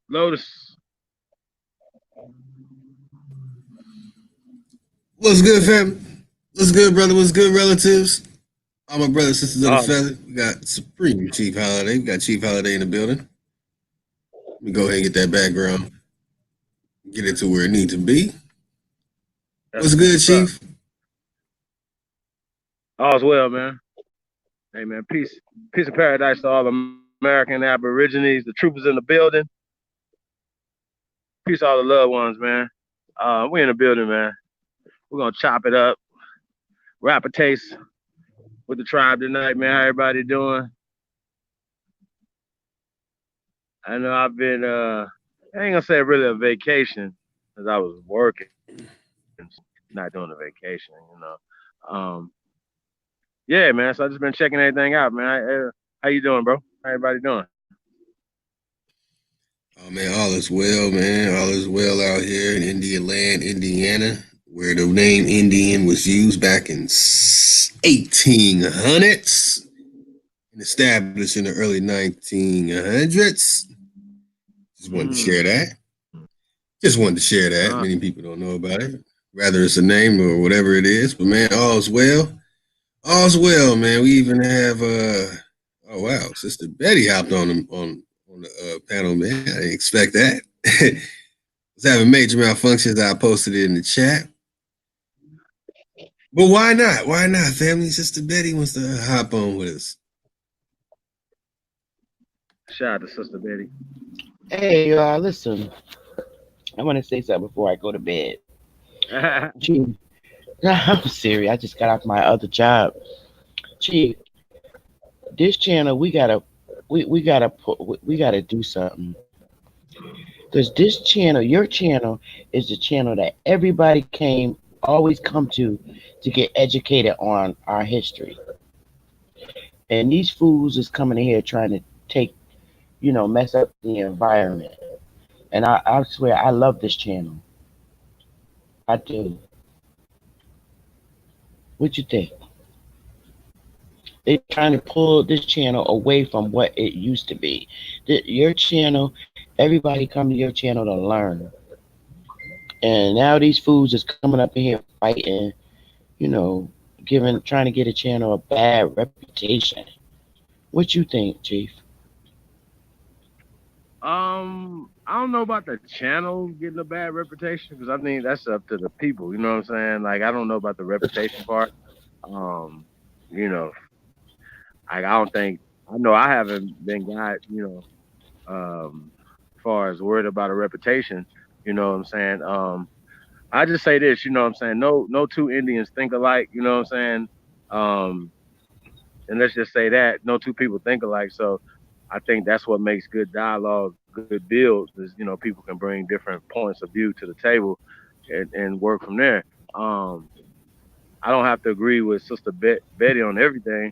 Lotus. What's good, fam? What's good, brother? What's good, relatives? All my brothers, sisters of the Oh, feather. We got Supreme Chief Holiday. We got Chief Holiday in the building. Let me go ahead and get that background, get it to where it needs to be. What's that's good, what's up. Chief? All's well, man. Hey, man. Peace of paradise to all American Aborigines, the troopers in the building. Peace to all the loved ones, man. We in the building, man. We're gonna chop it up, rap a taste with the tribe tonight, man. How everybody doing? I know I've been I ain't gonna say really a vacation because I was working, not doing a vacation, you know. Yeah, man. So I just been checking everything out, man. How you doing, bro? How everybody doing? Oh man, all is well, man. All is well out here in Indian land, Indiana, where the name Indian was used back in 1800s and established in the early 1900s. Just wanted to share Mm. that. Just wanted to share Uh, that. Many people don't know about it. Rather it's a name or whatever it is. But man, all's well. All's well, man. We even have oh wow, Sister Betty hopped on the panel, man. I didn't expect that. Was having major malfunctions. I posted it in the chat. But why not? Why not? Family Sister Betty wants to hop on with us. Shout out to Sister Betty. Hey, listen, I want to say something before I go to bed. Chief, I'm serious. I just got off my other job. Chief, this channel, we gotta do something. Because this channel, your channel, is the channel that everybody always come to get educated on our history. And these fools is coming in here trying to take, mess up the environment. And I swear, I love this channel. I do. What you think? They're trying to pull this channel away from what it used to be. Your channel, everybody come to your channel to learn. And now these fools is coming up in here fighting, you know, trying to get a channel a bad reputation. What you think, Chief? I don't know about the channel getting a bad reputation because I think that's up to the people. You know what I'm saying? Like I don't know about the reputation part. Um, you know, like I don't think I know I haven't been got. As far as worried about a reputation. You know what I'm saying? I just say this. You know what I'm saying? No two Indians think alike. You know what I'm saying? Um, and let's just say that no two people think alike. So I think that's what makes good dialogue, good builds, is people can bring different points of view to the table and work from there. Um, I don't have to agree with Sister Betty on everything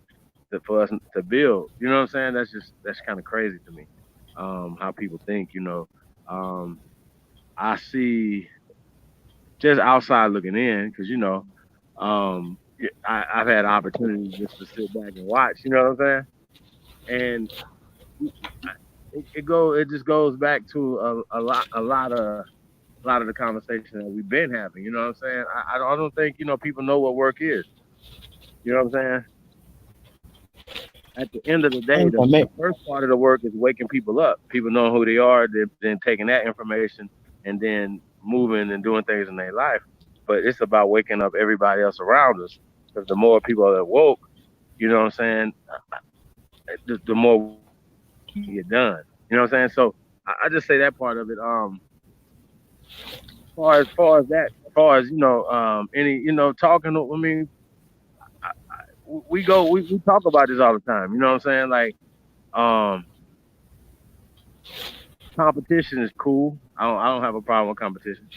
for us to build. You know what I'm saying? That's kind of crazy to me. How people think. Um, I see just outside looking in because I've had opportunities just to sit back and watch. You know what I'm saying? And it just goes back to a lot of the conversation that we've been having. You know what I'm saying? I don't think people know what work is. You know what I'm saying? At the end of the day, the first part of the work is waking people up. People know who they are, then taking that information and then moving and doing things in their life. But it's about waking up everybody else around us. Because the more people are woke, you know what I'm saying, the more we can get done. You know what I'm saying? So I just say that part of it. Far as that, far as any talking. I mean, we talk about this all the time. You know what I'm saying? Like, um, competition is cool. I don't have a problem with competition.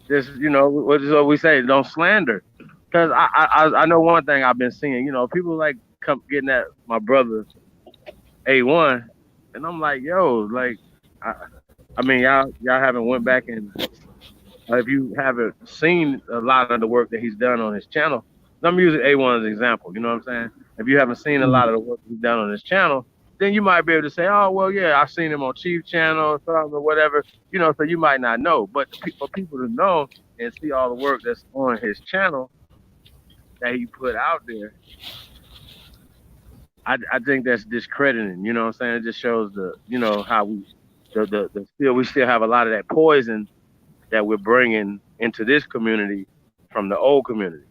Just what is what we say? Don't slander. Because I know one thing I've been seeing. People like come getting at my brother A1, and I'm like, yo, like, I, I mean, y'all haven't went back and if you haven't seen a lot of the work that he's done on his channel, I'm using A1 as an example. You know what I'm saying? If you haven't seen a lot of the work he's done on his channel, then you might be able to say, oh well, yeah, I seen him on Chief Channel or something or whatever, so you might not know, but for people to know and see all the work that's on his channel that he put out there, I think that's discrediting. You know what I'm saying? It just shows how the still we still have a lot of that poison that we're bringing into this community from the old community.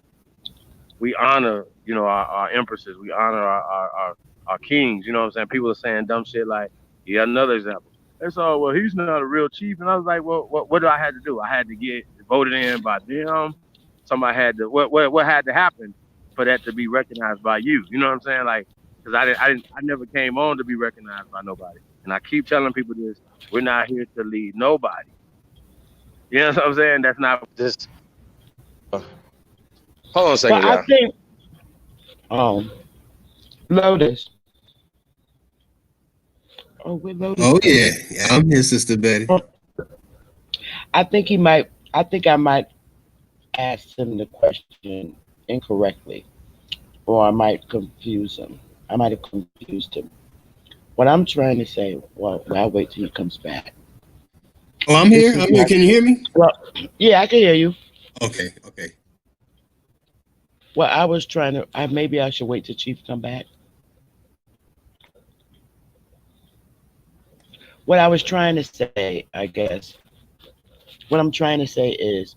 We honor, our empresses. We honor our kings. You know what I'm saying? People are saying dumb shit like, yeah, another example. It's all, well, he's not a real chief. And I was like, well, what do I have to do? I had to get voted in by them. Somebody had to, what had to happen for that to be recognized by you? You know what I'm saying? Like, because I never came on to be recognized by nobody. And I keep telling people this, we're not here to lead nobody. You know what I'm saying? That's not This. Hold on a But second, I y'all. think, Lotus. Oh, where Lotus Oh go? yeah, yeah, I'm here, Sister Betty. Oh, I think he might. I think I might ask him the question incorrectly, or I might confuse him. I might have confused him. What I'm trying to say, well, I'll wait till he comes back. Oh, I'm This here. is I'm here. my Can you hear me? well, yeah, I can hear you. Okay, okay. Well, I was trying to. Maybe I should wait till Chief come back. What I was trying to say, I guess, what I'm trying to say is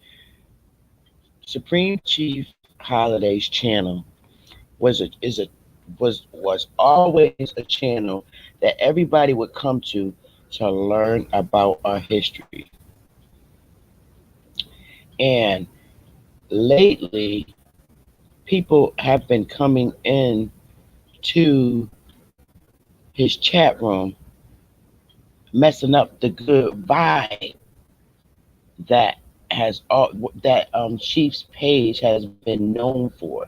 Supreme Chief Holiday's channel was a is a was always a channel that everybody would come to learn about our history. And lately, people have been coming in to his chat room, messing up the good vibe that has all that Chief's page has been known for.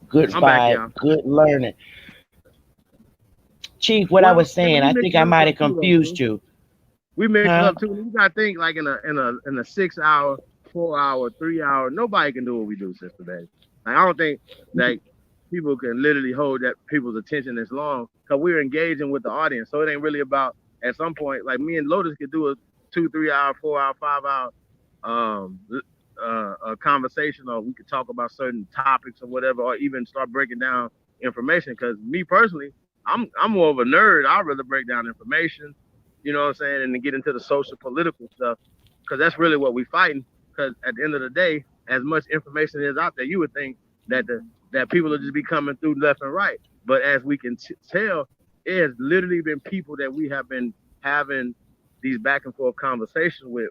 Good I'm back, vibe, y'all. good learning. Chief, what I Well, was and saying, we I mix think it I up might though have too, though, confused too. you. We mix it Huh? up too. You gotta think like in a 6 hour, 4 hour, 3 hour. Nobody can do what we do, Sister Betty. Like, I don't think like people can literally hold that people's attention this long because we're engaging with the audience. So it ain't really about at some point like me and Lotus could do a 2, 3 hour, 4 hour, 5 hour um a conversation, or we could talk about certain topics or whatever, or even start breaking down information. Because me personally, I'm more of a nerd. I'd rather break down information, you know what I'm saying, and then get into the social political stuff, because that's really what we're fighting. Because at the end of the day, as much information is out there, you would think that people will just be coming through left and right. But as we can tell, it has literally been people that we have been having these back and forth conversations with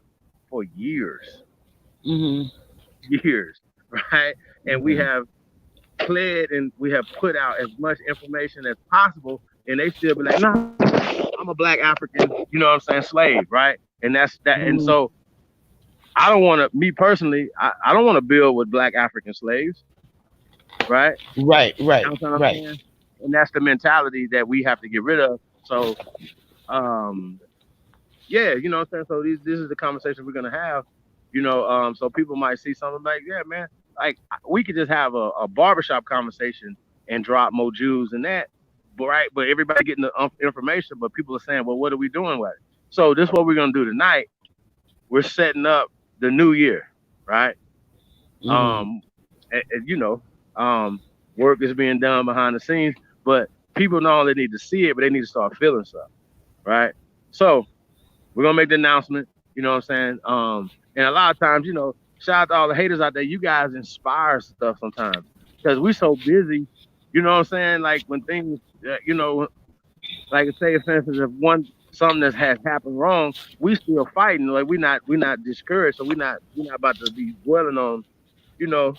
for years, Hmm. years, right? And we Hmm. have pled and we have put out as much information as possible, and they still be like, "No, I'm a black African, you know what I'm saying, slave, right?" And that's that. And Hmm. so I don't want to, me personally, I don't want to build with black African slaves, right? Right, You right, know what I'm right. saying? And that's the mentality that we have to get rid of. So, um, yeah, you know what I'm saying. So this is the conversation we're gonna have. So people might see something like, yeah, man, like we could just have a barbershop conversation and drop more Jews in that, but right? But everybody getting the information, but people are saying, well, what are we doing with it? So this is what we're gonna do tonight. We're setting up the new year, right? Hmm. Um, and, work is being done behind the scenes, but people not only need to see it, but they need to start feeling stuff, right? So we're gonna make the announcement. You know what I'm saying? And a lot of times, shout out to all the haters out there. You guys inspire stuff sometimes because we so busy. You know what I'm saying? Like when things, like say for instance, if one something that has happened wrong, we still fighting. Like we not discouraged. So we not about to be dwelling on, you know,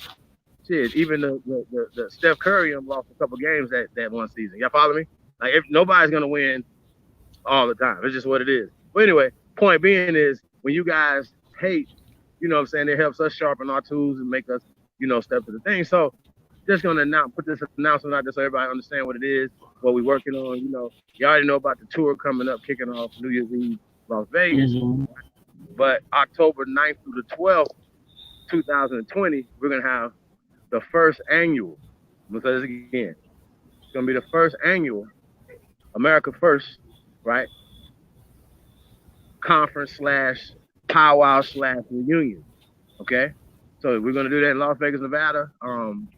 shit. Even the Steph Curry lost a couple games that one season. Y'all follow me? Like if nobody's gonna win all the time. It's just what it is. But anyway, point being is when you guys hate, you know what I'm saying, it helps us sharpen our tools and make us, step to the thing. So just gonna put this announcement out there so everybody understand what it is, what we're working on. You already know about the tour coming up, kicking off New Year's Eve, Las Vegas. Hmm. But October 9th through the 12th, 2020, we're gonna have the first annual. I'm gonna say this again. It's gonna be the first annual America First, right? Conference slash powwow slash reunion. Okay. So we're gonna do that in Las Vegas, Nevada.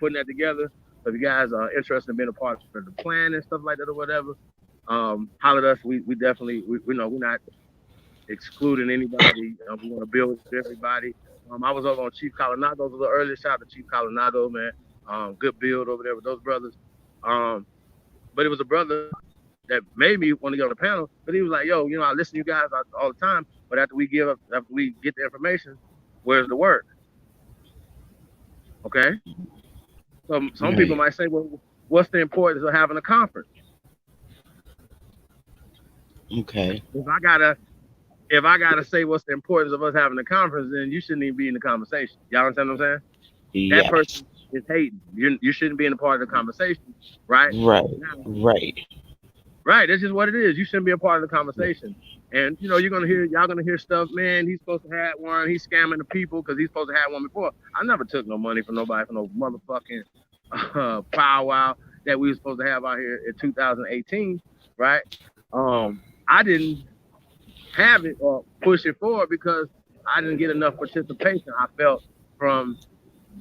Putting that together. So if you guys are interested in being a part of the plan and stuff like that or whatever, holler at us. We definitely we know we're not excluding anybody. We want to build with everybody. I was over on Chief Colorado a little earlier. Shout out to Chief Colorado, man. Good build over there with those brothers. Um, but it was a brother that made me want to get on the panel. But he was like, "Yo, I listen to you guys all the time. But after we get the information, where's the work?" Okay. So some people Right. might say, "Well, what's the importance of having a conference?" Okay. If I gotta if I gotta say what's the importance of us having a conference, then you shouldn't even be in the conversation. Y'all understand what I'm saying? That Yes. person is hating. You shouldn't be in a part of the conversation, right? Right. Now, Right. right. That's just what it is. You shouldn't be a part of the conversation. And y'all gonna hear stuff. Man, he's supposed to have one. He's scamming the people because he's supposed to have one before. I never took no money from nobody for no motherfucking powwow that we were supposed to have out here in 2018, right? I didn't have it or push it forward because I didn't get enough participation. I felt from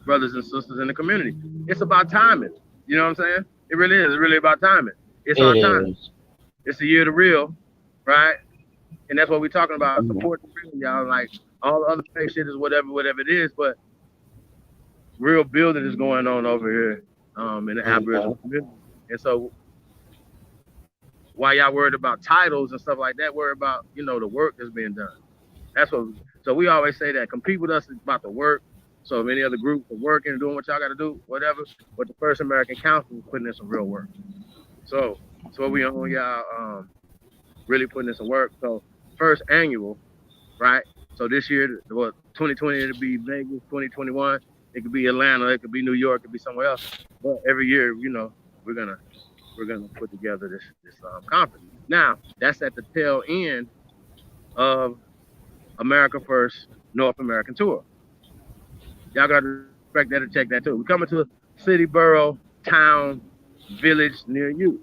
brothers and sisters in the community. It's about timing. You know what I'm saying? It really is. It's really about timing. It's It our time. is. It's the year of the real, right? And that's what we're talking about. Mhm. Support the real, y'all. Like all the other fake shit is whatever it is, but real building is going on over here in the Aboriginal Okay. community. And so while y'all worried about titles and stuff like that, worry about, the work that's being done. That's what so we always say that compete with us is about the work. So if any other groups are working and doing what y'all gotta do, whatever. But the First American Council is putting in some real work. So what we on y'all really putting in some work. So first annual, right? So this year, 2020 it'll be Vegas, 2021, it could be Atlanta, it could be New York, it could be somewhere else. But every year, we're gonna put together this conference. Now that's at the tail end of America First North American Tour. Y'all got to respect that and check that too. We're coming to a city, borough, town, village near you.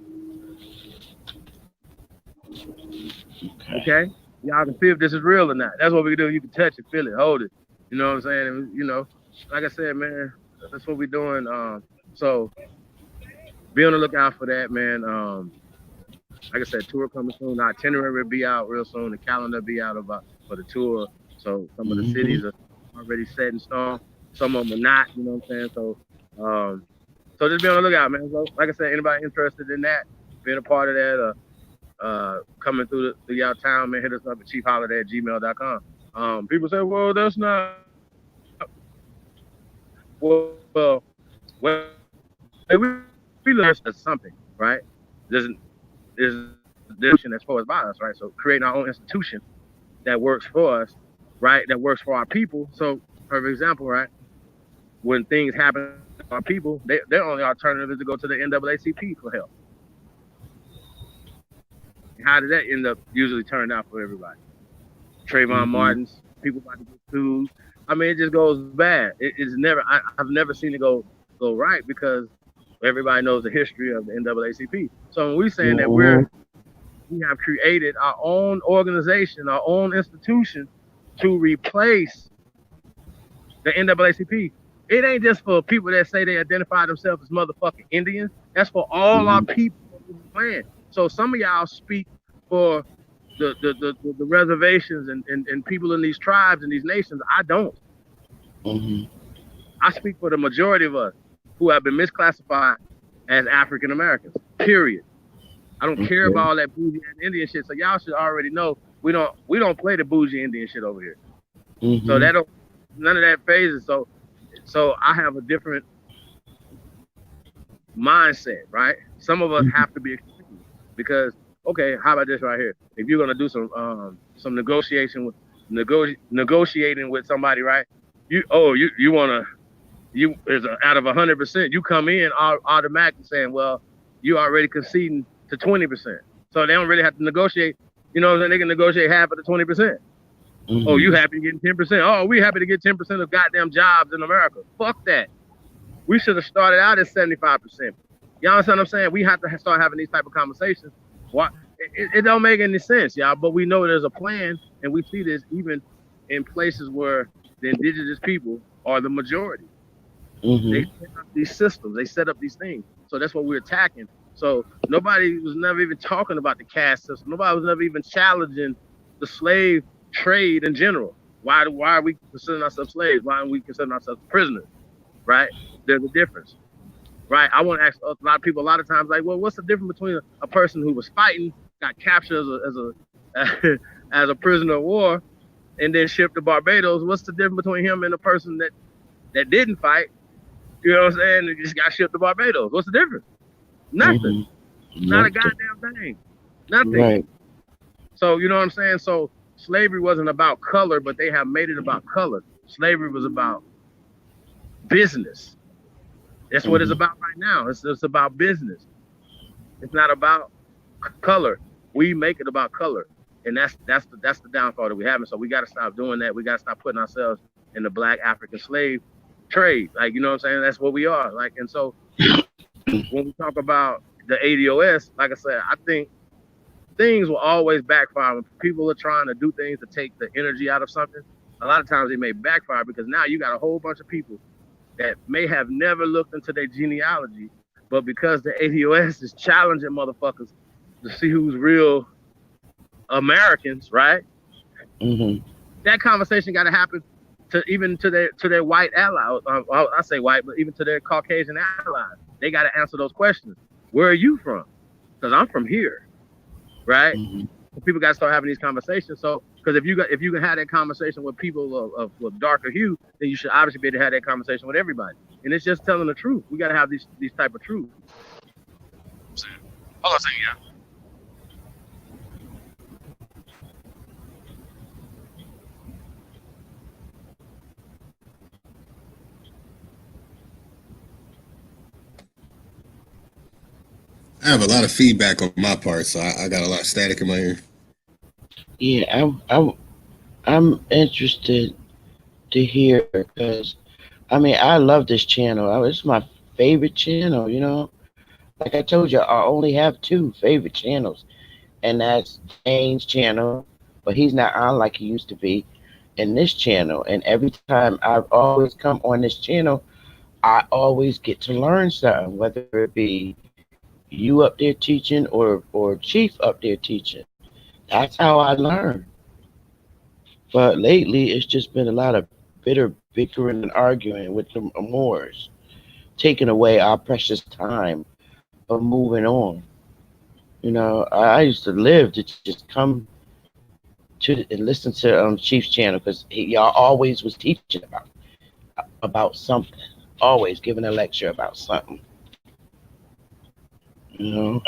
Okay. Okay? Y'all can see if this is real or not. That's what we do. You can touch it, feel it, hold it. You know what I'm saying? And, like I said, man, that's what we're doing. So be on the lookout for that, man. Like I said, tour coming soon. The itinerary will be out real soon. The calendar will be out for the tour. So some of the Hmm. cities are already set in stone. Some of them are not. You know what I'm saying? Um, so just be on the lookout, man. So like I said, anybody interested in that, being a part of that, coming through y'all town, man, hit us up at chiefholiday@gmail.com. People say, well, that's not. Well, we learn something, right? There's definition that's forced by us, right? So creating our own institution that works for us, right? That works for our people. So, for example, right, when things happen to our people, their only alternative is to go to the NAACP for help. And how did that end up usually turn out for everybody? Trayvon Hmm. Martin's people about to get sued. I mean, it just goes bad. It's never. I've never seen it go right because everybody knows the history of the NAACP. So when we're saying that Hmm. we have created our own organization, our own institution to replace the NAACP. It ain't just for people that say they identify themselves as motherfucking Indians. That's for all our Hmm. people on this land. So some of y'all speak for the reservations and people in these tribes and these nations. I don't. Hmm. I speak for the majority of us who have been misclassified as African Americans. Period. I don't care about Okay. all that bougie and Indian shit. So y'all should already know we don't play the bougie Indian shit over here. So Hmm. that don't none of that phases. So I have a different mindset, right? Some of us have to be extreme because okay, how about this right here? If you're gonna do some negotiating with somebody, right? You wanna you is out of 100%, you come in automatically saying, well, you already conceding to 20%, so they don't really have to negotiate. You know what I'm saying? They can negotiate half of the 20%. Oh, you Hmm. happy getting 10%? Oh, we happy to get 10% of goddamn jobs in America. Fuck that. We should have started out at 75%. You understand what I'm saying? We have to start having these type of conversations Why? It don't make any sense, y'all. But we know there's a plan, and we see this even in places where the indigenous people are the majority. They Hmm. set up these systems, they set up these things. So that's what we're attacking. So nobody was never even talking about the caste system. Nobody was never even challenging the slave trade in general. Why are we considering ourselves slaves? Why are we considering ourselves prisoners? Right? There's a difference. Right? I want to ask a lot of people a lot of times like, well, what's the difference between a person who was fighting, got captured as a as a prisoner of war, and then shipped to Barbados? What's the difference between him and a person that didn't fight? You know what I'm saying? They just got shipped to Barbados. What's the difference? Nothing. Hmm. Not a Nothing. goddamn thing. Nothing. Right. So you know what I'm saying? So slavery wasn't about color, but they have made it about color. Slavery was about business. That's what it's Hmm. about right now. It's about business. It's not about color. We make it about color. And that's the downfall that we have. And so we gotta stop doing that. We gotta stop putting ourselves in the black African slave trade. Like, you know what I'm saying? That's what we are. Like, and so when we talk about the ADOS, like I said, I think things will always backfire when people are trying to do things to take the energy out of something. A lot of times they may backfire because now you got a whole bunch of people that may have never looked into their genealogy, but because the ADOS is challenging motherfuckers to see who's real Americans, right? Hmm. That conversation got to happen to even to their white allies. I say white, but even to their Caucasian allies. They got to answer those questions. Where are you from? Because I'm from here, right? Hmm. People got to start having these conversations. So, because if you can have that conversation with people of darker hue, then you should obviously be able to have that conversation with everybody. And it's just telling the truth. We got to have these type of truths. Hold on a second, yeah. I have a lot of feedback on my part, so I got a lot of static in my ear. Yeah, I'm interested to hear because I mean I love this channel. It's my favorite channel. You know, like I told you, I only have two favorite channels, and that's Dane's channel, but he's not on like he used to be, and this channel. And every time I've always come on this channel, I always get to learn something, whether it be you up there teaching or Chief up there teaching. That's how I learn. But lately, it's just been a lot of bitter bickering and arguing with the Moors, taking away our precious time of moving on. You know, I used to live to just come to and listen to Chief's channel because y'all always was teaching about something, always giving a lecture about something. You know.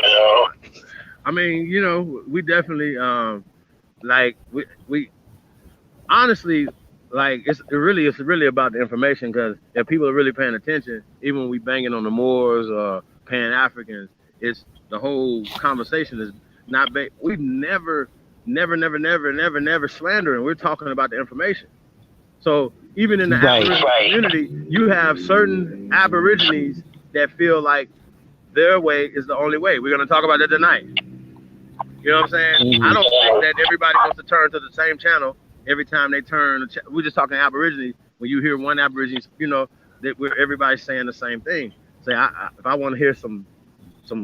I mean, you know, we definitely like we honestly like it's really about the information because if people are really paying attention, even when we banging on the Moors or Pan Africans, it's the whole conversation is not we've never slandering. We're talking about the information. So even in the Right. Aboriginal community, you have certain Aborigines that feel like their way is the only way. We're gonna talk about that tonight. You know what I'm saying? I Hmm. don't think that everybody wants to turn to the same channel every time they turn. We're just talking Aborigines. When you hear one Aborigine, you know that we're everybody's saying the same thing. Say, if I want to hear some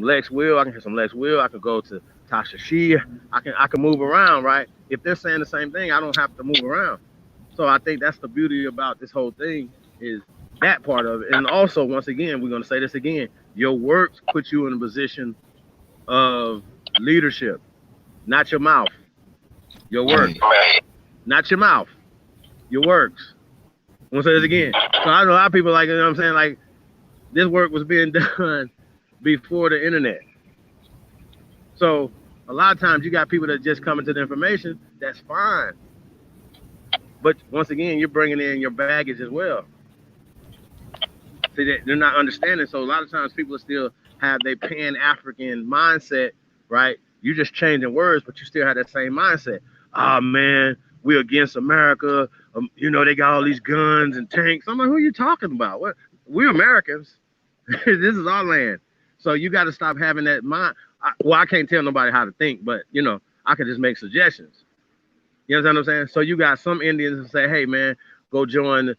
Lex Will, I can hear some Lex Will. I could go to Tasha Shea. I can move around, right? If they're saying the same thing, I don't have to move around. So I think that's the beauty about this whole thing is that part of it. And also, once again, we're gonna say this again. Your works put you in a position of leadership, not your mouth. Your works, Right. not your mouth. Your works. I'm gonna say this again. So I know a lot of people like you know what I'm saying. Like this work was being done before the internet. So a lot of times you got people that just come into the information. That's fine. But once again, you're bringing in your baggage as well. See, they're not understanding. So a lot of times people still have their Pan African mindset, right? You just changing words, but you still have that same mindset. Oh man, we're against America. You know they got all these guns and tanks. I'm like, who are you talking about? What? We're Americans. This is our land. So you got to stop having that mind. well, I can't tell nobody how to think, but I could just make suggestions. You understand what I'm saying? So you got some Indians that say, "Hey, man, go join,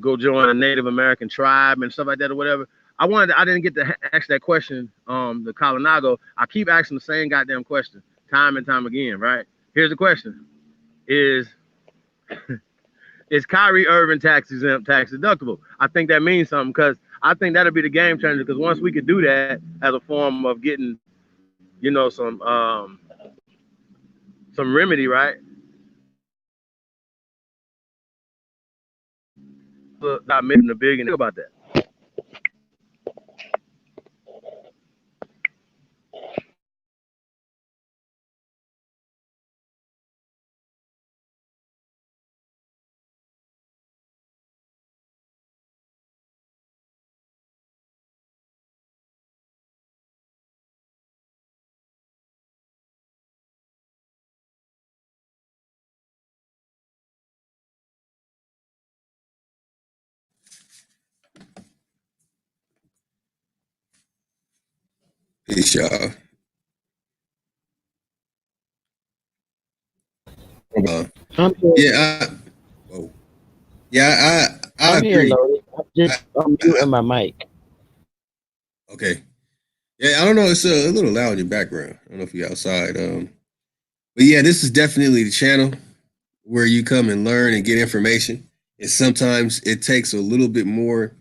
go join a Native American tribe and stuff like that, or whatever." I didn't get to ask that question. The Colinago, I keep asking the same goddamn question, time and time again. Right? Here's the question: Is is Kyrie Irving tax exempt, tax deductible? I think that means something because I think that'll be the game changer. Because once we could do that as a form of getting, some remedy, right? Not making a big and about that. Peace, y'all. Uh, I'm here. yeah, oh, I I'm here, agree. Lotus. I'm I, just I, muting my mic. okay. Yeah, I don't know. It's a little loud in your background. I don't know if you're outside. But yeah, this is definitely the channel where you come and learn and get information. And sometimes it takes a little bit more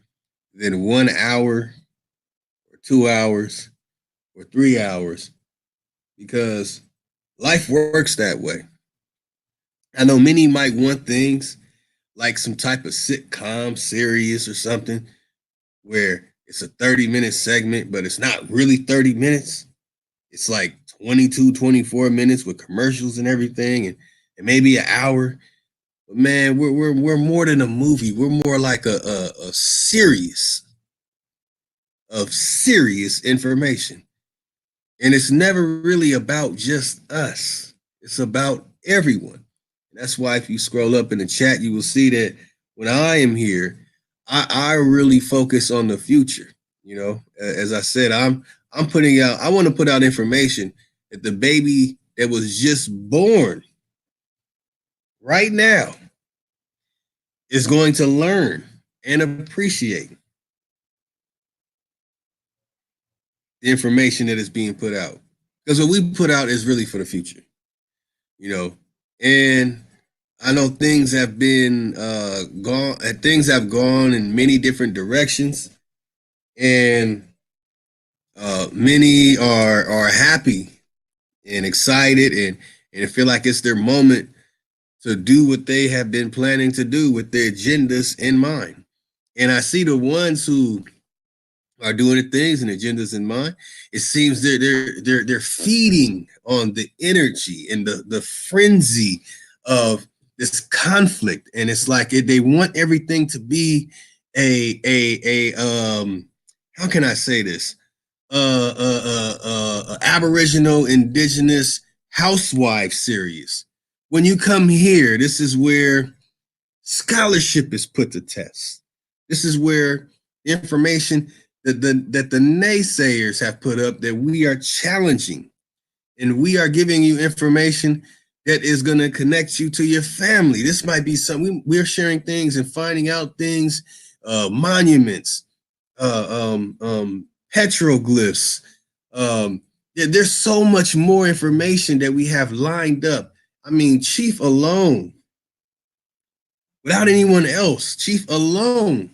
than 1 hour or 2 hours or 3 hours because life works that way. I know many might want things like some type of sitcom series or something where it's a 30-minute segment, but it's not really 30 minutes. It's like 22, 24 minutes with commercials and everything, and maybe an hour. But man, we're more than a movie. We're more like a series of serious information. And it's never really about just us. It's about everyone. And that's why if you scroll up in the chat, you will see that when I am here, I really focus on the future. You know, as I said, I'm putting out. I want to put out information that the baby that was just born right now is going to learn and appreciate the information that is being put out. Because what we put out is really for the future, you know. And I know things have been gone. Things have gone in many different directions, and many are happy and excited and feel like it's their moment to do what they have been planning to do with their agendas in mind. And I see the ones who are doing the things and agendas in mind. It seems they're feeding on the energy and the frenzy of this conflict, and it's like they want everything to be a how can I say this aboriginal indigenous housewife series. When you come here, this is where scholarship is put to test. This is where information that the naysayers have put up that we are challenging, and we are giving you information that is going to connect you to your family. This might be something we're sharing things and finding out things, monuments, petroglyphs. There's so much more information that we have lined up. I mean, Chief alone, without anyone else, Chief alone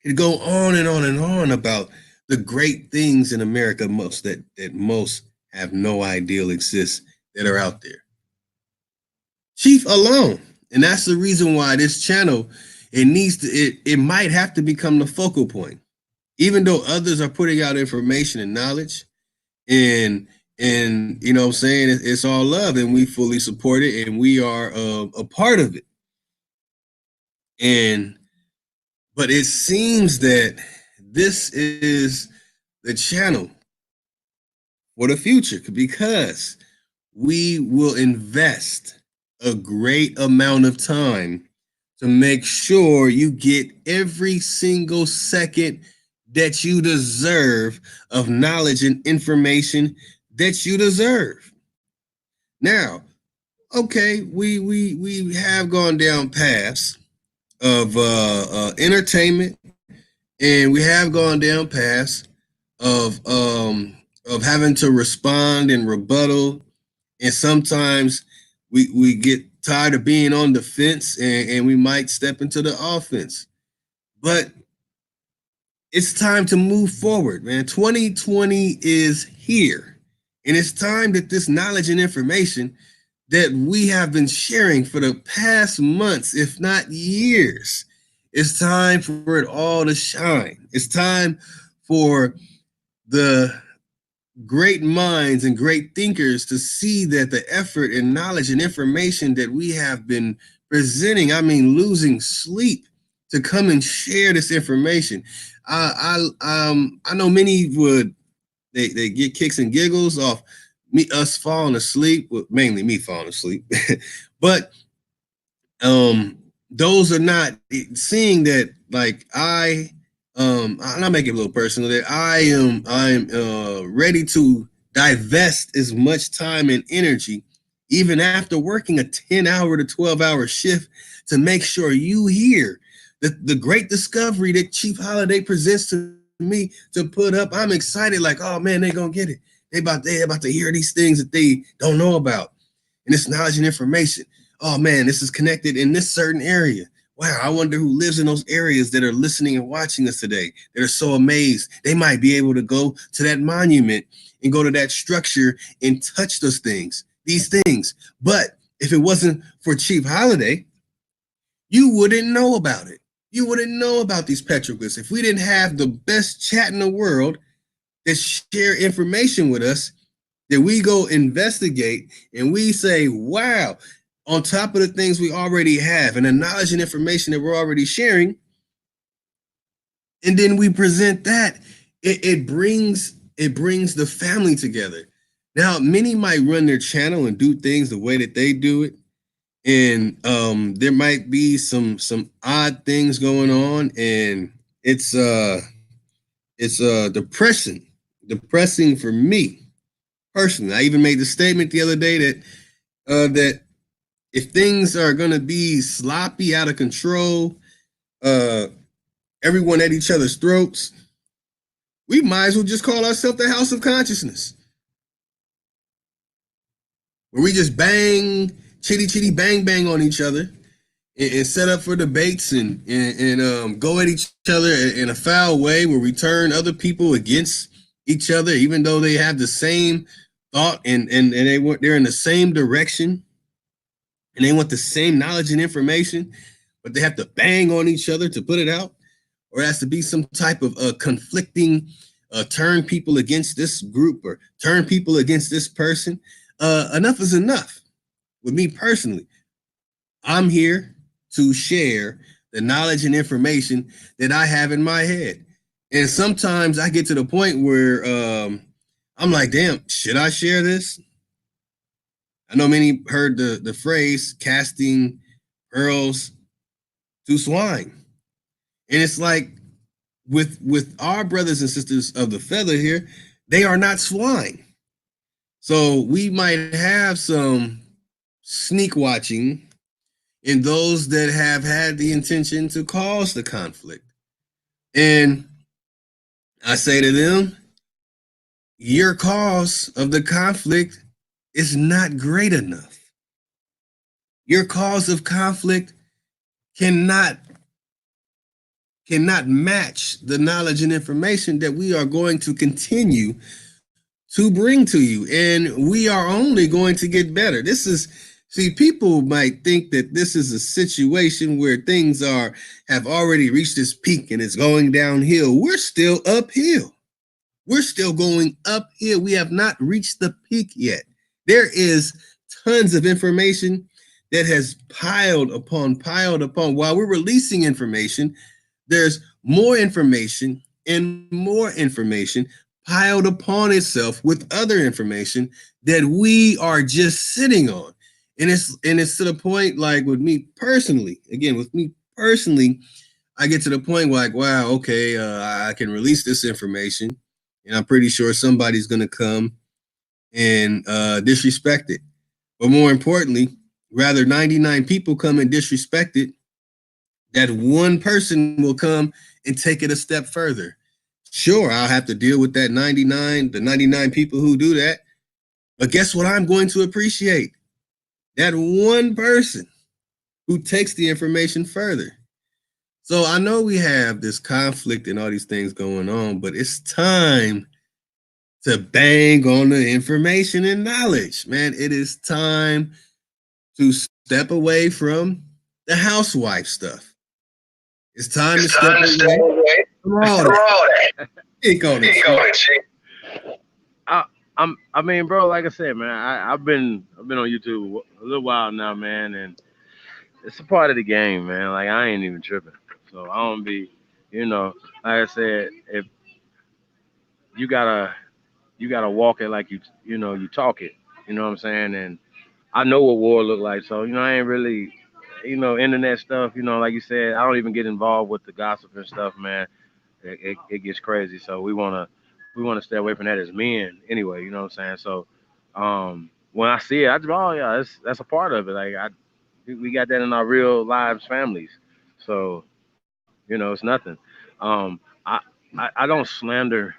could go on and on and on about the great things in America that most have no idea exist that are out there. Chief alone. And that's the reason why this channel, it might have to become the focal point. Even though others are putting out information and knowledge, and you know what I'm saying, it's all love and we fully support it and we are a part of it. And but it seems that this is the channel for the future because we will invest a great amount of time to make sure you get every single second that you deserve, of knowledge and information that you deserve. Now, okay, we have gone down paths of entertainment, and we have gone down paths of having to respond and rebuttal, and sometimes we get tired of being on the fence, and we might step into the offense. But it's time to move forward, man. 2020 is here. And it's time that this knowledge and information that we have been sharing for the past months, if not years, it's time for it all to shine. It's time for the great minds and great thinkers to see that the effort and knowledge and information that we have been presenting, I mean, losing sleep to come and share this information. I know many would they get kicks and giggles off us falling asleep, well, mainly me falling asleep, but those are not seeing that, like, and I'll make it a little personal, that I'm ready to divest as much time and energy, even after working a 10-hour to 12-hour shift, to make sure you hear the great discovery that Chief Holiday presents to me to put up. I'm excited, like, oh man, they gonna get it. They about to hear these things that they don't know about, and this knowledge and information. Oh man, this is connected in this certain area. Wow, I wonder who lives in those areas that are listening and watching us today, that are so amazed. They might be able to go to that monument and go to that structure and touch these things. But if it wasn't for Chief Holiday, you wouldn't know about it. You wouldn't know about these petroglyphs. If we didn't have the best chat in the world that share information with us, that we go investigate and we say, wow, on top of the things we already have and the knowledge and information that we're already sharing, and then we present that, it brings the family together. Now, many might run their channel and do things the way that they do it, and there might be some odd things going on, and it's depressing for me personally. I even made the statement the other day that if things are going to be sloppy, out of control, everyone at each other's throats, we might as well just call ourselves the House of Consciousness, where we just bang, chitty bang bang on each other, and set up for debates and go at each other in a foul way, where we turn other people against each other, even though they have the same thought and they're in the same direction, and they want the same knowledge and information, but they have to bang on each other to put it out, or it has to be some type of conflicting, turn people against this group or turn people against this person. Enough is enough. With me personally, I'm here to share the knowledge and information that I have in my head. And sometimes I get to the point where I'm like, damn, should I share this? I know many heard the phrase casting pearls to swine. And it's like with our brothers and sisters of the feather here, they are not swine. So we might have some sneak watching in those that have had the intention to cause the conflict. And I say to them, your cause of the conflict is not great enough. Your cause of conflict cannot match the knowledge and information that we are going to continue to bring to you. And we are only going to get better. See, people might think that this is a situation where things have already reached this peak and it's going downhill. We're still uphill. We're still going uphill. We have not reached the peak yet. There is tons of information that has piled upon. While we're releasing information, there's more information and more information piled upon itself with other information that we are just sitting on. And it's to the point, like with me personally, I get to the point where like, wow, okay, I can release this information, and I'm pretty sure somebody's gonna come and disrespect it. But more importantly, rather 99 people come and disrespect it, that one person will come and take it a step further. Sure, I'll have to deal with that 99, the 99 people who do that. But guess what I'm going to appreciate? That one person who takes the information further. So I know we have this conflict and all these things going on, but it's time to bang on the information and knowledge, man. It is time to step away from the housewife stuff. It's time to It's step time to step away away from all from that. all that. Speak on it, Speak Chief. on it, Chief. I mean, bro, like I said, man, I've been on YouTube a little while now, man, and it's a part of the game, man. Like I ain't even tripping, so I don't be, you know, like I said, if you gotta you gotta walk it like you talk it, you know what I'm saying, and I know what war look like, so I ain't really, internet stuff, like you said, I don't even get involved with the gossip and stuff, man. It gets crazy, so we wanna stay away from that as men anyway, you know what I'm saying? So, when I see it, I just, oh yeah, that's a part of it. Like we got that in our real lives, families. So it's nothing. Um, I, I don't slander.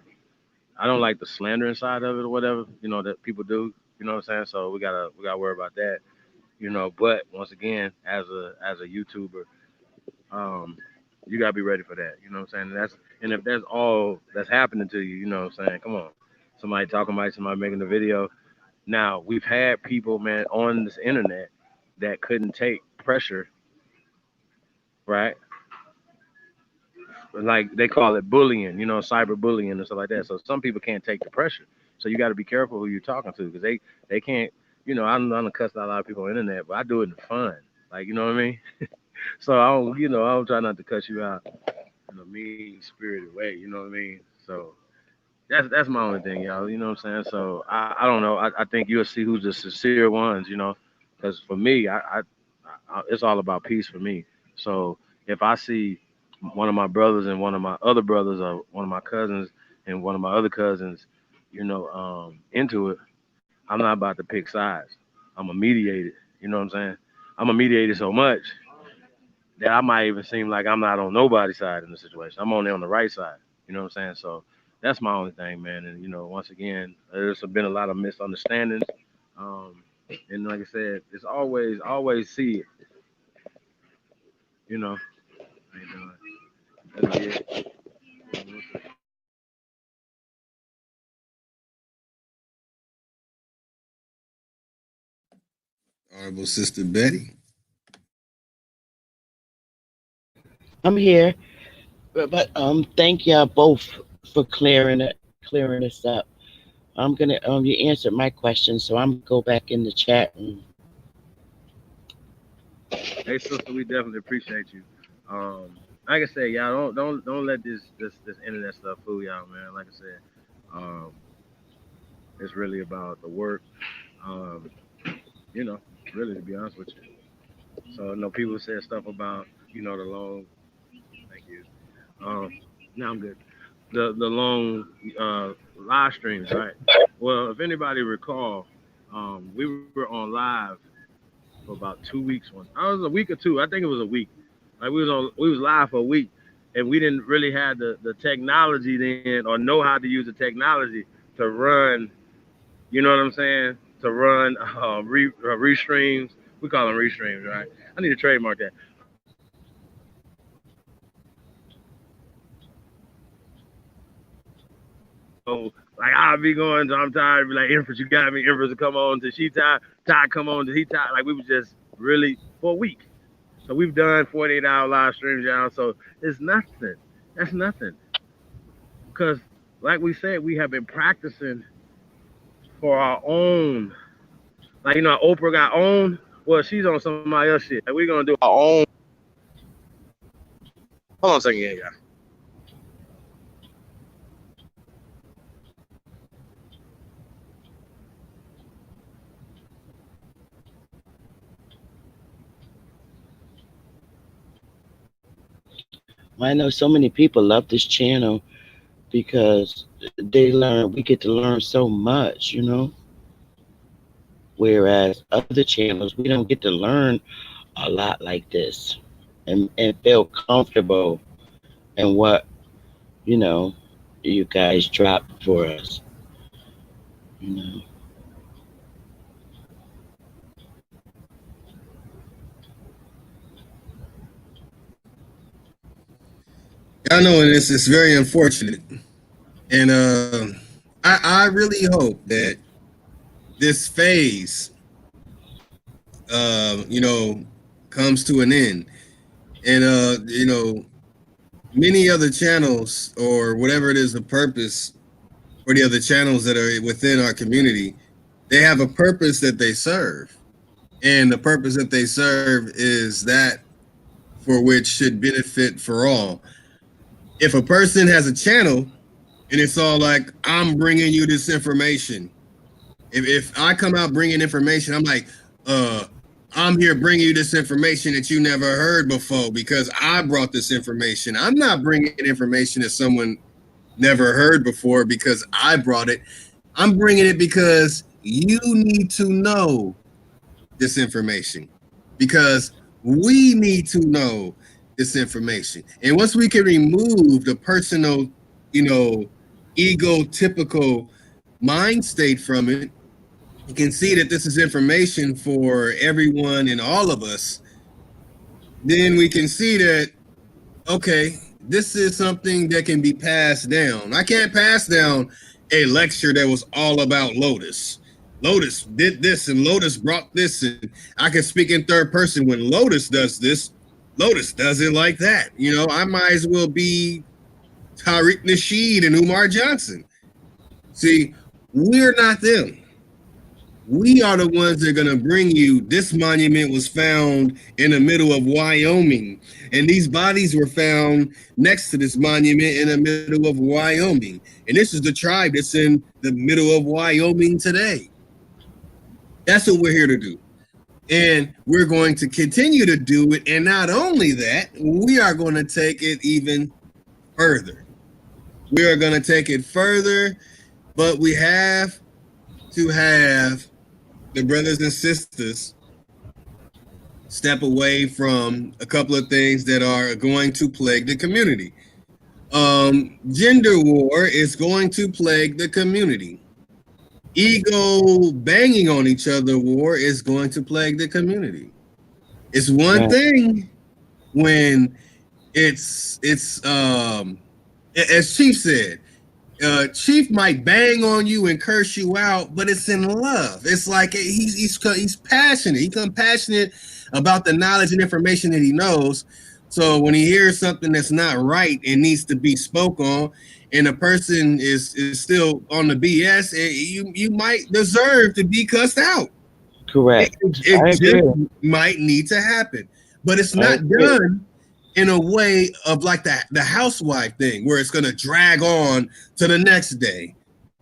I don't like the slandering side of it or whatever. That people do. You know what I'm saying? So we gotta worry about that. But once again, as a YouTuber, um, you gotta be ready for that. You know what I'm saying? And if that's all that's happening to you, you know what I'm saying? Come on, somebody talking about somebody making a video. Now we've had people, man, on this internet that couldn't take pressure, right? Like they call it bullying, cyber bullying and stuff like that. So some people can't take the pressure. So you got to be careful who you're talking to because they can't. I'm gonna cuss out a lot of people on the internet, but I do it in fun. Like you know what I mean. So I don't try not to cuss you out in a mean spirited way. You know what I mean. So that's my only thing, y'all. You know what I'm saying. So I don't know. I think you'll see who's the sincere ones. Because for me, it's all about peace for me. So if I see one of my brothers and one of my other brothers or one of my cousins and one of my other cousins, into it, I'm not about to pick sides. I'm a mediator. You know what I'm saying? I'm a mediator so much that I might even seem like I'm not on nobody's side in the situation. I'm only on the right side. You know what I'm saying? So that's my only thing, man. And once again, there's been a lot of misunderstandings. Um, and like I said, it's always see it. You know, and, that'll be it. Honorable Sister Betty. I'm here, but thank y'all both for clearing this up. I'm gonna you answered my question, so I'm gonna go back in the chat and Hey, sister, we definitely appreciate you. Like I said, y'all don't let this internet stuff fool y'all, man. Like I said, um, it's really about the work. Um, you know, really to be honest with you. So, people say stuff about the long. Thank you. Um, now I'm good. The long live streams, right? Well, if anybody recall, we were on live for about 2 weeks. I was a week or two. I think it was a week. Like we was live for a week, and we didn't really have the technology then or know how to use the technology to run. You know what I'm saying? To run restreams. We call them restreams, right? I need to trademark that. So like I'll be going, so I'm tired. Be like, Empress, you got me. Empress will come on to she tired. Tired come on to he tired. Like we was just really for a week. So we've done 48-hour live streams, y'all. So it's nothing. That's nothing. Because like we said, we have been practicing for our own. Like Oprah got own. Well, she's on somebody else shit. Like we're gonna do our own. Hold on a second, yeah, y'all. I know so many people love this channel because we get to learn so much, Whereas other channels, we don't get to learn a lot like this and feel comfortable in what, you know, you guys drop for us, you know. I know, and it's very unfortunate. And I really hope that this phase, you know, comes to an end. And you know, many other channels or whatever it is, the purpose for the other channels that are within our community, they have a purpose that they serve. And the purpose that they serve is that for which should benefit for all. If a person has a channel and it's all like, I'm bringing you this information. If I come out bringing information, I'm like, uh, I'm here bringing you this information that you never heard before because I brought this information. I'm not bringing information that someone never heard before because I brought it. I'm bringing it because you need to know this information because we need to know this information. And once we can remove the personal, you know, ego typical mind state from it, you can see that this is information for everyone and all of us. Then we can see that, okay, this is something that can be passed down. I can't pass down a lecture that was all about Lotus. Lotus did this and Lotus brought this, and I can speak in third person. When Lotus does this, Lotus does it like that. You know, I might as well be Tariq Nasheed and Umar Johnson. See, we're not them. We are the ones that are going to bring you. This monument was found in the middle of Wyoming, and these bodies were found next to this monument in the middle of Wyoming. And this is the tribe that's in the middle of Wyoming today. That's what we're here to do. And we're going to continue to do it. And not only that, we are going to take it even further. We are going to take it further, but we have to have the brothers and sisters step away from a couple of things that are going to plague the community. Gender war is going to plague the community. Ego banging on each other war is going to plague the community. It's one thing when it's as Chief said, Chief might bang on you and curse you out, but it's in love. It's like he's passionate. He's compassionate about the knowledge and information that he knows. So when he hears something that's not right and needs to be spoke on, and a person is still on the BS, you might deserve to be cussed out. Correct. It just might need to happen, but it's not done in a way of like the housewife thing where it's going to drag on to the next day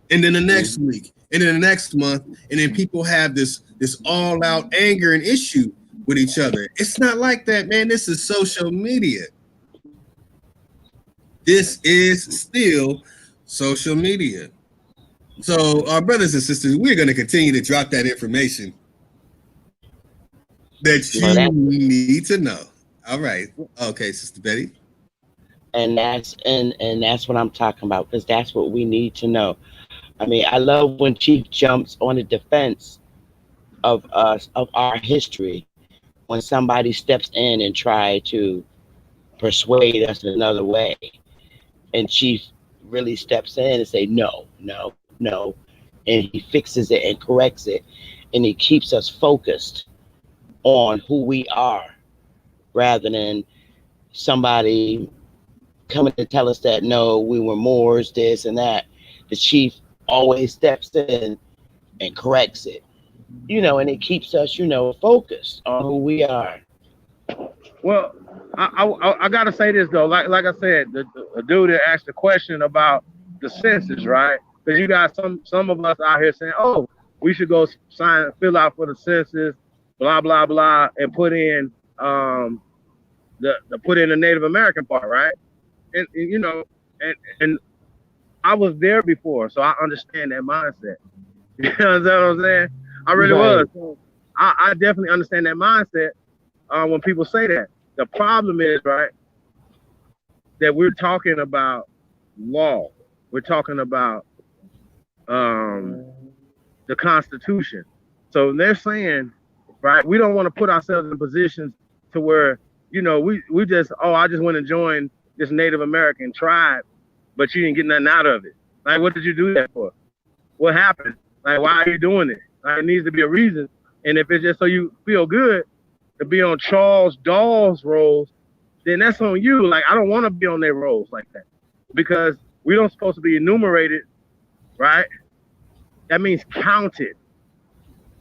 and then the next week and then the next month, and then people have this all out anger and issue with each other. It's not like that, man. This is social media. This is still social media. So our brothers and sisters, we're going to continue to drop that information that you need to know. All right. Okay, Sister Betty. And that's what I'm talking about, because that's what we need to know. I mean, I love when Chief jumps on the defense of us, of our history, when somebody steps in and try to persuade us another way. And Chief really steps in and say, no, no, no. And he fixes it and corrects it. And he keeps us focused on who we are, rather than somebody coming to tell us that, no, we were Moors, this and that. The Chief always steps in and corrects it, and it keeps us, focused on who we are. Well, I gotta say this though, like I said, the dude that asked the question about the census, right? Because you got some of us out here saying, oh, we should go fill out for the census, blah blah blah, and put in the put in the Native American part, right? And you know, and I was there before, so I understand that mindset. You know what I'm saying? I really Right. was. So I definitely understand that mindset when people say that. The problem is, right, that we're talking about law. We're talking about um, the Constitution. So they're saying, right, we don't want to put ourselves in positions to where, you know, we just, oh, I just went and joined this Native American tribe, but you didn't get nothing out of it. Like, what did you do that for? What happened? Like, why are you doing it? Like, it needs to be a reason. And if it's just so you feel good to be on Charles Dawes' roles, then that's on you. Like, I don't want to be on their roles like that because we don't supposed to be enumerated, right? That means counted.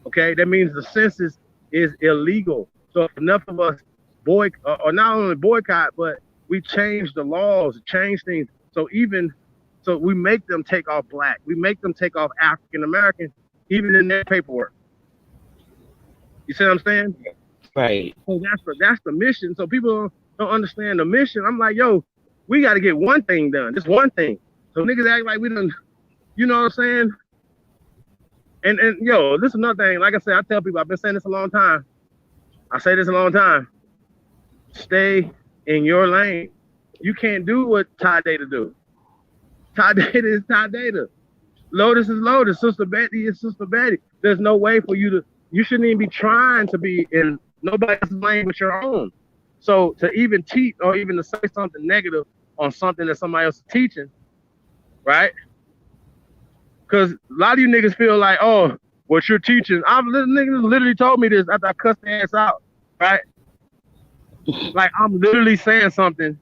Okay, that means the census is illegal. So if enough of us or not only boycott, but we change the laws, change things. So we make them take off black. We make them take off African American, even in their paperwork. You see what I'm saying? Right. So that's the mission. So people don't understand the mission. I'm like, yo, we got to get one thing done. Just one thing. So niggas act like we done, you know what I'm saying? And yo, this is another thing. Like I said, I tell people, I've been saying this a long time. I say this a long time. Stay in your lane. You can't do what Ty Data do. Ty Data is Ty Data. Lotus is Lotus. Sister Betty is Sister Betty. There's no way for you shouldn't even be trying to be in nobody's lane but your own. So to even teach or even to say something negative on something that somebody else is teaching, right? Because a lot of you niggas feel like, oh, what you're teaching. Niggas literally told me this after I cussed their ass out, right? Like I'm literally saying something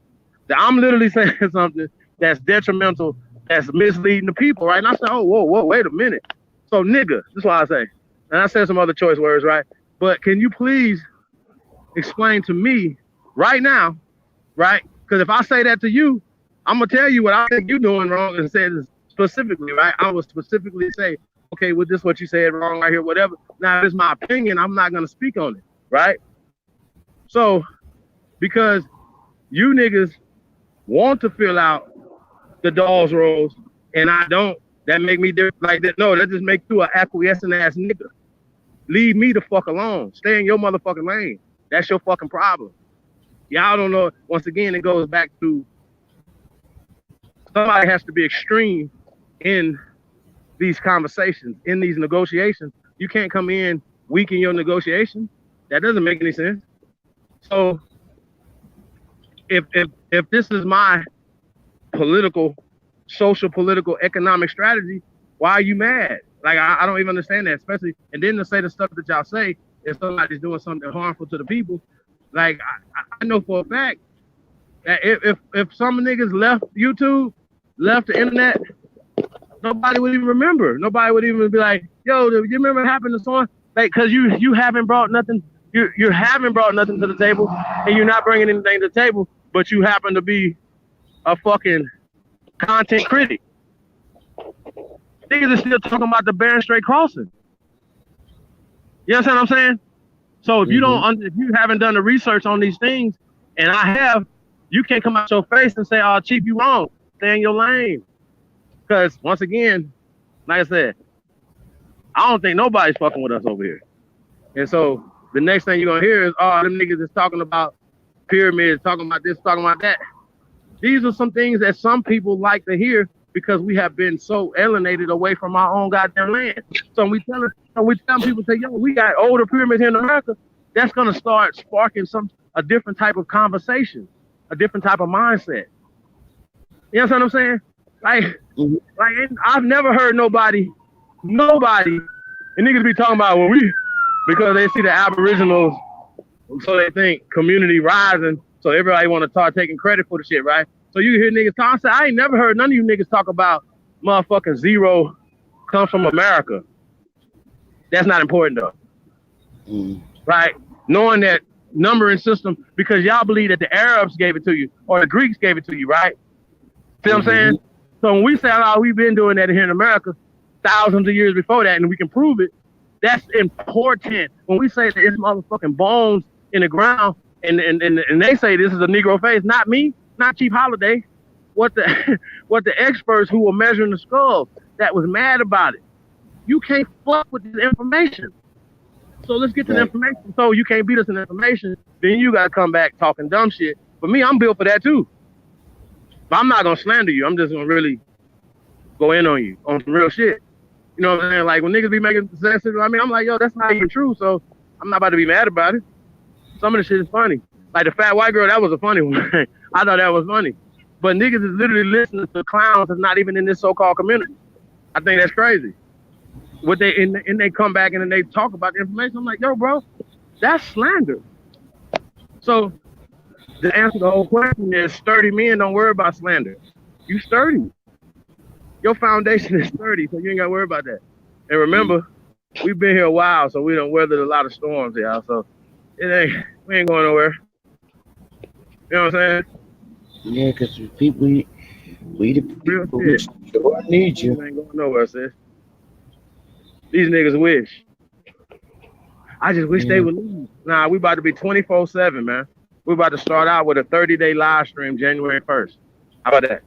that's detrimental, that's misleading the people, right? And I said, oh, whoa, wait a minute. So nigga, that's what I say. And I said some other choice words, right? But can you please explain to me right now, right? Because if I say that to you, I'm gonna tell you what I think you're doing wrong and say this specifically, right? I will specifically say, okay, with this what you said wrong right here, whatever. Now, if it's my opinion, I'm not gonna speak on it, right? So, because you niggas want to fill out the Dawes roles and I don't, that make me like that. No, that just make you an acquiescent ass nigga. Leave me the fuck alone. Stay in your motherfucking lane. That's your fucking problem. Y'all don't know. Once again, it goes back to somebody has to be extreme in these conversations, in these negotiations. You can't come in weak in your negotiation. That doesn't make any sense. So if this is my social, political, economic strategy, why are you mad? Like, I don't even understand that, especially, and then to say the stuff that y'all say, if somebody's doing something harmful to the people, like, I know for a fact that if some niggas left YouTube, left the internet, nobody would even remember. Nobody would even be like, yo, do you remember what happened to someone? Like, because you haven't brought nothing, you haven't brought nothing to the table, and you're not bringing anything to the table, but you happen to be a fucking content critic. Niggas are still talking about the Barron Strait crossing. You understand what I'm saying? So if you if you haven't done the research on these things, and I have, you can't come out your face and say, "Oh, Chief, you wrong." Stay in your lane. Because once again, like I said, I don't think nobody's fucking with us over here. And so the next thing you're gonna hear is, "Oh, them niggas is talking about pyramids, talking about this, talking about that." These are some things that some people like to hear because we have been so alienated away from our own goddamn land. So we tell people, say, yo, we got older pyramids here in America. That's gonna start sparking a different type of conversation, a different type of mindset. You know what I'm saying? Like I've never heard nobody, and niggas be talking about because they see the Aboriginals, so they think community rising, so everybody want to start taking credit for the shit, right? So you hear niggas talk. I ain't never heard none of you niggas talk about motherfucking zero comes from America. That's not important though, right? Knowing that numbering system, because y'all believe that the Arabs gave it to you or the Greeks gave it to you, right? See what I'm saying? So when we say, oh, we've been doing that here in America thousands of years before that, and we can prove it, that's important. When we say that it's motherfucking bones in the ground And they say this is a Negro face, not me, not Chief Holiday. What the what the experts who were measuring the skull that was mad about it. You can't fuck with this information. So let's get to the Right. information. So you can't beat us in information. Then you gotta come back talking dumb shit. For me, I'm built for that too. But I'm not gonna slander you. I'm just gonna really go in on you on some real shit. You know what I'm saying? Like when niggas be making sensitive, I mean, I'm like, yo, that's not even true. So I'm not about to be mad about it. Some of the shit is funny. Like the fat white girl, that was a funny one. I thought that was funny. But niggas is literally listening to clowns that's not even in this so-called community. I think that's crazy. What they and they come back and then they talk about the information. I'm like, yo, bro, that's slander. So the answer to the whole question is sturdy men don't worry about slander. You sturdy. Your foundation is sturdy, so you ain't gotta worry about that. And remember, we've been here a while, so we done weathered a lot of storms, y'all. So we ain't going nowhere. You know what I'm saying? Yeah, because people, we the Real people who shit. sure need We you. ain't going nowhere, sis. These niggas wish. I just wish they Yeah, would leave. Nah, we about to be 24/7, man. We about to start out with a 30-day live stream January 1st. How about that?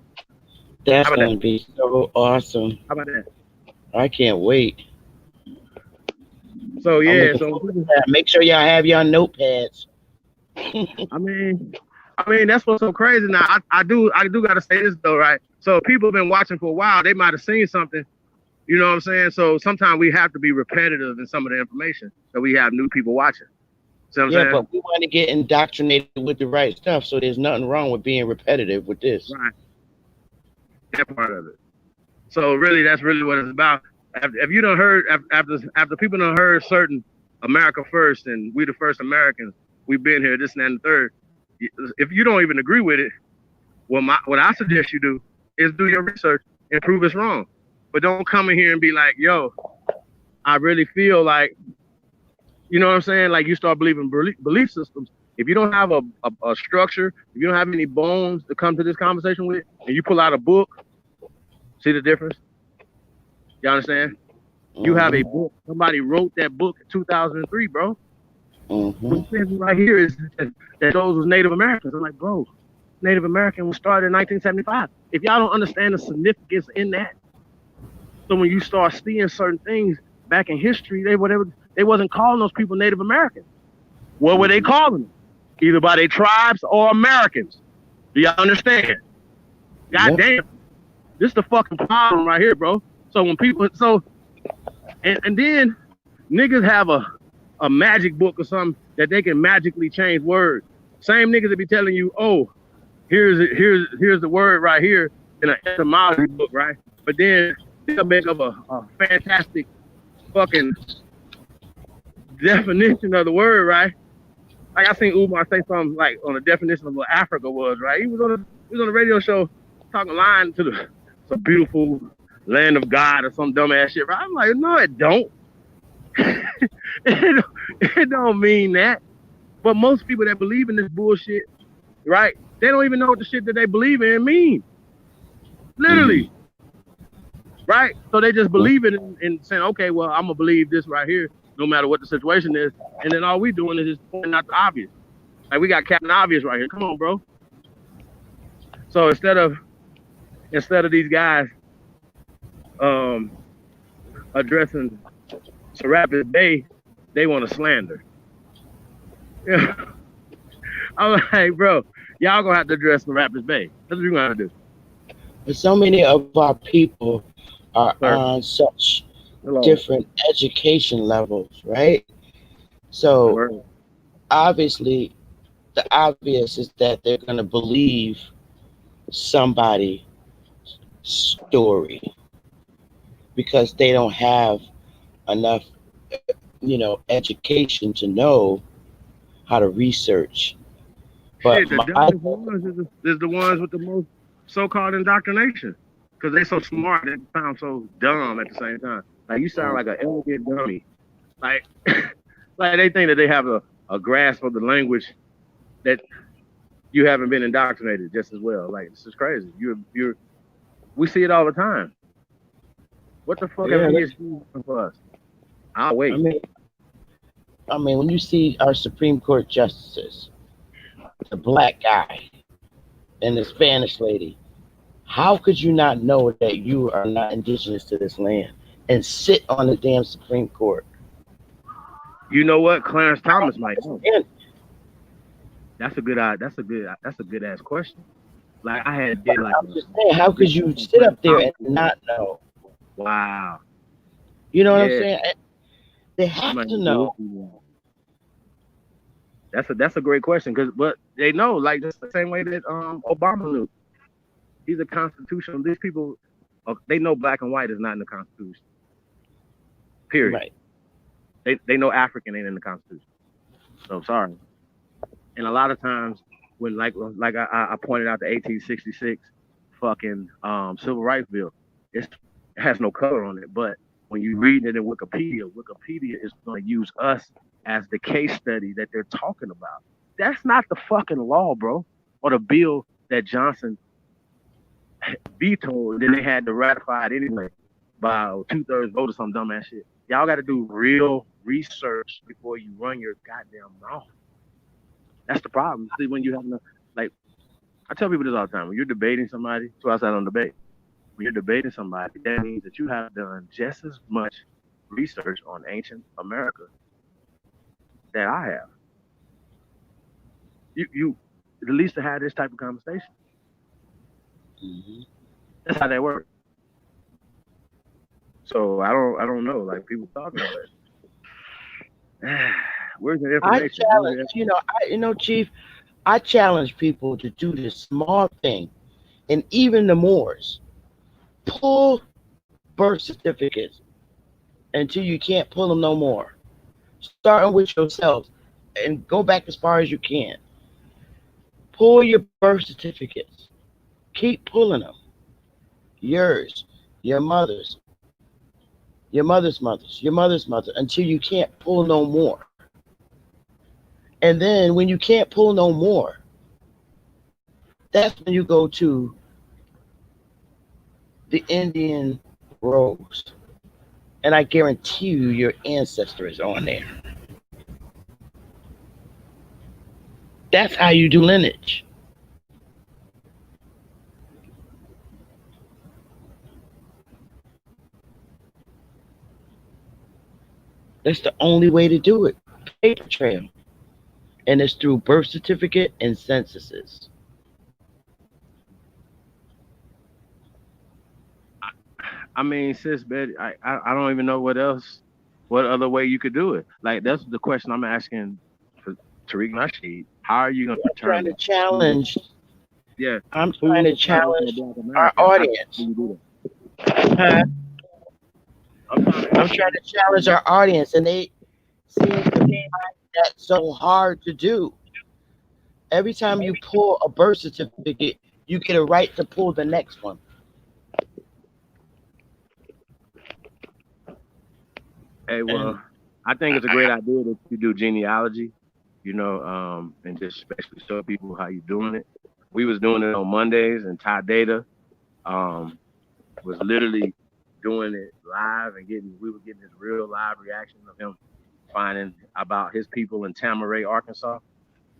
that's How about that? gonna be so awesome. How about that? I can't wait. So I'm yeah, looking so forward to that. Make sure y'all have your notepads. I mean, that's what's so crazy. Now, I do gotta say this though, right? So people been watching for a while. They might have seen something. You know what I'm saying? So sometimes we have to be repetitive in some of the information so we have new people watching. See what I'm Yeah, saying? but we want to get indoctrinated with the right stuff. So there's nothing wrong with being repetitive with this. Right. That part of it. So really, that's really what it's about. If you don't heard after people don't heard certain America first and we the first Americans, we've been here this and that and the third. If you don't even agree with it, what I suggest you do is do your research and prove it's wrong. But don't come in here and be like, yo, I really feel like, you know what I'm saying? Like you start believing belief systems. If you don't have a structure, if you don't have any bones to come to this conversation with, and you pull out a book, see the difference? You understand? You have a Mm-hmm. book. Somebody wrote that book in 2003, bro. Mm-hmm. What says right here is that those was Native Americans. I'm like, bro, Native American was started in 1975. If y'all don't understand the significance in that, so when you start seeing certain things back in history, they wasn't calling those people Native Americans. What were they Mm-hmm. calling them? Either by their tribes or Americans. Do y'all understand? God Yep. damn, this is the fucking problem right here, bro. So when people and then niggas have a magic book or something that they can magically change words. Same niggas that be telling you, oh, here's the word right here in an etymology book, right? But then they'll make up a fantastic fucking definition of the word, right? Like I seen Umar say something like on the definition of what Africa was, right? He was on a radio show talking lying to some beautiful land of God or some dumbass shit, right? I'm like, no, it don't. it don't mean that. But most people that believe in this bullshit, right? They don't even know what the shit that they believe in mean. Literally, right? So they just believe it and saying, okay, well, I'm gonna believe this right here, no matter what the situation is. And then all we doing is just pointing out the obvious. Like we got Captain Obvious right here. Come on, bro. So instead of these guys um addressing Serapis Bay, they want to slander. Yeah. I'm like, bro, y'all gonna have to address Serapis Bay. That's what you're gonna have to do. But so many of our people are Sir. on such Hello. different education levels, right? So Word. obviously, the obvious is that they're going to believe somebody's story because they don't have enough, education to know how to research. But Shit, the my dumbest ones is the ones with the most so-called indoctrination. Because they so smart, they sound so dumb at the same time. Like you sound like an elegant dummy. Like, like they think that they have a grasp of the language that you haven't been indoctrinated just as well. Like this is crazy. We see it all the time. What the fuck have yeah, PhD done for us? I'll I wait. mean, I mean, when you see our Supreme Court justices, the black guy and the Spanish lady. How could you not know that you are not indigenous to this land and sit on the damn Supreme Court? You know what? Clarence I don't Thomas might know. understand. That's a good. That's a good ass question. Like I had did like I'm just saying, how could you research on sit Clarence up there Thomas. and not know? Wow. You know what I'm Yeah. saying? They You have might to need to know. look through that. That's a great question because but they know like just the same way that Obama knew. He's a constitutional. These people they know black and white is not in the Constitution. Period. Right. They know African ain't in the Constitution. So sorry. And a lot of times when I pointed out the 1866 fucking civil rights bill, it has no color on it. But when you read it in Wikipedia, Wikipedia is going to use us as the case study that they're talking about. That's not the fucking law, bro, or the bill that Johnson vetoed. Then they had to ratify it anyway by 2/3 vote or some dumbass shit. Y'all got to do real research before you run your goddamn mouth. That's the problem. See, when you have no, like, I tell people this all the time. When you're debating somebody, so I said on debate. When you're debating somebody, that means that you have done just as much research on ancient America that I have. You at least to have this type of conversation. Hmm. That's how that works. So I don't know. Like people talking, but where's the I information? challenge, Chief. I challenge people to do this small thing, and even the Moors pull birth certificates until you can't pull them no more. Starting with yourselves, and go back as far as you can. Pull your birth certificates. Keep pulling them. Yours, your mother's, your mother's mother's, your mother's mother, until you can't pull no more. And then when you can't pull no more, that's when you go to the Indian rose. And I guarantee you your ancestor is on there. That's how you do lineage. That's the only way to do it. Paper trail. And it's through birth certificate and censuses. I mean, sis, Betty, I don't even know what else, what other way you could do it. Like that's the question I'm asking for Tariq Nasheed. How are you going to I'm trying to determine who? challenge. Yeah, I'm who trying is to the powerful challenge Black our American? How do audience. you do Huh? that? I'm trying I'm trying to challenge our audience, and they seem to find that so hard to do. Every time you pull a birth certificate, you get a right to pull the next one. Hey, And well, I think it's a great idea that you do genealogy, and just especially show people how you doing it. We was doing it on Mondays, and Ty Data um, was literally doing it live and we were getting this real live reaction of him finding about his people in Tamaray, Arkansas.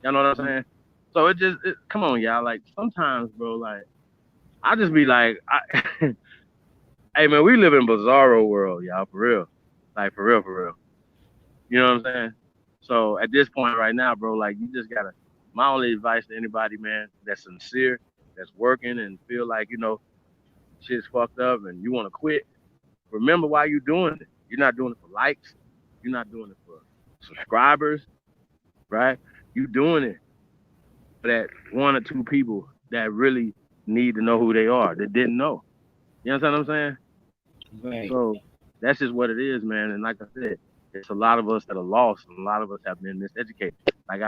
You know what I'm saying? So come on, y'all. Like sometimes, bro, like I just be like, hey man, we live in bizarro world, y'all, for real. Like for real, for real. You know what I'm saying? So at this point right now, bro, like you just gotta. My only advice to anybody, man, that's sincere, that's working and feel like shit's fucked up and you want to quit. Remember why you're doing it. You're not doing it for likes. You're not doing it for subscribers, right? You're doing it for that one or two people that really need to know who they are that didn't know. You understand what I'm saying? right, So that's just what it is, man. And like I said, it's a lot of us that are lost, and a lot of us have been miseducated. Like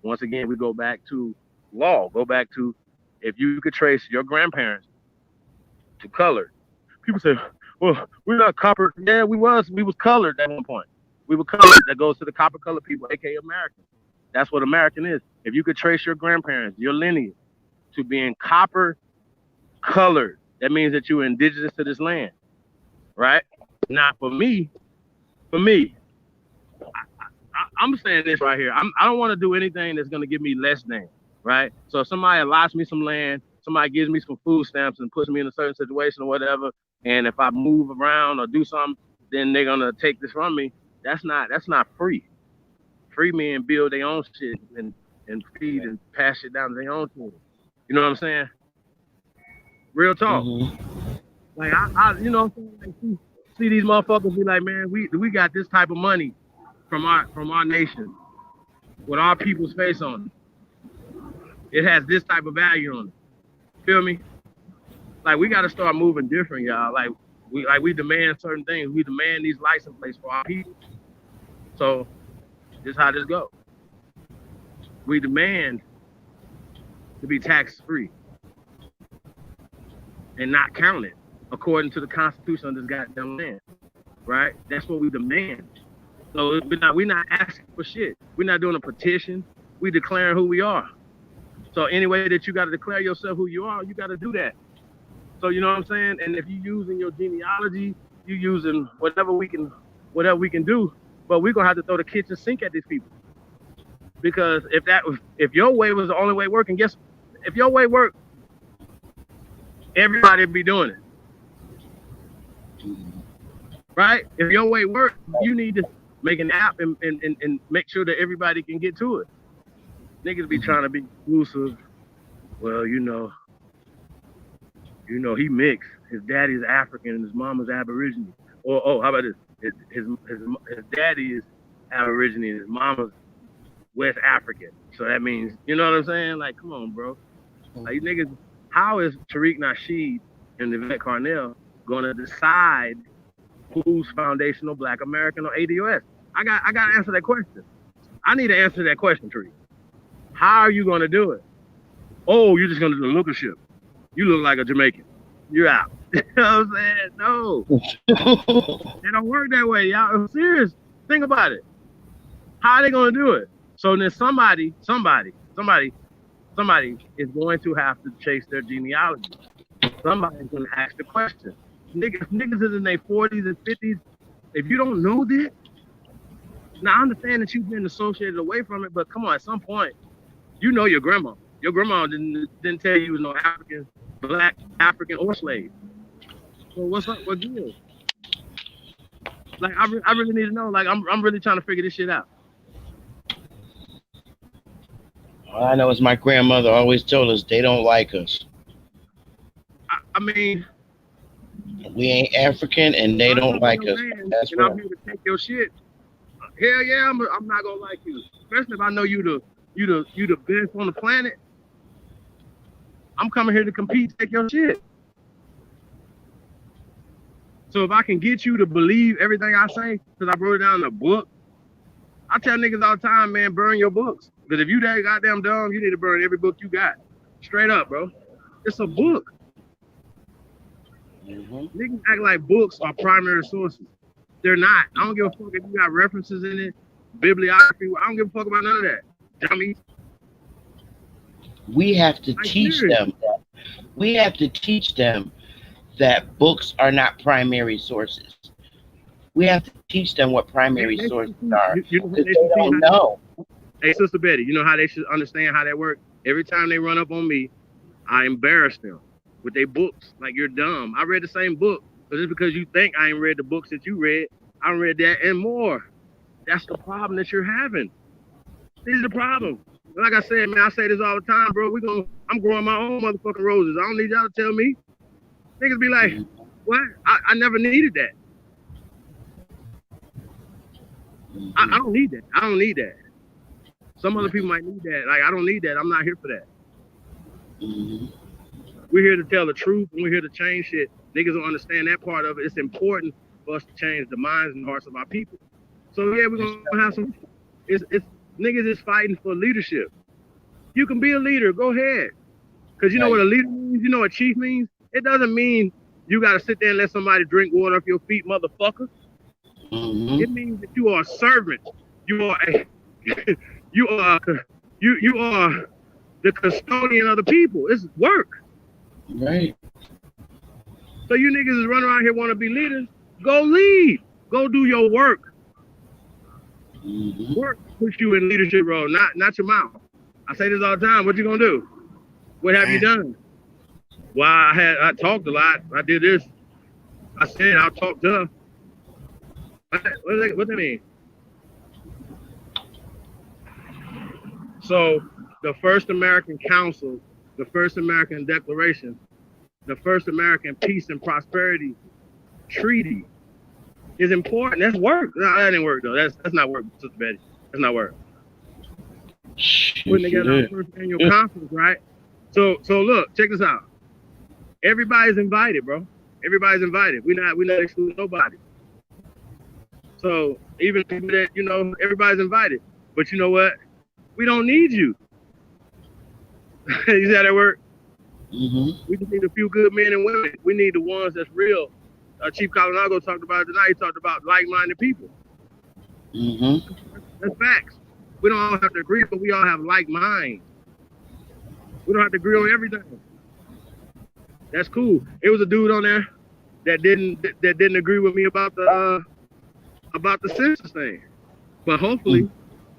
once again, we go back to law. Go back to if you could trace your grandparents to color. People say, "Well, we're not copper." Yeah, we was colored at one point. We were colored. That goes to the copper colored people, aka Americans. That's what American is. If you could trace your grandparents, your lineage to being copper colored, that means that you're indigenous to this land, right? Now, for me, I'm saying this right here. I don't want to do anything that's gonna give me less than. right? So if somebody allots me some land, somebody gives me some food stamps and puts me in a certain situation or whatever, and if I move around or do something, then they're gonna take this from me. That's not free. Free men build their own shit and feed and pass it down to their own children. You know what I'm saying? Real talk. Mm-hmm. Like you know what I'm saying? Like, see these motherfuckers be like, man, we got this type of money from our nation with our people's face on it. It has this type of value on it. Feel me? Like we got to start moving different, y'all. Like we demand certain things. We demand these license plates for our people. So this is how this goes. We demand to be tax free and not counted according to the Constitution of this goddamn land. Right? That's what we demand. So we're not asking for shit. We're not doing a petition. We declaring who we are. So any way that you got to declare yourself who you are, you got to do that. So you know what I'm saying? And if you using your genealogy, you using whatever we can do, but we're gonna have to throw the kitchen sink at these people. Because if your way was the only way working, if your way worked, everybody would be doing it. Right? If your way worked, you need to make an app and make sure that everybody can get to it. Niggas be trying to be exclusive. Well, you know, he mixed. His daddy's African and his mama's Aborigine. Or how about this? His daddy is Aborigine and his mama's West African. So that means, you know what I'm saying? Like, come on, bro. Like, you niggas, how is Tariq Nasheed and Yvette Carnell gonna decide who's foundational Black American or ADOS? I got to answer that question. I need to answer that question, Tariq. How are you gonna do it? Oh, you're just gonna do the lookership. You look like a Jamaican. You're out. You know what I'm saying? No. It don't work that way, y'all. I'm serious. Think about it. How are they gonna do it? So then somebody is going to have to chase their genealogy. Somebody's gonna ask the question. Niggas is in their 40s and 50s. If you don't know this, now I understand that you've been associated away from it, but come on, at some point, you know your grandma. Your grandma didn't tell you was no African, Black, African, or slave. So what's up? What deal? Like I really need to know. Like I'm really trying to figure this shit out. All I know is my grandmother always told us they don't like us. I mean, we ain't African and they don't like us. That's and I'm here to take your shit. Hell yeah, I'm not gonna like you, especially if I know you the best on the planet. I'm coming here to compete, take your shit. So if I can get you to believe everything I say, because I wrote it down in a book, I tell niggas all the time, man, burn your books. Because if you that goddamn dumb, you need to burn every book you got. Straight up, bro. It's a book. Mm-hmm. Niggas act like books are primary sources. They're not. I don't give a fuck if you got references in it, bibliography. I don't give a fuck about none of that. Dummy. We have to teach them that. We have to teach them that books are not primary sources. We have to teach them what primary sources are. They don't know. Hey, Sister Betty, you know how they should understand how that works? Every time they run up on me, I embarrass them with their books. Like, you're dumb. I read the same book, but just because you think I ain't read the books that you read, I read that and more. That's the problem that you're having. This is the problem. Like I said, man, I say this all the time, bro. I'm growing my own motherfucking roses. I don't need y'all to tell me. Niggas be like, what? I never needed that. I don't need that. I don't need that. Some other people might need that. Like, I don't need that. I'm not here for that. We're here to tell the truth and we're here to change shit. Niggas don't understand that part of it. It's important for us to change the minds and hearts of our people. So yeah, we're gonna have some. It's niggas is fighting for leadership. You can be a leader. Go ahead. Cause you know what a leader means. You know what chief means. It doesn't mean you gotta sit there and let somebody drink water off your feet, motherfucker. It means that you are a servant. You are you are the custodian of the people. It's work. Right. So you niggas is running around here want to be leaders. Go lead. Go do your work. Work puts you in leadership role, not your mouth. I say this all the time. What you gonna do? What have you done? Well, I talked a lot. I did this. I said I'll talk to her. What that mean? So the first American Council, the first American Declaration, the first American Peace and Prosperity Treaty is important. That's work. No, that didn't work though. That's not work, Sister Betty. That's not work. Putting together our first annual conference, right? So look, check this out. Everybody's invited, bro. Everybody's invited. We're not excluding nobody. So even people that, everybody's invited. But you know what? We don't need you. You see how that work? Mm-hmm. We just need a few good men and women. We need the ones that's real. Chief Colinago talked about it tonight. He talked about like-minded people. Mm-hmm. That's facts. We don't all have to agree, but we all have like minds. We don't have to agree on everything. That's cool. It was a dude on there that didn't agree with me about the census thing. But hopefully,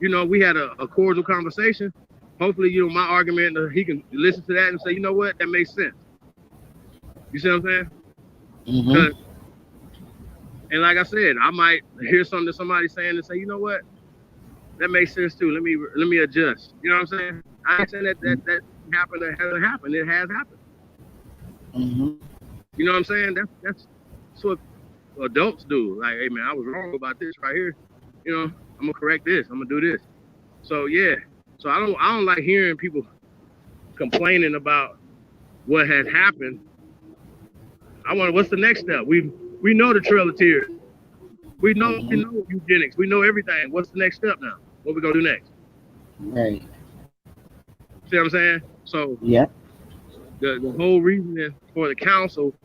we had a cordial conversation. Hopefully, my argument, he can listen to that and say, you know what, that makes sense. You see what I'm saying? Mm-hmm. And like I said, I might hear something that somebody's saying and say, you know what, that makes sense too. Let me adjust. You know what I'm saying? I ain't saying that happened. That hasn't happened. It has happened. Mm-hmm. You know what I'm saying? That's what adults do. Like, hey man, I was wrong about this right here. I'm gonna correct this. I'm gonna do this. So yeah. So I don't like hearing people complaining about what has happened. I wonder what's the next step. We know the Trail of Tears. We know eugenics. We know everything. What's the next step now? What we gonna do next? Right. See what I'm saying? So yeah, the whole reason for the council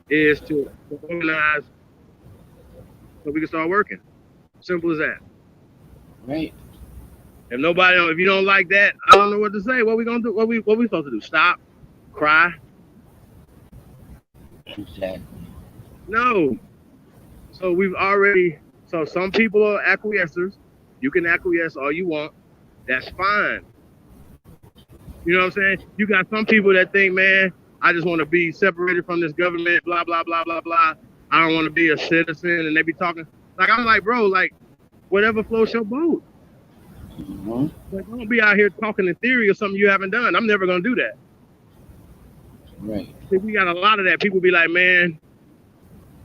is to organize so we can start working. Simple as that. Right. If you don't like that, I don't know what to say. What we gonna do? What we supposed to do? Stop? Cry? Exactly. No. So some people are acquiescers. You can acquiesce all you want. That's fine. You know what I'm saying? You got some people that think, man, I just want to be separated from this government, blah, blah, blah, blah, blah. I don't want to be a citizen. And they be talking. Like, I'm like, bro, like, whatever floats your boat. Mm-hmm. Like, don't be out here talking in theory or something you haven't done. I'm never going to do that. Right. See, we got a lot of that. People be like, man,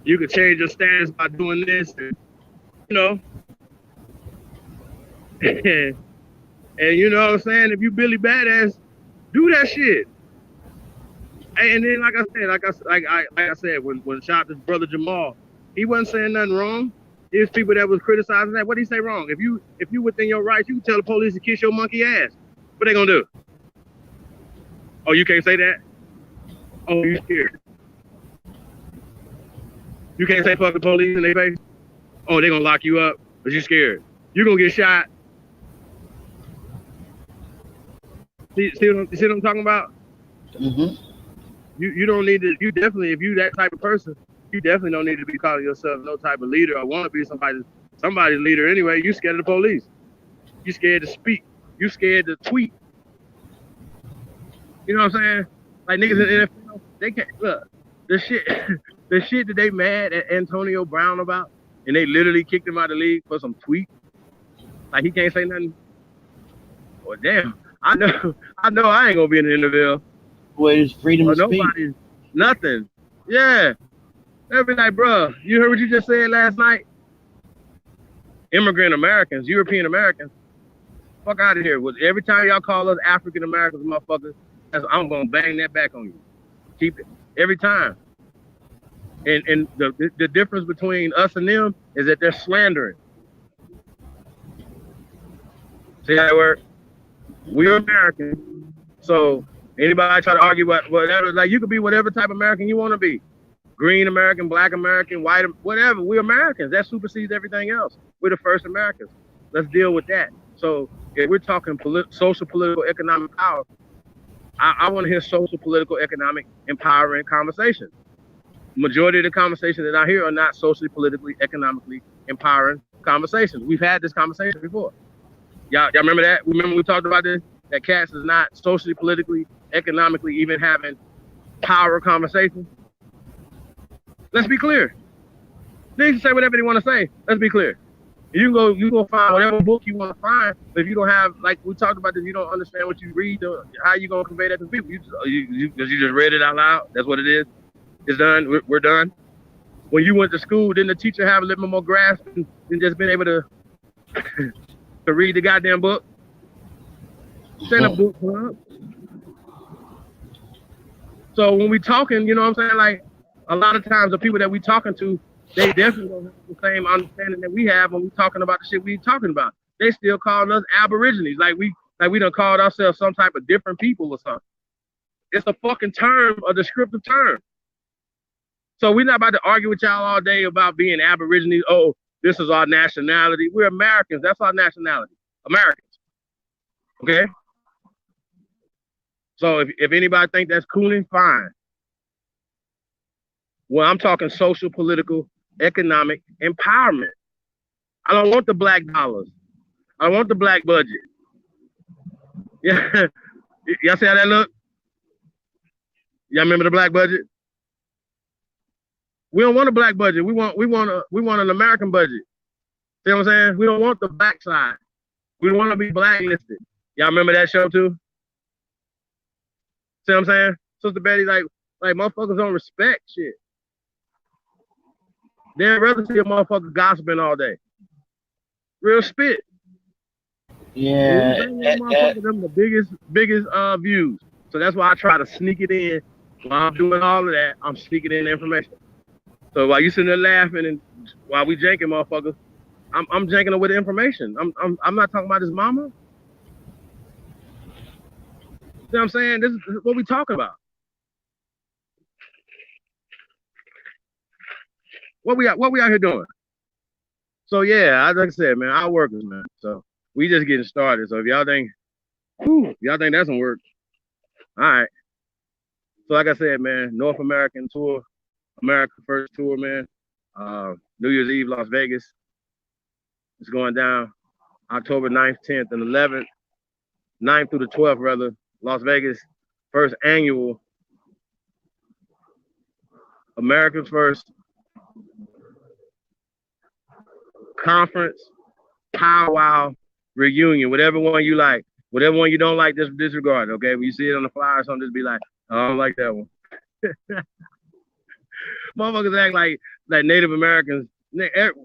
you could change your status by doing this. And, and you know what I'm saying? If you Billy Badass, do that shit. And then, like I said, when shot this brother Jamal, he wasn't saying nothing wrong. There's people that was criticizing that. What did he say wrong? If you within your rights, you can tell the police to kiss your monkey ass. What they gonna do? Oh, you can't say that? Oh, you scared? You can't say fuck the police in their face? Oh, they gonna lock you up, but you scared. You gonna get shot. See what I'm talking about? Mm-hmm. You don't need to. You definitely, if you that type of person, you definitely don't need to be calling yourself no type of leader or want to be somebody's leader anyway. You scared of the police. You scared to speak. You scared to tweet. You know what I'm saying? Like niggas in the NFL, they can't look the shit that they mad at Antonio Brown about, and they literally kicked him out of the league for some tweet. Like he can't say nothing. Well, damn. I know I ain't gonna be in the NFL. Well, it's freedom of speech. Nobody's nothing. Yeah. They'll be like, bro, you heard what you just said last night? Immigrant Americans, European Americans, fuck out of here. Every time y'all call us African Americans, motherfuckers, I'm gonna bang that back on you. Keep it every time. And the difference between us and them is that they're slandering. See how it works? We're American, so anybody try to argue about whatever, like you could be whatever type of American you want to be. Green American, black American, white, whatever. We're Americans. That supersedes everything else. We're the first Americans. Let's deal with that. So if we're talking social, political, economic power, I want to hear social, political, economic, empowering conversations. Majority of the conversations that I hear are not socially, politically, economically empowering conversations. We've had this conversation before. Y'all remember that? Remember we talked about this? that cats is not socially, politically, economically even having power conversations? Let's be clear. They can say whatever they want to say. Let's be clear. You go find whatever book you want to find. But if you don't have, like we talked about this, you don't understand what you read. How you gonna convey that to people? You just read it out loud. That's what it is. It's done. We're done. When you went to school, didn't the teacher have a little bit more grasp than just being able to to read the goddamn book? Send a book club. So when we talking, you know what I'm saying? Like a lot of times the people that we talking to, they definitely don't have the same understanding that we have when we talking about the shit we talking about. They still calling us aborigines, like we done called ourselves some type of different people or something. It's a fucking term, a descriptive term. So we're not about to argue with y'all all day about being aborigines. Oh, this is our nationality. We're Americans. That's our nationality. Americans. Okay? So if anybody think that's cooling, fine. Well, I'm talking social, political, economic empowerment. I don't want the black dollars. I don't want the black budget. Yeah. Y'all see how that look? Y'all remember the black budget? We don't want a black budget. We want an American budget. See what I'm saying? We don't want the black side. We don't want to be blacklisted. Y'all remember that show too? See what I'm saying? Sister Betty, like motherfuckers don't respect shit. They'd rather see a motherfucker gossiping all day. Real spit. Yeah, them the biggest views. So that's why I try to sneak it in. While I'm doing all of that, I'm sneaking in information. So while you sitting there laughing and while we janking motherfuckers, I'm janking her with the information. I'm not talking about his mama. See what I'm saying? This is what we talking about. What we out here doing? So yeah, like I said, man, our workers, man. So we just getting started. So if y'all think that's gonna work, all right. So like I said, man, North American tour, America First tour, man. New Year's Eve, Las Vegas. It's going down October 9th, 10th, and 11th. 9th through the 12th, rather. Las Vegas, first annual America's First conference, powwow, reunion, whatever one you like. Whatever one you don't like, disregard, okay? When you see it on the flyer or something, just be like, oh, I don't like that one. Motherfuckers act like Native Americans.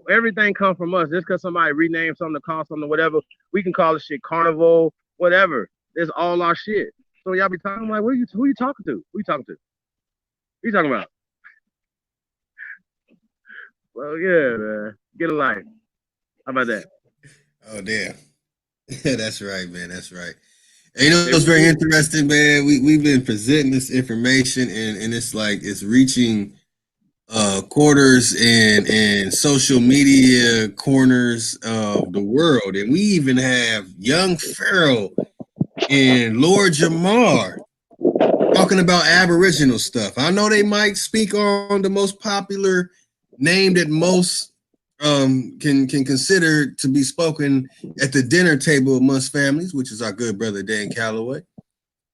Everything come from us. Just because somebody renamed something to call something, whatever, we can call this shit carnival, whatever. It's all our shit. So y'all be talking like, who you talking to? Who you talking to? Who you talking about? Well, yeah, man. Get a life. How about that? Oh, damn. That's right, man. That's right. And you know, it's very interesting, man. We've been presenting this information, and it's like it's reaching quarters and social media corners of the world, and we even have young Pharaoh and Lord Jamar talking about Aboriginal stuff. I know they might speak on the most popular name that most can consider to be spoken at the dinner table amongst families, which is our good brother Dan Calloway.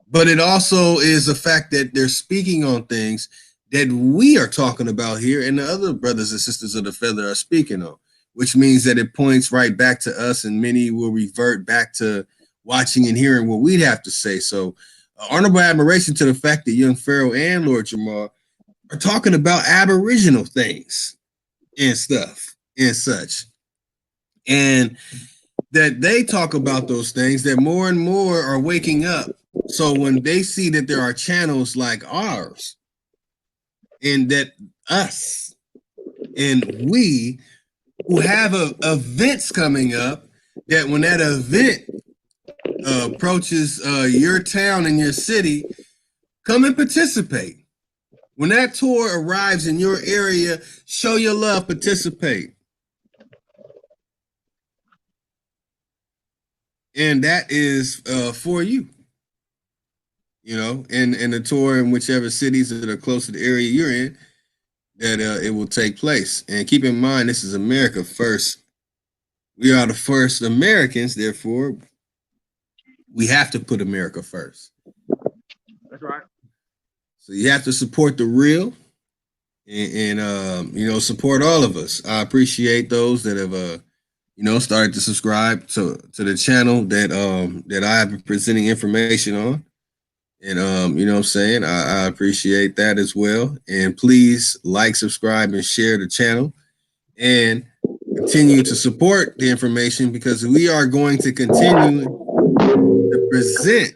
But it also is the fact that they're speaking on things that we are talking about here and the other brothers and sisters of the feather are speaking on, which means that it points right back to us, and many will revert back to watching and hearing what we'd have to say. So honorable admiration to the fact that young Pharaoh and Lord Jamar are talking about Aboriginal things and stuff and such. And that they talk about those things, that more and more are waking up. So when they see that there are channels like ours, and that us and we who have events coming up, that when that event approaches your town and your city, come and participate. When that tour arrives in your area, show your love, participate. And that is for you. You know, in the tour in whichever cities that are close to the area you're in, that it will take place. And keep in mind, this is America first. We are the first Americans, therefore, we have to put America first. That's right. So you have to support the real, and you know, support all of us. I appreciate those that have you know, started to subscribe to the channel that I have been presenting information on. And you know what I'm saying? I appreciate that as well. And please like, subscribe, and share the channel. And continue to support the information, because we are going to continue to present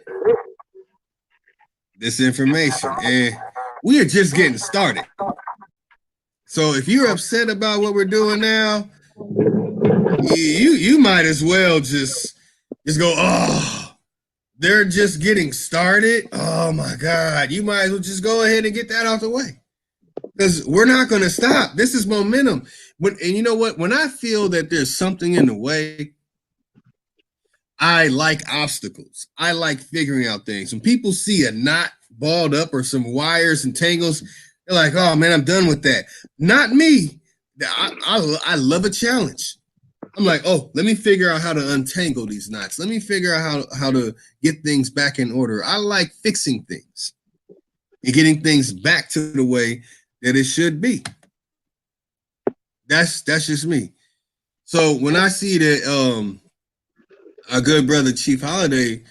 this information. And we are just getting started. So if you're upset about what we're doing now, you might as well just go, oh, they're just getting started. Oh my God. You might as well just go ahead and get that out the way. Because we're not going to stop. This is momentum. And you know what? When I feel that there's something in the way, I like obstacles. I like figuring out things. When people see a knot balled up or some wires and tangles, they're like, oh man, I'm done with that. Not me. I love a challenge. I'm like, oh, let me figure out how to untangle these knots. Let me figure out how to get things back in order. I like fixing things and getting things back to the way that it should be. That's just me. So when I see that our good brother Chief Holiday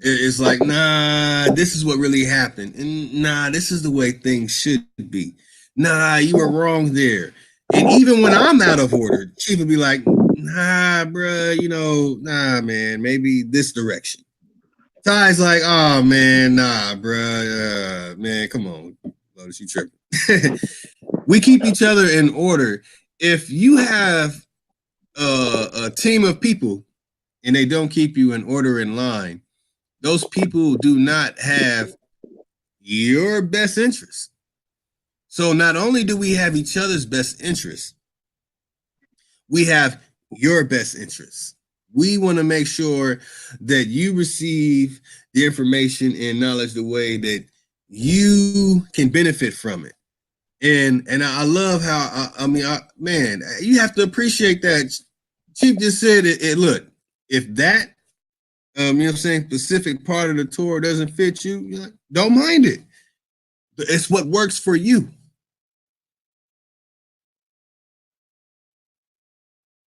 is like, nah, this is what really happened, and nah, this is the way things should be. Nah, you were wrong there. And even when I'm out of order, Chief would be like, nah, bruh, you know, nah, man, maybe this direction. Ty's like, oh man, nah, bruh, man, come on, Lotus, you tripping. We keep each other in order. If you have a team of people and they don't keep you in order in line, those people do not have your best interest. So not only do we have each other's best interests, we have your best interests. We want to make sure that you receive the information and knowledge the way that you can benefit from it. And I love how man, you have to appreciate that. Chief just said it. Look, if that you know what I'm saying, specific part of the tour doesn't fit you, you're like, don't mind it. It's what works for you.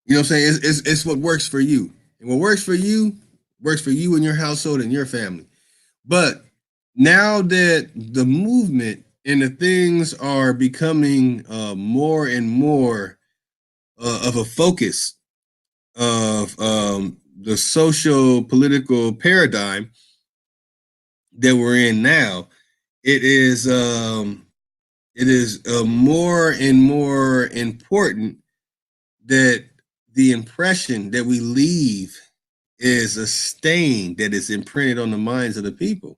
You know what I'm saying? It's what works for you. And what works for you and your household and your family. But now that the movement and the things are becoming more and more of a focus of the social political paradigm that we're in now, it is more and more important that the impression that we leave is a stain that is imprinted on the minds of the people.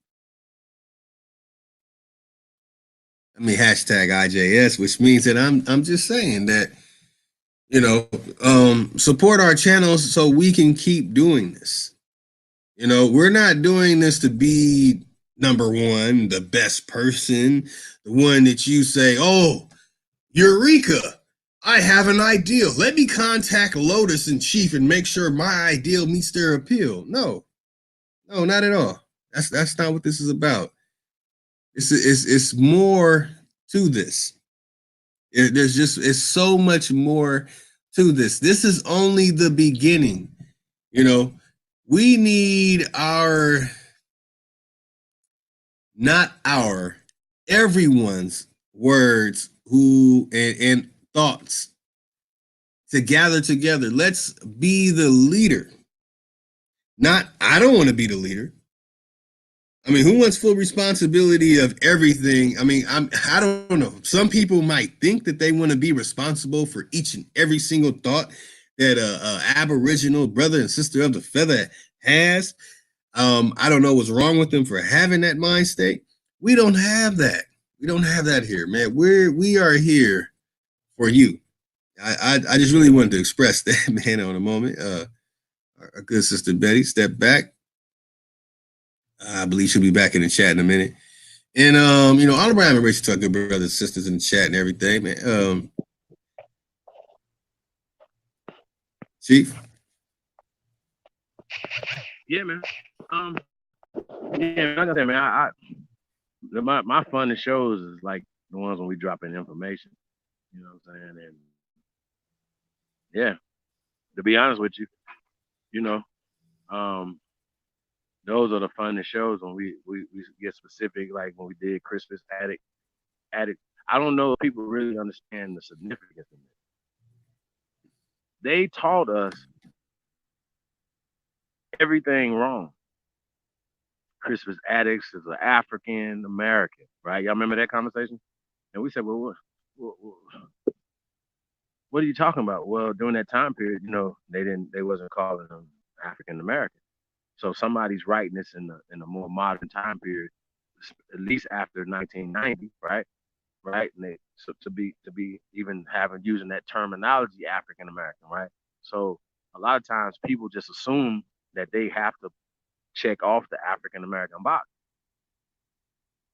I mean, hashtag IJS, which means that I'm just saying that, you know, support our channels so we can keep doing this. You know, we're not doing this to be number one, the best person, the one that you say, oh, Eureka, I have an ideal. Let me contact Lotus and Chief and make sure my ideal meets their appeal. No, not at all. That's not what this is about. It's more to this. It's so much more to this. This is only the beginning. You know, we need everyone's words and thoughts to gather together. Let's be the leader. Not, I don't want to be the leader. I mean, who wants full responsibility of everything? I mean, I don't know. Some people might think that they want to be responsible for each and every single thought that a Aboriginal brother and sister of the feather has. I don't know what's wrong with them for having that mind state. We don't have that. We don't have that here, man. We are here for you. I just really wanted to express that, man, on a moment. Our good sister Betty stepped back. I believe she'll be back in the chat in a minute. And you know, all around embrace to our good brothers and sisters in the chat and everything, man. Chief. Yeah, man. Um, yeah, like I said, man, my funnest shows is like the ones when we drop in information. You know what I'm saying? And yeah, to be honest with you, you know, um, those are the funnest shows when we get specific, like when we did Christmas Addict. I don't know if people really understand the significance of it. They taught us everything wrong. Christmas Addicts is an African American, right? Y'all remember that conversation? And we said, well, what are you talking about? Well, during that time period, they wasn't calling them African American. So somebody's writing this in a more modern time period, at least after 1990, right? Right, and so to be even having using that terminology African American, right? So a lot of times people just assume that they have to check off the African American box,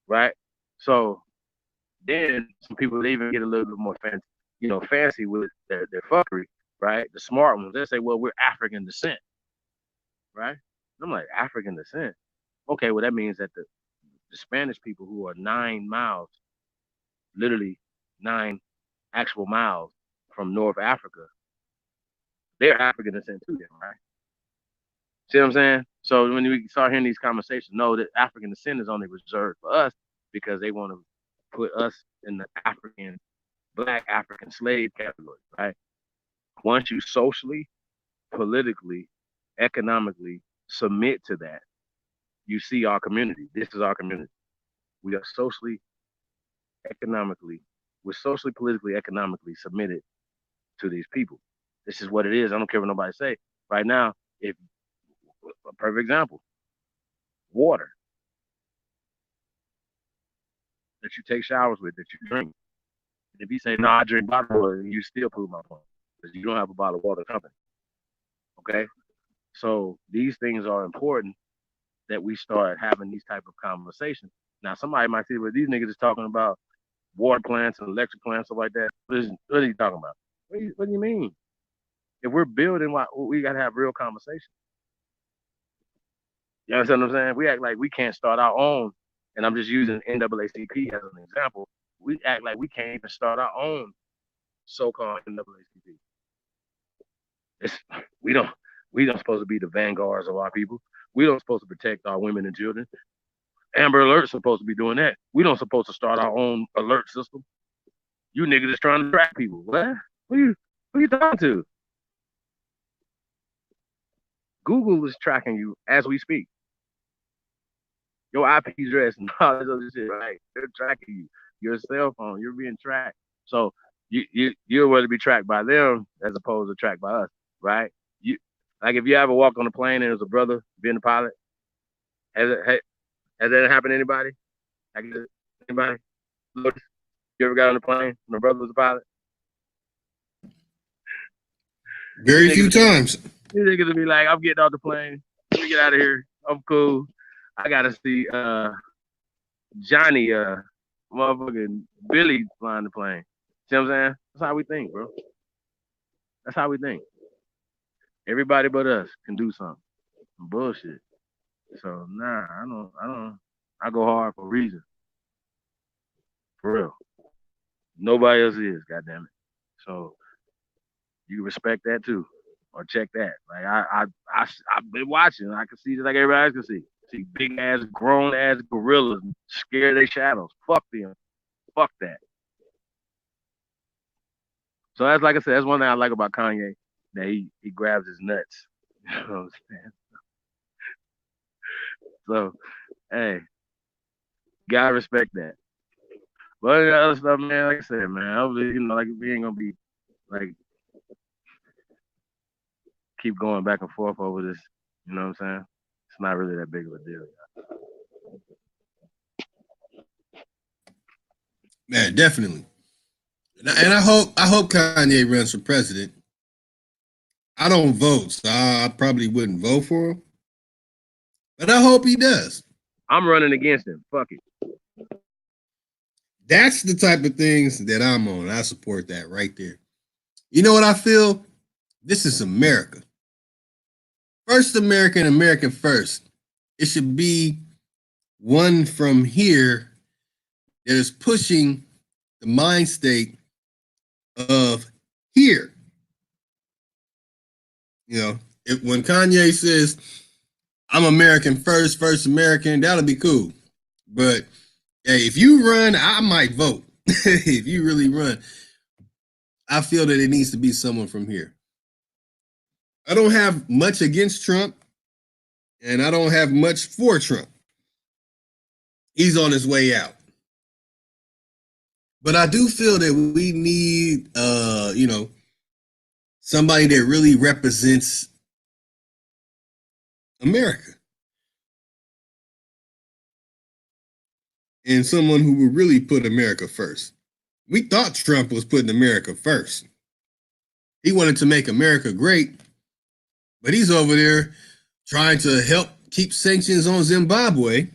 right? So then some people they even get a little bit more fancy with their fuckery, right? The smart ones they say, well, we're African descent, right? And I'm like, African descent. Okay, well that means that the Spanish people who are 9 miles, literally 9 actual miles from North Africa, they're African descent too, then, right? See what I'm saying? So when we start hearing these conversations, know that African descent is only reserved for us because they want to put us in the black African slave category, right? Once you socially, politically, economically submit to that, you see our community. This is our community. We are economically, we're socially, politically, economically submitted to these people. This is what it is. I don't care what nobody say. Right now, if a perfect example, water that you take showers with, that you drink. And if you say, no, I drink bottled water, you still prove my point because you don't have a bottled water company. Okay? So these things are important that we start having these type of conversations. Now, somebody might say, well, these niggas is talking about water plants and electric plants, stuff like that. What are you talking about? What do you mean? If we're building, we got to have real conversation. You understand what I'm saying? We act like we can't start our own, and I'm just using NAACP as an example. We act like we can't even start our own so-called NAACP. It's, we don't we don't supposed to be the vanguards of our people. We don't supposed to protect our women and children. Amber Alert's supposed to be doing that. We don't supposed to start our own alert system. You niggas is trying to track people. What? Who you talking to? Google is tracking you as we speak. Your IP address and all this other shit, right? They're tracking you. Your cell phone, you're being tracked. So you're going to be tracked by them as opposed to tracked by us, right? You like if you ever walk on a plane and there's a brother being a pilot, has that happened to anybody? Like, anybody? Lotus, you ever got on a plane and my brother was a pilot? Very few times. These niggas will be like, I'm getting off the plane. Let me get out of here. I'm cool. I gotta see Johnny, motherfucking Billy flying the plane. See what I'm saying? That's how we think, bro. That's how we think. Everybody but us can do something. Bullshit. So nah, I go hard for a reason. For real. Nobody else is, goddamn it. So you respect that too. Or check that. Like I've been watching. I can see just like everybody else can see. See big ass, grown ass gorillas scare their shadows. Fuck them. Fuck that. So that's like I said, that's one thing I like about Kanye, that he grabs his nuts. You know what I'm saying? So hey, gotta respect that. But the other stuff, man, like I said, man, hopefully, like we ain't gonna be like keep going back and forth over this. You know what I'm saying? It's not really that big of a deal. Man, definitely. And I hope Kanye runs for president. I don't vote, so I probably wouldn't vote for him. But I hope he does. I'm running against him. Fuck it. That's the type of things that I'm on. I support that right there. You know what I feel? This is America. First American, American first. It should be one from here that is pushing the mind state of here. You know, when Kanye says, I'm American first, first American, that'll be cool. But hey, if you run, I might vote. If you really run, I feel that it needs to be someone from here. I don't have much against Trump, and I don't have much for Trump. He's on his way out. But I do feel that we need, somebody that really represents America. And someone who would really put America first. We thought Trump was putting America first. He wanted to make America great, but he's over there trying to help keep sanctions on Zimbabwe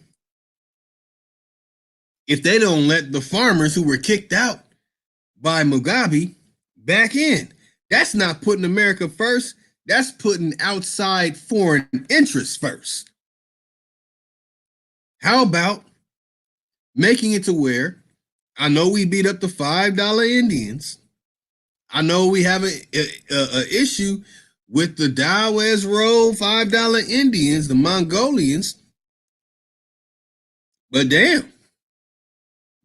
if they don't let the farmers who were kicked out by Mugabe back in. That's not putting America first. That's putting outside foreign interests first. How about making it to where, I know we beat up the $5 Indians. I know we have a issue with the Dawes Road $5 Indians, the Mongolians. But damn,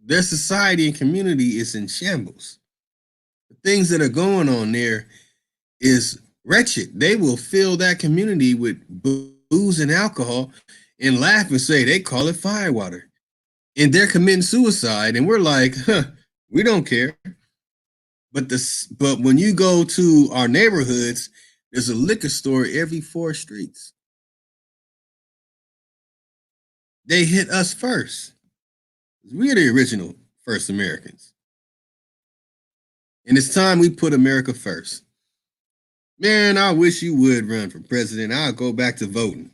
their society and community is in shambles. The things that are going on there is wretched. They will fill that community with booze and alcohol and laugh and say they call it firewater. And they're committing suicide, and we're like, we don't care. But when you go to our neighborhoods, there's a liquor store every 4 streets. They hit us first. We're the original first Americans. And it's time we put America first. Man, I wish you would run for president. I'll go back to voting.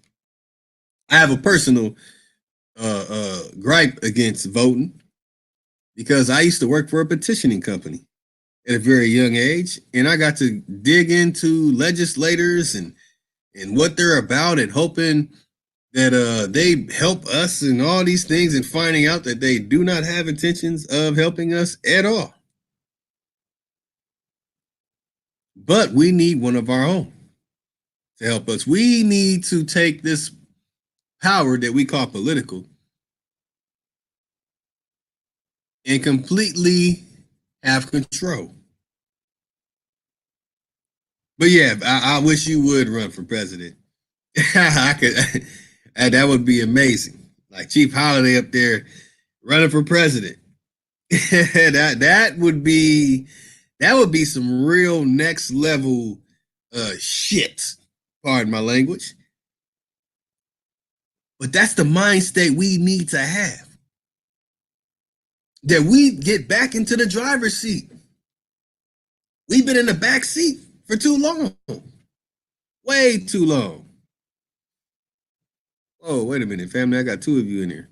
I have a personal gripe against voting because I used to work for a petitioning company at a very young age, and I got to dig into legislators and what they're about, and hoping that they help us and all these things, and finding out that they do not have intentions of helping us at all. But we need one of our own to help us. We need to take this power that we call political and completely have control. But yeah, I wish you would run for president. I could. That would be amazing. Like Chief Holiday up there running for president. that would be some real next level shit. Pardon my language. But that's the mind state we need to have. That we get back into the driver's seat. We've been in the back seat for too long. Way too long. Oh, wait a minute, family. I got 2 of you in here.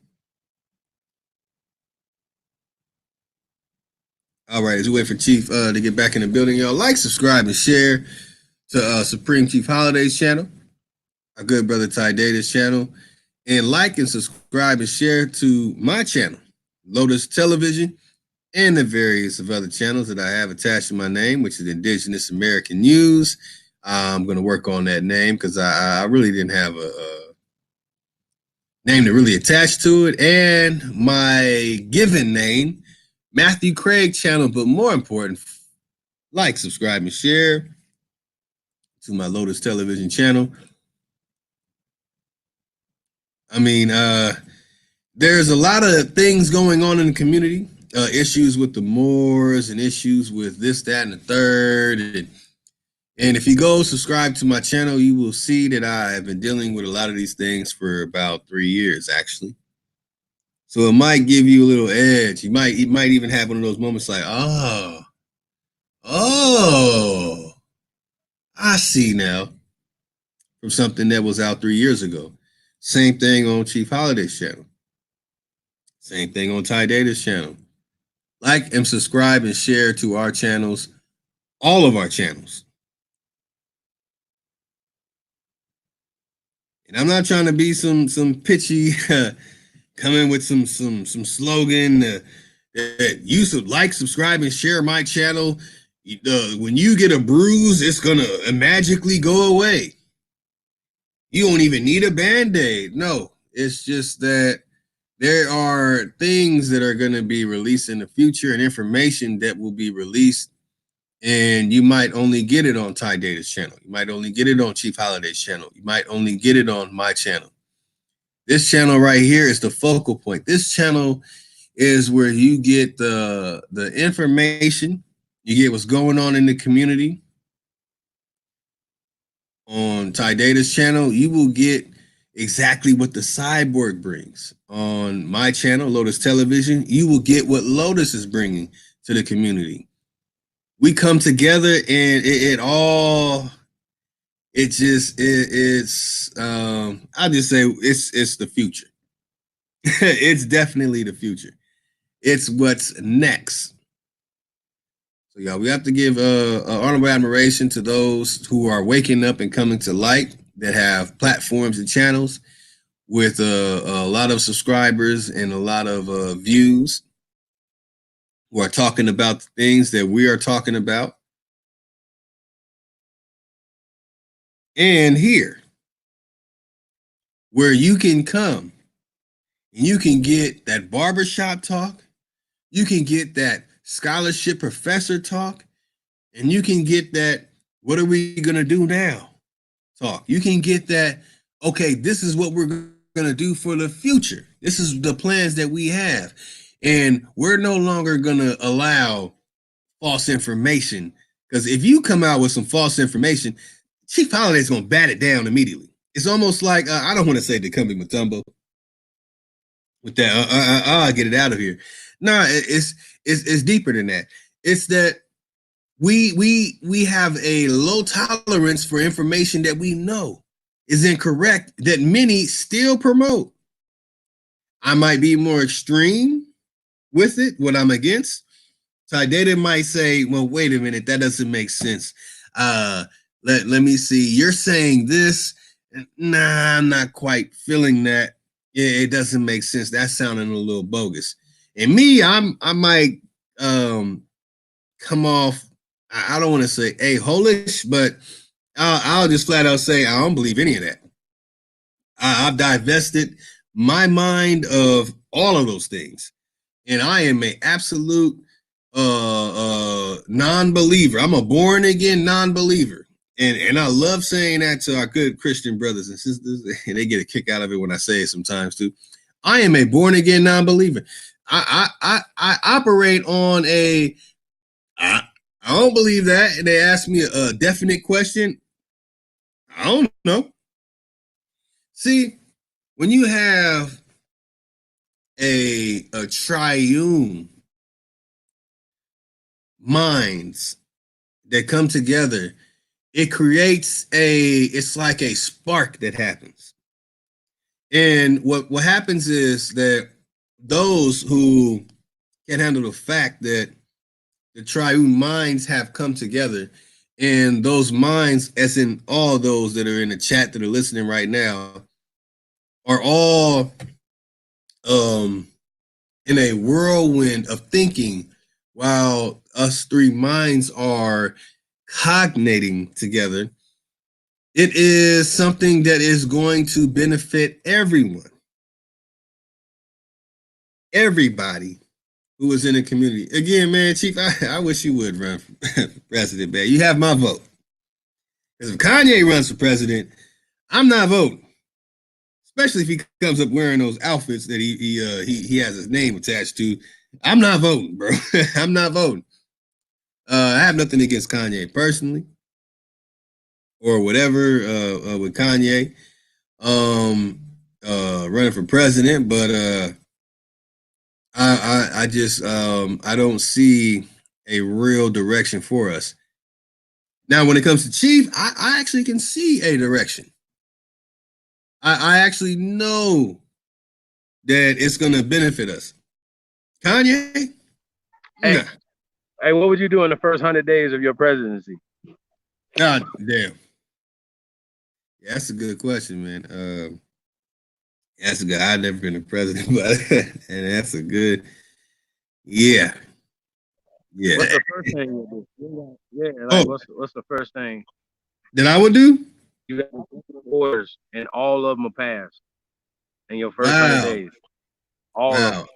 All right, as we wait for Chief to get back in the building, y'all like, subscribe, and share to Supreme Chief Holiday's channel, our good brother Ty Data's channel, and like and subscribe and share to my channel, Lotus Television, and the various of other channels that I have attached to my name, which is Indigenous American News. I'm going to work on that name because I really didn't have a name to really attach to it, and my given name, Matthew Craig channel. But more important, like, subscribe, and share to my Lotus Television channel. I mean, there's a lot of things going on in the community, issues with the Moors and issues with this, that, and the third. And if you go subscribe to my channel, you will see that I have been dealing with a lot of these things for about 3 years, actually. So it might give you a little edge. You might even have one of those moments like, oh, I see now, from something that was out 3 years ago. Same thing on Chief Holiday's channel. Same thing on Ty Data's channel. Like and subscribe and share to our channels, all of our channels. And I'm not trying to be some pitchy coming with some slogan that you should like, subscribe, and share my channel. When you get a bruise, it's gonna magically go away. You don't even need a band-aid. No, it's just that there are things that are going to be released in the future and information that will be released, and you might only get it on Ty Data's channel. You might only get it on Chief Holiday's channel. You might only get it on my channel. This channel right here is the focal point. This channel is where you get the information, you get what's going on in the community. On Ty Data's channel, you will get exactly what the cyborg brings. On my channel, Lotus Television, you will get what Lotus is bringing to the community. We come together, and I'll just say it's the future. It's definitely the future. It's what's next. So, y'all, we have to give honorable admiration to those who are waking up and coming to light, that have platforms and channels with a lot of subscribers and a lot of views, who are talking about the things that we are talking about. And here, where you can come and you can get that barbershop talk, you can get that scholarship professor talk, and you can get that what are we going to do now talk. You can get that, okay, this is what we're going to do for the future. This is the plans that we have. And we're no longer going to allow false information, because if you come out with some false information, Chief Holiday's going to bat it down immediately. It's almost like, I don't want to say Dikembe Mutombo with that, get it out of here. No, it's deeper than that. It's that we have a low tolerance for information that we know is incorrect, that many still promote. I might be more extreme with it, what I'm against. Ty Data might say, well, wait a minute, that doesn't make sense. Let me see. You're saying this. Nah, I'm not quite feeling that. Yeah, it doesn't make sense. That's sounding a little bogus. And me, I might come off, I don't want to say a-holish, but I'll just flat out say I don't believe any of that. I've divested my mind of all of those things, and I am an absolute non-believer. I'm a born again non-believer, and I love saying that to our good Christian brothers and sisters, and they get a kick out of it when I say it sometimes too. I am a born again non-believer. I operate on a I don't believe that. And they ask me a definite question. I don't know. See, when you have a triune minds that come together, it creates it's like a spark that happens. And what happens is that those who can handle the fact that the triune minds have come together, and those minds, as in all those that are in the chat that are listening right now, are all in a whirlwind of thinking, while us three minds are cognating together. It is something that is going to benefit everyone, everybody who is in the community. Again, man, Chief, I wish you would run for president, man. You have my vote. Because if Kanye runs for president, I'm not voting. Especially if he comes up wearing those outfits that he has his name attached to. I'm not voting, bro. I'm not voting. I have nothing against Kanye personally, or whatever with Kanye running for president, but I just I don't see a real direction for us. Now, when it comes to Chief, I actually can see a direction. I actually know that it's going to benefit us. Kanye? Hey, nah. Hey, what would you do in the first 100 days of your presidency? God damn. Yeah, that's a good question, man. That's a good. I've never been a president, but and that's a good. Yeah, yeah. What's the first thing you do? Yeah, like Oh, what's the first thing that I would do? you got orders and all of them are passed in your first 100 days? Wow, All of wow. them.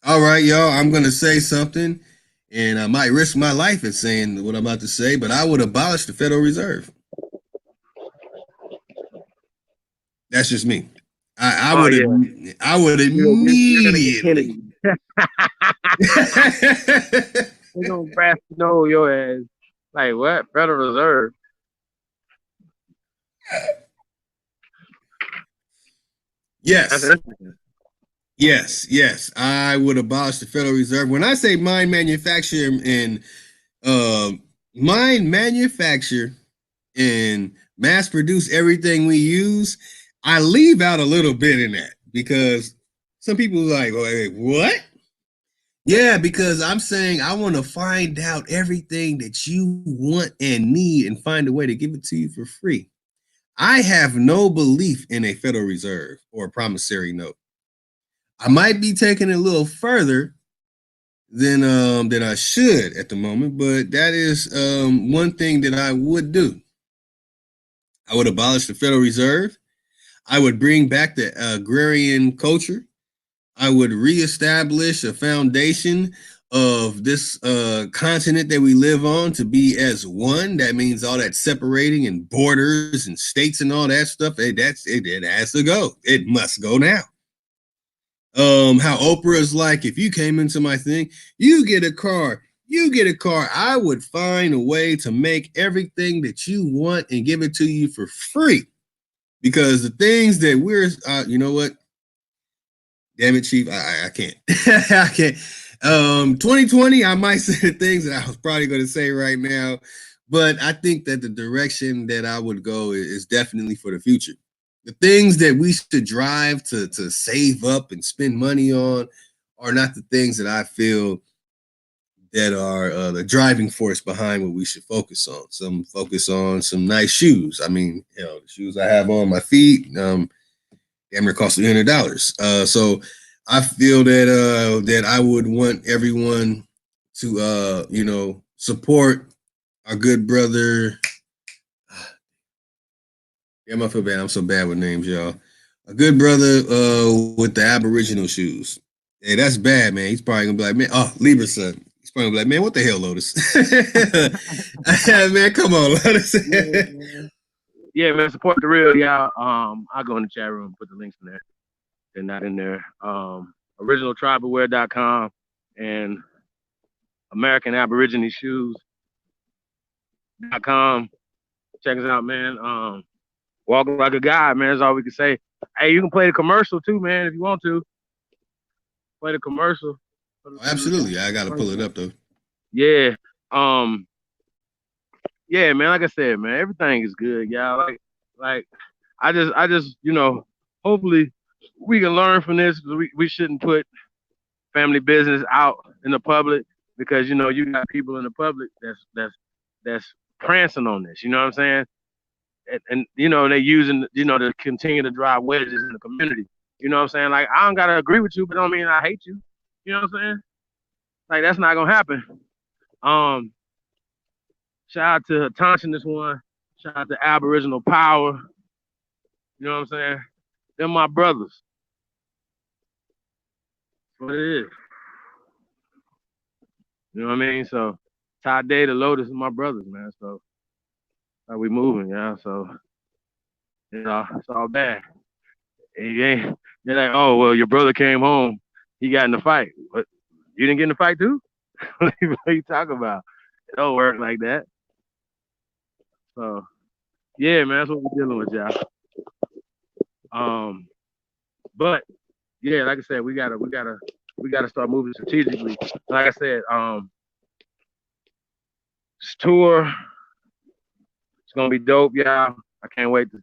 All right, y'all. I'm gonna say something, and I might risk my life in saying what I'm about to say, but I would abolish the Federal Reserve. That's just me. I Oh would. yeah, I would you're gonna get immediately. Kennedy. They're gonna grab know your ass. Like what? Federal Reserve. That's Yes, interesting. yes, yes. I would abolish the Federal Reserve. When I say mine manufacture and uh, mine manufacture and mass produce everything we use, I leave out a little bit in that because some people are like, wait, what? Yeah, because I'm saying I want to find out everything that you want and need and find a way to give it to you for free. I have no belief in a Federal Reserve or a promissory note. I might be taking it a little further than I should at the moment, but that is one thing that I would do. I would abolish the Federal Reserve. I would bring back the agrarian culture. I would reestablish a foundation of this continent that we live on to be as one. That means all that separating and borders and states and all that stuff. It has to go. It must go now. How Oprah is like, if you came into my thing, you get a car. You get a car. I would find a way to make everything that you want and give it to you for free. Because the things that you know what? Damn it, Chief. I can't. I can't. 2020, I might say the things that I was probably going to say right now, but I think that the direction that I would go is definitely for the future. The things that we should drive to save up and spend money on are not the things that I feel that are the driving force behind what we should focus on. Some focus on some nice shoes. I mean, the shoes I have on my feet, damn near cost $300. So I feel that I would want everyone to support our good brother. Damn, I feel bad. I'm so bad with names, y'all. A good brother with the Aboriginal shoes. Hey, that's bad, man. He's probably gonna be like, man, oh, Libra's son. He's probably gonna be like, man, what the hell, Lotus? Man, come on, Lotus. Yeah, man. Yeah, man. Support the real, y'all. I'll go in the chat room and put the links in there. They're not in there. Originaltribalwear.com and American Aborigine Shoes.com. Check us out, man. Walk like a guy, man. That's all we can say. Hey, you can play the commercial too, man, if you want to. Play the commercial. Absolutely, I gotta pull it up though. Yeah. Um, yeah, man. Like I said, man, everything is good, y'all. Like I just, hopefully we can learn from this. We shouldn't put family business out in the public because you got people in the public that's prancing on this. You know what I'm saying? And they using to continue to drive wedges in the community. You know what I'm saying? Like I don't gotta agree with you, but don't mean I hate you. You know what I'm saying? Like that's not gonna happen. Um, Shout out to Taunting this one. Shout out to Aboriginal Power. You know what I'm saying? They're my brothers. That's what it is. You know what I mean? So Ty Day, the Lotus, is my brothers, man. So like we moving, yeah. So it's all bad. They're like, oh well, your brother came home, he got in the fight. But you didn't get in the fight too? What are you talking about? It don't work like that. So yeah, man, that's what we're dealing with, y'all. Um, but yeah, like I said, we gotta start moving strategically. Like I said, this tour, it's gonna be dope, y'all. I can't wait to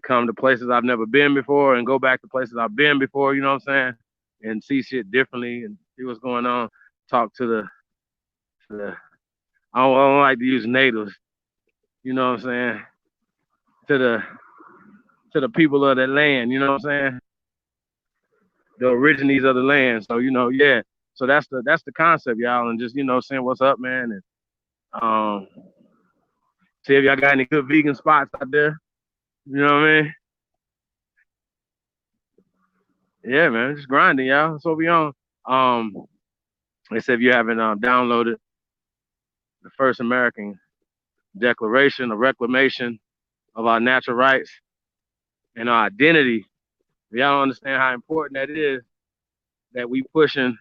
come to places I've never been before and go back to places I've been before, you know what I'm saying? And see shit differently and see what's going on. Talk to the I don't like to use natives, you know what I'm saying? To the to the people of that land. You know what I'm saying? The origines of the land. So yeah. So that's the concept, y'all, and just saying what's up, man, and um, see if y'all got any good vegan spots out there. You know what I mean? Yeah, man, just grinding, y'all. That's what we on. Um, they said if you haven't downloaded the first American Declaration of Reclamation of our natural rights and our identity, y'all don't understand how important that is. That we pushing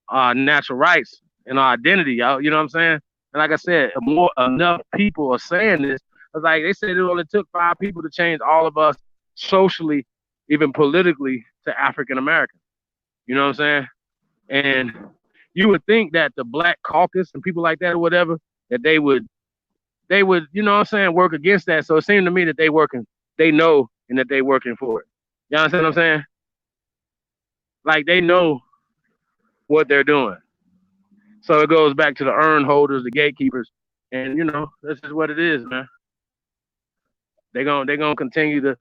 our natural rights and our identity, y'all. You know what I'm saying? And like I said, more enough people are saying this. It's like they said it only took 5 people to change all of us socially, even politically, to African American. You know what I'm saying? And you would think that the Black Caucus and people like that or whatever, that they would, you know what I'm saying, work against that. So it seemed to me that they know and that they working for it. You understand what I'm saying? Like they know what they're doing. So it goes back to the urn holders, the gatekeepers, and this is what it is, man. They gonna continue to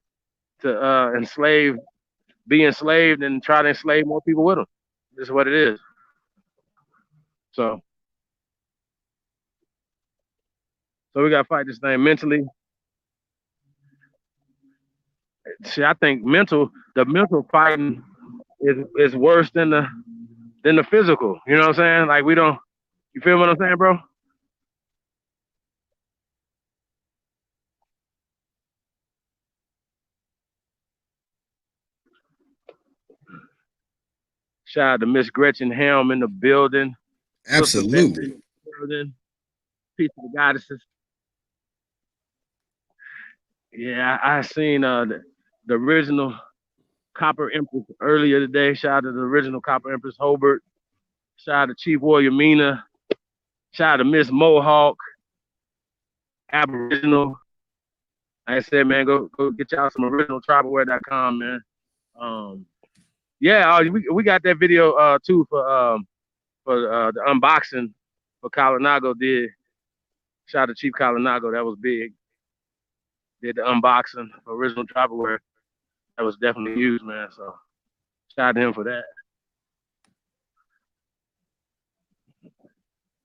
be enslaved, and try to enslave more people with them. This is what it is. So we gotta fight this thing mentally. See, I think the mental fighting is worse than the physical. You know what I'm saying? Like you feel what I'm saying, bro? Shout out to Miss Gretchen Helm in the building. Absolutely. Building. Peace to the goddesses. Yeah, I seen the original Copper Empress earlier today. Shout out to the original Copper Empress Hobart. Shout out to Chief Warrior Mina. Shout out to Miss Mohawk. Aboriginal. Like I said, man, go get y'all some originaltribalwear.com, man. Yeah, we got that video too for the unboxing for Kalinago did. Shout out to Chief Kalinago, that was big. Did the unboxing for original tribal wear. That was definitely huge, man. So shout out to him for that.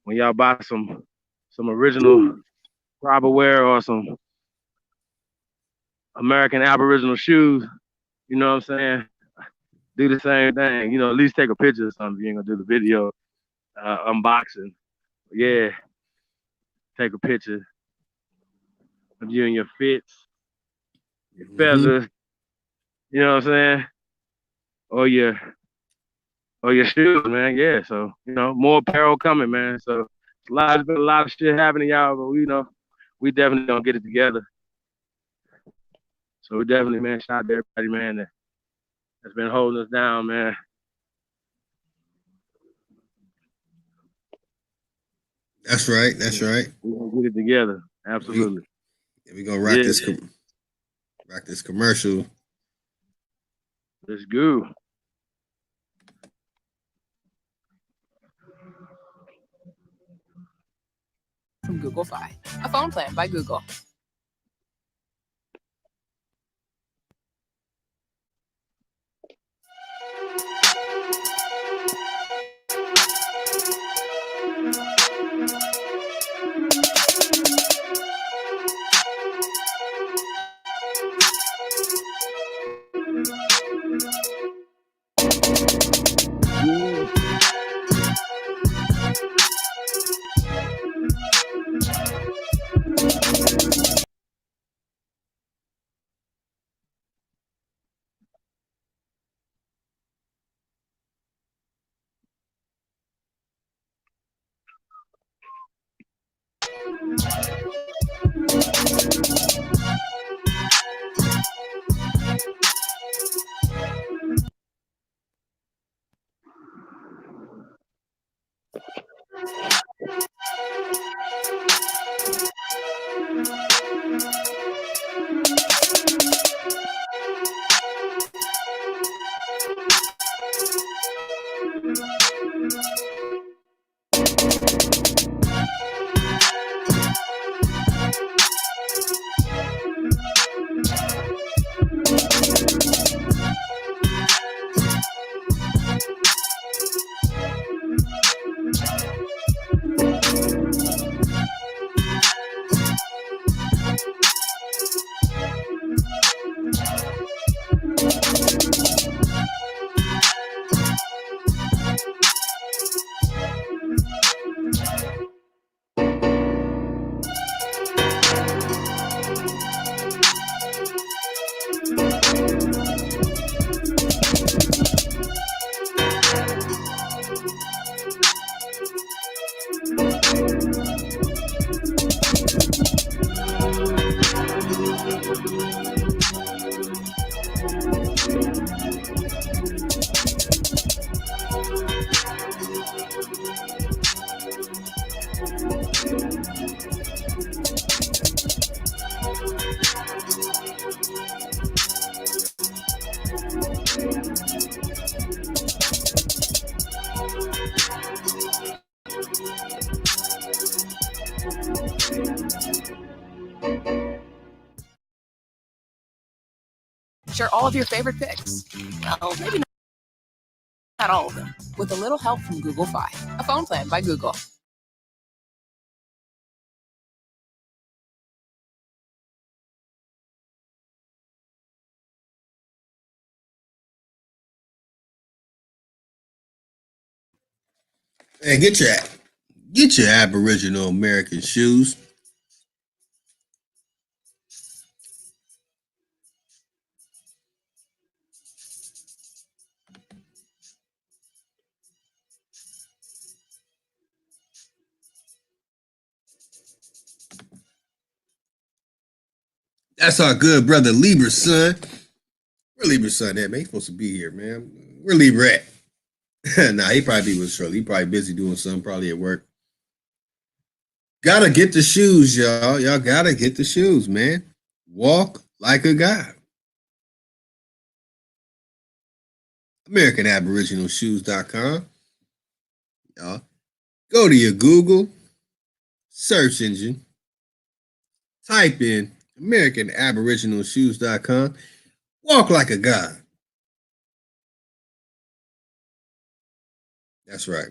When y'all buy some original tribal wear or some American Aboriginal shoes, you know what I'm saying? Do the same thing. At least take a picture or something. You ain't gonna do the video unboxing. Yeah, take a picture of you and your fits, your feathers. You know what I'm saying? Or your shoes, man. Yeah. So more apparel coming, man. So there's been a lot of shit happening, y'all. But we definitely gonna get it together. So we definitely, man, shout out to everybody, man, that's been holding us down, man. That's right. That's right. We're gonna get it together. Absolutely. We're gonna rock this commercial. Let's go. From Google Fi, a phone plan by Google. Share all of your favorite picks. Well, maybe not all of them. With a little help from Google Fi, a phone plan by Google. Hey, get your Aboriginal American shoes. That's our good brother Libra's son. Where Libra's son at, man? He's supposed to be here, man. Where Libra at? Nah, he probably was Shirley. He probably busy doing something, probably at work. Gotta get the shoes, y'all. Y'all gotta get the shoes, man. Walk like a god. AmericanAboriginalShoes.com. Y'all go to your Google search engine, type in AmericanAboriginalShoes.com. Walk like a god. That's right.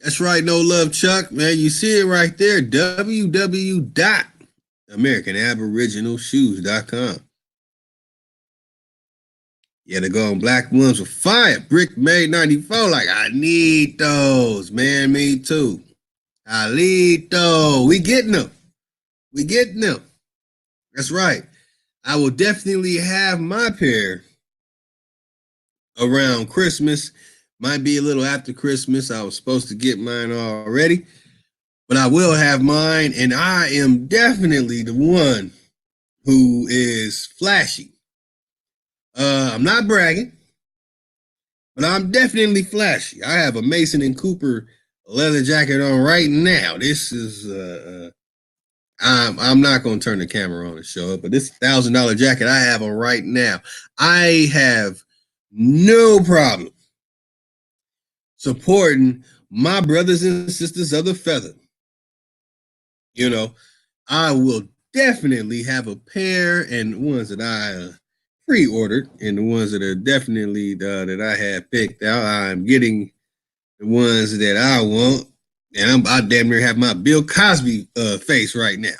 That's right, no love, Chuck. Man, you see it right there. www.AmericanAboriginalShoes.com. Yeah, the Golden Black ones were fire. Brick made 94. Like, I need those, man. Me too. I need those. We getting them. We getting them. That's right. I will definitely have my pair around Christmas. Might be a little after Christmas. I was supposed to get mine already, but I will have mine, and I am definitely the one who is flashy. I'm not bragging, but I'm definitely flashy. I have a Mason and Cooper leather jacket on right now. This is I'm not gonna turn the camera on and show it, but this $1,000 jacket I have on right now, I have no problem supporting my brothers and sisters of the feather. You know, I will definitely have a pair, and ones that I pre-ordered, and the ones that are definitely that I have picked out. I'm getting the ones that I want, and I damn near have my Bill Cosby face right now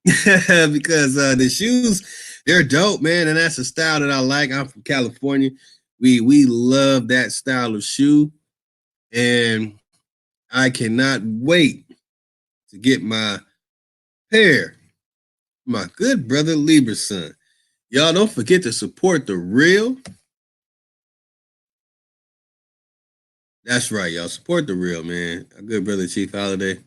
because the shoes, they're dope, man, and that's a style that I like. I'm from California. We love that style of shoe, and I cannot wait to get my pair. My good brother Libra's son. Y'all don't forget to support the real. That's right, y'all. Support the real, man. Our good brother Chief Holiday.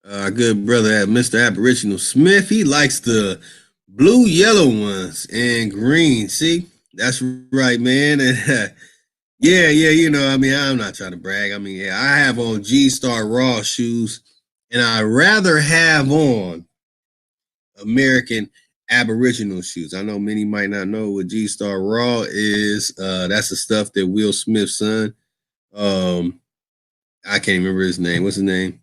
Our good brother Mr. Aboriginal Smith. He likes the blue, yellow ones and green. See? That's right, man. Yeah, you know, I mean, I'm not trying to brag. I mean, yeah, I have on G-Star Raw shoes, and I rather have on American Aboriginal shoes. I know many might not know what G-Star Raw is. That's the stuff that Will Smith's son, I can't remember his name. What's his name?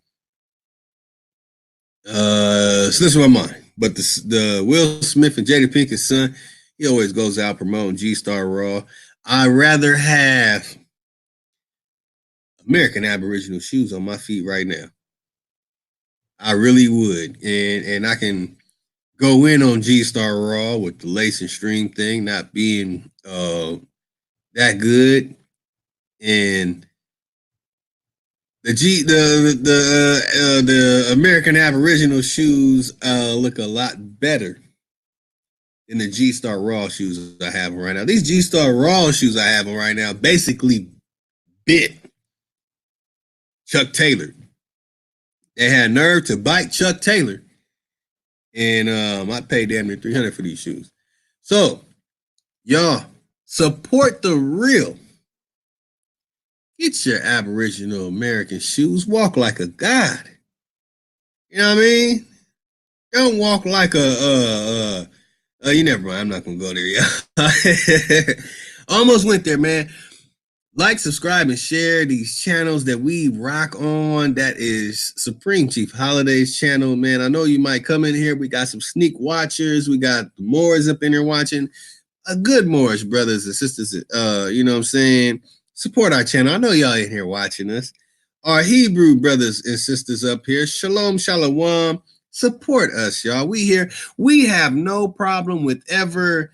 Slips my mind. But the Will Smith and Jada Pinkett's son, he always goes out promoting G-Star Raw. I'd rather have American Aboriginal shoes on my feet right now. I really would. And I can go in on G Star Raw with the lace and string thing not being that good. And the American Aboriginal shoes look a lot better than the G Star Raw shoes I have right now. These G Star Raw shoes I have right now basically bit Chuck Taylor. They had nerve to bite Chuck Taylor, and I paid damn near $300 for these shoes. So, y'all support the real. Get your Aboriginal American shoes. Walk like a god. You know what I mean? Don't walk like you never mind. I'm not gonna go there, yeah. Almost went there, man. Like, subscribe, and share these channels that we rock on. That is Supreme Chief Holidays channel, man. I know you might come in here. We got some sneak watchers. We got the Moors up in here watching. A good Moorish brothers and sisters. You know what I'm saying? Support our channel. I know y'all in here watching us. Our Hebrew brothers and sisters up here. Shalom, shalom. Support us, y'all. We here. We have no problem with ever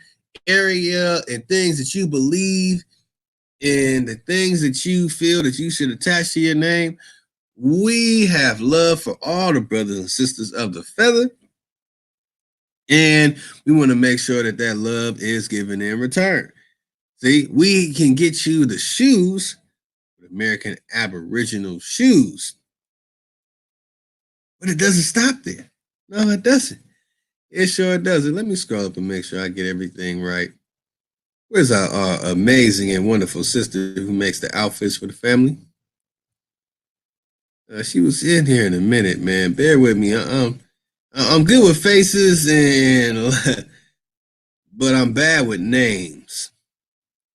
area and things that you believe and the things that you feel that you should attach to your name. We have love for all the brothers and sisters of the feather. And we want to make sure that that love is given in return. See, we can get you the shoes, American Aboriginal shoes. But it doesn't stop there. No, it doesn't. It sure doesn't. Let me scroll up and make sure I get everything right. Where's our amazing and wonderful sister who makes the outfits for the family? She was in here in a minute, man. Bear with me. I'm good with faces, but I'm bad with names.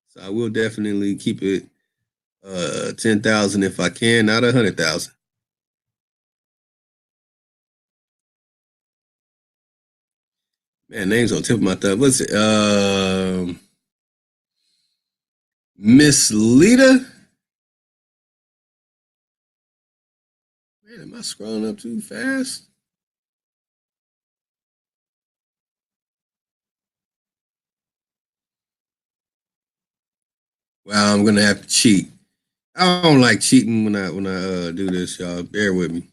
So I will definitely keep it 10,000 if I can, not 100,000. Man, names on tip of my tongue. What's it? Miss Lita. Man, am I scrolling up too fast? Well, I'm gonna have to cheat. I don't like cheating when I do this, y'all. Bear with me.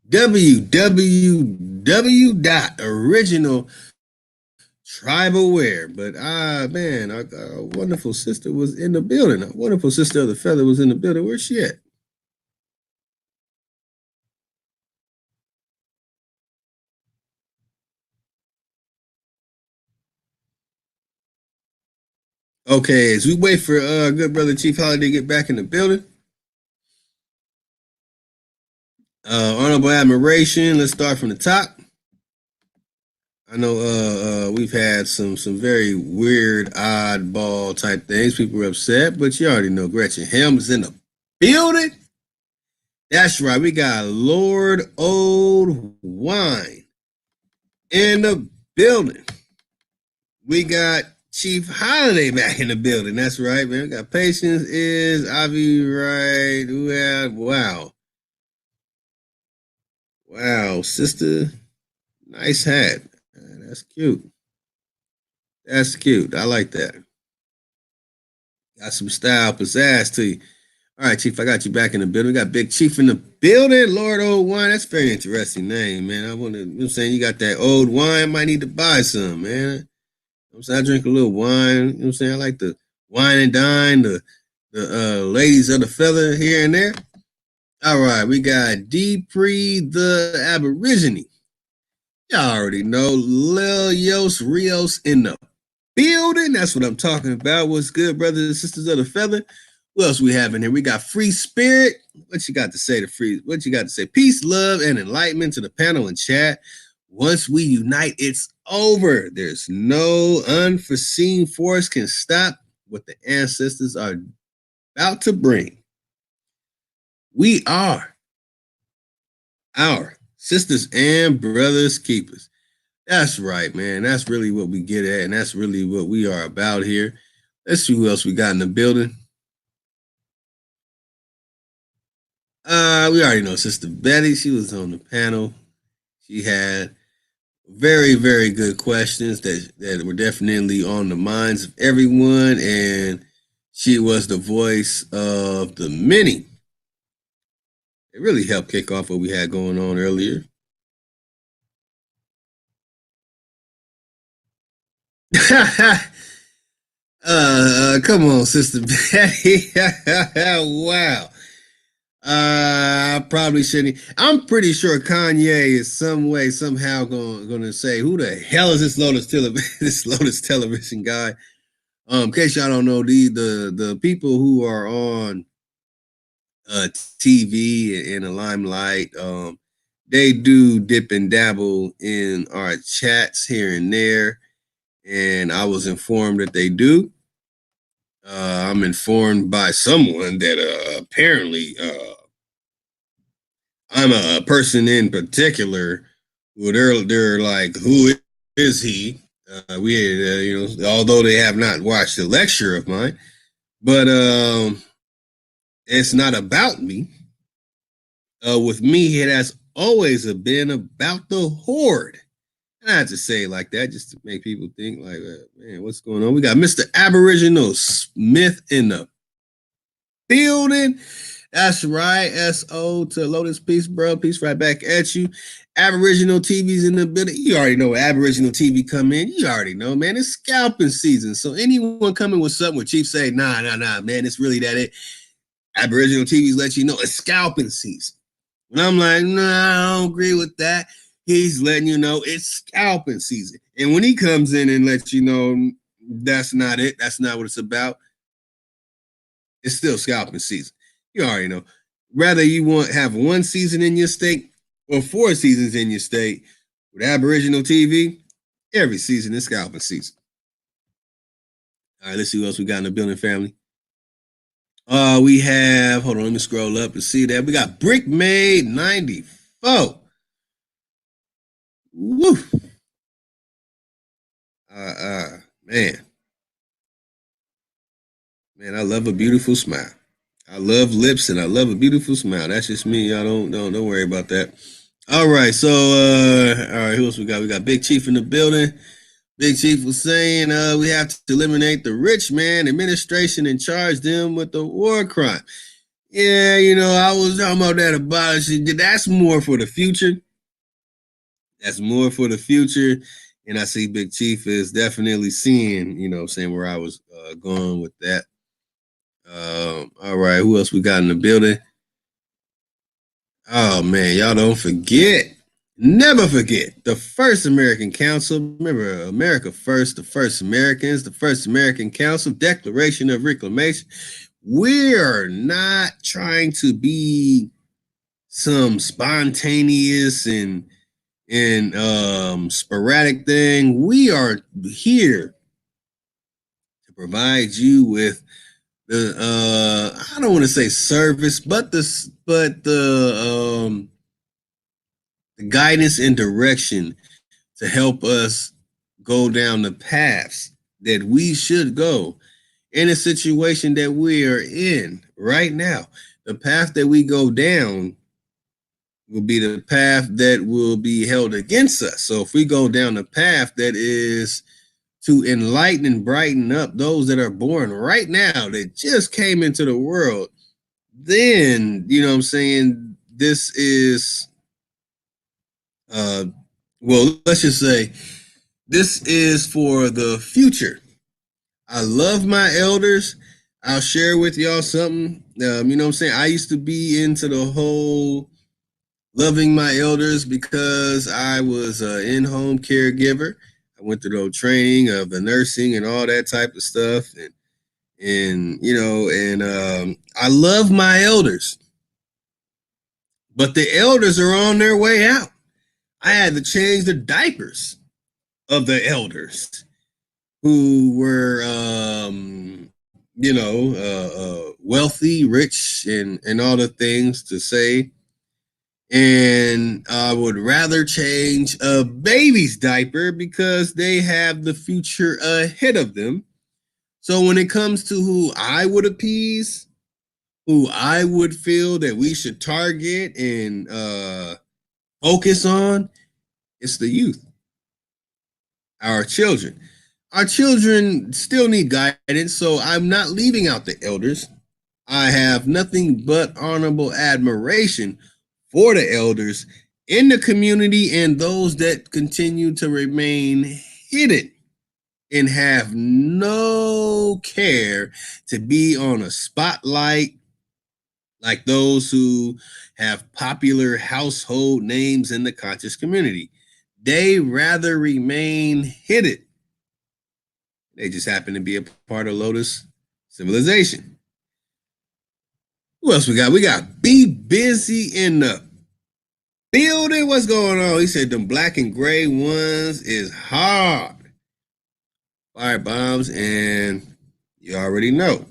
www.originaltribalwear. But man, our wonderful sister was in the building. Our wonderful sister of the feather was in the building. Where's she at? Okay, as we wait for good brother Chief Holiday to get back in the building. Honorable admiration. Let's start from the top. I know we've had some very weird, oddball type things. People are upset, but you already know Gretchen Helm is in the building. That's right. We got Lord Old Wine in the building. We got Chief Holiday back in the building. That's right, man. We got Patience is Avi right. Who had wow. Wow, sister. Nice hat. That's cute. That's cute. I like that. Got some style, pizzazz to you. All right, Chief, I got you back in the building. We got Big Chief in the building. Lord Old Wine. That's a very interesting name, man. I want to, you know what I'm saying? You got that old wine. Might need to buy some, man. You know what I'm saying? I drink a little wine. You know what I'm saying? I like the wine and dine, the ladies of the feather here and there. All right, we got Deepre the Aborigine. Y'all already know Lil Yos Rios in the building. That's what I'm talking about. What's good, brothers and sisters of the feather? What else we have in here? We got Free Spirit. What you got to say to Free? What you got to say? Peace, love, and enlightenment to the panel and chat. Once we unite, it's over. There's no unforeseen force can stop what the ancestors are about to bring. We are our sisters and brothers keepers. That's right, man. That's really what we get at, and that's really what we are about here. Let's see who else we got in the building. We already know Sister Betty. She was on the panel. She had very, very good questions that were definitely on the minds of everyone, and she was the voice of the many. It really helped kick off what we had going on earlier. Come on, Sister Betty. Wow. I probably shouldn't. I'm pretty sure Kanye is some way, somehow going to say, "Who the hell is this this Lotus television guy?" In case y'all don't know, the people who are on TV in the limelight, they do dip and dabble in our chats here and there, and I was informed that they do. I'm informed by someone that apparently I'm a person in particular who they're like, who is he? We had, although they have not watched a lecture of mine, but it's not about me. With me, it has always been about the horde. And I have to say it like that just to make people think like, man, what's going on? We got Mr. Aboriginal Smith in the building. That's right. SO to Lotus. Peace, bro. Peace right back at you. Aboriginal TV's in the building. You already know Aboriginal TV come in. You already know, man. It's scalping season. So anyone coming with something where Chief say, nah, man, it's really that it. Aboriginal TV's let you know it's scalping season. And I'm like, nah, I don't agree with that. He's letting you know it's scalping season. And when he comes in and lets you know that's not it, that's not what it's about, it's still scalping season. You already know. Whether you have one season in your state or 4 seasons in your state, with Aboriginal TV, every season is scalping season. All right, let's see what else we got in the building, family. We have, hold on, let me scroll up and see that. We got Brick Made 94. Woo. Man. Man, I love a beautiful smile. I love lips and I love a beautiful smile. That's just me. Y'all don't worry about that. All right, so all right, who else we got? We got Big Chief in the building. Big Chief was saying we have to eliminate the rich man administration and charge them with the war crime. Yeah, I was talking about that abolishing. That's more for the future. That's more for the future. And I see Big Chief is definitely seeing, saying where I was going with that. All right, who else we got in the building? Oh man, y'all don't forget. Never forget the First American Council. Remember, America First, the First Americans, the First American Council, Declaration of Reclamation. We're not trying to be some spontaneous and sporadic thing. We are here to provide you with the I don't want to say service, but the guidance and direction to help us go down the paths that we should go in a situation that we are in right now. The path that we go down will be the path that will be held against us. So if we go down the path that is to enlighten and brighten up those that are born right now that just came into the world, then, what I'm saying, this is, well, let's just say this is for the future. I love my elders. I'll share with y'all something. What I'm saying? I used to be into the whole loving my elders because I was an in-home caregiver. I went through the training of the nursing and all that type of stuff. And I love my elders. But the elders are on their way out. I had to change the diapers of the elders who were, wealthy, rich, and all the things to say. And I would rather change a baby's diaper because they have the future ahead of them. So when it comes to who I would appease, who I would feel that we should target and focus on, it's the youth, our children. Our children still need guidance, so I'm not leaving out the elders. I have nothing but honorable admiration for the elders in the community and those that continue to remain hidden and have no care to be on a spotlight like those who have popular household names in the conscious community. They rather remain hidden. They just happen to be a part of Lotus civilization. Who else we got? We got Be Busy in the building. What's going on? He said them black and gray ones is hard. Fire bombs, and you already know.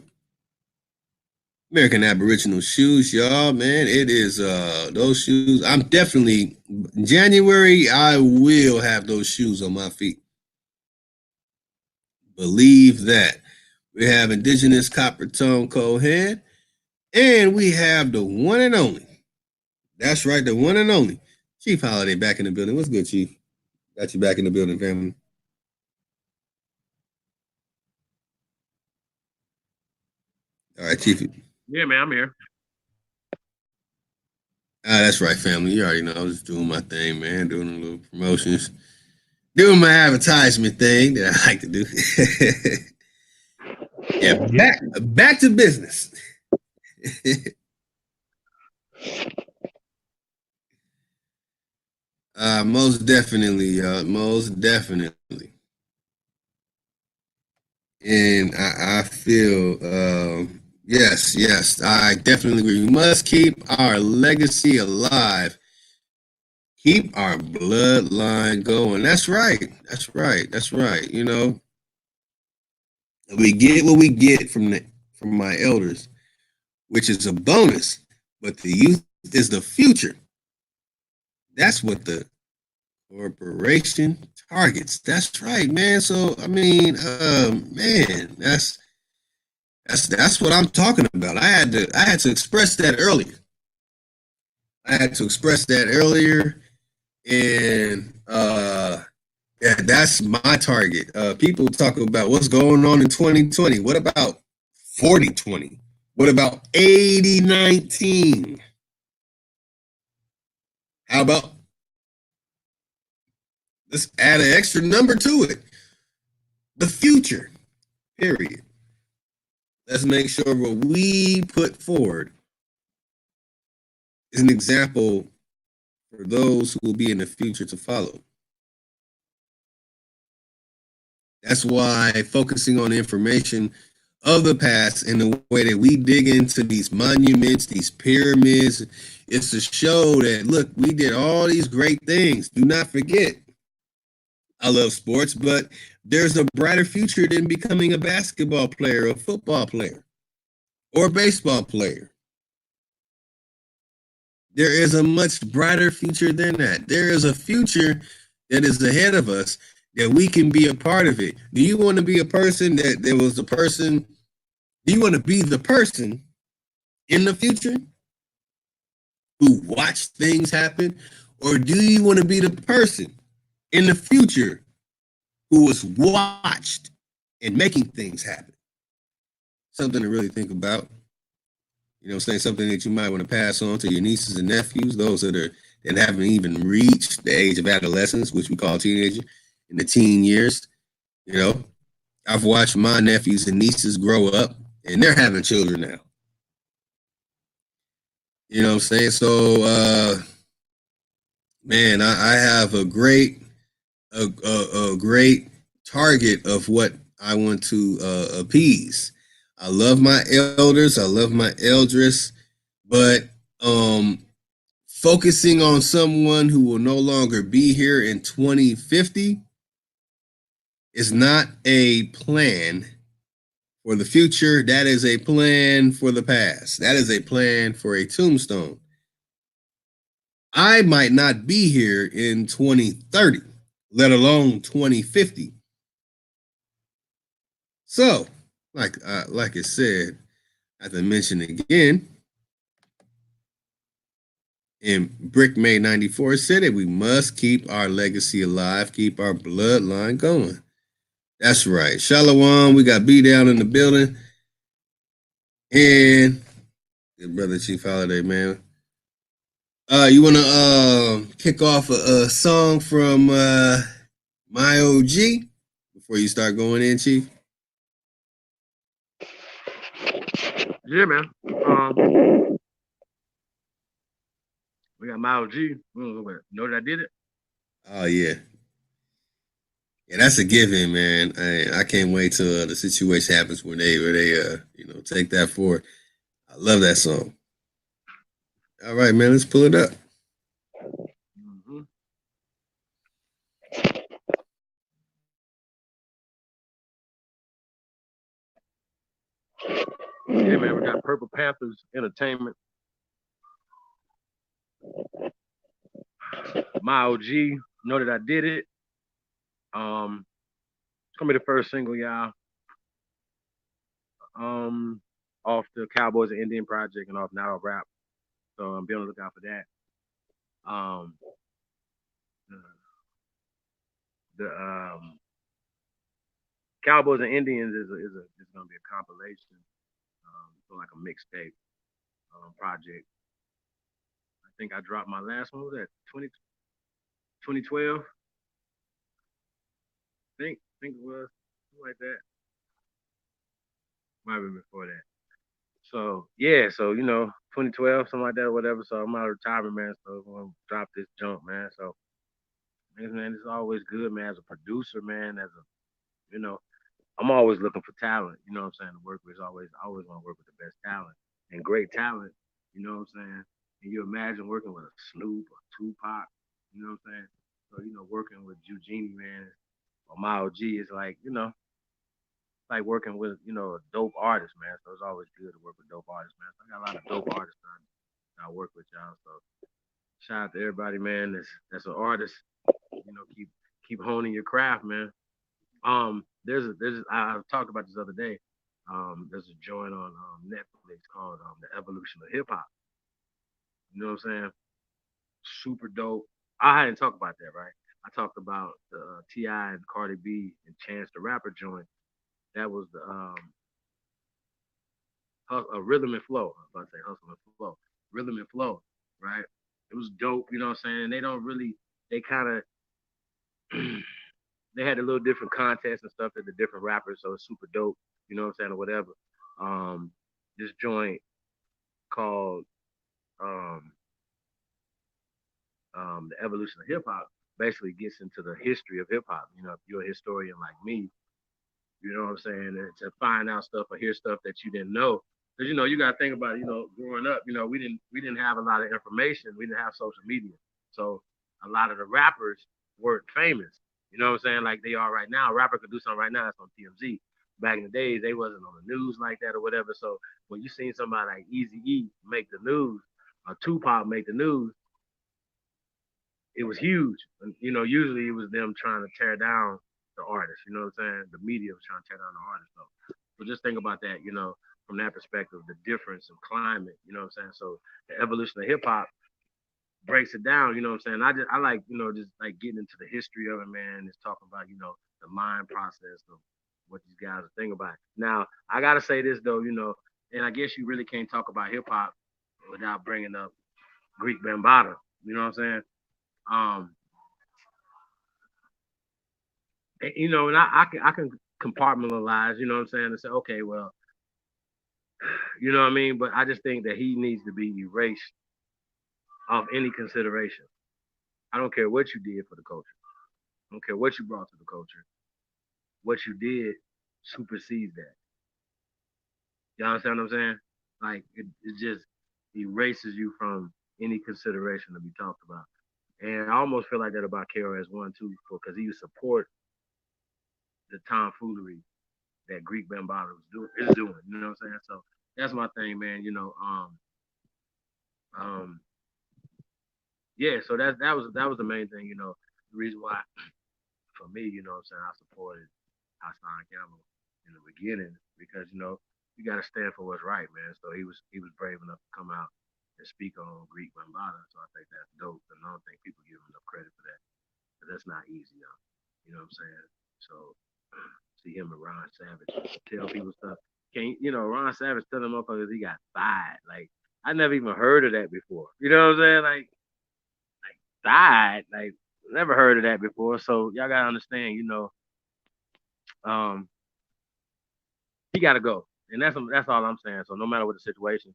American Aboriginal shoes, y'all, man. It is those shoes. I'm definitely January, I will have those shoes on my feet. Believe that. We have Indigenous Copper Tone Cohen, and we have the one and only. That's right, the one and only Chief Holiday back in the building. What's good, Chief? Got you back in the building, family. All right, Chief. Yeah, man, I'm here. That's right, family. You already know I was doing my thing, man, doing a little promotions, doing my advertisement thing that I like to do. Yeah, back to business. Most definitely, most definitely. And I feel, yes, I definitely agree. We must keep our legacy alive, keep our bloodline going. That's right. You know, we get what we get from my elders, which is a bonus. But the youth is the future. That's what the corporation targets. That's right, man. So I mean, man, that's what I'm talking about. I had to express that earlier. And yeah, that's my target. People talk about what's going on in 2020. What about 4020? What about 8019? How about let's add an extra number to it? The future, period. Let's make sure what we put forward is an example for those who will be in the future to follow. That's why focusing on the information of the past and the way that we dig into these monuments, these pyramids, is to show that, look, we did all these great things. Do not forget, I love sports, but there's a brighter future than becoming a basketball player, a football player, or a baseball player. There is a much brighter future than that. There is a future that is ahead of us that we can be a part of it. Do you want to be a person that there was the person? Do you want to be the person in the future who watched things happen? Or do you want to be the person in the future who was watched and making things happen? Something to really think about. You know what I'm saying? Something that you might want to pass on to your nieces and nephews, those that haven't even reached the age of adolescence, which we call teenager, in the teen years. You know, I've watched my nephews and nieces grow up, and they're having children now. You know what I'm saying? So, man, I have a great target of what I want to appease. I love my elders. I love my elders, but focusing on someone who will no longer be here in 2050 is not a plan for the future. That is a plan for the past. That is a plan for a tombstone. I might not be here in 2030, let alone 2050. So, like it said, I have to mention again. And Brick May 94 said it. We must keep our legacy alive, keep our bloodline going. That's right. Shalom, we got B down in the building. And good brother Chief Holiday, man. You wanna kick off a song from my OG before you start going in, Chief? Yeah, man. We got Miles G. Know that I did it. Oh yeah. Yeah, that's a given, man. I can't wait till the situation happens where they take that forward. I love that song. All right, man, let's pull it up. Mm-hmm. Yeah, man, we got Purple Panthers Entertainment. My OG, Know That I Did It. It's gonna be the first single, y'all. Off the Cowboys and Indian Project and off Now Rap. So be on the lookout for that. Um, the Cowboys and Indians is gonna be a compilation, so like a mixtape project. I think I dropped my last one. Was that 2012? Think it was something like that. Might have been before that. So yeah, so 2012, something like that, or whatever. So I'm out of retirement, man. So I'm gonna drop this junk, man. So man, it's always good, man. As a producer, man, you know, I'm always looking for talent. You know what I'm saying? To work with, always want to work with the best talent and great talent. You know what I'm saying? And you imagine working with a Snoop or Tupac. You know what I'm saying? So working with Eugenie, man, or Mile G is like like working with a dope artist, man. So it's always good to work with dope artists, man. So I got a lot of dope artists that I work with, y'all. So shout out to everybody, man. That's an artist. Keep honing your craft, man. There's I talked about this other day. There's a joint on Netflix called The Evolution of Hip Hop. You know what I'm saying? Super dope. I hadn't talked about that, right? I talked about the Ti and Cardi B and Chance the Rapper joint. That was the Rhythm and Flow. I was about to say Hustle and Flow. Rhythm and Flow, right? It was dope. You know what I'm saying? They don't really. They kind of they had a little different contests and stuff at the different rappers, so it's super dope. You know what I'm saying, or whatever. Um, this joint called um, the evolution of hip hop basically gets into the history of hip hop. If you're a historian like me, you know what I'm saying, and to find out stuff or hear stuff that you didn't know, because you got to think about growing up, we didn't have a lot of information, we didn't have social media, so a lot of the rappers weren't famous. You know what I'm saying? Like they are right now. A rapper could do something right now. It's on TMZ. Back in the days, they wasn't on the news like that or whatever. So when you seen somebody like Easy E make the news, or Tupac make the news, it was huge. And, usually it was them trying to tear down the artist. You know what I'm saying? The media was trying to tear down the artist. So just think about that. From that perspective, the difference of climate. You know what I'm saying? So the evolution of hip hop breaks it down. You know what I'm saying? I like just like getting into the history of it, man. It's talking about the mind process of what these guys are thinking about. Now I gotta say this though, and I guess you really can't talk about hip hop without bringing up Greek Bambaataa. You know what I'm saying? Um, and I can compartmentalize. You know what I'm saying? And say, okay, well, you know what I mean. But I just think that he needs to be erased of any consideration. I don't care what you did for the culture. I don't care what you brought to the culture. What you did supersedes that. You understand what I'm saying? Like it just erases you from any consideration to be talked about. And I almost feel like that about KRS One too, because he would support the tomfoolery that Greek Bambaataa is doing. You know what I'm saying? So that's my thing, man. Um, yeah. So that was the main thing. The reason why for me, what I'm saying, I supported Hassan Campbell in the beginning because you got to stand for what's right, man. So he was brave enough to come out and speak on Greek Bambaataa. So I think that's dope, and I don't think people give him enough credit for that. But that's not easy, though. You know what I'm saying? So see him and Ron Savage tell people stuff. Can't Ron Savage telling motherfuckers he got fired. Like I never even heard of that before. You know what I'm saying? Like died. Like never heard of that before. So y'all gotta understand. Um, he gotta go, and that's all I'm saying. So no matter what the situation,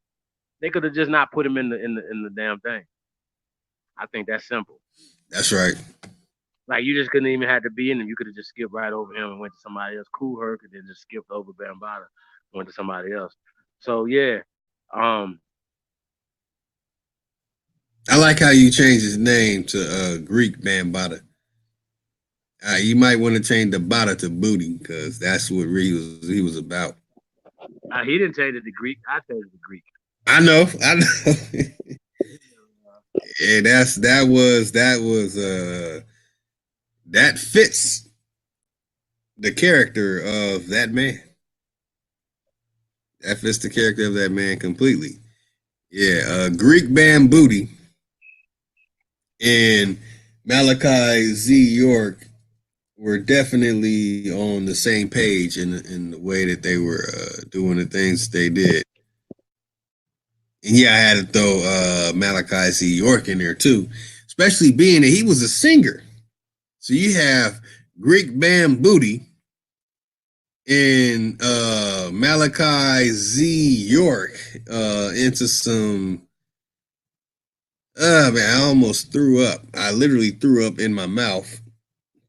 they could have just not put him in the damn thing. I think that's simple. That's right. Like you just couldn't even have to be in him. You could have just skipped right over him and went to somebody else. Cool Herc and then just skipped over Bambaataa, went to somebody else. So yeah, um, I like how you changed his name to Greek Bambaataa. You might want to change the bada to booty because that's what he was about. he didn't change it to Greek. I changed it to Greek. I know. And that fits the character of that man. That fits the character of that man completely. Yeah, Greek Bambooty and Malachi Z. York were definitely on the same page in the way that they were doing the things they did. And yeah, I had to throw Malachi Z. York in there too, especially being that he was a singer. So you have Greek Bambooty and Malachi Z. York into some. Man, I almost threw up. I literally threw up in my mouth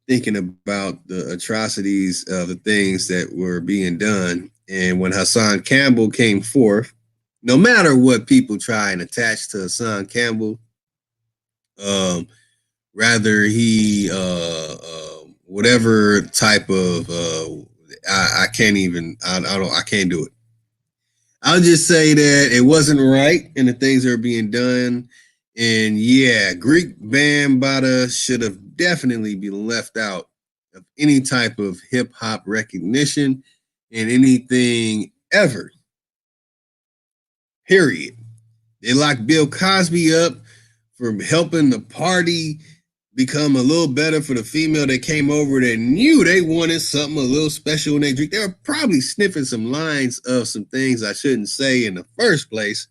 thinking about the atrocities of the things that were being done. And when Hassan Campbell came forth, no matter what people try and attach to Hassan Campbell, um, rather he whatever type of I can't even I can't do it. I'll just say that it wasn't right and the things that are being done. And yeah, Greek Bambaataa should have definitely been left out of any type of hip hop recognition and anything ever. Period. They locked Bill Cosby up for helping the party become a little better for the female that came over that knew they wanted something a little special when they drink. They were probably sniffing some lines of some things I shouldn't say in the first place.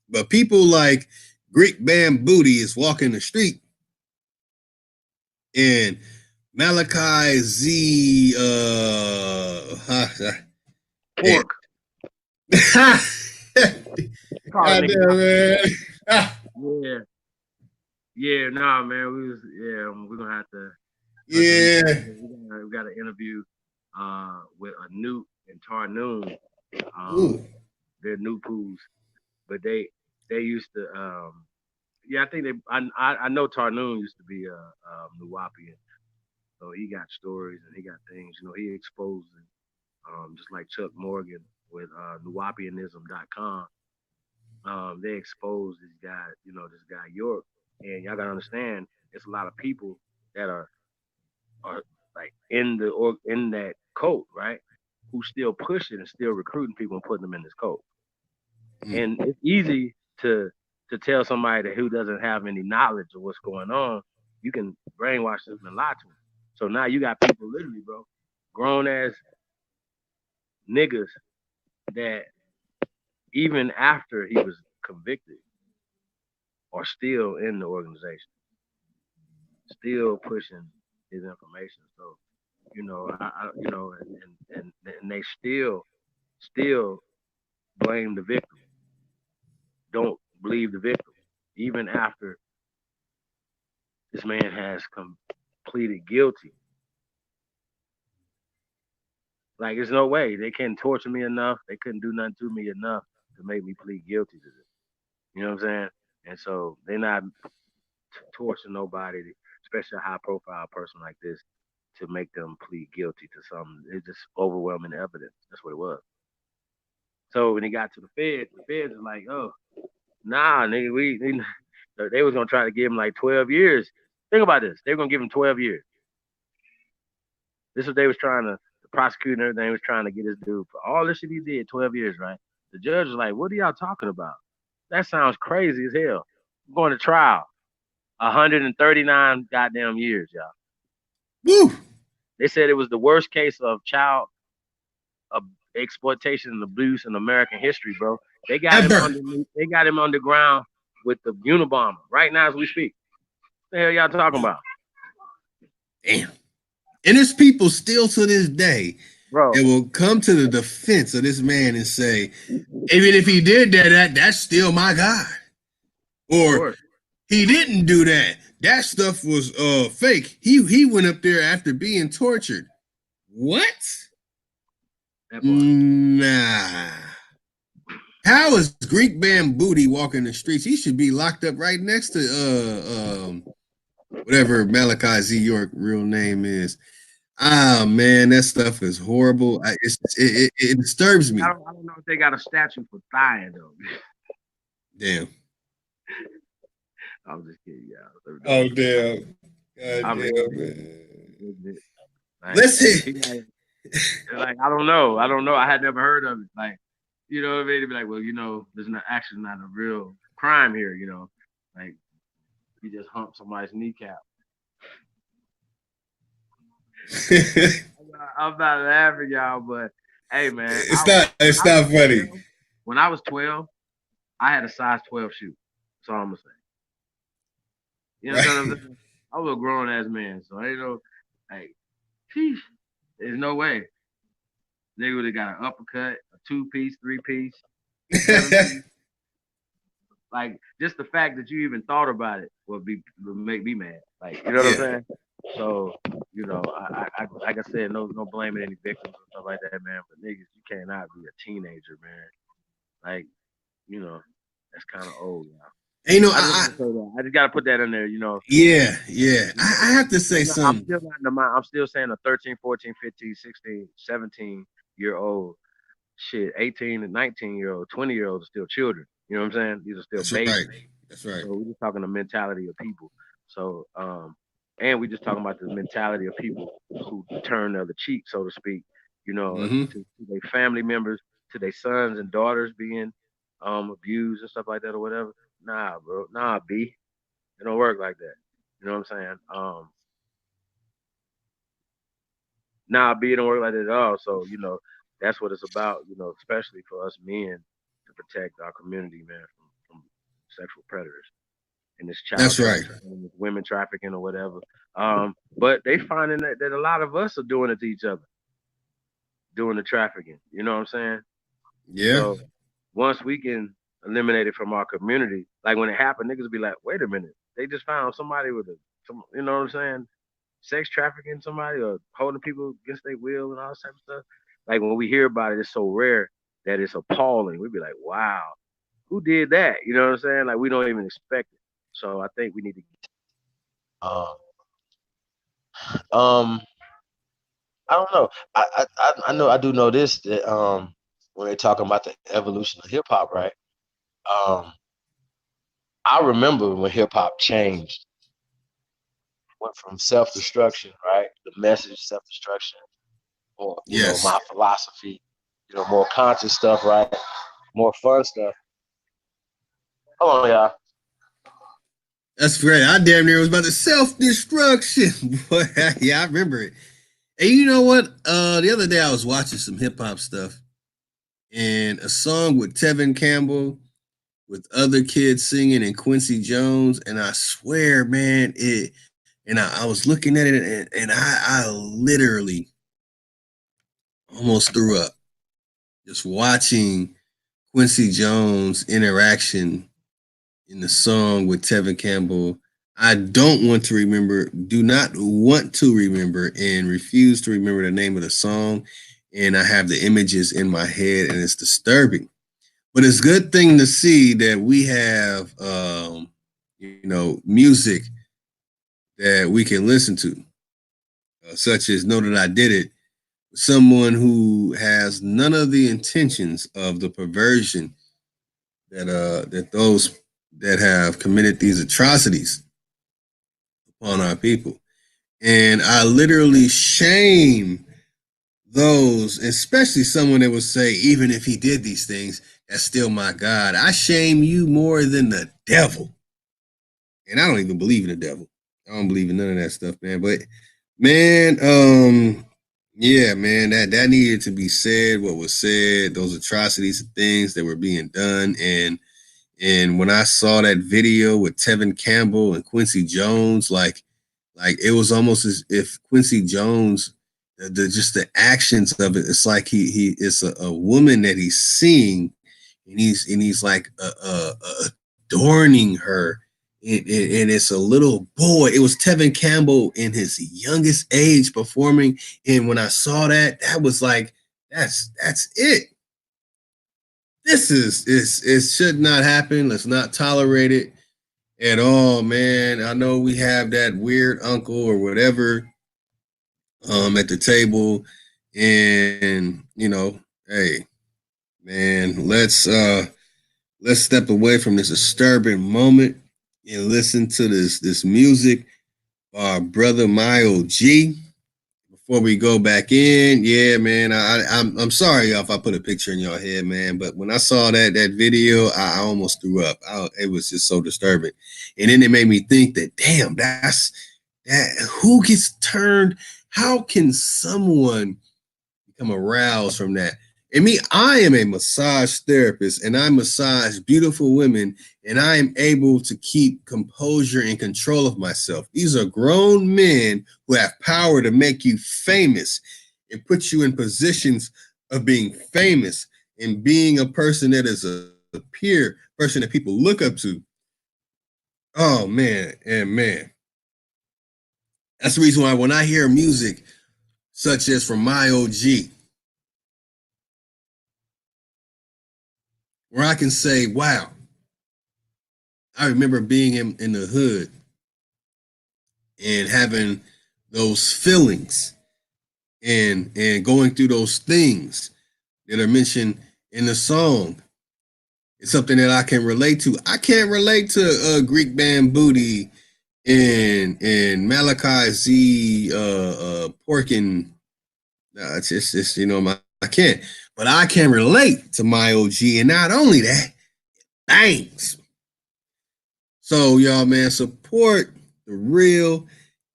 But people like Greek Bambooty is walking the street and Malachi Z Pork. God damn, man. Yeah. Yeah, nah, man. We're gonna have to. Yeah. We got an interview with a Newt and Tarnoon. Ooh. They're new pools, but they used to. Yeah, I think I know Tarnoon used to be a Nuwapian, so he got stories and he got things. He exposed it, just like Chuck Morgan with Nuwapianism.com. They exposed this guy York, and y'all gotta understand, it's a lot of people that are like in that cult, right? Who still pushing and still recruiting people and putting them in this cult. And it's easy to tell somebody who doesn't have any knowledge of what's going on. You can brainwash them and lie to them. So now you got people literally, bro, grown ass niggas that even after he was convicted are still in the organization, still pushing his information. So and they still blame the victim. Don't believe the victim, even after this man has pleaded guilty. Like, there's no way they can't torture me enough. They couldn't do nothing to me enough to make me plead guilty to this. You know what I'm saying? And so they're not torturing nobody, especially a high profile person like this, to make them plead guilty to something. It's just overwhelming evidence. That's what it was. So when he got to the feds are like, oh, nah, nigga, they was gonna try to give him like 12 years. Think about this. They were gonna give him 12 years. This is what they was trying to prosecutor and everything was trying to get this dude for all this shit he did, 12 years, right? The judge was like, "What are y'all talking about? That sounds crazy as hell. I'm going to trial. 139 goddamn years, y'all." Woo! They said it was the worst case of child uh, exploitation and abuse in American history, bro. They got him Ever. underneath. They got him underground with the Unabomber right now as we speak. What the hell y'all talking about, Damn. And there's people still to this day bro? that will come to the defense of this man and say, even if he did that's still my guy. Of Or course, he didn't do that. That stuff was fake. He went up there after being tortured. What? that part. Nah. How is Greek Bambooty walking the streets? He should be locked up right next to whatever Malachi Z. York real name is. Ah man, that stuff is horrible. It disturbs me. I don't know if they got a statue for thigh though. Damn. I'm just kidding, y'all. Oh damn. God I mean, damn, man. like, Let's see. like I don't know. I had never heard of it. Like, you know what I mean? To be like, well, there's actually not a real crime here. Like you just hump somebody's kneecap. I'm not laughing, y'all, but hey, man, it's not funny. When I was 12, I had a size 12 shoe. That's all I'm gonna say. You know what I'm saying? I was a grown ass man, so I know, like, sheesh, there's no way. They would have got an uppercut, a 2-piece, 3-piece, 7-piece. Like, just the fact that you even thought about it would make me mad. Like, you know what I'm saying? So, I like I said, no blaming any victims and stuff like that, man. But niggas, you cannot be a teenager, man. Like, that's kind of old, y'all. I just gotta put that in there, Yeah. I have to say something. I'm still not in the mind. I'm still saying a 13, 14, 15, 16, 17-year-old, shit, 18 and 19-year-old, 20-year-olds are still children. You know what I'm saying? These are still babies. Right. That's right. So we're just talking the mentality of people. So, and we're just talking about the mentality of people who turn the other cheek, so to speak, to their family members, to their sons and daughters being abused and stuff like that or whatever. Nah, bro. Nah, B. It don't work like that. You know what I'm saying? Nah, B, it don't work like that at all. So, that's what it's about, especially for us men to protect our community, man, from sexual predators and this child That's right. trafficking, this women trafficking or whatever. But they finding that a lot of us are doing it to each other, doing the trafficking. You know what I'm saying? Yeah. So once we can eliminate it from our community, like when it happened, niggas be like, wait a minute, they just found somebody with you know what I'm saying? Sex trafficking somebody or holding people against their will and all that type of stuff. Like when we hear about it, it's so rare that it's appalling. We'd be like, wow, who did that? You know what I'm saying? Like we don't even expect it. So I think we need to. I don't know. I know I do know this that when they're talking about the evolution of hip hop, right? I remember when hip hop changed, went from self destruction, right? The message self destruction, or my philosophy, more conscious stuff, right? More fun stuff. Hold on, y'all. That's great. I damn near was about to self-destruction. Boy, yeah, I remember it. And you know what? The other day I was watching some hip-hop stuff and a song with Tevin Campbell with other kids singing and Quincy Jones. And I swear, man, I was looking at it and I literally almost threw up just watching Quincy Jones' interaction in the song with Tevin Campbell. I do not want to remember, and refuse to remember the name of the song. And I have the images in my head, and it's disturbing. But it's a good thing to see that we have, music that we can listen to, such as "Know That I Did It." Someone who has none of the intentions of the perversion that those that have committed these atrocities upon our people. And I literally shame those, especially someone that would say, even if he did these things, that's still my God. I shame you more than the devil. And I don't even believe in the devil. I don't believe in none of that stuff, man. But man, yeah, man, that needed to be said. What was said, those atrocities and things that were being done, and when I saw that video with Tevin Campbell and Quincy Jones, like it was almost as if Quincy Jones, just the actions of it, it's like he it's a woman that he's seeing, and he's like adorning her. And it's a little boy. It was Tevin Campbell in his youngest age performing. And when I saw that, that was like, that's it. This it should not happen. Let's not tolerate it at all, man. I know we have that weird uncle or whatever at the table. And, you know, hey, man, let's step away from this disturbing moment and listen to this music by our brother My OG. Before we go back in, yeah, man, I'm sorry y'all if I put a picture in your head, man, but when I saw that video, I almost threw up. It was just so disturbing, and then it made me think that, damn, that who gets turned? How can someone become aroused from that? And me, I am a massage therapist, and I massage beautiful women, and I am able to keep composure and control of myself. These are grown men who have power to make you famous and put you in positions of being famous and being a person that is a peer person that people look up to. Oh, man, and man. That's the reason why when I hear music such as from My OG, where I can say, wow, I remember being in the hood and having those feelings and going through those things that are mentioned in the song. It's something that I can relate to. I can't relate to Greek band Booty and Malachi Z Porkin. It's just, you know, I can't. But I can relate to My OG, and not only that, thanks. So y'all, man, support the real,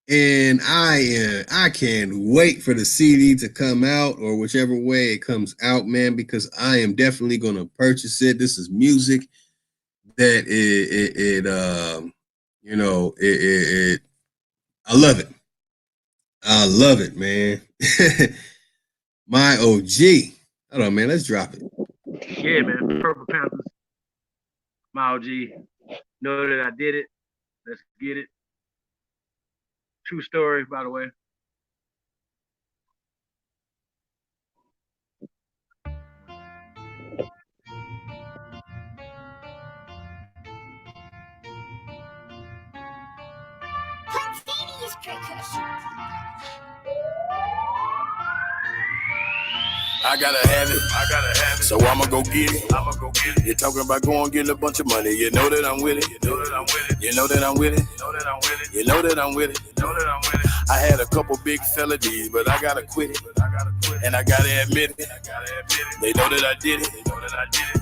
and I can't wait for the CD to come out, or whichever way it comes out, man, because I am definitely gonna purchase it. This is music that you know, I love it. I love it, man. My OG. Hold on, man. Let's drop it. Yeah, man. Purple Panthers. My OG. Know that I did it. Let's get it. True story, by the way. I gotta have it. So I'ma go get it. You're talking about going getting a bunch of money. You know that I'm with it. You know that I'm with it. You know that I'm with it. You know that I'm with it. I had a couple big felonies, but I gotta quit it. And I gotta admit it. They know that I did it.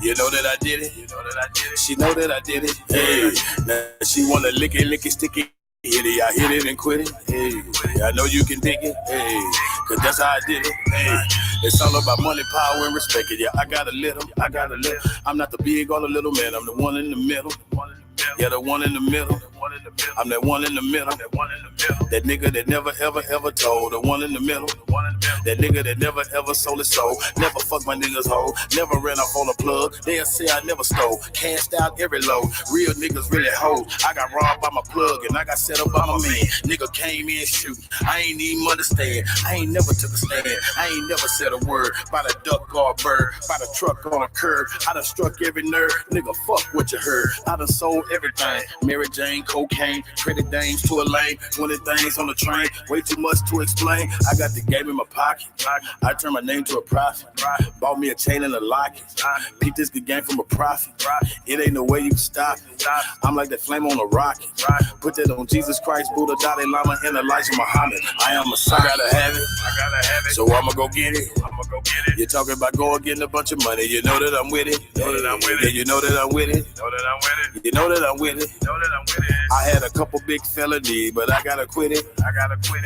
You know that I did it. She know that I did it. Hey, now she wanna lick it, sticky. Hit it, I hit it and quit it. Hey, I know you can dig it. Hey, cause that's how I did it. Hey, it's all about money, power, and respect. Yeah, I got a little. I'm not the big or the little man. I'm the one in the middle. Yeah, the one in the middle. I'm that one in the middle. That nigga that never, ever told. The one in the middle. That nigga that never, ever sold his soul. Never fucked my niggas hoe. Never ran off on a plug. They'll say I never stole. Cashed out every load. Real niggas really hold. I got robbed by my plug and I got set up by my man. Nigga came in shooting. I ain't even understand. I ain't never took a stand. I ain't never said a word by the duck or a bird. By the truck on a curb. I done struck every nerve. Nigga, fuck what you heard. I done sold every everything. Mary Jane, cocaine, pretty dames to a lane, 20 things on the train, way too much to explain. I got the game in my pocket. I turn my name to a profit. Bought me a chain and a locket. Peep this good game from a profit. It ain't no way you can stop it. I'm like that flame on a rocket. Put that on Jesus Christ, Buddha, Dalai Lama, and Elijah Muhammad. I am a son. I gotta have it. So I'ma go get it. You're talking about going getting a bunch of money. You know that I'm with it. Yeah, you know that I'm with it. You know that I'm with it. I had a couple big felonies, but I gotta quit it.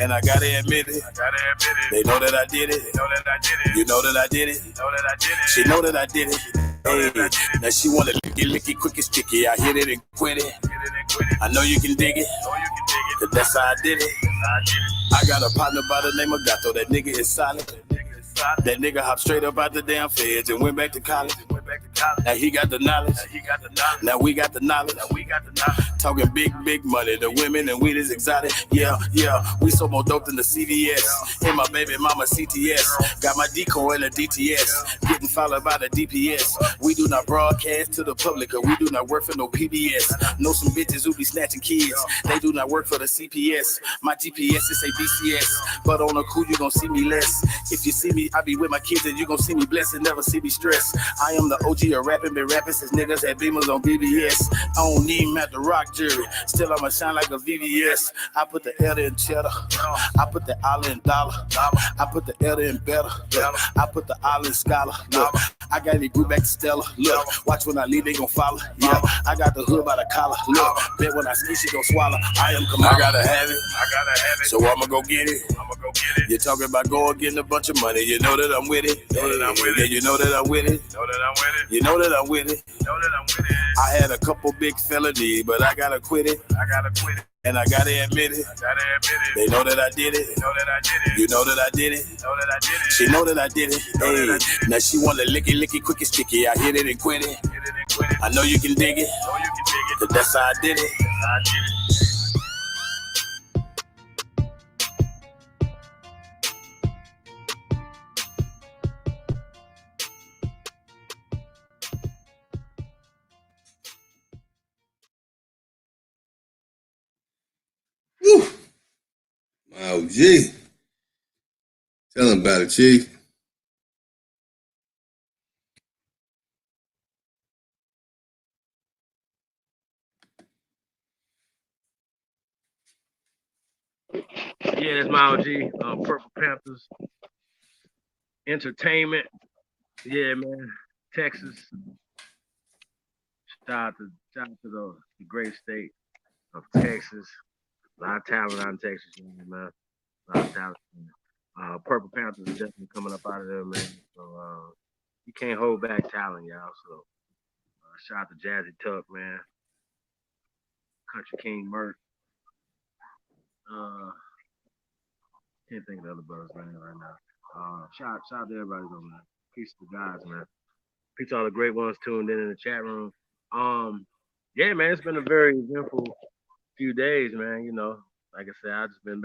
And I gotta admit it. They know that I did it. You know that I did it. She know that I did it. Hey, now she wanna lick it quick and sticky. I hit it and quit it. I know you can dig it. Cause that's how I did it. I got a partner by the name of Gato. That nigga is solid. That nigga hopped straight up out the damn feds and went back to college. Now he got the knowledge. Now we got the knowledge. Talking big money. The women and weed is exotic. Yeah. We so more dope than the CVS. And my baby mama CTS. Got my decoy in the DTS. Getting followed by the DPS. We do not broadcast to the public, or we do not work for no PBS. Know some bitches who be snatching kids. They do not work for the CPS. My GPS is a BCS. But on a cool, you gon' see me less. If you see me, I be with my kids and you gon' see me blessed and never see me stressed. I am the OG of rapping, been rapping since niggas had Beamers on BBS. I don't need him at the rock jury. Still I'ma shine like a VVS. I put the L in cheddar. I put the L in dollar. I put the L in better. I put the L in scholar. Look, I got it grew back to Stella. Look, watch when I leave, they gon' follow. Yeah, I got the hood by the collar. Look, bet when I ski, she gon' swallow. I am Kamala. I gotta have it. So I'ma go get it. You're talking about going getting a bunch of money. You know that I'm with it. Yeah, you know that I'm with it. You know that I'm with it. I had a couple big felonies, but I gotta quit it. And I gotta admit it. They know that I did it. You know that I did it. She know that I did it. Hey, now she wanna lick it quick and sticky. I hit it and quit it. I know you can dig it. Cause that's how I did it. Woo. My OG. Tell him about it, Chief. Yeah, that's my OG. Purple Panthers Entertainment. Yeah, man. Texas. Shout out to the great state of Texas. A lot of talent out in Texas, man. A lot of talent. Purple Panthers is definitely coming up out of there, man. So you can't hold back talent, y'all. So shout out to Jazzy Tuck, man. Country King Merc. Can't think of the other brothers name right now. Shout out to everybody though, man. Peace to the guys, man. Peace to all the great ones tuned in the chat room. Yeah, man, it's been a very eventful few days, man. You know, like I said, I just been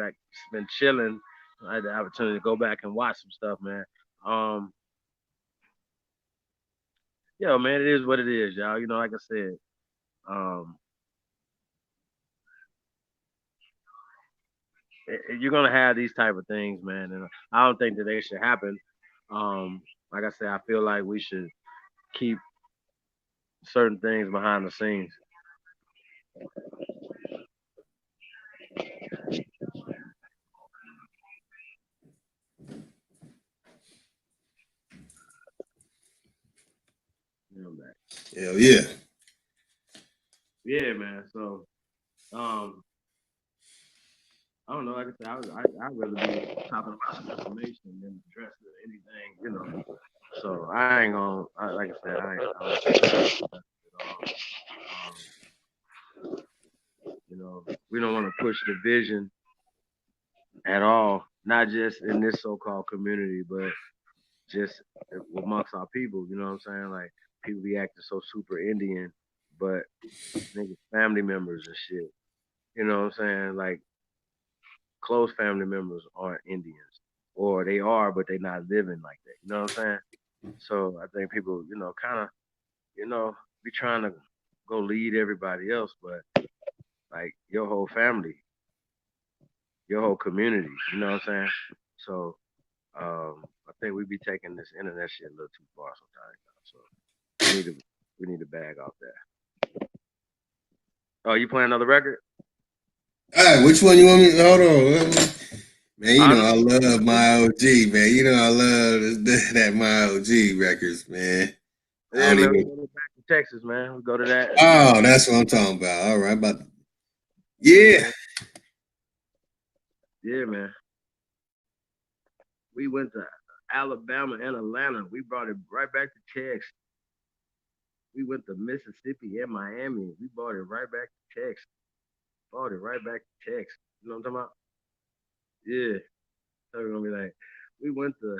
chilling. I had the opportunity to go back and watch some stuff, man. Yeah, man, it is what it is, y'all. You know, like I said, um, you're gonna have these type of things, man, and I don't think that they should happen. Like I said, I feel like we should keep certain things behind the scenes. You know that. Hell yeah. Yeah, man. So, I don't know. Like I said, I'd rather be talking about some information than addressing anything, you know. So I ain't gonna, like I said, you know, we don't want to push division at all, not just in this so-called community, but just amongst our people. You know what I'm saying? Like people be acting so super Indian, but niggas family members and shit. You know what I'm saying? Like close family members aren't Indians, or they are, but they're not living like that. You know what I'm saying? So I think people, you know, kind of, you know, be trying to go lead everybody else, but like your whole family, your whole community. You know what I'm saying? So I think we be taking this internet shit a little too far sometimes. So we need to bag off that. Oh, you playing another record? All right, which one you want me? Hold on, man. You know I love my OG, man. You know I love that my OG records, man. Yeah, man. We go back to Texas, man. We go to that. Oh, that's what I'm talking about. All right, yeah. Yeah, man. We went to Alabama and Atlanta. We brought it right back to Texas. We went to Mississippi and Miami. We brought it right back to Texas. Brought it right back to Texas. You know what I'm talking about? Yeah. So we're gonna be like, we went to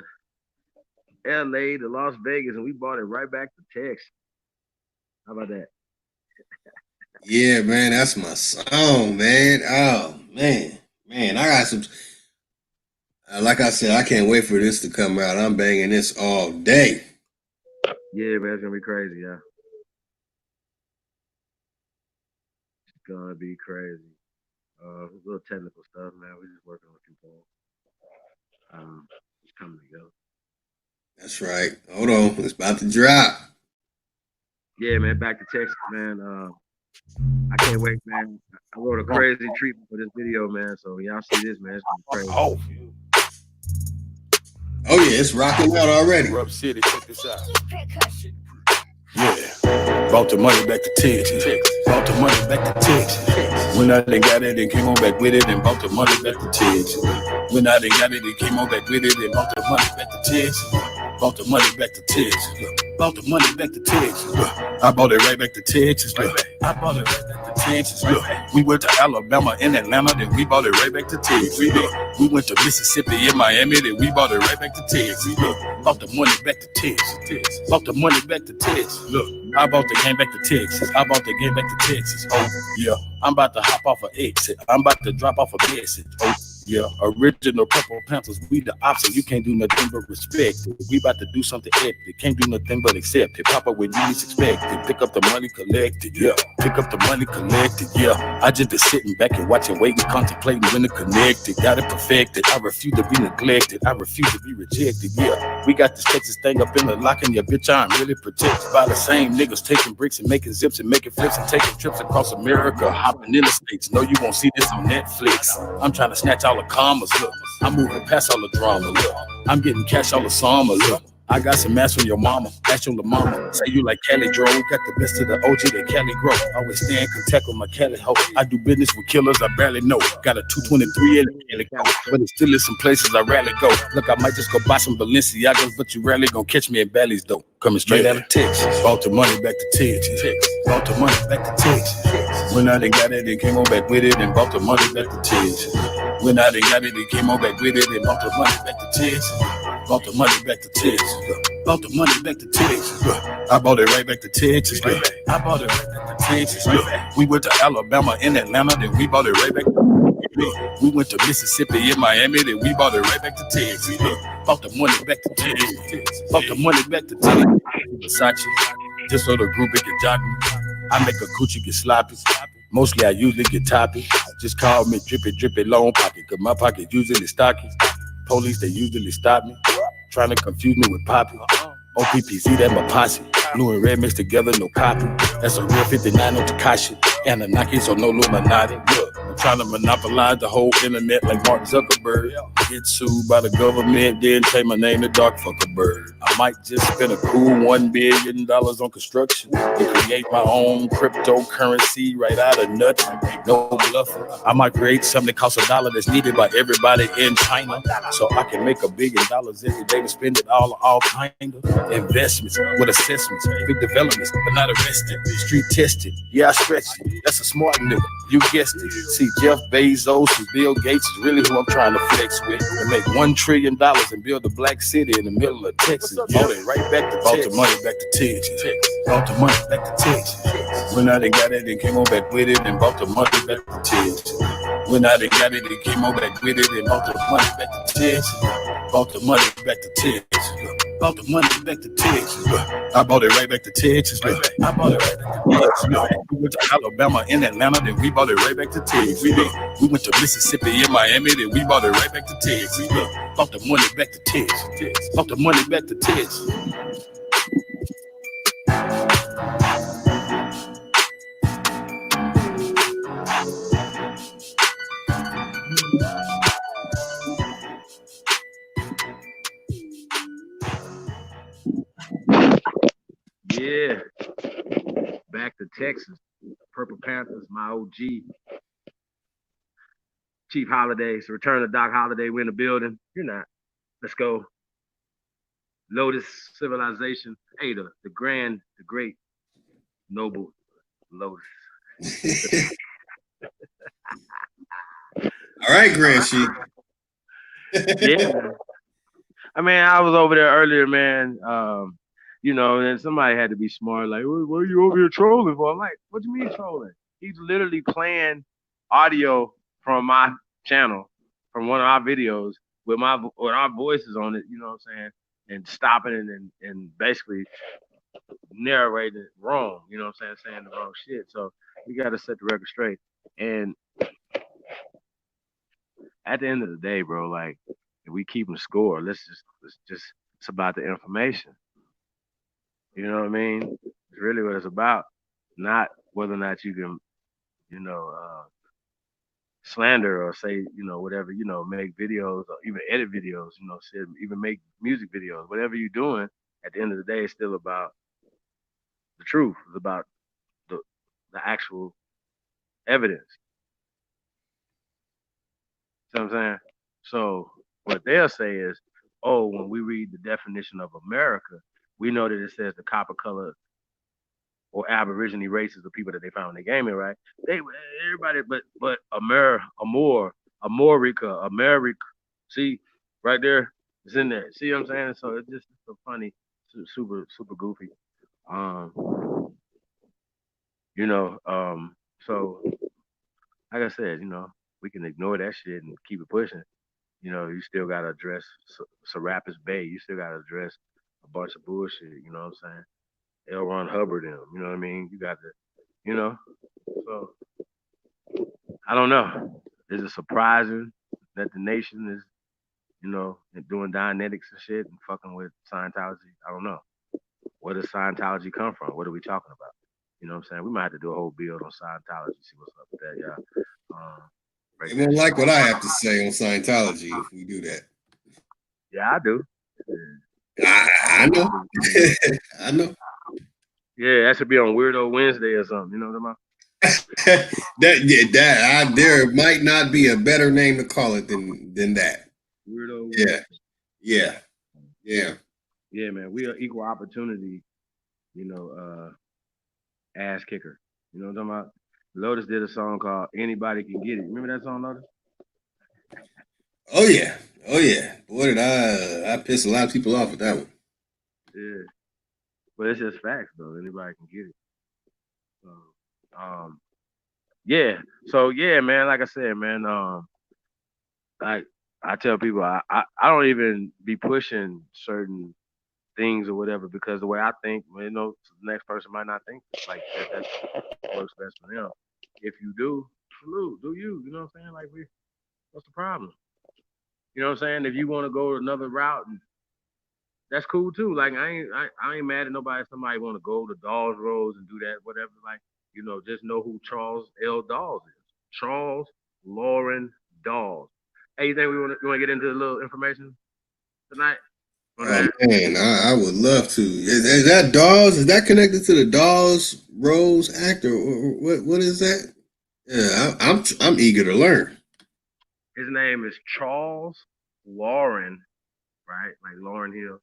LA to Las Vegas and we brought it right back to Texas. How about that? Yeah, man, that's my song, man. Oh man, I got some. Like I said, I can't wait for this to come out. I'm banging this all day. Yeah, man, it's gonna be crazy, yeah. It's gonna be crazy. A little technical stuff, man. We're just working on a few things. It's coming together. That's right. Hold on, it's about to drop. Yeah, man. Back to Texas, man. I can't wait, man. I wrote a crazy treatment for this video, man. So y'all see this, man. It's gonna be crazy. Oh yeah, it's rocking out already. Rub City, check this out. Yeah, brought the money back to Texas. Brought the money back to Texas. When I done got it, and came on back with it, and brought the money back to Texas. When I done got it, and came on back with it, and brought the money back to Texas. Brought the money back to Texas. Brought the money back to Texas. I brought it right back to Texas. I brought it right back to Texas. We went to Alabama and Atlanta, then we brought it right back to Texas. We went to Mississippi and Miami, then we brought it right back to Texas. Brought the money back to Texas. Brought the money back to Texas. Look, I brought the game back to Texas. I brought the game back to Texas. Oh, yeah. I'm about to hop off an exit. I'm about to drop off a message. Oh, yeah. Original Purple Panthers, we the opposite. You can't do nothing but respect it. We about to do something epic. Can't do nothing but accept it. Pop up when you least expect it. Pick up the money collected, yeah. Pick up the money collected, yeah. I just been sitting back and watching, waiting, contemplating when it connected. Got it perfected. I refuse to be neglected. I refuse to be rejected, yeah. We got this Texas thing up in the lock, and your bitch, I'm really protected by the same niggas taking bricks and making zips and making flips and taking trips across America, hopping in the states. No, you won't see this on Netflix. I'm trying to snatch all the commas, look. I'm moving past all the drama, look. I'm getting cash all the summer, look. I got some ass from your mama, ask your mama. Say you like Cali Dro, got the best of the OG that Cali grow. Always stay in contact with my Cali hoe. I do business with killers I barely know. Got a 223 in the Cali, but it still is some places I rarely go. Look, I might just go buy some Balenciagas, but you rarely gonna catch me in Bally's though. Coming straight out of Texas. Brought the money back to Texas. Brought the money back to Texas. When I done got it, and came on back with it, and brought the money back to Texas. When I done got it, and came on back with it, and brought the money back to Texas. Brought the money back to Texas. Brought the money back to Texas. I brought it right back to Texas. I brought it right back to Texas. We went to Alabama and Atlanta, then we brought it right back to We went to Mississippi and Miami, then we brought it right back to Texas. Brought the money back to Texas. Brought the money back to Texas. Versace, just so the group it can jog me. I make a coochie get sloppy. Mostly I usually get toppy. Just call me drippy long pocket, cause my pocket usually stocky. Police, they usually stop me, trying to confuse me with Poppy. OPPZ, that my posse. Blue and red mixed together, no copy. That's a real 59 on Takashi. Anunnaki, so no Illuminati. Look, I'm trying to monopolize the whole internet like Mark Zuckerberg. Get sued by the government, then change my name to Dark Fuckerbird. I might just spend a cool $1 billion on construction and create my own cryptocurrency right out of nothing. No bluffing. I might create something that costs $1 that's needed by everybody in China, so I can make $1 billion every day to spend it all kind of investments with assessments, big developments, but not arrested, street tested. Yeah, I stretch it. That's a smart nigga. You guessed it. See, Jeff Bezos and Bill Gates is really who I'm trying to flex with and make $1 trillion and build a black city in the middle of Texas. Bought it right back to Texas. Bought the money back to Texas. Bought the money back to Texas. When I done got it, and came on back with it, and bought the money back to Texas. When I done got it, and came on back with it, and bought the money back to Texas. Bought the money back to Texas. bought the money back to Texas. I bought it right back to Texas. I bought it right back to Texas. We went to Alabama and Atlanta, then we bought it right back to Texas. We went to Mississippi and Miami, then we bought it right back to Texas. Bought the money back to Texas. Bought the money back to Texas. Yeah, back to Texas. Purple Panthers, my OG. Chief Holiday, so return of Doc Holiday. We're in the building. You're not. Let's go. Lotus Civilization. Hey, the grand, the great, noble Lotus. All right, Grand Chief. Yeah, man. I mean, I was over there earlier, man. You know, and somebody had to be smart, like, what are you over here trolling for? I'm like, what do you mean trolling? He's literally playing audio from my channel, from one of our videos with our voices on it, you know what I'm saying? And stopping it and basically narrating it wrong, you know what I'm saying the wrong shit. So we gotta set the record straight. And at the end of the day, bro, like if we keep the score, let's just it's about the information. You know what I mean? It's really what it's about, not whether or not you can, you know, slander or say, you know, whatever, you know, make videos or even edit videos, you know, even make music videos, whatever you're doing. At the end of the day, it's still about the truth. It's about the actual evidence. See what I'm saying? So what they'll say is, oh, when we read the definition of America, we know that it says the copper color or Aborigine races of people that they found in the gaming, right? Everybody, but America. See, right there, it's in there. See what I'm saying? So it's just so funny, super goofy. You know, so like I said, you know, we can ignore that shit and keep it pushing. You know, you still gotta address Serapis Bay. You still gotta address a bunch of bullshit. You know what I'm saying? L. Ron Hubbard and them. You know what I mean? You got to, you know. So I don't know. Is it surprising that the nation is, you know, doing Dianetics and shit and fucking with Scientology? I don't know. Where does Scientology come from? What are we talking about? You know what I'm saying? We might have to do a whole build on Scientology, see what's up with that, yeah. You won't like what I have to say on Scientology if we do that. Yeah, I do. I know. I know. Yeah, that should be on Weirdo Wednesday or something. You know what I'm about? There might not be a better name to call it than that. Weirdo Wednesday. Yeah, man. We are equal opportunity, you know, ass kicker. You know what I'm talking about? Lotus did a song called Anybody Can Get It. Remember that song, Lotus? Oh yeah. Boy, did I piss a lot of people off with that one. Yeah. But it's just facts though. Anybody can get it. So, yeah. So yeah, man, like I said, man, like I tell people I don't even be pushing certain things or whatever because the way I think, you know, the next person might not think like that. That works best for them. If you do, salute, do you? You know what I'm saying? Like what's the problem? You know what I'm saying? If you want to go another route, that's cool too. Like I ain't mad at nobody. If somebody want to go to Dawes Roads and do that, whatever. Like you know, just know who Charles L. Dawes is. Charles Lauren Dawes. Hey, you think we want to get into a little information tonight? Oh man, I would love to. Is that Dawes? Is that connected to the Dawes Rose Act or what is that? Yeah, I'm eager to learn. His name is Charles Lauren, right? Like Lauren Hill.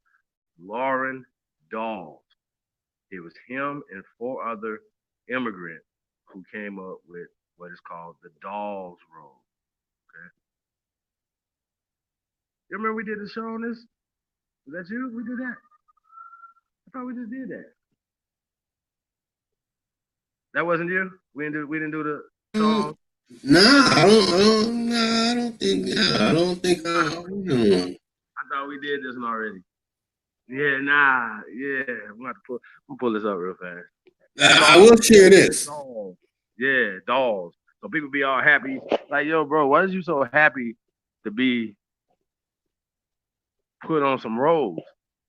Lauren Dawes. It was him and 4 other immigrants who came up with what is called the Dawes Road. Okay. You remember we did the show on this? Was that you? We did that? I thought we just did that. That wasn't you? We didn't do the song? Nah, I don't think. I thought we did this one already. Yeah, nah, yeah. I'm gonna pull this up real fast. I will share this. Dolls. Yeah, dolls. So people be all happy. Like, yo, bro, why is you so happy to be put on some robes?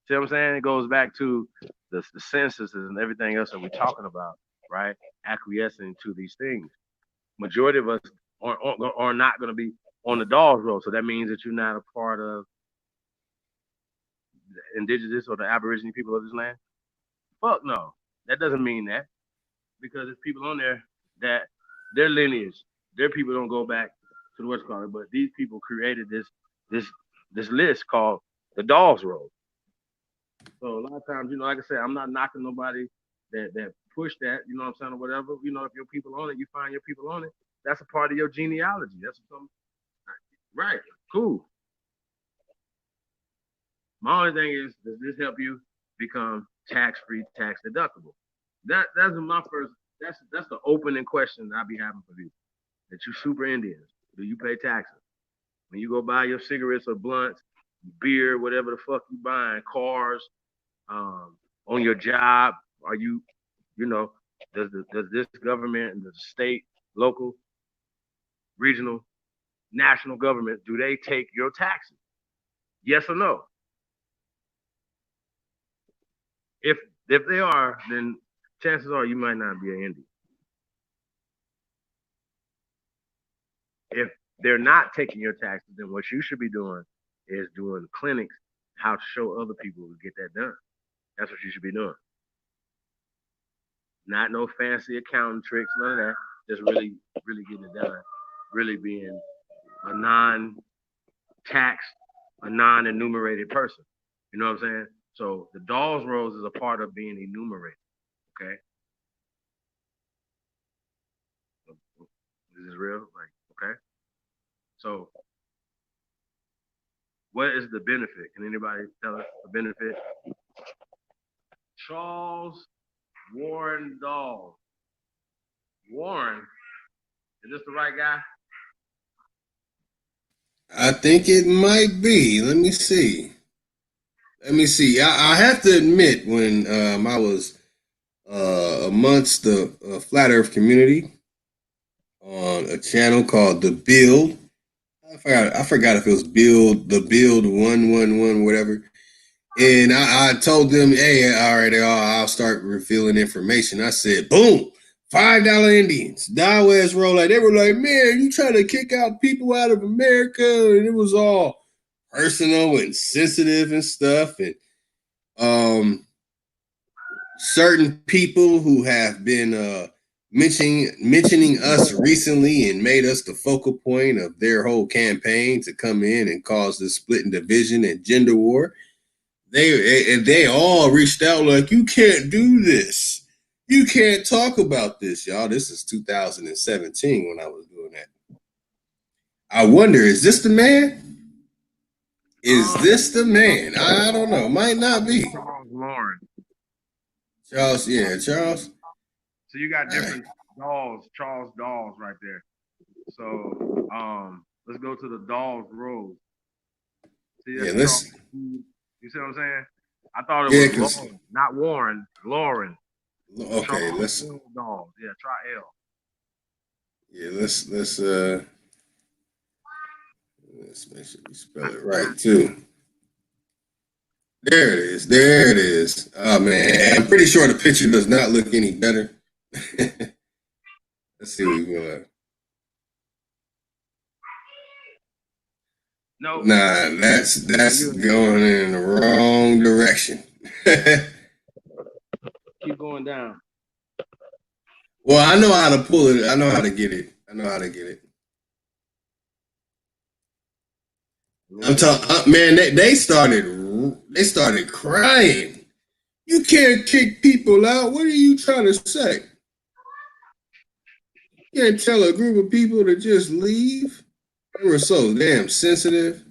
See what I'm saying? It goes back to the census and everything else that we're talking about, right? Acquiescing to these things. Majority of us are not going to be on the dolls road. So that means that you're not a part of the indigenous or the Aborigine people of this land. Fuck no. That doesn't mean that because there's people on there that their lineage, their people don't go back to the what's called it, but these people created this this list called the Dolls Road. So a lot of times, like I said, I'm not knocking nobody that push that, you know what I'm saying, or whatever. If your people on it, you find your people on it. That's a part of your genealogy. That's something, right? Cool. My only thing is, does this help you become tax free, tax deductible? That's my first. That's the opening question I be having for you. That you super Indians, do you pay taxes when you go buy your cigarettes or blunts, beer, whatever the fuck you buying, cars, on your job? Are you, you know, does this government and the state, local, regional, national government, do they take your taxes? Yes or no? If if they are, then chances are you might not be an Indian. If they're not taking your taxes, then what you should be doing is doing clinics, how to show other people to get that done. That's what you should be doing. Not no fancy accounting tricks, none of that. Just really, really getting it done. Really being a non-taxed, a non-enumerated person. You know what I'm saying? So the Dawes Rose is a part of being enumerated. Okay, this is real. Like, okay. So what is the benefit? Can anybody tell us the benefit? Charles Warren Dawes. Warren, is this the right guy? I think it might be. Let me see. I have to admit, when I was amongst the flat Earth community on a channel called The Build, I forgot if it was Build 111 whatever. And I told them, hey, all right, I'll start revealing information. I said, boom, $5 Indians, die West roll. Like, they were like, man, you trying to kick out people out of America? And it was all personal and sensitive and stuff. And certain people who have been mentioning us recently and made us the focal point of their whole campaign to come in and cause this split and division and gender war. They all reached out like, you can't do this. You can't talk about this, y'all. This is 2017 when I was doing that. I wonder, is this the man? Is this the man? I don't know. Might not be. Charles Lauren. Charles, yeah, Charles. So you got different Dawes, Charles Dawes right there. So let's go to the Dawes Road. See, yeah, let's. You see what I'm saying? I thought it was Lauren, not Warren. Lauren. Okay, Charles let's. Dawes. Yeah, try L. Yeah, let's make sure we spell it right too. There it is. There it is. Oh man, I'm pretty sure the picture does not look any better. Let's see what we got. No. Nah, that's going in the wrong direction. Keep going down. Well, I know how to pull it. I know how to get it. I'm talking, man. They started crying. You can't kick people out. What are you trying to say? You can't tell a group of people to just leave. They were so damn sensitive.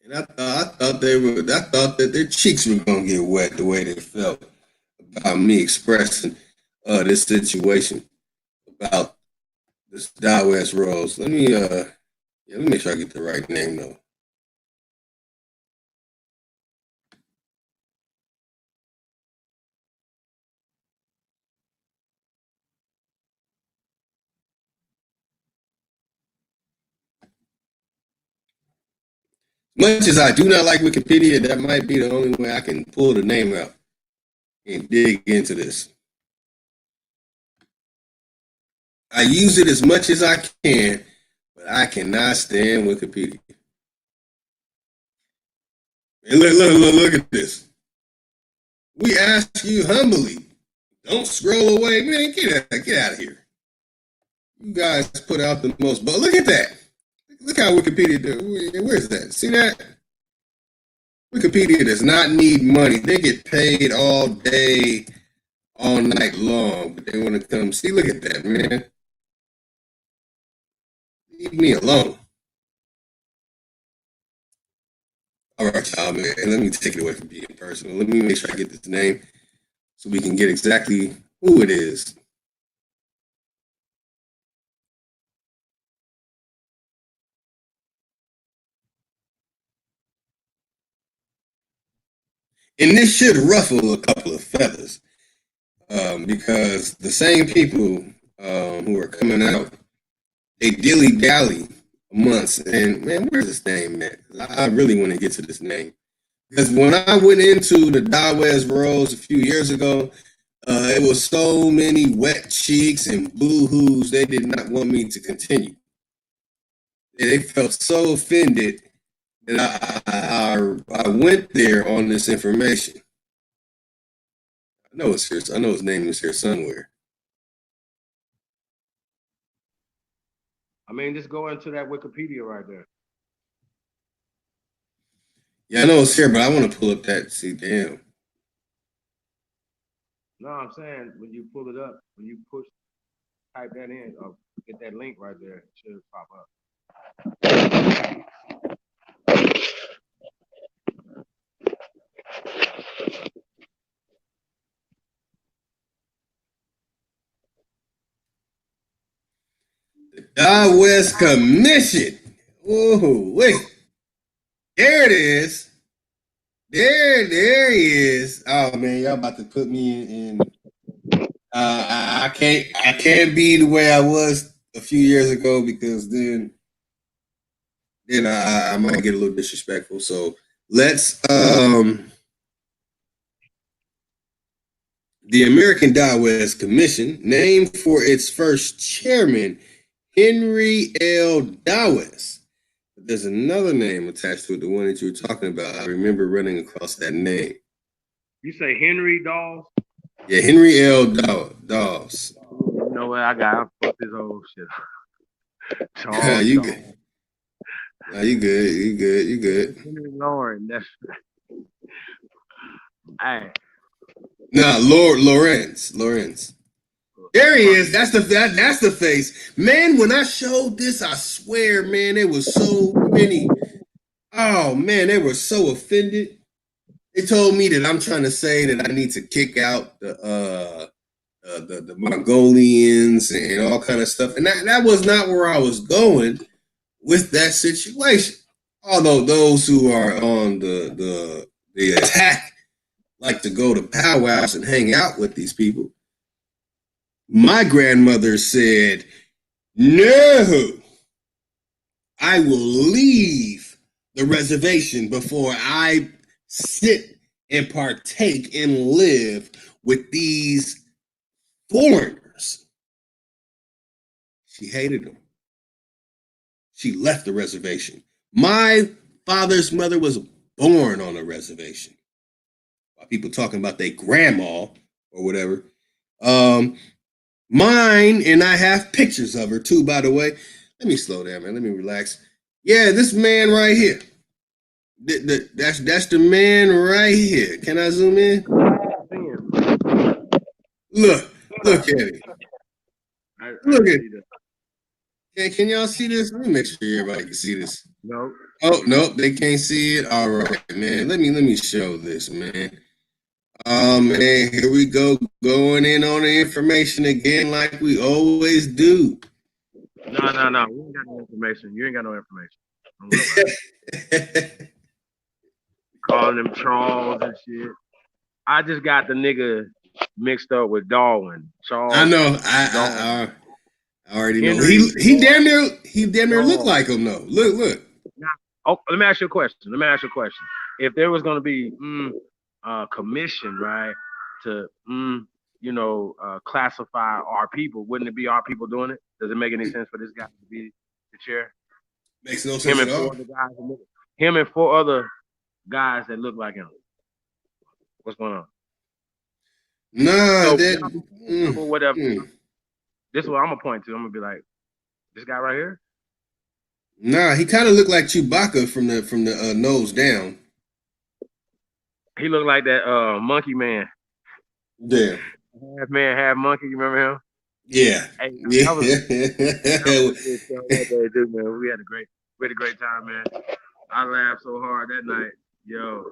And I thought that their cheeks were gonna get wet the way they felt about me expressing this situation about this Die West Rose. Let me make sure I get the right name though. Much as I do not like Wikipedia, that might be the only way I can pull the name out and dig into this. I use it as much as I can, but I cannot stand Wikipedia. And look at this. We ask you humbly, don't scroll away. Man, get out of here. You guys put out the most, but look at that. Look how Wikipedia do. Where's that? See that? Wikipedia does not need money. They get paid all day, all night long, but they want to come see. Look at that, man. Leave me alone. All right, y'all, man. Let me take it away from being personal. Let me make sure I get this name so we can get exactly who it is. And this should ruffle a couple of feathers because the same people who are coming out, they dilly-dally months. And, man, where's this name, man? I really want to get to this name. Because when I went into the Dawes roles a few years ago, it was so many wet cheeks and boo-hoos, they did not want me to continue. They felt so offended that I went there on this information. I know it's here. I know his name is here somewhere. I mean, just go into that Wikipedia right there. Yeah, I know it's here, but I want to pull up that. See, damn. No, I'm saying when you pull it up, when you type that in, or get that link right there, it should pop up. Dawes Commission. Oh, wait. There it is. There he is. Oh man, y'all about to put me in. I can't be the way I was a few years ago because then I might get a little disrespectful. So let's the American Dawes Commission, named for its first chairman, Henry L. Dawes. There's another name attached to it, the one that you were talking about. I remember running across that name. You say Henry Dawes? Yeah, Henry L. Dawes. You know what? I fucked this old shit. Charles you good. No, you good. Henry Lauren, that's hey. No, Lawrence. There he is. That's the face. Man, when I showed this, I swear, man, there was so many. Oh man, they were so offended. They told me that I'm trying to say that I need to kick out the Mongolians and all kind of stuff. And that was not where I was going with that situation. Although those who are on the attack like to go to powwows and hang out with these people. My grandmother said, no, I will leave the reservation before I sit and partake and live with these foreigners. She hated them. She left the reservation. My father's mother was born on a reservation. While people talking about their grandma or whatever. Mine, and I have pictures of her too, by the way. Let me slow down, man. Let me relax. Yeah, this man right here. That's the man right here. Can I zoom in? Look at it. Look at it. Can y'all see this? Let me make sure everybody can see this. No. Oh, nope, they can't see it. All right, man. Let me show this, man. Man, here we go, going in on the information again like we always do. No. We ain't got no information. You ain't got no information. Calling them Charles and shit. I just got the nigga mixed up with Darwin. Charles. I know. I already know. He damn near looked like him though. Look. Oh, let me ask you a question. If there was going to be commission, right, to classify our people, wouldn't it be our people doing it? Does it make any sense for this guy to be the chair? Makes no sense at all. Him and four other guys that look like him. What's going on? Nah, whatever. This is what I'm gonna point to. I'm gonna be like, this guy right here. Nah, he kind of looked like Chewbacca from the nose down. He looked like that monkey man. Yeah. Half man, half monkey. You remember him? Yeah. Hey, that was good show that day, dude, man. We had a great time, man. I laughed so hard that night, yo.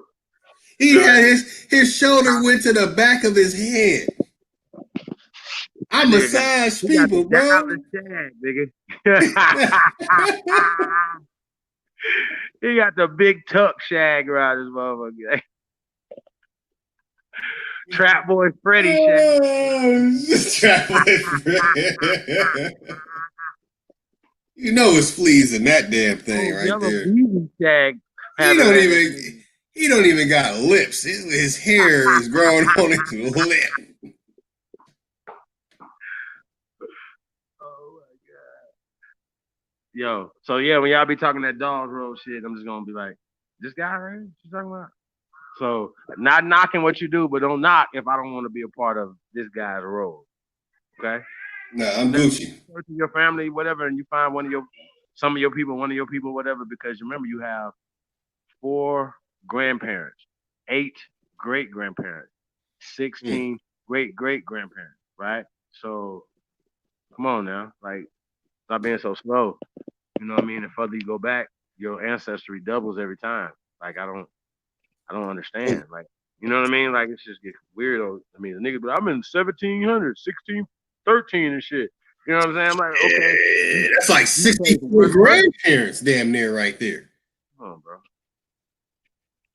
He had his shoulder went to the back of his head. I massage people, bro. Shag, nigga. He got the big tuck shag around his motherfucker. Trap Boy Freddy shag. Trap Boy Freddy. You know it's fleas in that damn thing right there. Shag. He don't even got lips. His hair is growing on his lip. Oh my god. Yo, so yeah, when y'all be talking that Dawes Road shit, I'm just gonna be like, this guy, right? What you talking about? So not knocking what you do, but don't knock if I don't want to be a part of this guy's role. Okay? No, I'm Gucci. Your family, whatever, and you find some of your people, whatever, because remember you have 4 grandparents, 8 great grandparents, 16 great grandparents, right? So come on now, like stop being so slow. You know what I mean? The further you go back, your ancestry doubles every time. Like I don't understand. Like, you know what I mean? Like it's just getting weird. I mean, the nigga, but I'm in 1700, 1613 and shit. You know what I'm saying? I'm like, okay, that's like 64 grandparents, damn near right there. Come on, bro.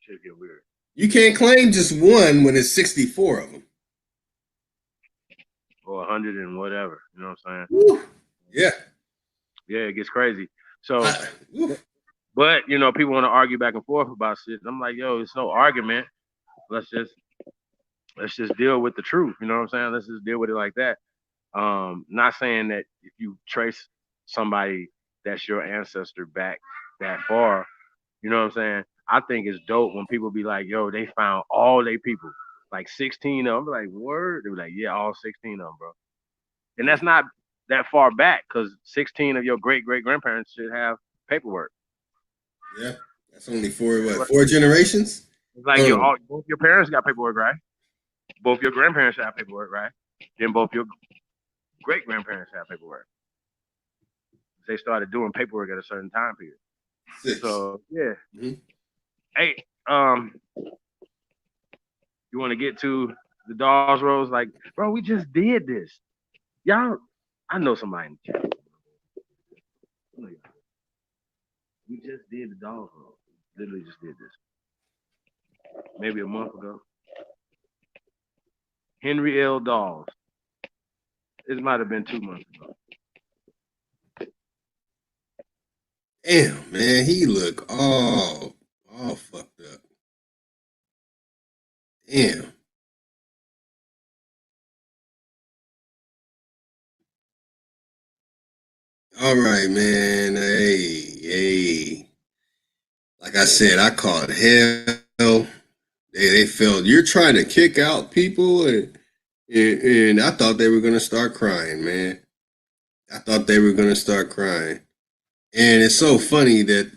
Shit get weird. You can't claim just one when it's 64 of them. Or 100 and whatever. You know what I'm saying? Woo. Yeah. Yeah, it gets crazy. So, but you know, people want to argue back and forth about shit. I'm like, yo, it's no argument. Let's just deal with the truth. You know what I'm saying? Let's just deal with it like that. Not saying that if you trace somebody that's your ancestor back that far, you know what I'm saying? I think it's dope when people be like, yo, they found all their people, like 16 of them. Be like, word? They be like, yeah, all 16 of them, bro. And that's not that far back because 16 of your great grandparents should have paperwork. Yeah, that's only 4 generations? It's like both your parents got paperwork, right? Both your grandparents have paperwork, right? Then both your great grandparents have paperwork. They started doing paperwork at a certain time period. 6. So yeah. Mm-hmm. Hey, you want to get to the Dawes Road? Like, bro, we just did this. Y'all, I know somebody in the chat. We just did the Dawes Road. Literally just did this. Maybe a month ago. Henry L. Dawes. It might have been 2 months ago. Damn, man, he look all fucked up. Damn. All right, man. Hey. Like I said, I called hell. They felt you're trying to kick out people, and I thought they were gonna start crying, man. I thought they were gonna start crying, and it's so funny that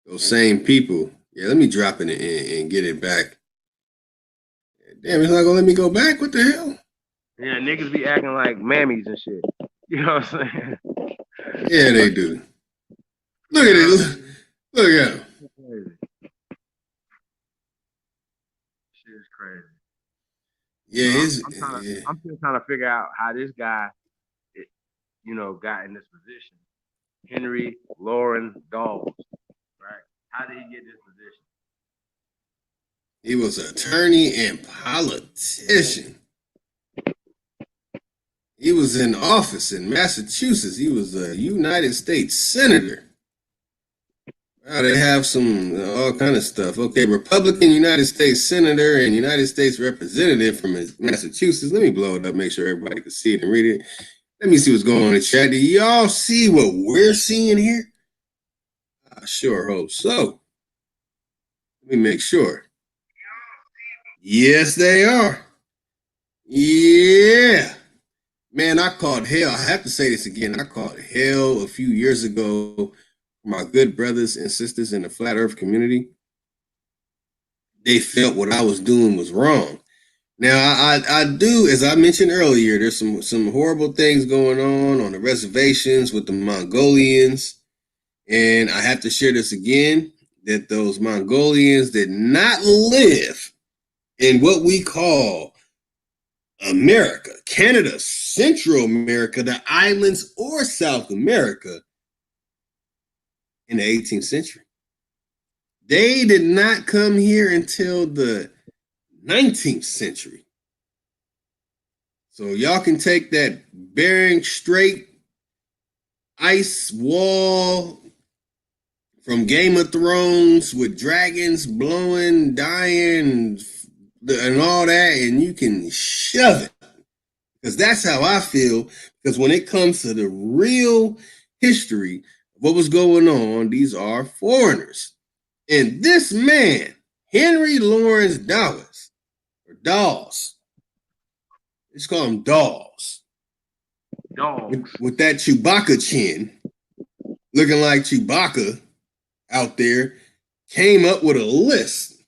those same people. Yeah, let me drop it and get it back. Damn, it's not gonna let me go back. What the hell? Yeah, niggas be acting like mammies and shit. You know what I'm saying? Yeah, they do. Look at it. Look at him. Shit is crazy. Yeah, I'm still trying to figure out how this guy, got in this position. Henry Lauren Dawes, right? How did he get this position? He was an attorney and politician. He was in office in Massachusetts. He was a United States senator. They have some all kind of stuff. Okay, Republican United States Senator and United States Representative from Massachusetts. Let me blow it up, make sure everybody can see it and read it. Let me see what's going on in the chat. Do y'all see what we're seeing here? I sure hope so. Let me make sure. Yes, they are. Yeah. Man, I called hell. I have to say this again. I called hell a few years ago for my good brothers and sisters in the flat earth community. They felt what I was doing was wrong. Now, I do, as I mentioned earlier, there's some horrible things going on the reservations with the Mongolians. And I have to share this again, that those Mongolians did not live in what we call America, Canada, Central America, the islands, or South America in the 18th century. They did not come here until the 19th century. So y'all can take that Bering Strait ice wall from Game of Thrones with dragons blowing, dying, and all that, and you can shove it. Because that's how I feel. Because when it comes to the real history of what was going on, these are foreigners. And this man, Henry Lawrence Dawes, or Dawes, let's call him Dawes, with that Chewbacca chin, looking like Chewbacca out there, came up with a list.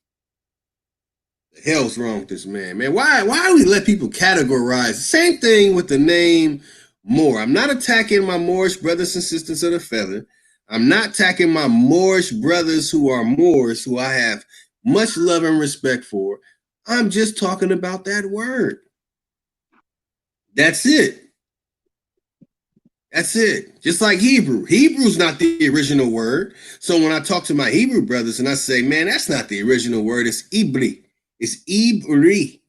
The hell's wrong with this man, man? Why do we let people categorize? Same thing with the name Moor. I'm not attacking my Moorish brothers and sisters of the feather. I'm not attacking my Moorish brothers who are Moors, who I have much love and respect for. I'm just talking about that word. That's it. That's it. Just like Hebrew. Hebrew's not the original word. So when I talk to my Hebrew brothers and I say, man, that's not the original word, it's Ibri. It's Ibri,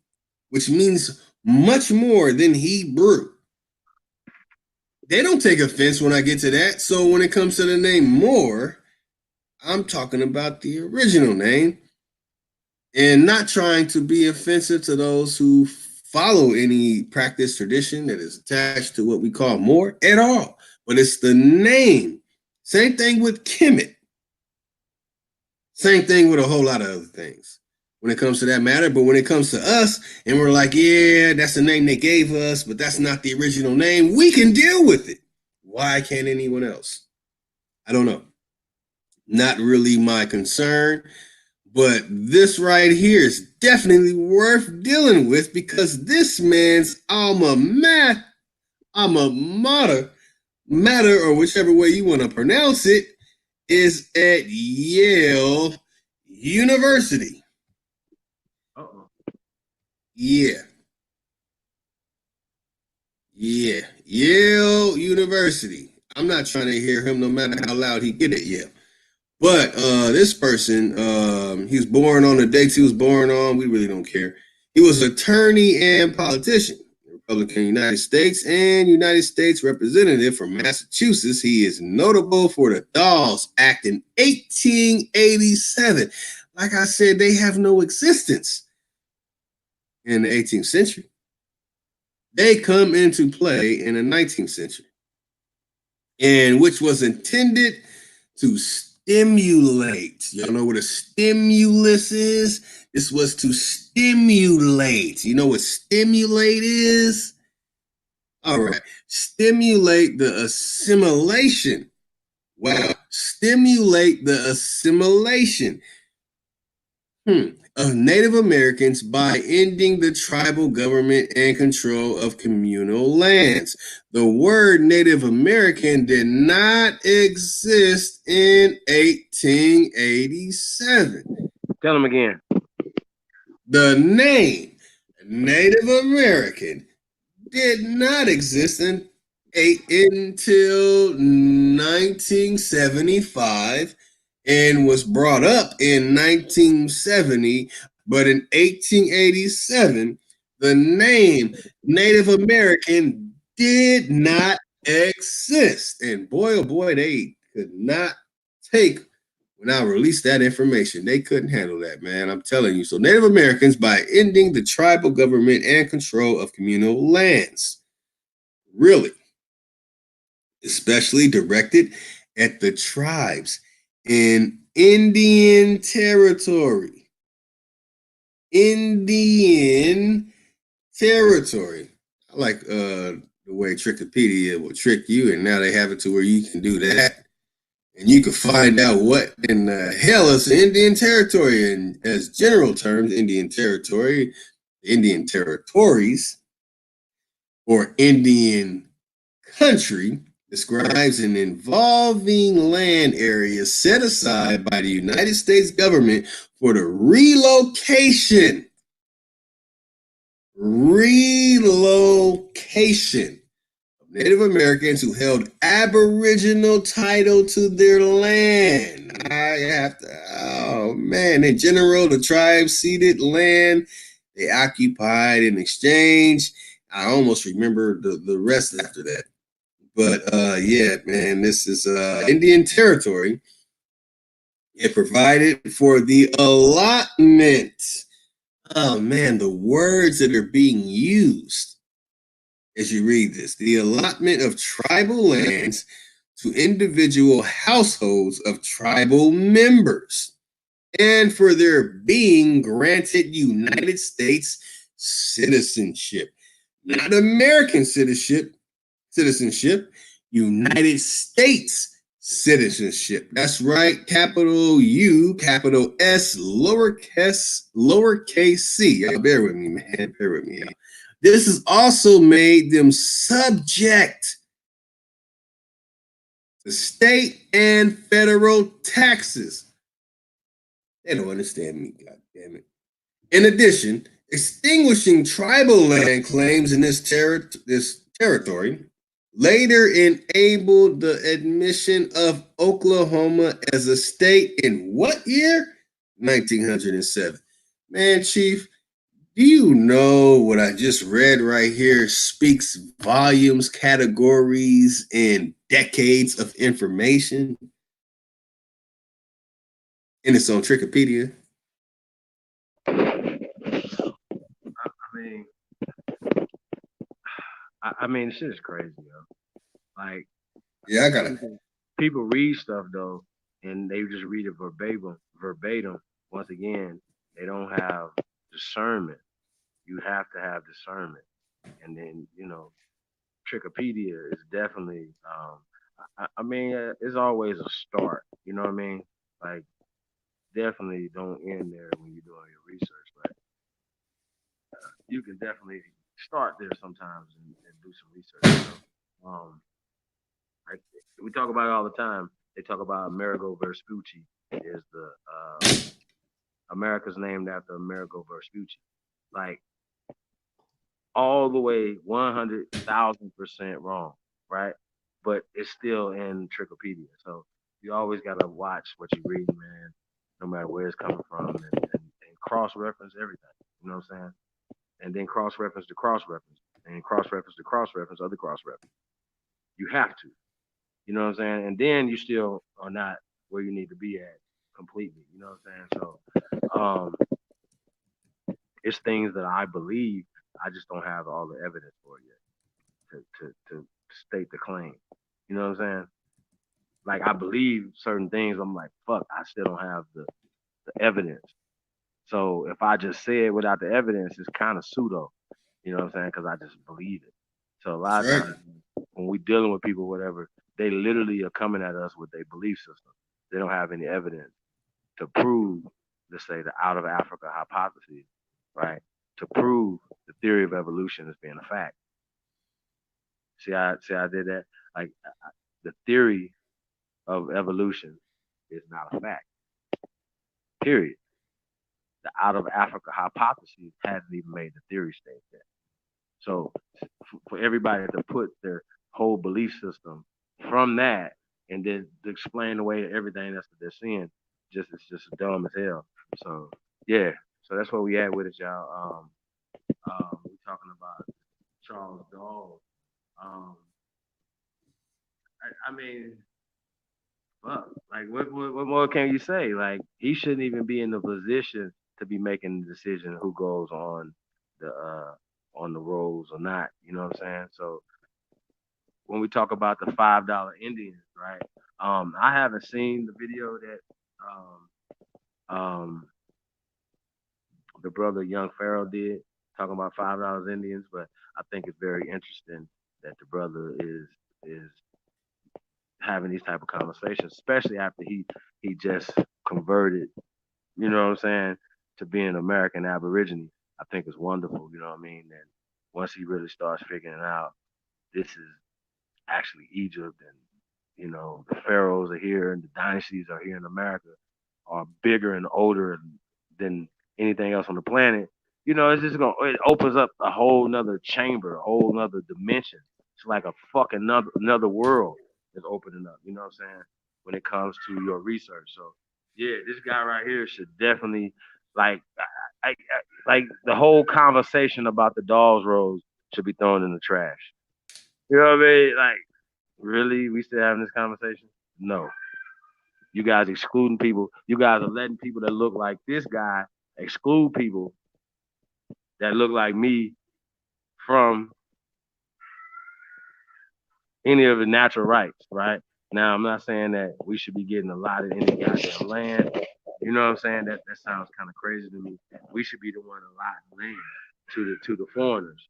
which means much more than Hebrew. They don't take offense when I get to that. So when it comes to the name Moor, I'm talking about the original name and not trying to be offensive to those who follow any practice tradition that is attached to what we call Moor at all. But it's the name. Same thing with Kemet. Same thing with a whole lot of other things when it comes to that matter. But when it comes to us and we're like, yeah, that's the name they gave us, but that's not the original name, we can deal with it. Why can't anyone else? I don't know. Not really my concern. But this right here is definitely worth dealing with because this man's alma mater, or whichever way you want to pronounce it, is at Yale University. Yeah, Yale University. I'm not trying to hear him no matter how loud he get it, Yale. But this person, he was born on the dates he was born on. We really don't care. He was an attorney and politician, Republican United States and United States Representative from Massachusetts. He is notable for the Dawes Act in 1887. Like I said, they have no existence in the 18th century. They come into play in the 19th century, and which was intended to stimulate. Y'all know what a stimulus is? This was to stimulate. You know what stimulate is? All right. Stimulate the assimilation. Wow. Stimulate the assimilation of Native Americans by ending the tribal government and control of communal lands. The word Native American did not exist in 1887. Tell them again. The name Native American did not exist until 1975 and was brought up in 1970, but in 1887, the name Native American did not exist. And boy, oh boy, they could not take when I released that information. They couldn't handle that, man. I'm telling you. So Native Americans, by ending the tribal government and control of communal lands, really, especially directed at the tribes in Indian territory. Indian territory. I like the way Trickopedia will trick you, and now they have it to where you can do that. And you can find out what in the hell is Indian territory. And as general terms, Indian territory, Indian territories, or Indian country describes an involving land area set aside by the United States government for the relocation of Native Americans who held Aboriginal title to their land. Oh man, in general, the tribe ceded land they occupied in exchange. I almost remember the rest after that. But yeah, man, this is Indian territory. It provided for the allotment. Oh man, the words that are being used as you read this. The allotment of tribal lands to individual households of tribal members, and for their being granted United States citizenship. Not American citizenship, United States citizenship. That's right. Capital U, capital S, lowercase c. Y'all bear with me, man. Bear with me, y'all. This has also made them subject to state and federal taxes. They don't understand me, God damn it. In addition, extinguishing tribal land claims in this territory later enabled the admission of Oklahoma as a state in what year? 1907. Man, Chief, do you know what I just read right here speaks volumes, categories, and decades of information? And it's on Trickopedia. I mean, shit is crazy, yo. Like, yeah, I got it. People read stuff though, and they just read it verbatim. Once again, they don't have discernment. You have to have discernment, and then Trickopedia is definitely. I mean, it's always a start. You know what I mean? Like, definitely don't end there when you're doing your research, but you can definitely start there sometimes and do some research. Like, we talk about it all the time. They talk about Amerigo Vespucci is the America's named after Amerigo Vespucci. Like, all the way 100,000% wrong, right? But it's still in Trickopedia. So you always gotta watch what you read, man, no matter where it's coming from, and cross-reference everything. You know what I'm saying? And then cross-reference to cross-reference, and cross-reference to cross-reference, other cross-reference. You have to. You know what I'm saying? And then you still are not where you need to be at completely. You know what I'm saying? So it's things that I believe. I just don't have all the evidence for it yet to state the claim. You know what I'm saying? Like, I believe certain things. I'm like, fuck, I still don't have the evidence. So if I just say it without the evidence, it's kind of pseudo. You know what I'm saying? Because I just believe it. So a lot of times when we dealing with people, whatever, they literally are coming at us with their belief system. They don't have any evidence to prove, let's say, the out of Africa hypothesis, right? To prove the theory of evolution as being a fact. See, I did that. Like, the theory of evolution is not a fact. Period. The out of Africa hypothesis hasn't even made the theory stage yet. So for everybody to put their whole belief system from that and then to explain away everything that's what they're seeing, it's just dumb as hell. So yeah, so that's where we at with it, y'all. We're talking about Charles Dawes. I mean, Well, like what more can you say? Like he shouldn't even be in the position to be making the decision who goes on the rolls or not. You know what I'm saying? So when we talk about the $5 Indians, right? I haven't seen the video that um the brother Young Pharaoh did talking about $5 Indians, but I think it's very interesting that the brother is having these type of conversations, especially after he just converted, you know what I'm saying, to being an American Aborigine. I think it's wonderful, you know what I mean? And once he really starts figuring out this is actually Egypt and the pharaohs are here and the dynasties are here in America are bigger and older than anything else on the planet. It opens up a whole nother chamber, a whole nother dimension. It's like a fucking another world is opening up. You know what I'm saying? When it comes to your research. So yeah, this guy right here should definitely like like the whole conversation about the dolls rose should be thrown in the trash. You know what I mean? Like, really? We still having this conversation? No. You guys excluding people. You guys are letting people that look like this guy exclude people that look like me from any of the natural rights, right? Now, I'm not saying that we should be getting a lot of any goddamn land. You know what I'm saying? That sounds kind of crazy to me. We should be the one allotting land to the foreigners.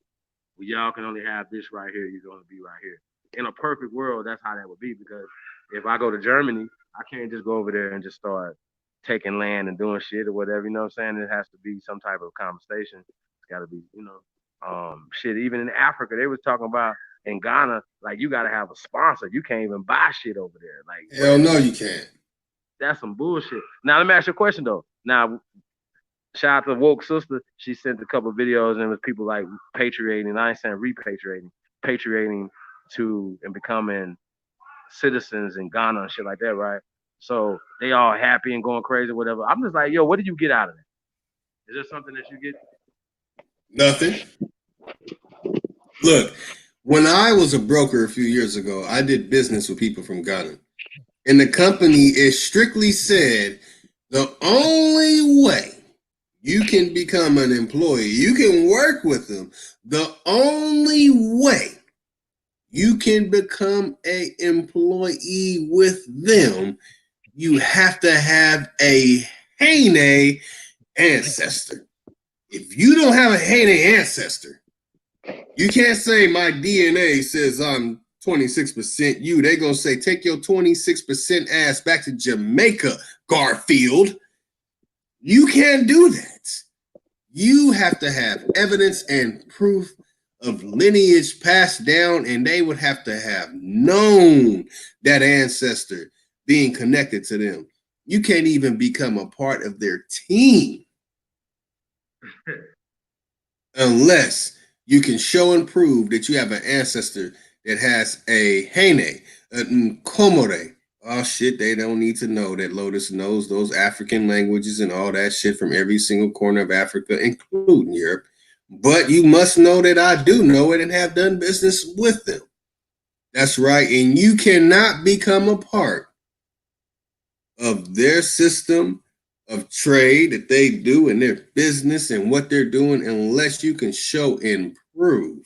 Well, y'all can only have this right here. You're going to be right here. In a perfect world, that's how that would be. Because if I go to Germany, I can't just go over there and just start taking land and doing shit or whatever. You know what I'm saying? It has to be some type of conversation. It's got to be, shit. Even in Africa, they was talking about in Ghana, like you got to have a sponsor. You can't even buy shit over there. Like, hell no, you can't. That's some bullshit. Now let me ask you a question though. Now shout out to Woke Sister. She sent a couple of videos and it was people like patriating. I ain't saying repatriating, patriating to and becoming citizens in Ghana and shit like that, right? So they all happy and going crazy, whatever. I'm just like, yo, what did you get out of that? Is there something that you get? Nothing. Look, when I was a broker a few years ago, I did business with people from Ghana. And the company is strictly said the only way you can become an employee, you can work with them. The only way you can become an employee with them, you have to have a Hane ancestor. If you don't have a Hane ancestor, you can't say my DNA says I'm 26% you. They're going to say, take your 26% ass back to Jamaica, Garfield. You can't do that. You have to have evidence and proof of lineage passed down, and they would have to have known that ancestor being connected to them. You can't even become a part of their team unless you can show and prove that you have an ancestor that has a Hane, a Nkomore. Oh shit, they don't need to know that Lotus knows those African languages and all that shit from every single corner of Africa, including Europe. But you must know that I do know it and have done business with them. That's right. And you cannot become a part of their system of trade that they do in their business and what they're doing unless you can show and prove.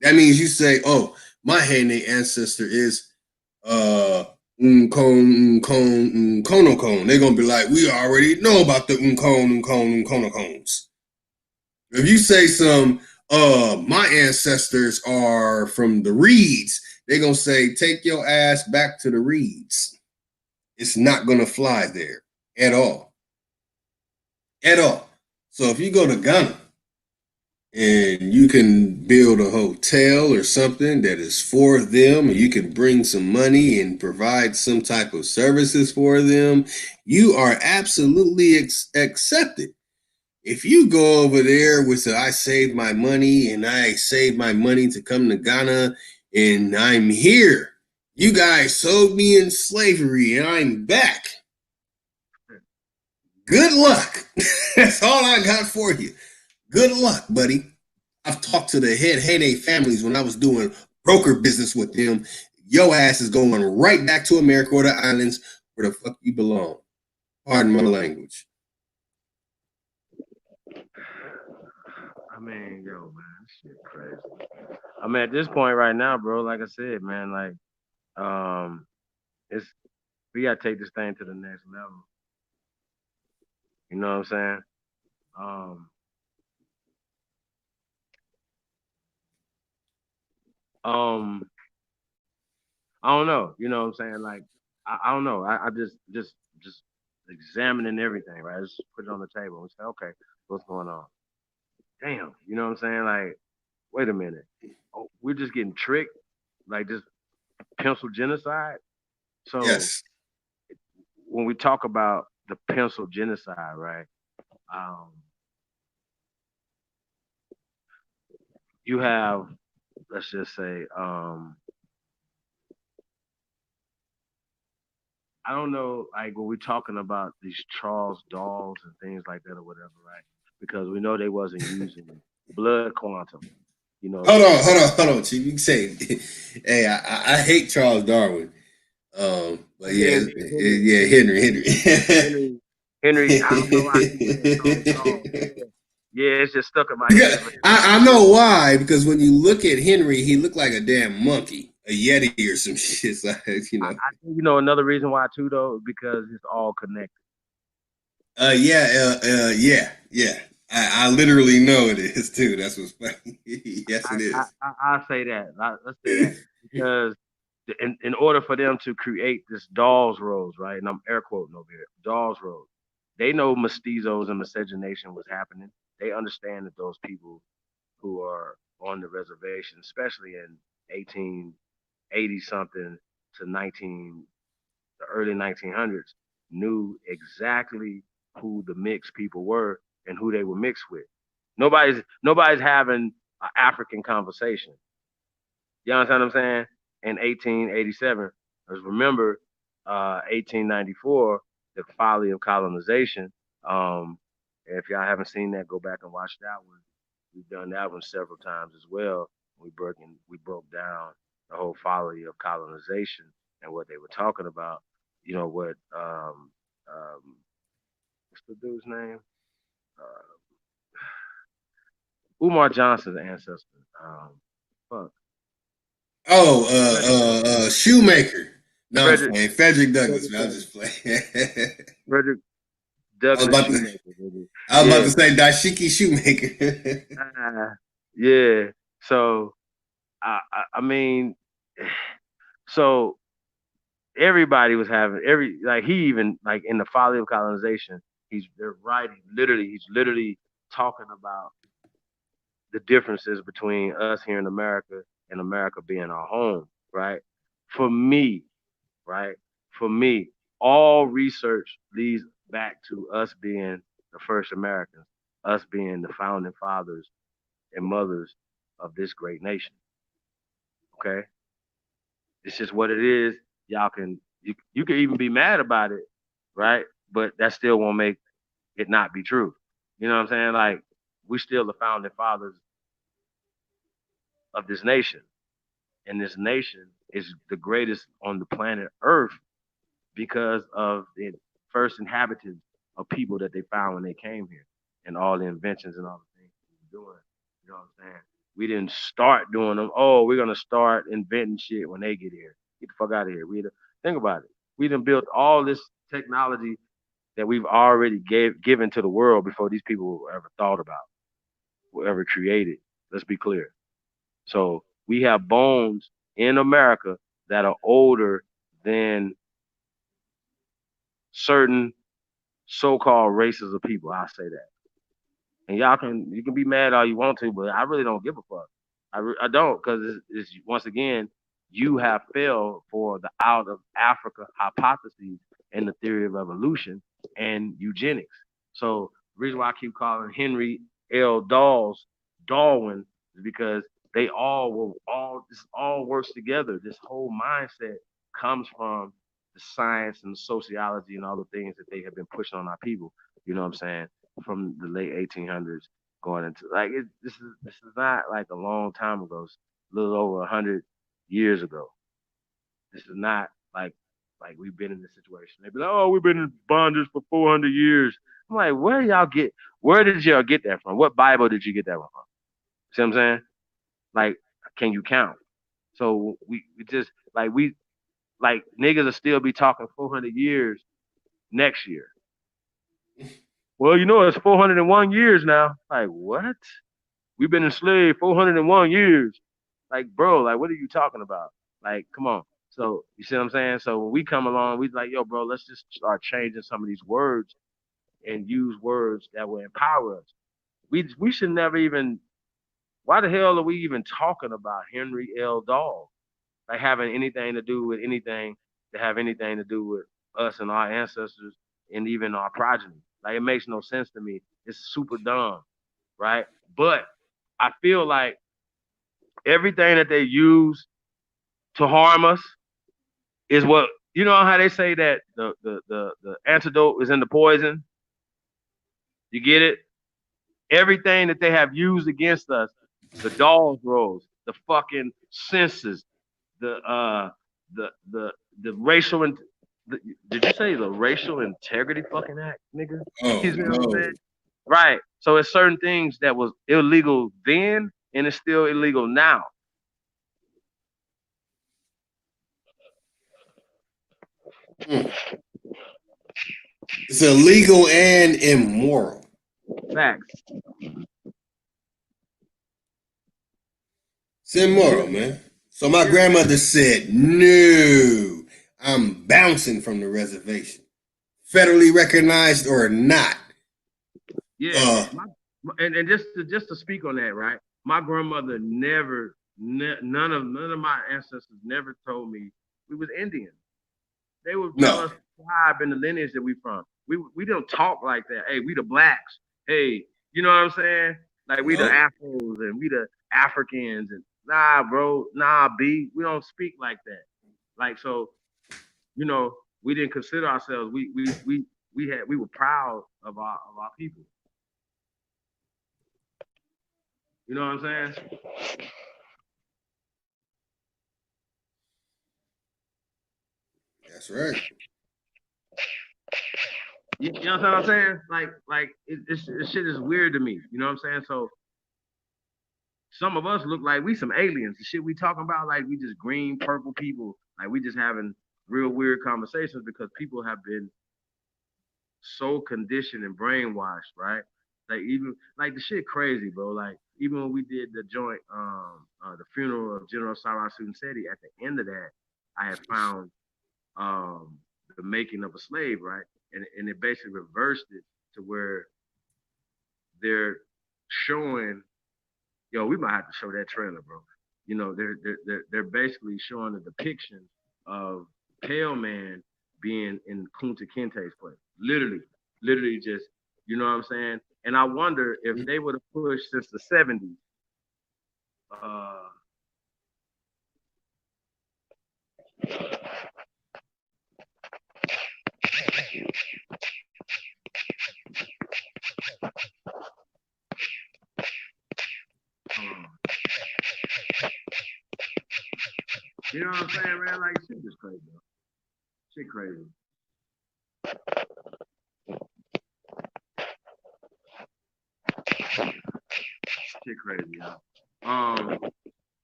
That means you say, oh, my Hane ancestor is Nkonokon. They're gonna be like, we already know about the Nkonokons. If you say my ancestors are from the Reeds, they're gonna say, take your ass back to the Reeds. It's not gonna fly there at all. At all. So if you go to Ghana and you can build a hotel or something that is for them, and you can bring some money and provide some type of services for them, you are absolutely accepted. If you go over there with I saved my money and I saved my money to come to Ghana and I'm here, you guys sold me in slavery and I'm back. Good luck. That's all I got for you. Good luck, buddy. I've talked to the head Hane families when I was doing broker business with them. your ass is going right back to America or the islands where the fuck you belong. Pardon my language. I mean, yo, man, this shit crazy. I mean, at this point right now, bro, like I said, man, like, it's we gotta take this thing to the next level. You know what I'm saying? Um, um, I don't know. You know what I'm saying? Like, I don't know. I just examining everything, right? Just put it on the table and say, okay, what's going on? Damn, you know what I'm saying? Like, wait a minute. Oh, we're just getting tricked, like this pencil genocide. So Yes. when we talk about the pencil genocide, right? Um, you have, let's just say, I don't know, like when we're talking about these Charles dolls and things like that or whatever, right? Because we know they wasn't using blood quantum, you know. Hold on, Chief. You can say, hey, I hate Charles Darwin. But yeah, yeah, Henry, Henry. I don't know why I keep saying Charles Doll. Yeah, yeah, it's just stuck in my head, man. I know why, because when you look at Henry, he looked like a damn monkey, a yeti or some shit. So, you know. I think another reason why too though is because it's all connected. Yeah. I literally know it is too. That's what's funny. Yes, it is. I say that. Let's say that because in order for them to create this dolls rose, right? And I'm air quoting over here, dolls rose. They know mestizos and miscegenation was happening. They understand that those people who are on the reservation, especially in 1880 something to 19 the early 1900s, knew exactly who the mixed people were and who they were mixed with. Nobody's having an African conversation. You understand what I'm saying? In 1887, because remember, 1894, the folly of colonization. If y'all haven't seen that, go back and watch that one. We've done that one several times as well. We broke down the whole folly of colonization and what they were talking about. You know what? What's the dude's name? Uh, Umar Johnson's ancestor. Fuck. Oh, Frederick Shoemaker. No, I'm Frederick playing. Frederick Douglass, Frederick man. I'm Douglass. just playing. Frederick I was Douglass about to, Shoemaker, baby. I was about Yeah, to say Dashiki Shoemaker. yeah. So I mean, so everybody was having like he even like in the folly of colonization, they're writing literally. He's literally talking about the differences between us here in America and America being our home, right? For me, right? For me, all research leads back to us being the first Americans, us being the founding fathers and mothers of this great nation. Okay, it's just what it is. Y'all can you can even be mad about it, right? But that still won't make it not be true. You know what I'm saying? Like we still the founding fathers of this nation, and this nation is the greatest on the planet Earth because of the first inhabitants of people that they found when they came here and all the inventions and all the things we were doing. You know what I'm saying? We didn't start doing them. Oh, we're gonna start inventing shit when they get here. Get the fuck out of here. Think about it. We done built all this technology that we've already given to the world before these people were ever thought about, were ever created. Let's be clear. So we have bones in America that are older than certain so-called races of people. I say that, and you can be mad all you want to, but I really don't give a fuck. I don't because it's once again you have failed for the out of Africa hypotheses and the theory of evolution and eugenics. So the reason why I keep calling Henry L. Darwin is because they this all works together. This whole mindset comes from the science and the sociology and all the things that they have been pushing on our people. You know what I'm saying? From the late 1800s going into like this is not like a long time ago. It's a little over 100 years ago. This is not like we've been in this situation. They be like, oh, we've been in bondage for 400 years. I'm like, where did y'all get that from? What Bible did you get that one from? See what I'm saying? Like, can you count? So we just like niggas will still be talking 400 years next year. Well, you know it's 401 years now. Like what? We've been enslaved 401 years. Like bro, like what are you talking about? Like come on. So you see what I'm saying? So when we come along, we like yo, bro, let's just start changing some of these words and use words that will empower us. We should never even. Why the hell are we even talking about Henry L. Dawes? Like having anything to do with anything to have anything to do with us and our ancestors and even our progeny. Like it makes no sense to me. It's super dumb, right? But I feel like everything that they use to harm us is what you know how they say that the antidote is in the poison. You get it? Everything that they have used against us, the Dawes rolls, the fucking census, the the racial and did you say the racial integrity fucking act, nigga? Oh You see what I'm no. saying? Right. So it's certain things that was illegal then and it's still illegal now. Mm. It's illegal and immoral. Facts. It's immoral, man. So my Yeah. grandmother said, "No, I'm bouncing from the reservation, federally recognized or not." Yeah. Uh, And just to speak on that, right? My grandmother never none of my ancestors never told me we was Indian. They would tell no, us the tribe and the lineage that we from. We don't talk like that. Hey, we the blacks. Hey, you know what I'm saying? Like we the no. Afros and we the Africans and nah, bro, nah, B. We don't speak like that. Like so, you know, we didn't consider ourselves. We were proud of our people. You know what I'm saying? That's right. You know what I'm saying? Like this shit is weird to me. You know what I'm saying? So some of us look like we some aliens. The shit we talking about, like we just green, purple people. Like we just having real weird conversations because people have been so conditioned and brainwashed, right? Like even like the shit crazy, bro. Like even when we did the joint, the funeral of General Sarah Seti, at the end of that, I had found the making of a slave, right? And it basically reversed it to where they're showing yo, we might have to show that trailer, bro. You know, they're basically showing a depiction of Pale Man being in Kunta Kinte's place. Literally just, you know what I'm saying? And I wonder if they would have pushed since the 70s, uh, you know what I'm saying, man? Like shit is crazy, bro. Shit crazy. Shit crazy, y'all.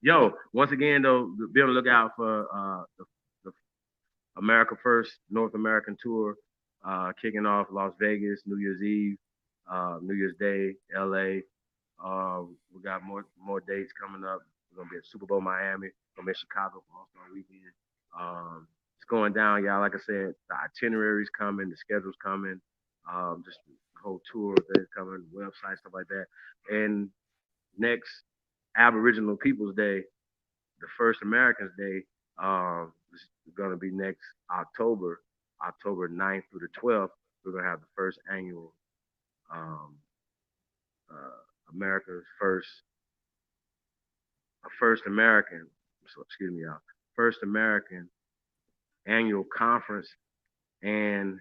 Yo, once again though, be on the lookout for the America First North American tour, kicking off Las Vegas, New Year's Eve, New Year's Day, LA. We got more dates coming up. We're gonna be at Super Bowl Miami. We're gonna be in Chicago for All Star Weekend. It's going down, y'all. Like I said, the itinerary's coming, the schedule's coming, just the whole tour thing's coming, website stuff like that. And next Aboriginal Peoples Day, the first Americans Day, is going to be next October, October 9th through the 12th. We're going to have the first annual um, America's first American, so excuse me, y'all, first American annual conference and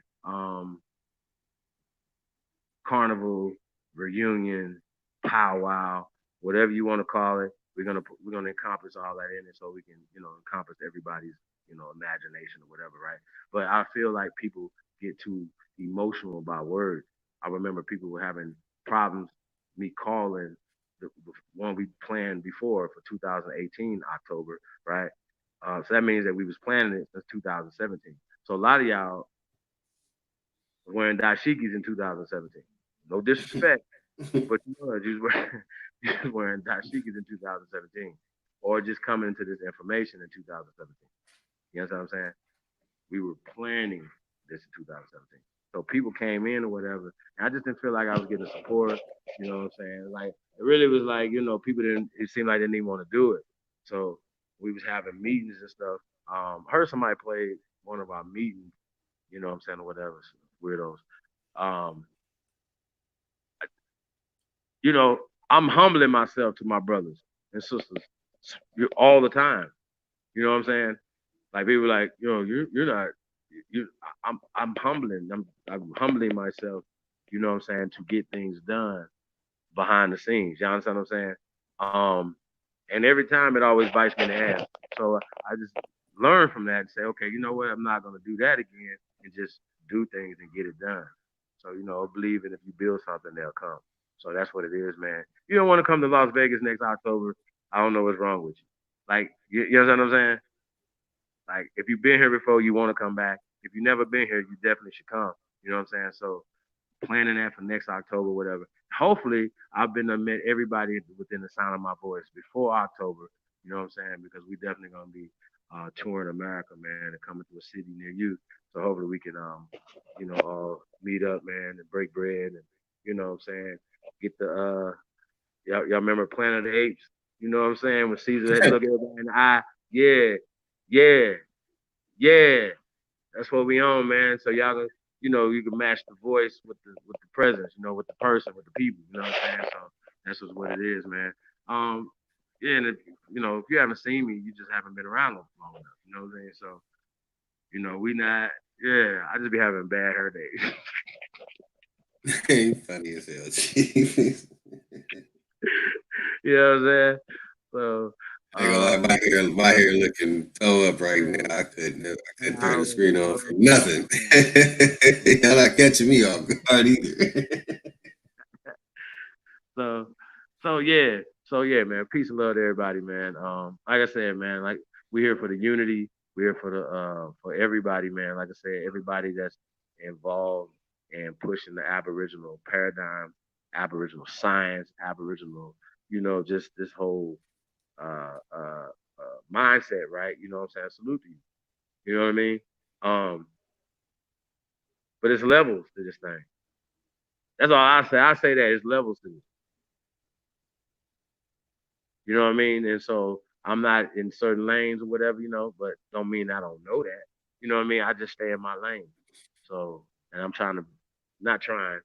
carnival reunion, powwow, whatever you want to call it. We're gonna encompass all that in it so we can encompass everybody's imagination or whatever, right? But I feel like people get too emotional about words. I remember people were having problems me calling the one we planned before for 2018 October, right? So that means that we was planning it since 2017. So a lot of y'all was wearing dashikis in 2017. No disrespect, but you was wearing, you was wearing dashikis in 2017, or just coming into this information in 2017. You know what I'm saying? We were planning this in 2017. So people came in or whatever. And I just didn't feel like I was getting support. You know what I'm saying? Like it really was like, people didn't it seemed like they didn't even want to do it. So we was having meetings and stuff. I heard somebody played one of our meetings, you know what I'm saying, or whatever, weirdos. Um, you know, I'm humbling myself to my brothers and sisters all the time. You know what I'm saying? Like people like, you're not you I'm humbling. I'm humbling myself, you know what I'm saying, to get things done behind the scenes. You understand what I'm saying? Um and every time it always bites me in the ass. So I just learn from that and say, okay, you know what, I'm not gonna do that again and just do things and get it done. So, believe it, if you build something, they'll come. So that's what it is, man. You don't want to come to Las Vegas next October. I don't know what's wrong with you. Like, you understand what I'm saying? Like if you've been here before, you want to come back. If you've never been here, you definitely should come. You know what I'm saying? So planning that for next October, whatever. Hopefully, I've been to met everybody within the sound of my voice before October. You know what I'm saying? Because we definitely gonna be touring America, man, and coming to a city near you. So hopefully we can, all meet up, man, and break bread, and you know what I'm saying, get the y'all remember Planet of the Apes? You know what I'm saying? When Caesar had to look everybody in the eye, yeah, yeah, yeah. That's what we on, man. So y'all can, you can match the voice with the presence, with the person, with the people. You know what I'm saying? So that's just what it is, man. Um, yeah, and if you haven't seen me, you just haven't been around long enough. You know what I'm saying? So we not. Yeah, I just be having bad hair days. Ain't funny as hell, Chief. You know what I'm saying? So, I ain't gonna lie, um, my hair looking toe up right now. I couldn't turn the how screen on for nothing. Y'all not catching me off guard either. So, so yeah, man. Peace and love to everybody, man. Like I said, man, like we here for the unity. We're here for the for everybody, man. Like I said, everybody that's involved in pushing the Aboriginal paradigm, Aboriginal science, Aboriginal, just this whole mindset, right? You know what I'm saying? Salute to you. You know what I mean? Um, but it's levels to this thing. That's all I say. I say that it's levels to this. You know what I mean? And so I'm not in certain lanes or whatever, but don't mean I don't know that. You know what I mean? I just stay in my lane. So, and I'm trying to, not trying,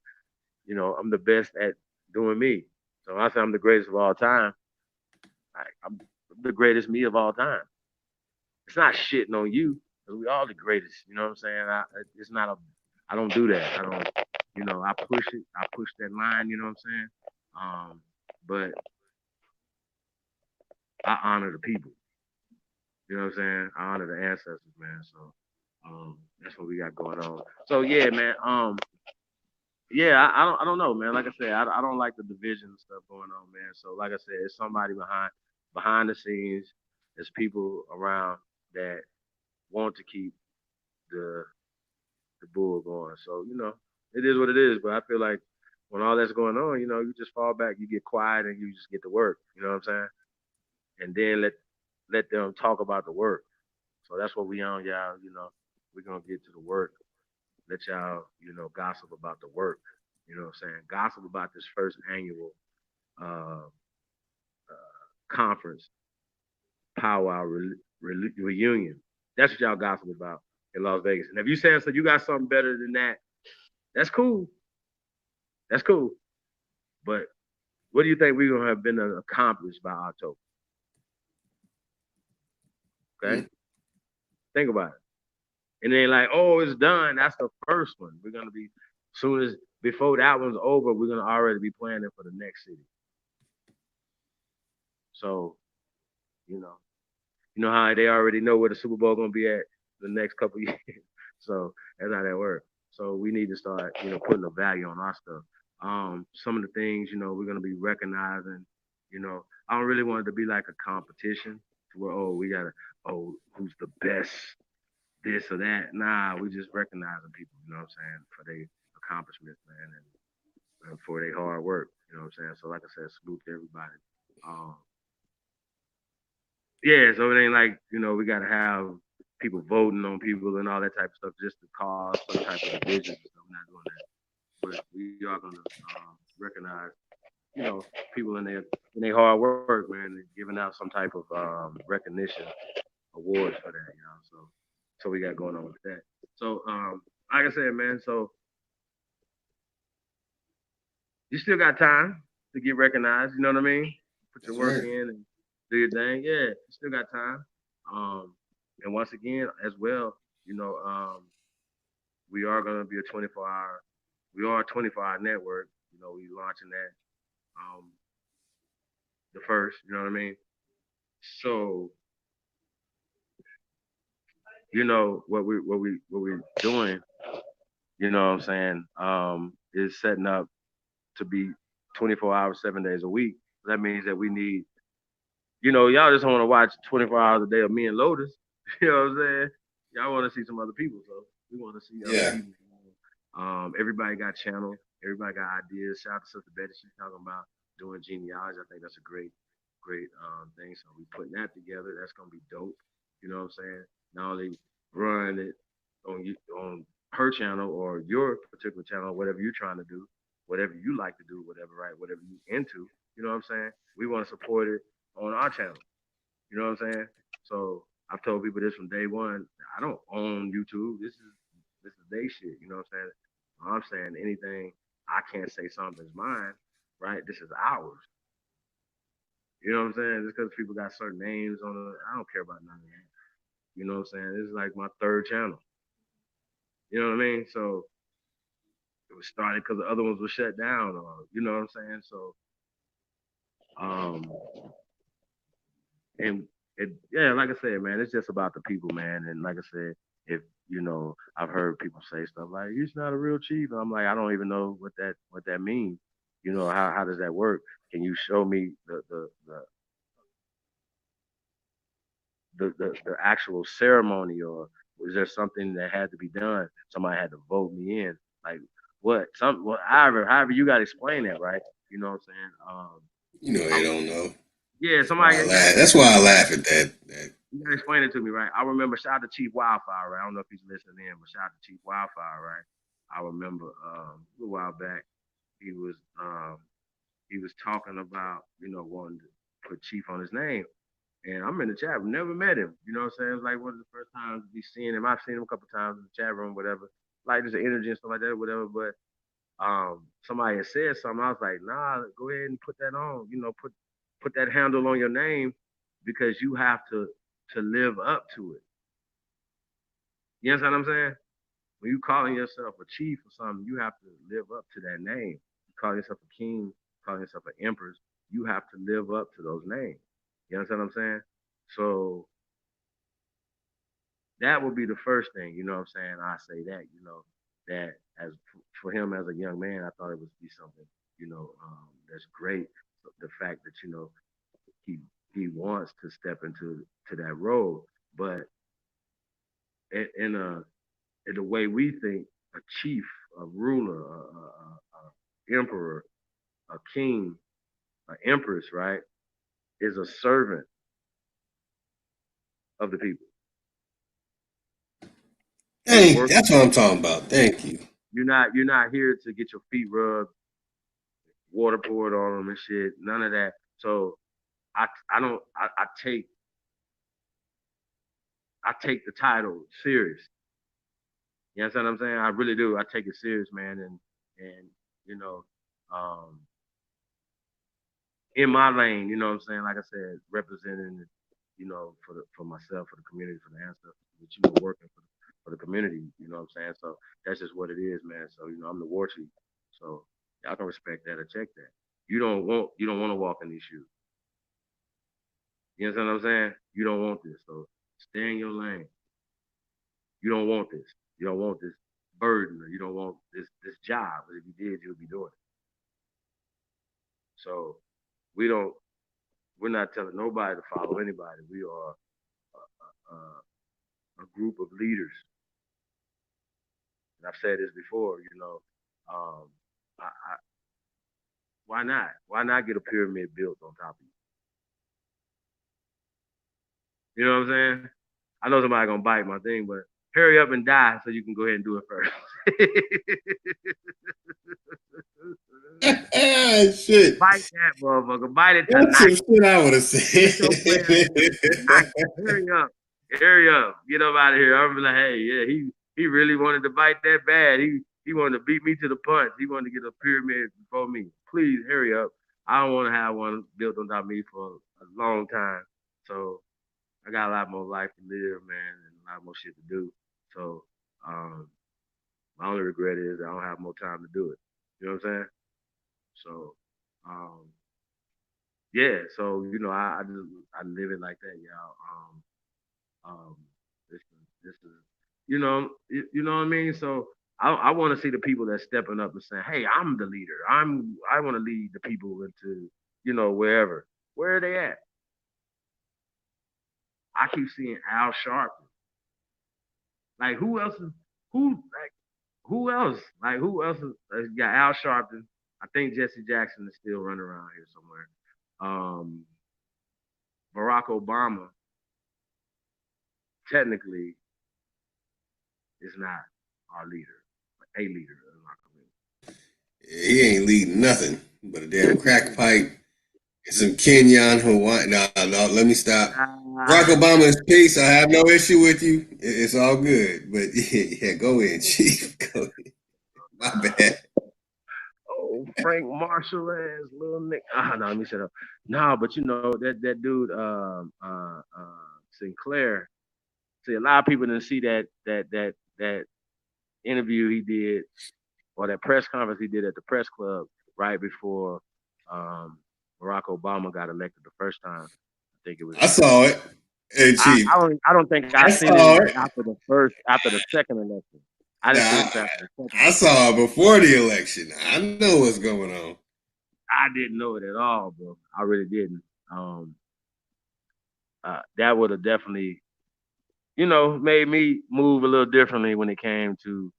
I'm the best at doing me. So I say I'm the greatest of all time. I'm the greatest me of all time. It's not shitting on you, because we all the greatest. You know what I'm saying? It's not I don't do that. I don't, I push it. I push that line. You know what I'm saying? But I honor the people. You know what I'm saying? I honor the ancestors, man. So that's what we got going on. So yeah, man. Yeah, I don't know, man. Like I said, I don't like the division and stuff going on, man. So like I said, it's somebody behind the scenes. There's people around that want to keep the the bull going. So it is what it is. But I feel like when all that's going on, you just fall back, you get quiet, and you just get to work. You know what I'm saying? And then let them talk about the work. So that's what we on, y'all. We're gonna get to the work. Let y'all, gossip about the work. You know what I'm saying? Gossip about this first annual uh, conference powwow reunion. That's what y'all gossip about in Las Vegas. And if you saying so, you got something better than that. That's cool. That's cool. But what do you think we're gonna have been accomplished by October? Okay, think about it. And then like, oh, it's done. That's the first one. We're gonna be soon as before that one's over, we're gonna already be planning for the next city. So, you know, You know how they already know where the Super Bowl gonna be at the next couple years. So that's how that works. So we need to start, putting a value on our stuff. Some of the things, we're gonna be recognizing. I don't really want it to be like a competition to where we gotta who's the best this or that. Nah, we just recognizing people. You know what I'm saying, for their accomplishments, man, and for their hard work. You know what I'm saying. So like I said, salute to everybody. Um, yeah, so it ain't like we gotta have people voting on people and all that type of stuff just to cause some type of division. So we're not doing that, but we are gonna recognize people in their hard work, man, and giving out some type of recognition awards for that. So we got going on with that. So like I said, man, so you still got time to get recognized. You know what I mean? Put your That's work right. in and do your thing. Yeah, you still got time. Um, and once again, as well, we are gonna be a 24-hour. We are a 24-hour network. We launching that um, the first. You know what I mean? So what we doing. You know what I'm saying? Is setting up to be 24 hours, 7 days a week. That means that we need y'all just want to watch 24 hours a day of me and Lotus. You know what I'm saying? Y'all want to see some other people, so we want to see other Yeah. people. Everybody got channel. Everybody got ideas. Shout out to Sister Betty. She's talking about doing genealogy. I think that's a great thing. So we putting that together. That's gonna be dope. You know what I'm saying? Not only run it on her channel or your particular channel, whatever you're trying to do, whatever you like to do, whatever whatever you into. You know what I'm saying? We want to support it on our channel. You know what I'm saying? So I've told people this from day one. I don't own YouTube. This is they shit. You know what I'm saying? I'm saying anything I can't say something's mine, right? This is ours. You know what I'm saying? Just because people got certain names on it, I don't care about none of that. You know what I'm saying? This is like my third channel. You know what I mean? So it was started because the other ones were shut down, or you know what I'm saying? So um, and yeah, like I said, man, it's just about the people, man. And like I said, if I've heard people say stuff like "He's not a real chief," and I'm like, I don't even know what that means. How does that work? Can you show me the actual ceremony, or was there something that had to be done? Somebody had to vote me in, like what? However you got to explain that, right? You know what I'm saying? You know I, they don't know. yeah, That's why somebody I you laugh. That's why I laugh at that. You gotta explain it to me, right? I remember shout out to Chief Wildfire, right? I don't know if he's listening in, but shout out to Chief Wildfire, right? I remember a little while back he was um he was talking about, wanting to put Chief on his name. And I'm in the chat, never met him. You know what I'm saying? It was like one of the first times we seeing him. I've seen him a couple times in the chat room, whatever. Like there's energy and stuff like that, whatever. But somebody had said something. I was like, nah, go ahead and put that on. Put that handle on your name because you have to live up to it. You understand what I'm saying? When you calling yourself a chief or something, you have to live up to that name. You call yourself a king, call yourself an empress, you have to live up to those names. You understand what I'm saying? So that would be the first thing, you know what I'm saying? I say that, that as for him as a young man, I thought it would be something, that's great. The fact that, he he wants to step into that role. But in the way we think, a chief, a ruler, a emperor, a king, an empress, right, is a servant of the people. You're Hey, work. that's what I'm talking about. Thank you. You're not here to get your feet rubbed, water poured on them and shit. None of that. So I don't I take the title serious. You understand what I'm saying? I really do. I take it serious, man. And you know, um, in my lane, you know what I'm saying? Like I said, representing, for myself, for the community, for the ancestors, that working for the community, you know what I'm saying? So that's just what it is, man. So, I'm the war chief. So y'all can respect that or check that. You don't want to walk in these shoes. You understand what I'm saying? You don't want this, so stay in your lane. You don't want this. You don't want this burden, or you don't want this job. But if you did, you'll be doing it. So we don't. We're not telling nobody to follow anybody. We are a group of leaders. And I've said this before. Um, why not? Why not get a pyramid built on top of you? You know what I'm saying? I know somebody gonna bite my thing, but hurry up and die so you can go ahead and do it first. Shit. Bite that motherfucker. Bite it That's some tonight. shit I would have said. Tonight. Hurry up. Hurry up. Get up out of here. I'm like, hey, yeah, he really wanted to bite that bad. He wanted to beat me to the punch. He wanted to get a pyramid before me. Please hurry up. I don't want to have one built on top of me for a long time. So I got a lot more life to live, man, and a lot more shit to do. So my only regret is I don't have more time to do it. You know what I'm saying? So um, yeah, so I just I live it like that, y'all. Um, this is you know what I mean. So I want to see the people that stepping up and saying, hey, I'm the leader. I want to lead the people into wherever. Where are they at? I keep seeing Al Sharpton. Like who else? Like who else is you got Al Sharpton? I think Jesse Jackson is still running around here somewhere. Um, Barack Obama technically is not our leader, a leader in our community. He ain't leading nothing but a damn crack pipe and some Kenyan Hawaii. No, let me stop. Barack Obama is peace. I have no issue with you. It's all good. But yeah, go in, Chief. Go in. My bad. Oh, Frank Marshall ass little Nick. No, let me shut up. No, but that dude, Sinclair. See, a lot of people didn't see that interview he did, or that press conference he did at the press club right before um, Barack Obama got elected the first time. I think it was. I saw it. Hey, Chief. I don't think I seen saw it it. after the second election. I didn't see it after the second. I saw it before the election. I know what's going on. I didn't know it at all, bro. I really didn't. That would have definitely, made me move a little differently when it came to,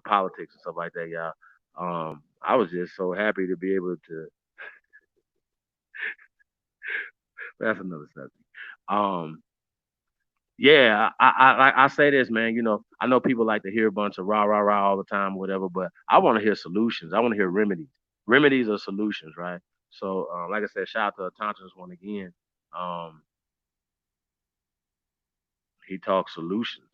politics and stuff like that, y'all. I was just so happy to be able to. That's another subject. Um, yeah, I say this, man. I know people like to hear a bunch of rah rah rah all the time, whatever. But I want to hear solutions. I want to hear remedies. Remedies are solutions, right? So, like I said, shout out to Tantra's one again. Um, he talks solutions.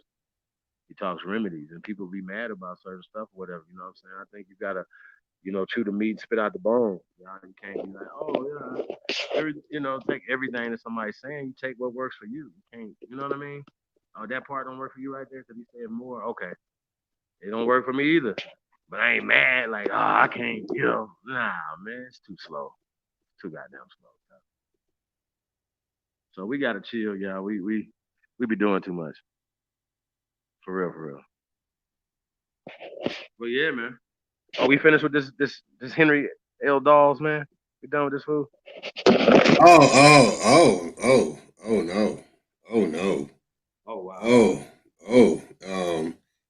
He talks remedies, and people be mad about certain stuff, whatever. You know what I'm saying? I think you gotta, chew the meat and spit out the bone. You can't be like, oh yeah, take everything that somebody's saying. You take what works for you. You can't, you know what I mean? Oh, that part don't work for you right there because he said more. Okay, it don't work for me either. But I ain't mad. Like, oh, I can't. Nah, man, it's too slow. It's too goddamn slow. So we gotta chill, y'all. We be doing too much. For real, for real. But yeah, man. Oh, we finished with this Henry L. Dawes, man. We done with this fool? Oh no. Oh no. Oh wow.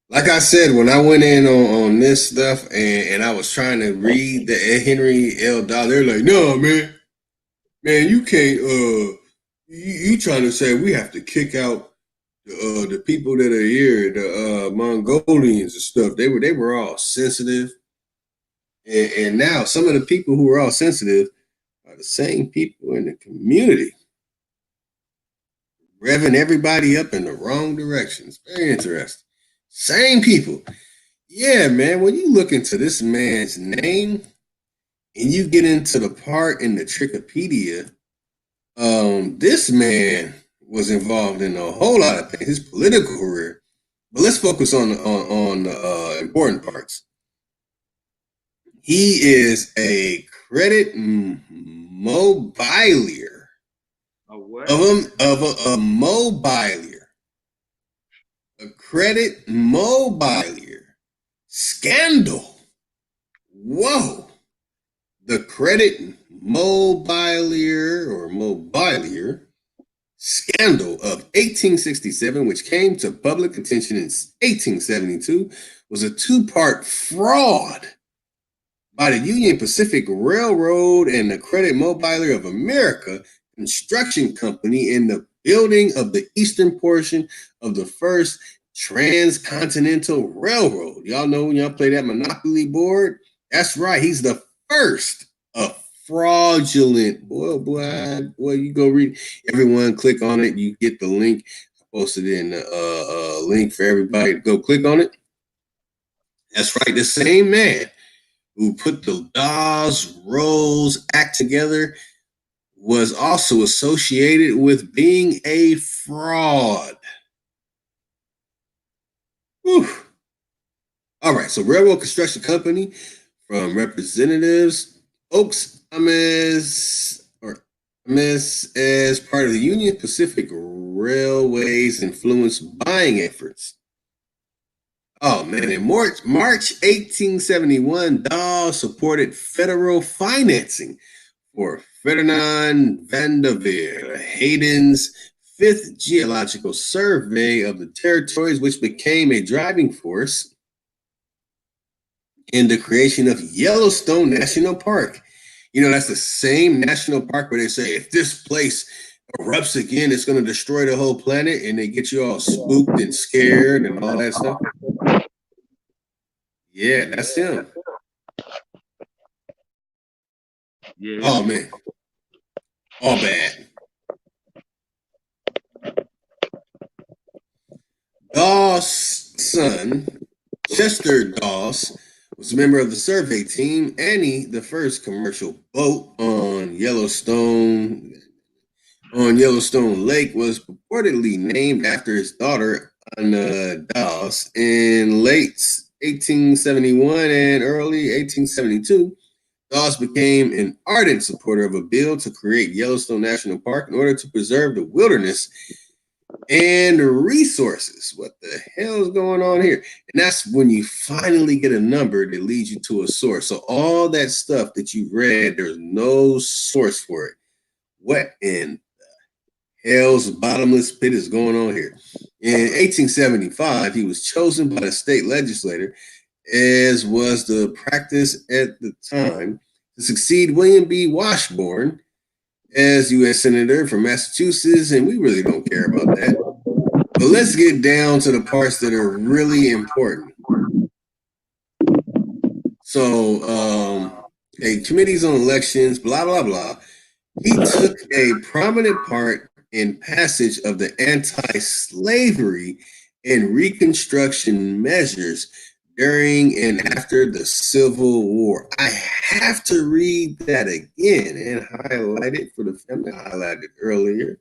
Like I said, when I went in on this stuff and I was trying to read the Henry L. Dawes, they're like, no, man, you can't you trying to say we have to kick out the people that are here, the Mongolians and stuff. They were all sensitive. And now some of the people who are all sensitive are the same people in the community, revving everybody up in the wrong directions. Very interesting. Same people. Yeah, man, when you look into this man's name and you get into the part in the Trickopedia, this man was involved in a whole lot of things, his political career. But let's focus on the important parts. He is a credit mobilier. a mobilier, a credit mobilier scandal. Whoa. The credit mobilier scandal of 1867, which came to public attention in 1872, was a two-part fraud by the Union Pacific Railroad and the Credit Mobilier of America Construction Company in the building of the eastern portion of the first transcontinental railroad. Y'all know when y'all play that Monopoly board? That's right. He's the first of fraudulent. Boy, you go read. Everyone click on it. You get the link. I posted in a link for everybody to go click on it. That's right. The same man who put the Dawes-Rose Act together was also associated with being a fraud. Whew. All right, so Railroad Construction Company from Representatives Oaks Ames as part of the Union Pacific Railways influenced buying efforts. Oh man, in March 1871, Dawes supported federal financing for Ferdinand Vanderveer Hayden's fifth geological survey of the territories, which became a driving force in the creation of Yellowstone National Park. You know, that's the same national park where they say if this place erupts again, it's going to destroy the whole planet, and they get you all spooked and scared and all that stuff. Yeah, that's him. Yeah. Oh man, all bad. Dawes' son, Chester Dawes, was a member of the survey team. Annie, the first commercial boat on Yellowstone Lake, was purportedly named after his daughter, Anna Dawes. In late 1871 and early 1872, Dawes became an ardent supporter of a bill to create Yellowstone National Park in order to preserve the wilderness and resources. What the hell is going on here? And that's when you finally get a number that leads you to a source. So all that stuff that you read, there's no source for it. What in the hell's bottomless pit is going on here? In 1875, he was chosen by the state legislature, as was the practice at the time, to succeed William B. Washburn as U.S. Senator from Massachusetts, and we really don't care about that. But let's get down to the parts that are really important. So, committees on elections, blah, blah, blah. He took a prominent part in passage of the anti-slavery and Reconstruction measures during and after the Civil War. I have to read that again and highlight it for the family. I highlighted it earlier.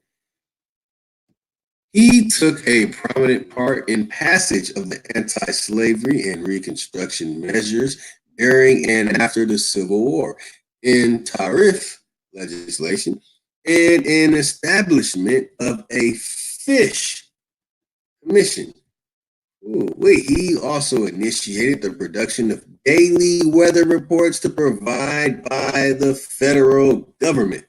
He took a prominent part in passage of the anti-slavery and Reconstruction measures during and after the Civil War, in tariff legislation, and in establishment of a fish commission. He also initiated the production of daily weather reports to provide by the federal government.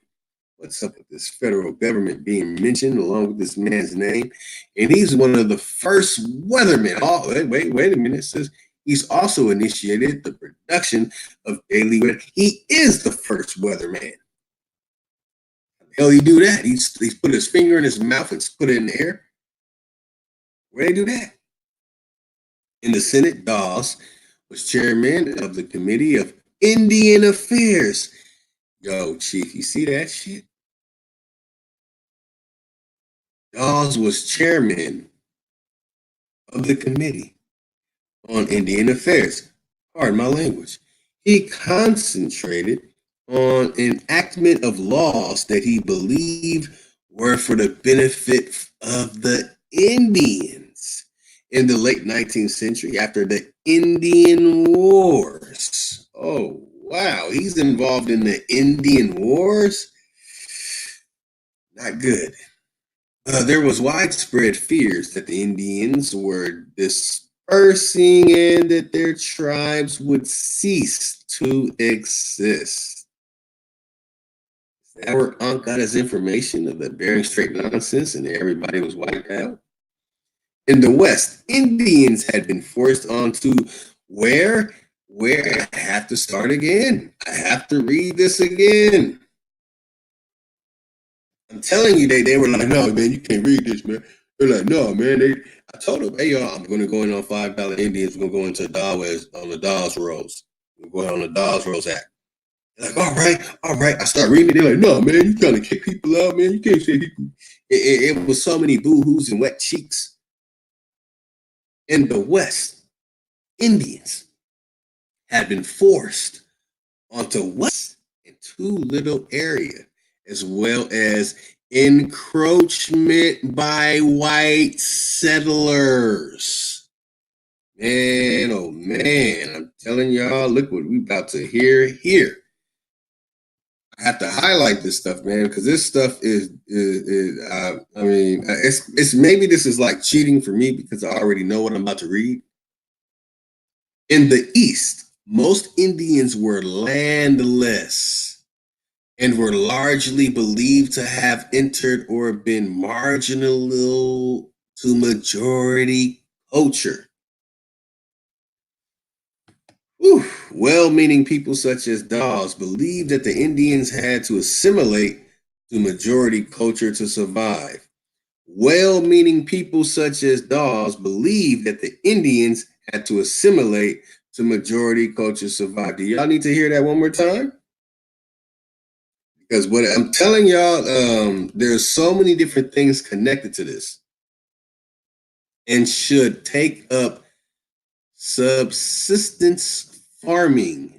What's up with this federal government being mentioned along with this man's name? And he's one of the first weathermen. Oh, wait a minute. It says he's also initiated the production of daily weather. He is the first weatherman. How the hell he do that? He's put his finger in his mouth and put it in the air. Where they do that? In the Senate, Dawes was chairman of the Committee of Indian Affairs. Yo, Chief, you see that shit? Dawes was chairman of the Committee on Indian Affairs. Pardon my language. He concentrated on enactment of laws that he believed were for the benefit of the Indians in the late 19th century after the Indian Wars. Oh, wow. He's involved in the Indian Wars? Not good. There was widespread fears that the Indians were dispersing and that their tribes would cease to exist. That where Ankh got his information of the Bering Strait nonsense and everybody was wiped out. In the West, Indians had been forced onto where I have to start again. I have to read this again. I'm telling you, they were like, no, man, you can't read this, man. They're like, no, man. I told them, hey, y'all, I'm going to go in on $5 Indians. We're going to go into Dawes on the Dawes Rolls. We're going on the Dawes Rolls Act. They're like, all right. I start reading it. They're like, no, man, you trying to kick people out, man. You can't say people. It was so many boo-hoos and wet cheeks. In the West, Indians had been forced onto West in too little area, as well as encroachment by white settlers. Man, oh man, I'm telling y'all, look what we about to hear here. I have to highlight this stuff, man, because this stuff is I mean, it's maybe this is like cheating for me because I already know what I'm about to read. In the East, most Indians were landless and were largely believed to have entered or been marginal to majority culture. Well-meaning people such as Dawes believed that the Indians had to assimilate to majority culture to survive. Well-meaning people such as Dawes believed that the Indians had to assimilate to majority culture to survive. Do y'all need to hear that one more time? Because what I'm telling y'all, there's so many different things connected to this and should take up subsistence farming.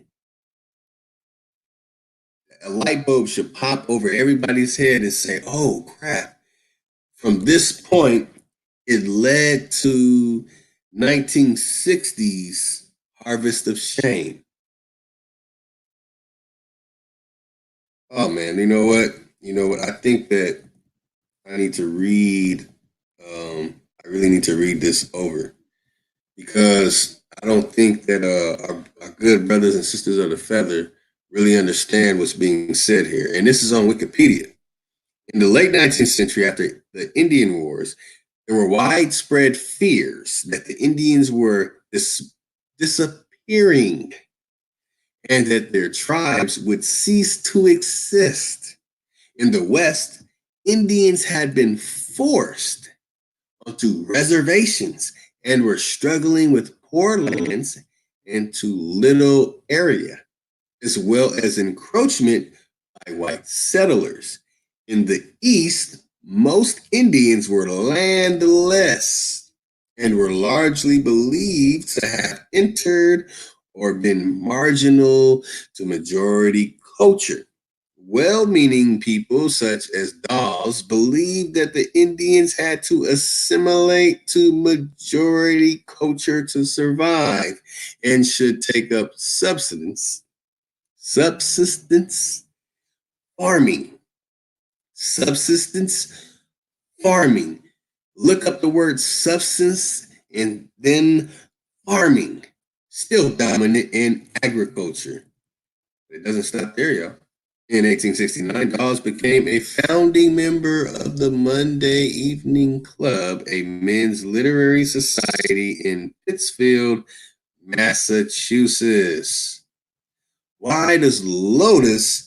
A light bulb should pop over everybody's head and say, oh crap. From this point, it led to 1960s harvest of shame. Oh man, you know what? I think that I need to read, I really need to read this over because I don't think that our good brothers and sisters of the feather really understand what's being said here. And this is on Wikipedia. In the late 19th century, after the Indian Wars, there were widespread fears that the Indians were disappearing and that their tribes would cease to exist. In the West, Indians had been forced onto reservations and were struggling with poor lands and too little area, as well as encroachment by white settlers. In the East, most Indians were landless and were largely believed to have entered or been marginal to majority culture. Well-meaning people such as Dawes believed that the Indians had to assimilate to majority culture to survive and should take up subsistence farming. Subsistence farming. Look up the word substance and then farming. Still dominant in agriculture. It doesn't stop there, y'all. In 1869, Dawes became a founding member of the Monday Evening Club, a men's literary society in Pittsfield, Massachusetts. Why does Lotus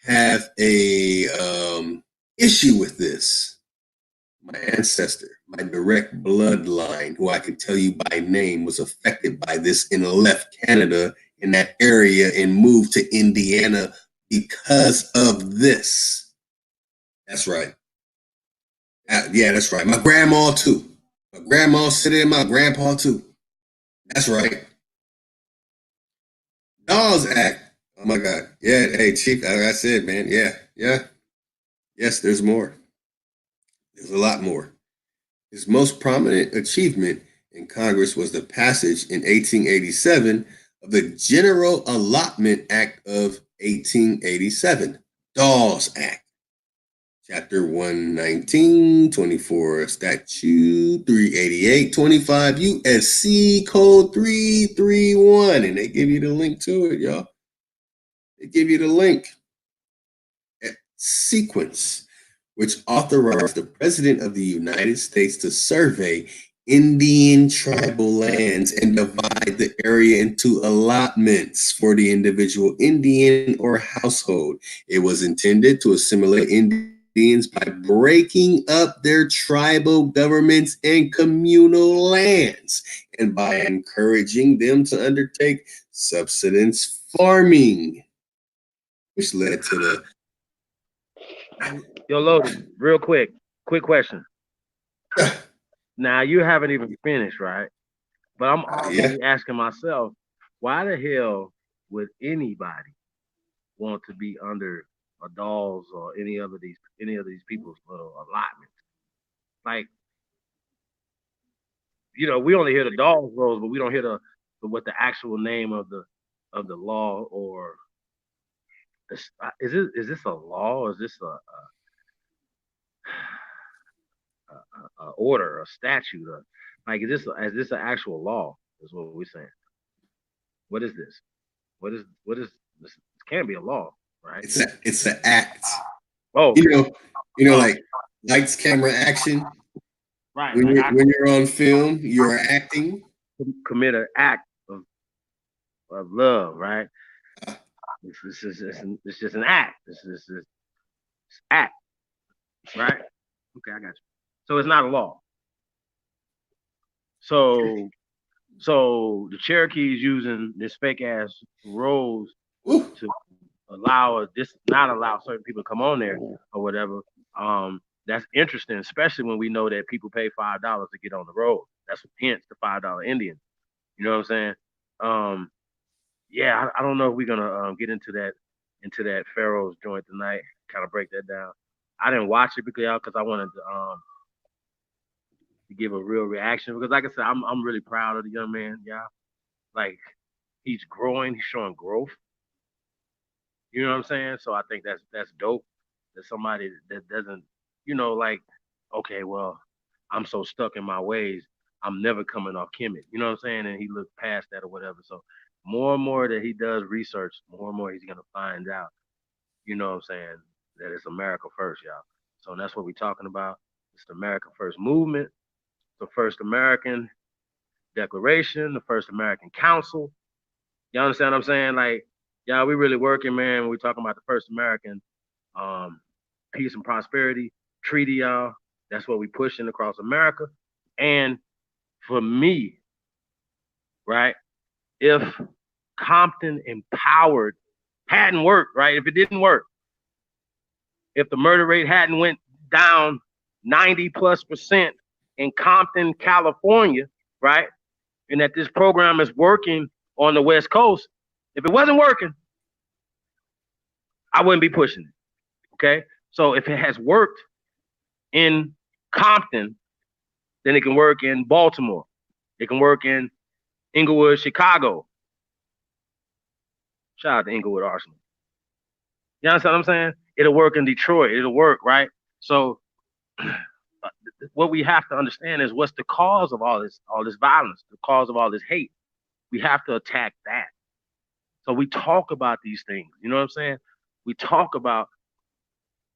have a issue with this? My ancestor, my direct bloodline, who I can tell you by name, was affected by this and left Canada in that area and moved to Indiana because of this. That's right. Yeah, that's right. My grandma too. My grandma sitting in my grandpa too. That's right. Dawes Act. Oh my God. Yeah, hey, Chief, like I said, man. Yeah. Yes, there's more. There's a lot more. His most prominent achievement in Congress was the passage in 1887 of the General Allotment Act of 1887, Dawes Act. Chapter 119, 24 Statute 388, 25 USC Code 331. And they give you the link to it, y'all. They give you the link. Sequence, which authorized the President of the United States to survey Indian tribal lands and divide the area into allotments for the individual Indian or household. It was intended to assimilate Indians by breaking up their tribal governments and communal lands and by encouraging them to undertake subsistence farming, which led to the Yo, Lotus, real quick question. Now you haven't even finished, right? But I'm already asking myself, why the hell would anybody want to be under a Dawes or any of these people's little allotments? Like, we only hear the Dawes rules, but we don't hear what the actual name of the law or is this a law or is this a order, a statute, like is this an actual law? Is what we're saying. What is this? What is this? It can't be a law, right? It's an act. Oh, like lights, camera, action. Right. When you're on film, you're acting. Commit an act of love, right? It's just an act. It's act, right? Okay, I got you. So it's not a law. So the Cherokees using this fake ass rules to not allow certain people to come on there or whatever. That's interesting, especially when we know that people pay $5 to get on the road. That's hence the $5 Indian. You know what I'm saying? Yeah, I don't know if we're gonna get into that Pharaoh's joint tonight. Kind of break that down. I didn't watch it because I wanted to give a real reaction because, like I said, I'm really proud of the young man. Yeah, like he's growing, he's showing growth. You know what I'm saying? So I think that's dope. That somebody that doesn't, like, okay, well, I'm so stuck in my ways, I'm never coming off Kemet. You know what I'm saying? And he looked past that or whatever. So more and more that he does research, more and more he's gonna find out. You know what I'm saying? That it's America first, y'all. So that's what we're talking about. It's the America First movement, the first American Declaration, the first American Council. You understand what I'm saying? Like, yeah, we really working, man. When we talking about the first American peace and prosperity treaty, y'all. That's what we pushing across America. And for me, right, if Compton empowered hadn't worked, right? If it didn't work, if the murder rate hadn't went down 90+% in Compton, California, right? And that this program is working on the West Coast. If it wasn't working, I wouldn't be pushing it. Okay. So if it has worked in Compton, then it can work in Baltimore. It can work in Inglewood, Chicago. Shout out to Inglewood Arsenal. You understand what I'm saying? It'll work in Detroit. It'll work, right? So what we have to understand is what's the cause of all this violence, the cause of all this hate. We have to attack that. So we talk about these things. You know what I'm saying? We talk about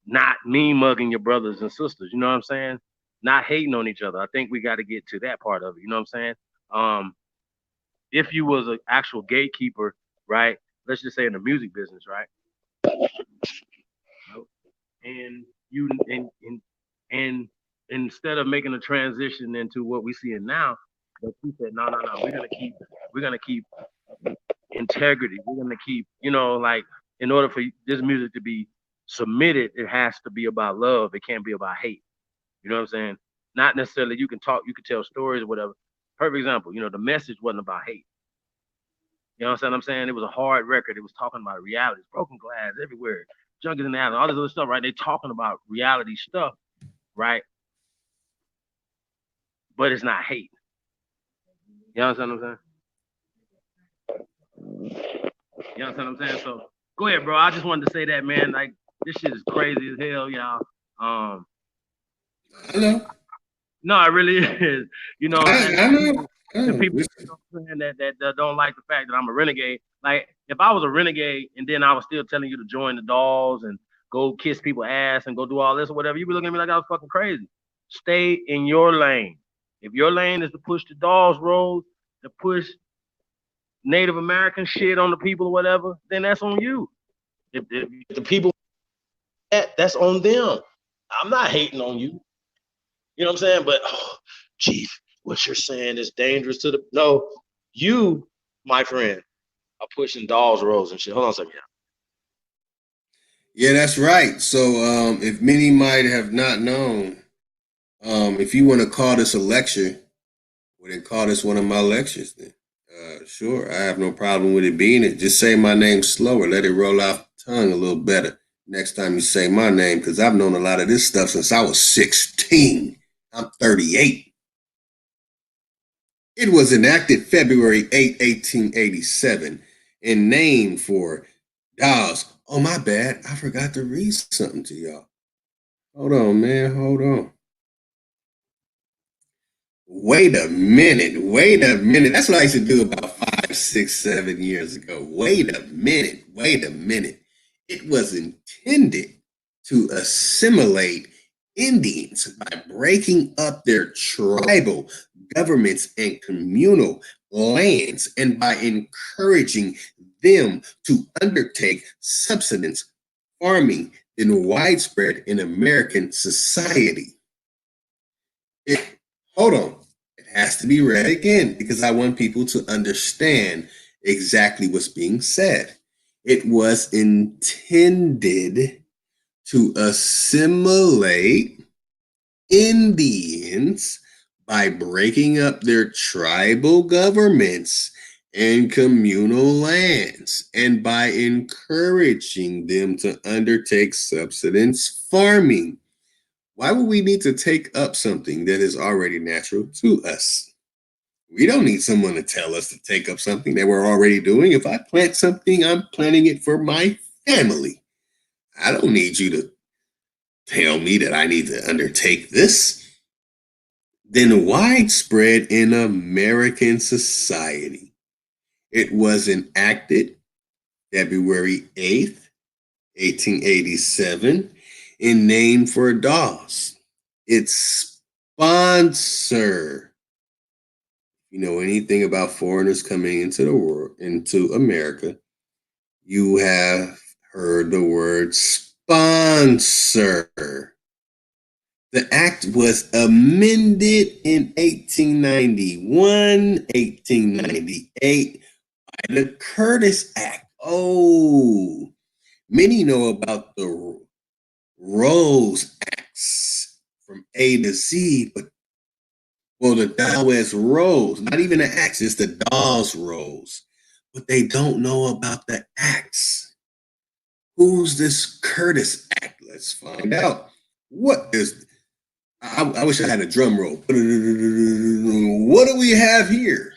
not mean mugging your brothers and sisters. You know what I'm saying? Not hating on each other. I think we got to get to that part of it. You know what I'm saying? If you was an actual gatekeeper, right? Let's just say in the music business, right? And you and instead of making a transition into what we see now, but you said no, we're gonna keep integrity. We're gonna keep, like in order for this music to be submitted, it has to be about love. It can't be about hate. You know what I'm saying? Not necessarily you can tell stories or whatever. Perfect example, the message wasn't about hate. You know what I'm saying? It was a hard record. It was talking about reality, broken glass everywhere, junkies in the alley, all this other stuff, right? They talking about reality stuff, right? But it's not hate. You understand what I'm saying? You understand what I'm saying? So go ahead, bro. I just wanted to say that, man. Like, this shit is crazy as hell, y'all. Um, I know. no, it really is. You know what I'm saying? I know. The Oh, people you know what I'm saying, that don't like the fact that I'm a renegade. Like if I was a renegade and then I was still telling you to join the dolls and go kiss people ass and go do all this or whatever, you'd be looking at me like I was fucking crazy. Stay in your lane. If your lane is to push the dolls road, to push Native American shit on the people or whatever, then that's on you. If the people that's on them. I'm not hating on you. You know what I'm saying? But Chief, what you're saying is dangerous to the no. You, my friend, are pushing dolls roads and shit. Hold on a second. yeah, that's right. So, if many might have not known, if you want to call this a lecture, well, then call this one of my lectures. Then, sure, I have no problem with it being it. Just say my name slower. Let it roll off the tongue a little better next time you say my name, because I've known a lot of this stuff since I was 16. I'm 38. It was enacted February 8, 1887, and named for dolls. Oh, my bad. I forgot to read something to y'all. Hold on, man. Hold on. Wait a minute. Wait a minute. That's what I used to do about 5, 6, 7 years ago. Wait a minute. Wait a minute. It was intended to assimilate Indians by breaking up their tribal governments and communal lands and by encouraging them to undertake subsistence farming in widespread in American society. Hold on. It has to be read again because I want people to understand exactly what's being said. It was intended to assimilate Indians by breaking up their tribal governments and communal lands and by encouraging them to undertake subsistence farming. Why would we need to take up something that is already natural to us? We don't need someone to tell us to take up something that we're already doing. If I plant something, I'm planting it for my family. I don't need you to tell me that I need to undertake this. Then widespread in American society. It was enacted February 8th, 1887, and named for dolls. Its sponsor. You know anything about foreigners coming into the world, into America, you have heard the word sponsor. The act was amended in 1891, 1898 by the Curtis Act. Oh, many know about the Rose Acts from A to Z, but well, the Dallas Rose, not even the acts, it's the Dolls Rose. But they don't know about the acts. Who's this Curtis Act? Let's find out. What is I wish I had a drum roll. What do we have here?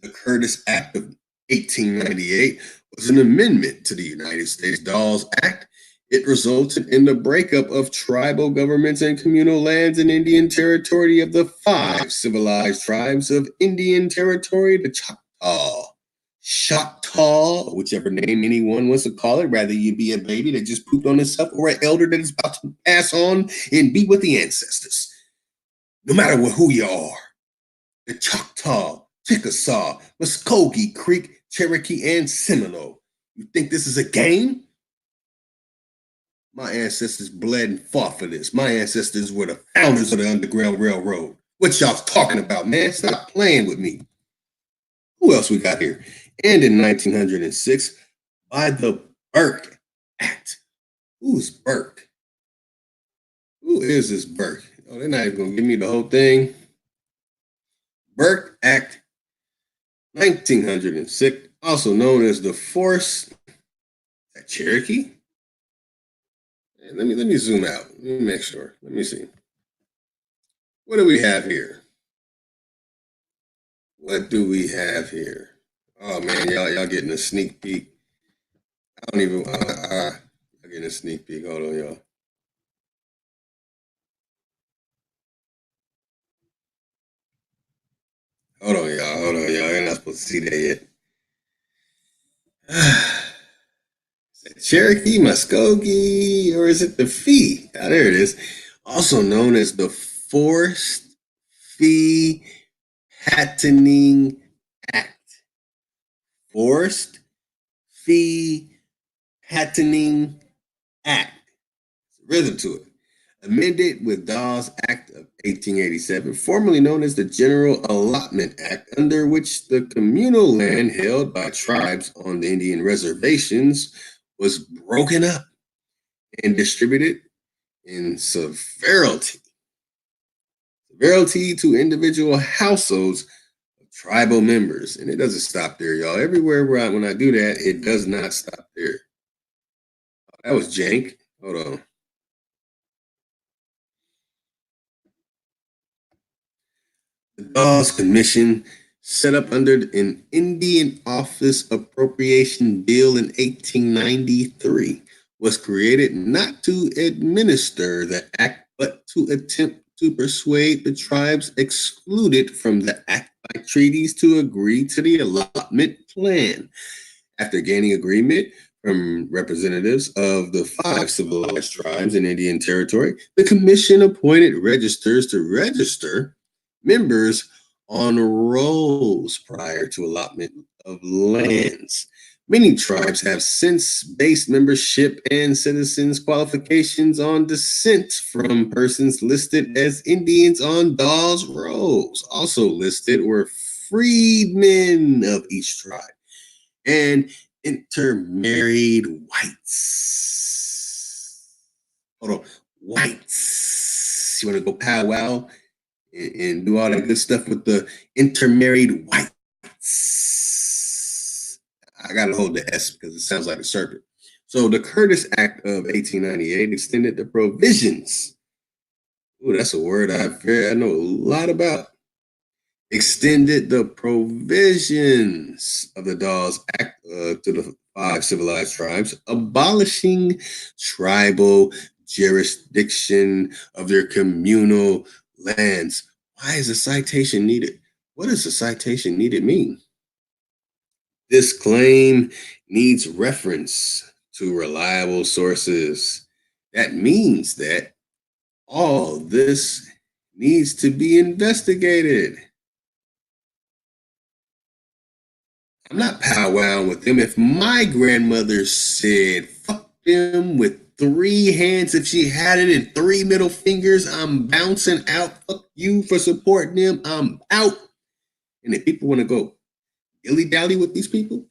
The Curtis Act of 1898 was an amendment to the United States Dolls Act. It resulted in the breakup of tribal governments and communal lands in Indian Territory of the 5 civilized tribes of Indian Territory, the Choctaw, whichever name anyone wants to call it, rather you be a baby that just pooped on itself or an elder that is about to pass on and be with the ancestors. No matter who you are, the Choctaw, Chickasaw, Muskogee, Creek, Cherokee, and Seminole. You think this is a game? My ancestors bled and fought for this. My ancestors were the founders of the Underground Railroad. What y'all talking about, man? Stop playing with me. Who else we got here? And in 1906, by the Burke Act. Who's Burke? Who is this Burke? Oh, they're not even going to give me the whole thing. Burke Act 1906, also known as the Force at Cherokee. Let me zoom out. Let me make sure. Let me see. What do we have here? What do we have here? Oh man, y'all getting a sneak peek. I don't even. Y'all getting a sneak peek. Hold on, y'all. Hold on, y'all. Hold on, y'all. You're not supposed to see that yet. Cherokee, Muskogee, or is it the Fee? Ah, there it is. Also known as the Forced Fee Patenting Act. Forced Fee Patenting Act. Rhythm to it. Amended with Dawes Act of 1887, formerly known as the General Allotment Act, under which the communal land held by tribes on the Indian reservations was broken up and distributed in severalty to individual households of tribal members. And it doesn't stop there, y'all. Everywhere when I do that, it does not stop there. That was jank. Hold on. The Dawes Commission, set up under an Indian Office Appropriation Bill in 1893, was created not to administer the act, but to attempt to persuade the tribes excluded from the act by treaties to agree to the allotment plan. After gaining agreement from representatives of the 5 civilized tribes in Indian Territory, the commission appointed registers to register members on rolls prior to allotment of lands. Many tribes have since based membership and citizens' qualifications on descent from persons listed as Indians on Dawes rolls. Also listed were freedmen of each tribe and intermarried whites. Hold on, whites. You want to go powwow and do all that good stuff with the intermarried whites? I gotta hold the S because it sounds like a serpent. So the Curtis Act of 1898 extended the provisions. Oh, that's a word I know a lot about. Extended the provisions of the Dawes Act to the 5 civilized tribes, abolishing tribal jurisdiction of their communal lands. Why is a citation needed? What does a citation needed mean? This claim needs reference to reliable sources. That means that all this needs to be investigated. I'm not powwowing with them. If my grandmother said, fuck them with 3 hands, if she had it in 3 middle fingers, I'm bouncing out. Fuck you for supporting them. I'm out. And if people want to go dilly-dally with these people,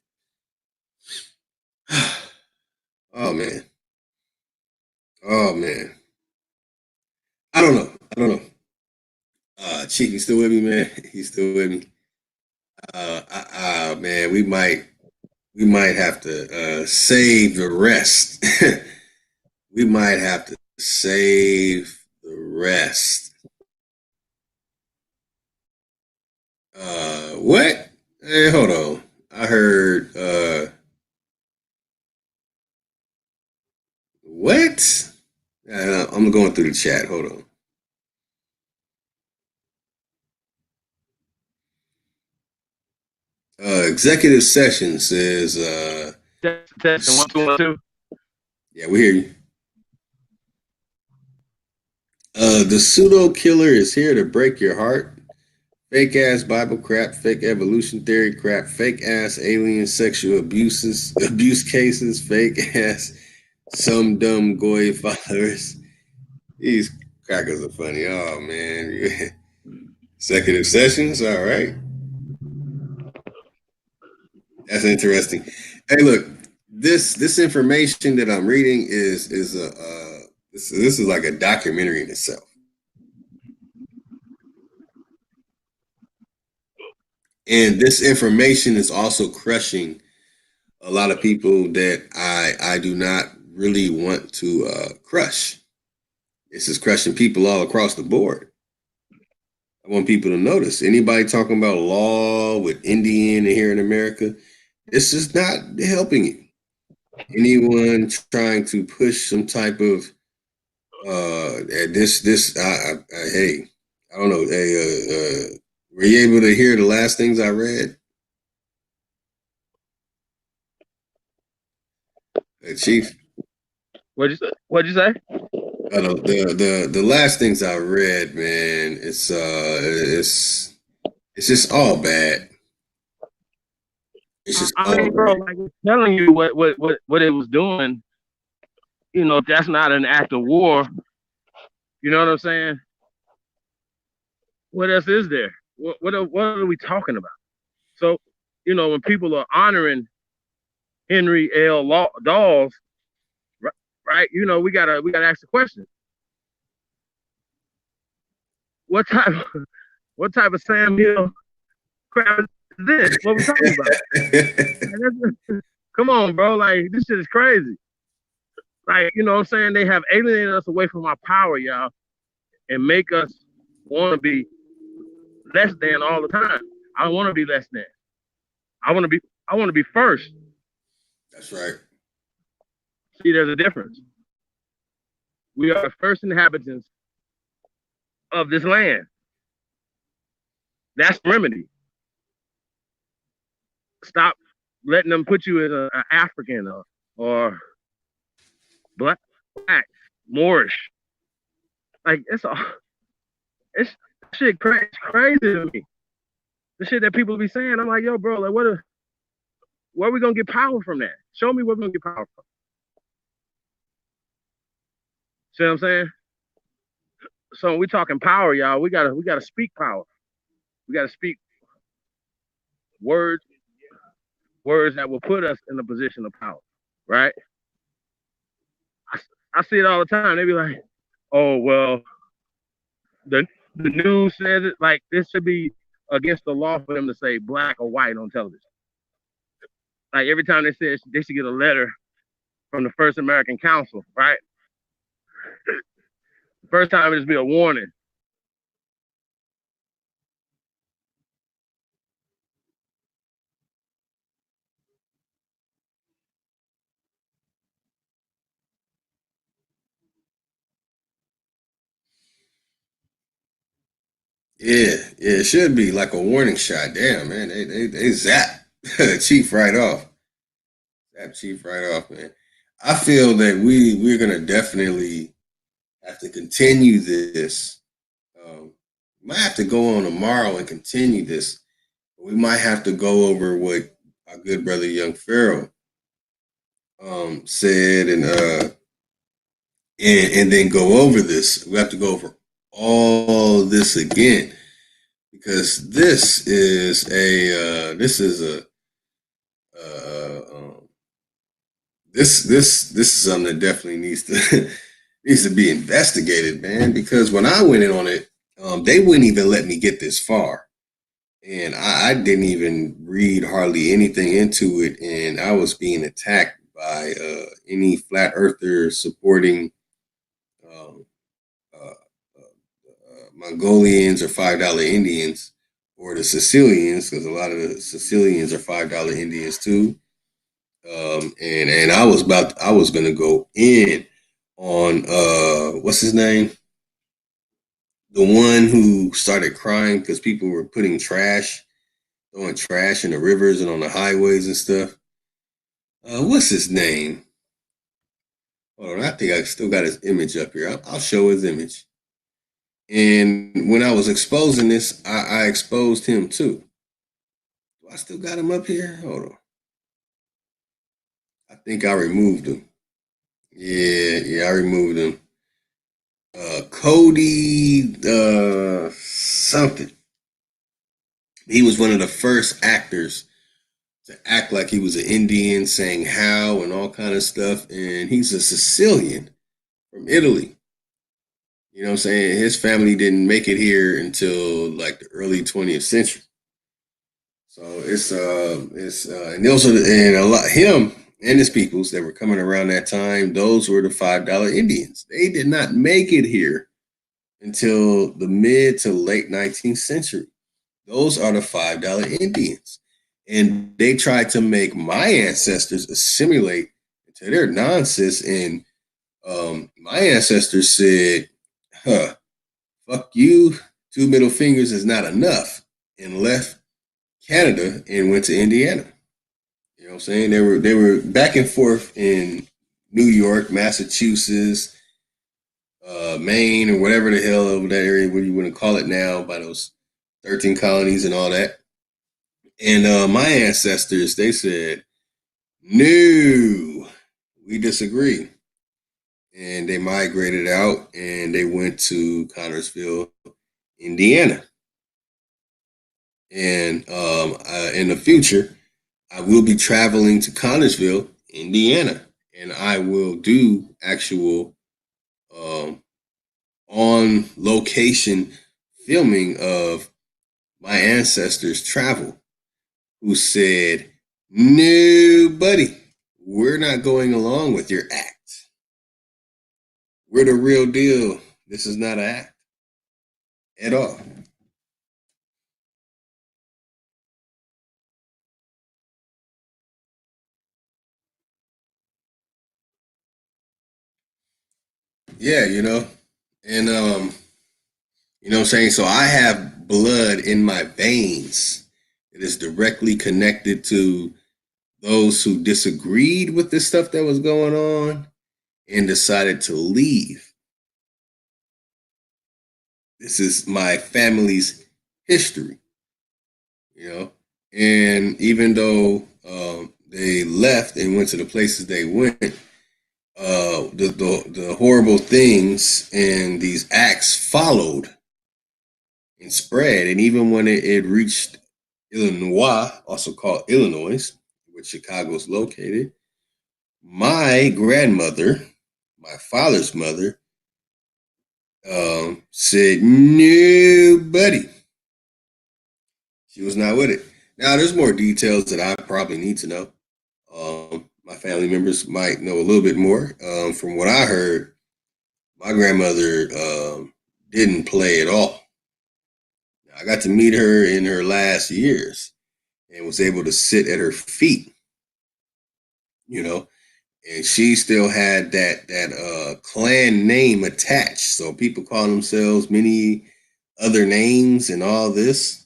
oh, man. Oh, man. I don't know. Chief, you still with me, man? He's still with me. Man, we might have to save the rest. We might have to save the rest. What? Hey, hold on. I heard what? I'm going through the chat. Hold on. Executive session says Testing 1 2 1 2. Yeah, we hear you. The pseudo killer is here to break your heart. Fake ass Bible crap, fake evolution theory crap, fake ass alien sexual abuse cases, fake ass some dumb goy followers. These crackers are funny. Oh man. Executive sessions, all right. That's interesting. Hey, look, this information that I'm reading is this is like a documentary in itself. And this information is also crushing a lot of people that I do not really want to crush. This is crushing people all across the board. I want people to notice. Anybody talking about law with Indian here in America, this is not helping you. Anyone trying to push some type of hey, I don't know, Were you able to hear the last things I read? Chief? What'd you say? The last things I read, man, it's just all bad. It's just I all mean, bro, bad. like it's telling you what it was doing. You know, if that's not an act of war, you know what I'm saying? What else is there? What are we talking about? So, you know, when people are honoring Henry L. Dawes, right? You know, we gotta ask the question: what type of Sam Hill crap is this? What we talking about? Come on, bro! Like this shit is crazy. Like you know, what I'm saying they have alienated us away from our power, y'all, and make us want to be less than all the time. I don't want to be less than. I want to be. I want to be first. That's right. See, there's a difference. We are the first inhabitants of this land. That's the remedy. Stop letting them put you in an African or black, Moorish. Like it's shit crazy to me. The shit that people be saying, I'm like, yo, bro, like where are we gonna get power from that? Show me where we're gonna get power from. See what I'm saying? So when we talking power, y'all, we gotta speak power. We gotta speak words that will put us in a position of power, right? I see it all the time. They be like, oh well, the news says it. Like this should be against the law for them to say black or white on television. Like every time they say they should get a letter from the First American Council, right? First time it just be a warning. Yeah, yeah, it should be like a warning shot. Damn, man, they zap Chief right off. Zap Chief right off, man. I feel that we're gonna definitely have to continue this. We might have to go on tomorrow and continue this. We might have to go over what our good brother Young Pharaoh said and then go over this. We have to go over all this again because this is something that definitely needs to needs to be investigated, man. Because when I went in on it, they wouldn't even let me get this far, and I didn't even read hardly anything into it, and I was being attacked by any flat earther supporting um, Mongolians or $5 Indians or the Sicilians, because a lot of the Sicilians are $5 Indians too. And I was gonna go in on what's his name, the one who started crying because people were throwing trash in the rivers and on the highways and stuff. What's his name? Hold on, I think I still got his image up here. I'll show his image. And when I was exposing this, I exposed him too. Do I still got him up here? Hold on. I think I removed him. Yeah, I removed him. Cody something. He was one of the first actors to act like he was an Indian, saying how and all kind of stuff. And he's a Sicilian from Italy. You know what I'm saying? His family didn't make it here until like the early 20th century. So and those are and a lot him and his peoples that were coming around that time. Those were the $5 Indians. They did not make it here until the mid to late 19th century. Those are the $5 Indians, and they tried to make my ancestors assimilate to their nonsense. And my ancestors said, "Huh, fuck you. Two middle fingers is not enough." and left Canada and went to Indiana. You know what I'm saying? They were back and forth in New York, Massachusetts, Maine, or whatever the hell over that area, what you want to call it now, by those 13 colonies and all that. And my ancestors, they said, no, we disagree. And they migrated out and they went to Connersville, Indiana. And in the future, I will be traveling to Connersville, Indiana, and I will do actual on location filming of my ancestors' travel, who said, no, buddy, we're not going along with your act. We're the real deal. This is not an act at all. Yeah, and you know what I'm saying? So I have blood in my veins. It is directly connected to those who disagreed with the stuff that was going on and decided to leave. This is my family's history, And even though they left and went to the places they went, the horrible things and these acts followed and spread. And even when it reached Illinois, also called Illinois, where Chicago is located, my grandmother, my father's mother, said, no, buddy. She was not with it. Now, there's more details that I probably need to know. My family members might know a little bit more. From what I heard, my grandmother didn't play at all. I got to meet her in her last years and was able to sit at her feet, and she still had that clan name attached. So people call themselves many other names and all this.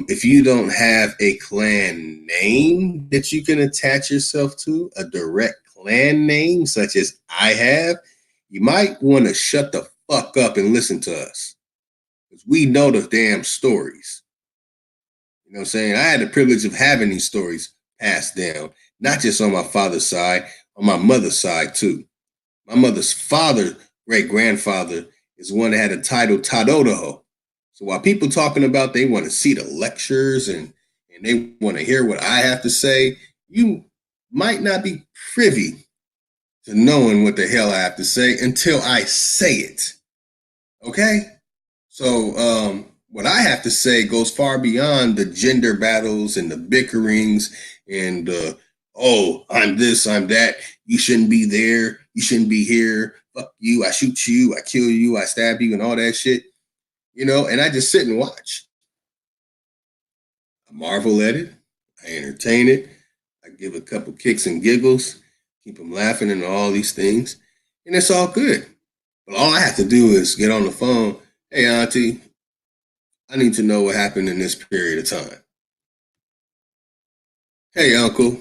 If you don't have a clan name that you can attach yourself to, a direct clan name such as I have, you might want to shut the fuck up and listen to us. Because we know the damn stories. You know what I'm saying? I had the privilege of having these stories passed down, not just on my father's side, on my mother's side too. My mother's father, great-grandfather, is one that had a title Tadodaho. So while people talking about they want to see the lectures and they want to hear what I have to say, you might not be privy to knowing what the hell I have to say until I say it. Okay? So what I have to say goes far beyond the gender battles and the bickerings and oh, I'm this, I'm that. You shouldn't be there. You shouldn't be here. Fuck you. I shoot you. I kill you. I stab you and all that shit. And I just sit and watch. I marvel at it. I entertain it. I give a couple kicks and giggles, keep them laughing and all these things. And it's all good. But all I have to do is get on the phone. Hey, Auntie, I need to know what happened in this period of time. Hey, Uncle.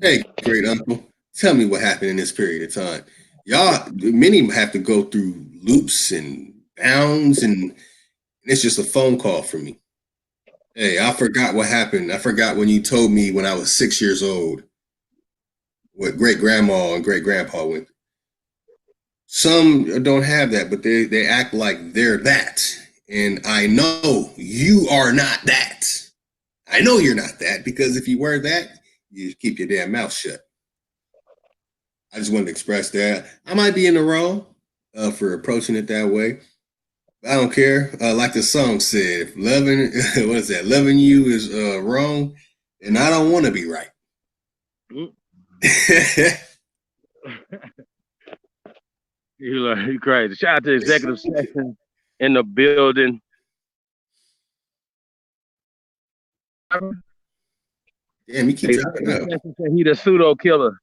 Hey, great uncle. Tell me what happened in this period of time. Y'all, many have to go through loops and bounds, and it's just a phone call for me. Hey, I forgot what happened. I forgot when you told me when I was 6 years old what great grandma and great grandpa went through. Some don't have that, but they act like they're that. And I know you are not that. I know you're not that, because if you were that, you keep your damn mouth shut. I just wanted to express that. I might be in the wrong for approaching it that way. I don't care. Like the song said, if loving, what is that? Loving you is wrong, and I don't want to be right. You crazy. Shout out to executive session in the building. Damn, you keep dropping out. He the pseudo killer.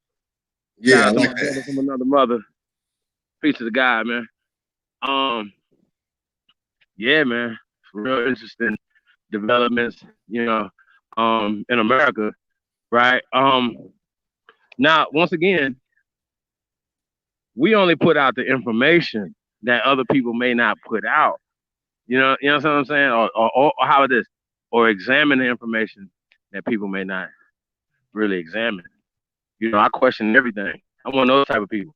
Yeah, I like that. From another mother. Peace to the guy, man. Yeah, man. It's real interesting. developments, in America, right? Now, once again, we only put out the information that other people may not put out. You know what I'm saying? Or how it is, or examine the information that people may not really examine. I question everything. I'm one of those type of people.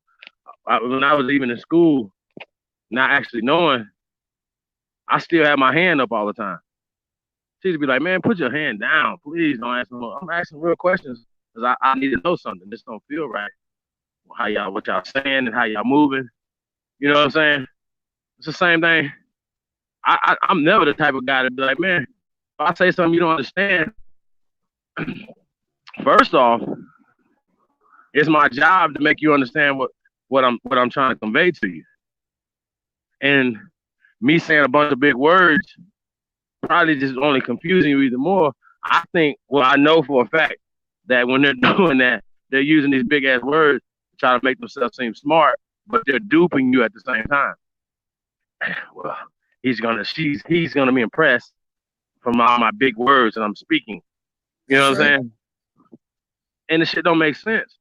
When I was even in school, not actually knowing, I still had my hand up all the time. She'd be like, "Man, put your hand down, please. Don't ask no. I'm asking real questions because I need to know something. This don't feel right. What y'all saying and how y'all moving. You know what I'm saying? It's the same thing. I'm never the type of guy to be like, man, if I say something you don't understand, first off, it's my job to make you understand what I'm trying to convey to you. And me saying a bunch of big words probably just only confusing you even more. I know for a fact that when they're doing that, they're using these big ass words to try to make themselves seem smart, but they're duping you at the same time. Well, he's gonna be impressed from all my big words that I'm speaking. You know what I'm saying? And the shit don't make sense.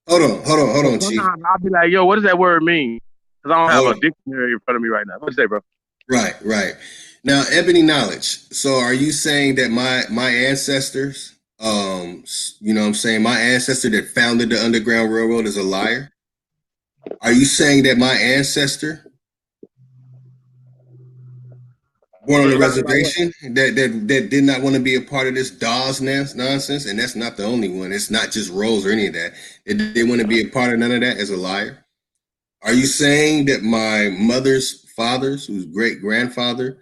Hold on, Chief. Sometimes I'll be like, yo, what does that word mean? Because I don't have a dictionary in front of me right now. What you say, bro? Right. Now, Ebony Knowledge. So are you saying that my ancestors, you know what I'm saying, my ancestor that founded the Underground Railroad is a liar? Are you saying that my ancestor born on a reservation that did not want to be a part of this Dawes nonsense, and that's not the only one. It's not just Rose or any of that. They didn't want to be a part of none of that as a liar. Are you saying that my mother's father's, whose great grandfather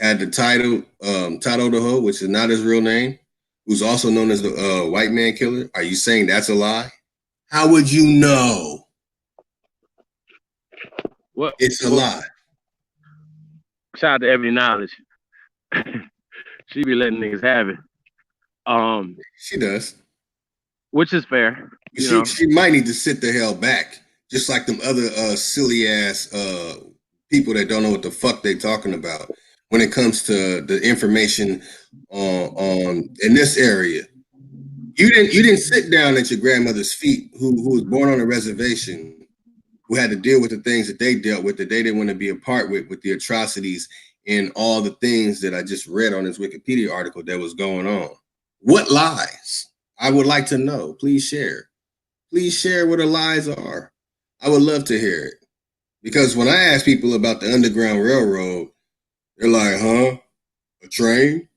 had the title Tadodaho, which is not his real name, who's also known as the white man killer? Are you saying that's a lie? How would you know? It's a lie. Shout out to Ebony Knowledge. She be letting niggas have it. She does. Which is fair. She might need to sit the hell back, just like them other silly ass people that don't know what the fuck they talking about when it comes to the information on in this area. You didn't sit down at your grandmother's feet, who was born on a reservation, who had to deal with the things that they dealt with, that they didn't want to be a part with the atrocities and all the things that I just read on this Wikipedia article that was going on. What lies? I would like to know. Please share. Please share what the lies are. I would love to hear it. Because when I ask people about the Underground Railroad, they're like, huh? A train?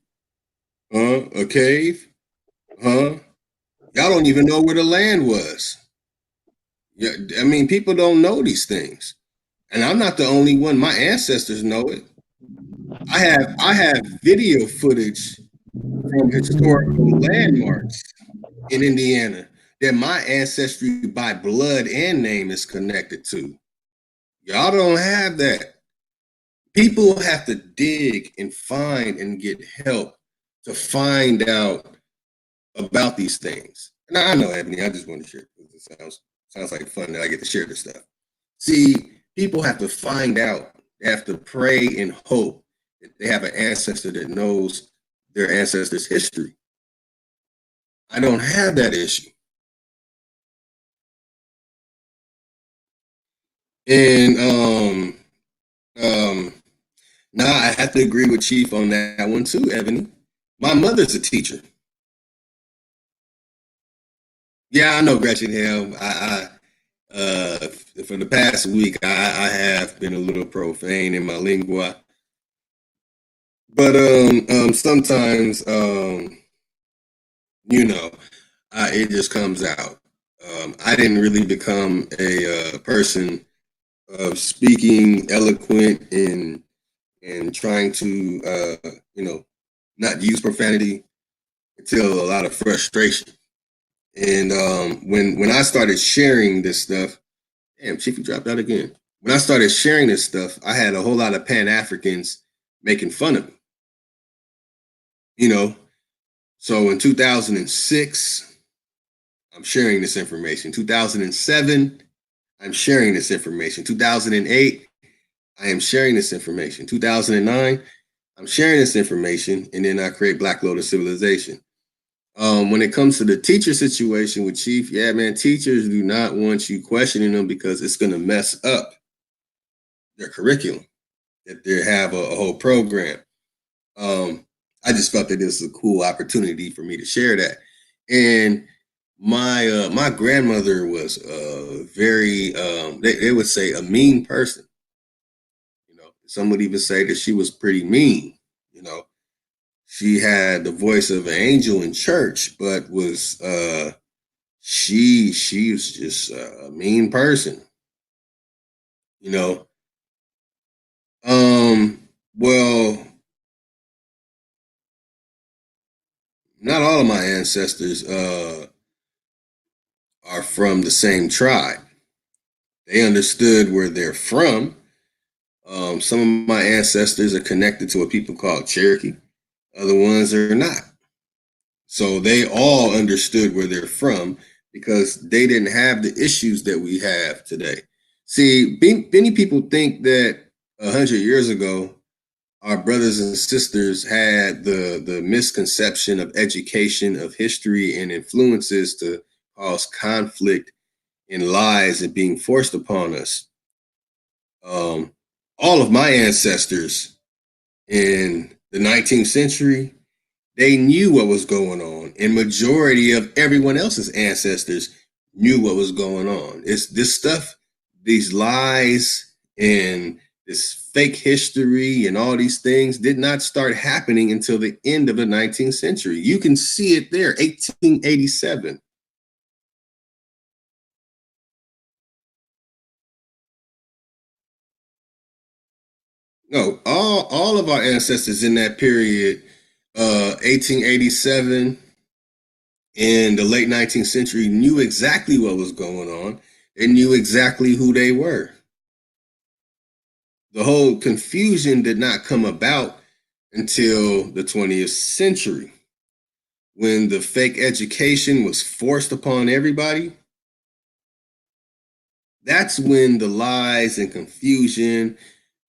Huh? A cave? Huh? Y'all don't even know where the land was. Yeah, I mean, people don't know these things. And I'm not the only one. My ancestors know it. I have video footage from historical landmarks in Indiana that my ancestry by blood and name is connected to. Y'all don't have that. People have to dig and find and get help to find out about these things. And I know, Ebony, I just want to share because it sounds like fun that I get to share this stuff. See, people have to find out. They have to pray and hope that they have an ancestor that knows their ancestors' history. I don't have that issue. And now I have to agree with Chief on that one too, Ebony. My mother's a teacher. Yeah, I know, Gretchen Hell. For the past week, I have been a little profane in my lingua, but sometimes it just comes out. I didn't really become a person of speaking eloquent and trying to not use profanity until a lot of frustration. And when I started sharing this stuff, damn, Chief, you dropped out again. When I started sharing this stuff, I had a whole lot of Pan-Africans making fun of me. So in 2006, I'm sharing this information. 2007, I'm sharing this information. 2008, I am sharing this information. 2009, I'm sharing this information, and then I create Black Lotus Civilization. When it comes to the teacher situation with Chief, yeah, man, teachers do not want you questioning them because it's going to mess up their curriculum, that they have a whole program. I just felt that this was a cool opportunity for me to share that. And my grandmother was very they would say a mean person. You know, some would even say that she was pretty mean. You know, she had the voice of an angel in church, but was she was just a mean person. You know, well, not all of my ancestors are from the same tribe. They understood where they're from. Some of my ancestors are connected to a people called Cherokee. Other ones are not. So they all understood where they're from because they didn't have the issues that we have today. See, many people think that 100 years ago, our brothers and sisters had the misconception of education, of history, and influences to cause conflict and lies and being forced upon us. All of my ancestors in the 19th century, they knew what was going on, and majority of everyone else's ancestors knew what was going on. It's this stuff, these lies and this fake history and all these things did not start happening until the end of the 19th century. You can see it there, 1887. No, all of our ancestors in that period, 1887 in the late 19th century, knew exactly what was going on and knew exactly who they were. The whole confusion did not come about until the 20th century, when the fake education was forced upon everybody. That's when the lies and confusion,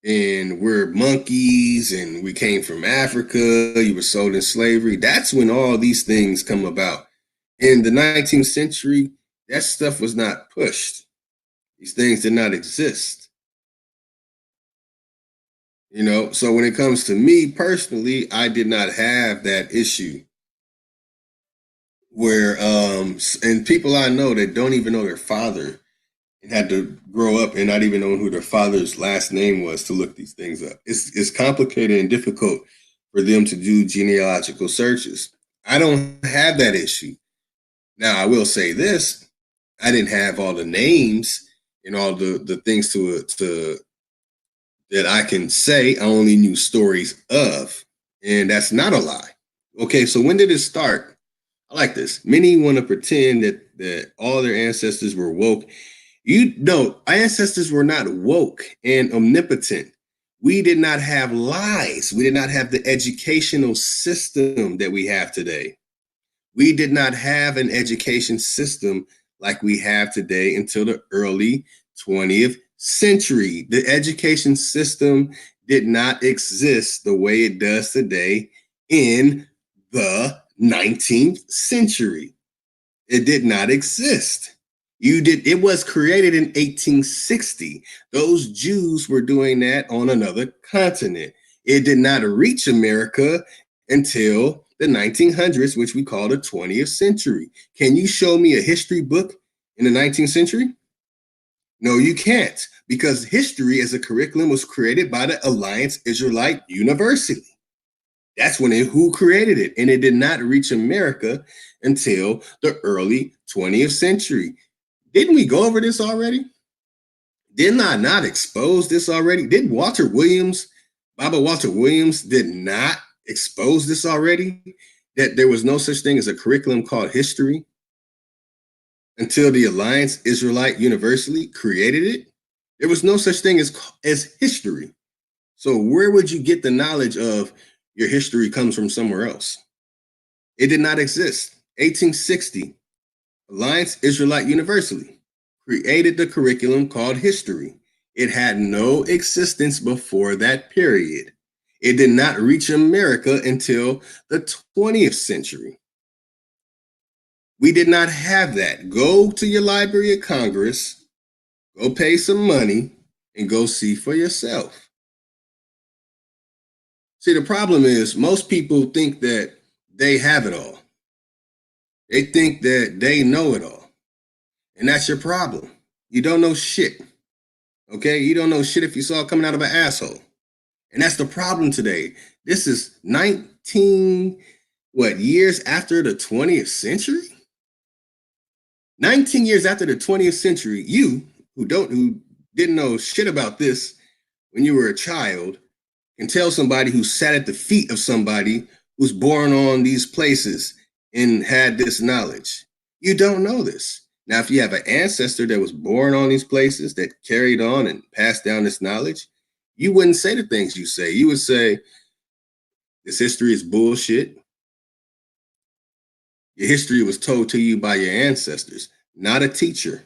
and we're monkeys and we came from Africa, you were sold in slavery. That's when all these things come about. In the 19th century, that stuff was not pushed. These things did not exist. You know, so when it comes to me personally, I did not have that issue where and people I know that don't even know their father and had to grow up and not even know who their father's last name was to look these things up. It's complicated and difficult for them to do genealogical searches. I don't have that issue. Now, I will say this: I didn't have all the names and all the things to that I can say. I only knew stories of, and that's not a lie. Okay, so when did it start? I like this. Many want to pretend that all their ancestors were woke. You know, our ancestors were not woke and omnipotent. We did not have lies. We did not have the educational system that we have today. We did not have an education system like we have today until the early 20th century. The education system did not exist the way it does today in the 19th century. It did not exist. It was created in 1860. Those Jews were doing that on another continent. It did not reach America until the 1900s, which we call the 20th century. Can you show me a history book in the 19th century? No, you can't, because history as a curriculum was created by the Alliance Israelite University. That's who created it, and it did not reach America until the early 20th century. Didn't we go over this already? Didn't I not expose this already? Did Baba Walter Williams did not expose this already? That there was no such thing as a curriculum called history until the Alliance Israelite University created it? There was no such thing as history. So where would you get the knowledge of your history comes from somewhere else? It did not exist. 1860, Alliance Israelite University created the curriculum called history. It had no existence before that period. It did not reach America until the 20th century. We did not have that. Go to your Library of Congress, go pay some money, and go see for yourself. See, the problem is most people think that they have it all. They think that they know it all. And that's your problem. You don't know shit. Okay? You don't know shit if you saw it coming out of an asshole. And that's the problem today. This is 19 years after the 20th century? 19 years after the 20th century, you who didn't know shit about this when you were a child can tell somebody who sat at the feet of somebody who's born on these places and had this knowledge. You don't know this. Now, if you have an ancestor that was born on these places that carried on and passed down this knowledge, you wouldn't say the things you say. You would say, this history is bullshit. Your history was told to you by your ancestors, not a teacher.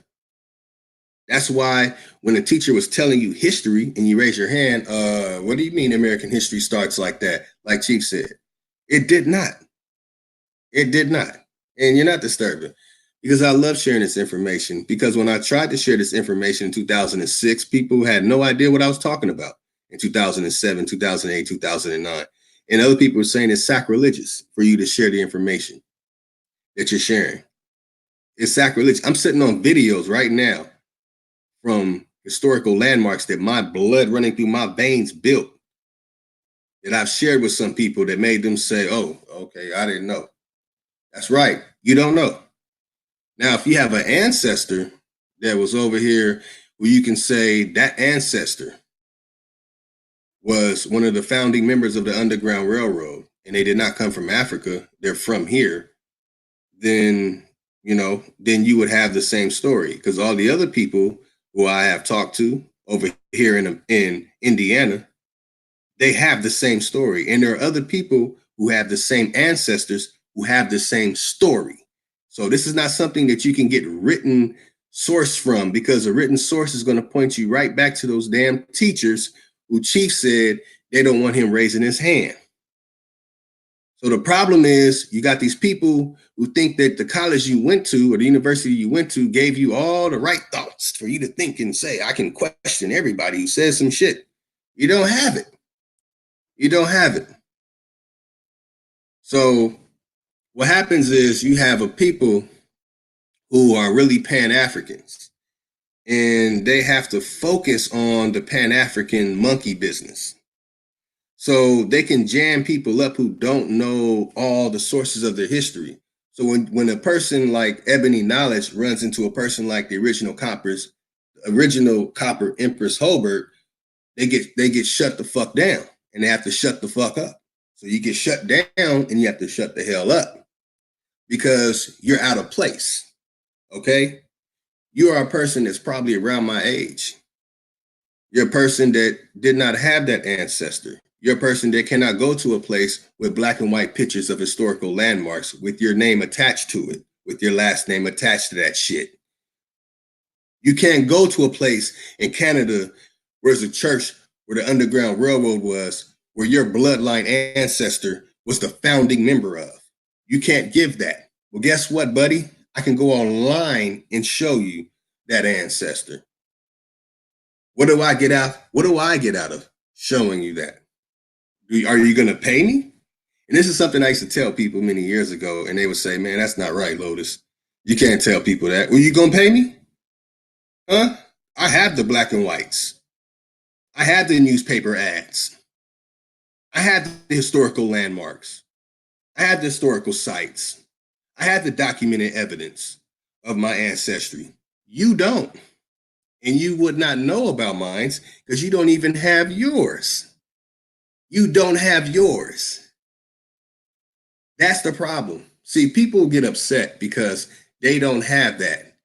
That's why when a teacher was telling you history and you raise your hand, what do you mean American history starts like that? Like Chief said, it did not. It did not. And you're not disturbing because I love sharing this information because when I tried to share this information in 2006, people had no idea what I was talking about in 2007, 2008, 2009. And other people were saying it's sacrilegious for you to share the information that you're sharing. It's sacrilegious. I'm sitting on videos right now from historical landmarks that my blood running through my veins built that I've shared with some people that made them say, oh, okay, I didn't know. That's right. You don't know. Now, if you have an ancestor that was over here where you can say that ancestor was one of the founding members of the Underground Railroad and they did not come from Africa, they're from here, then you would have the same story because all the other people who I have talked to over here in Indiana, they have the same story. And there are other people who have the same ancestors who have the same story. So this is not something that you can get written source from because a written source is going to point you right back to those damn teachers who Chief said they don't want him raising his hand. So the problem is you got these people who think that the college you went to or the university you went to gave you all the right thoughts for you to think and say, I can question everybody who says some shit. You don't have it. You don't have it. So what happens is you have a people who are really Pan-Africans and they have to focus on the Pan-African monkey business. So they can jam people up who don't know all the sources of their history. So when a person like Ebony Knowledge runs into a person like the original Copper Empress Holbert, they get shut the fuck down and they have to shut the fuck up. So you get shut down and you have to shut the hell up because you're out of place. Okay? You are a person that's probably around my age. You're a person that did not have that ancestor. You're a person that cannot go to a place with black and white pictures of historical landmarks with your name attached to it, with your last name attached to that shit. You can't go to a place in Canada where there's a church where the Underground Railroad was, where your bloodline ancestor was the founding member of. You can't give that. Well, guess what, buddy? I can go online and show you that ancestor. What do I get out? What do I get out of showing you that? Are you going to pay me? And this is something I used to tell people many years ago, and they would say, man, that's not right, Lotus. You can't tell people that. Well, you going to pay me? Huh? I have the black and whites. I have the newspaper ads. I have the historical landmarks. I have the historical sites. I have the documented evidence of my ancestry. You don't. And you would not know about mine because you don't even have yours. You don't have yours. That's the problem. See, people get upset because they don't have that,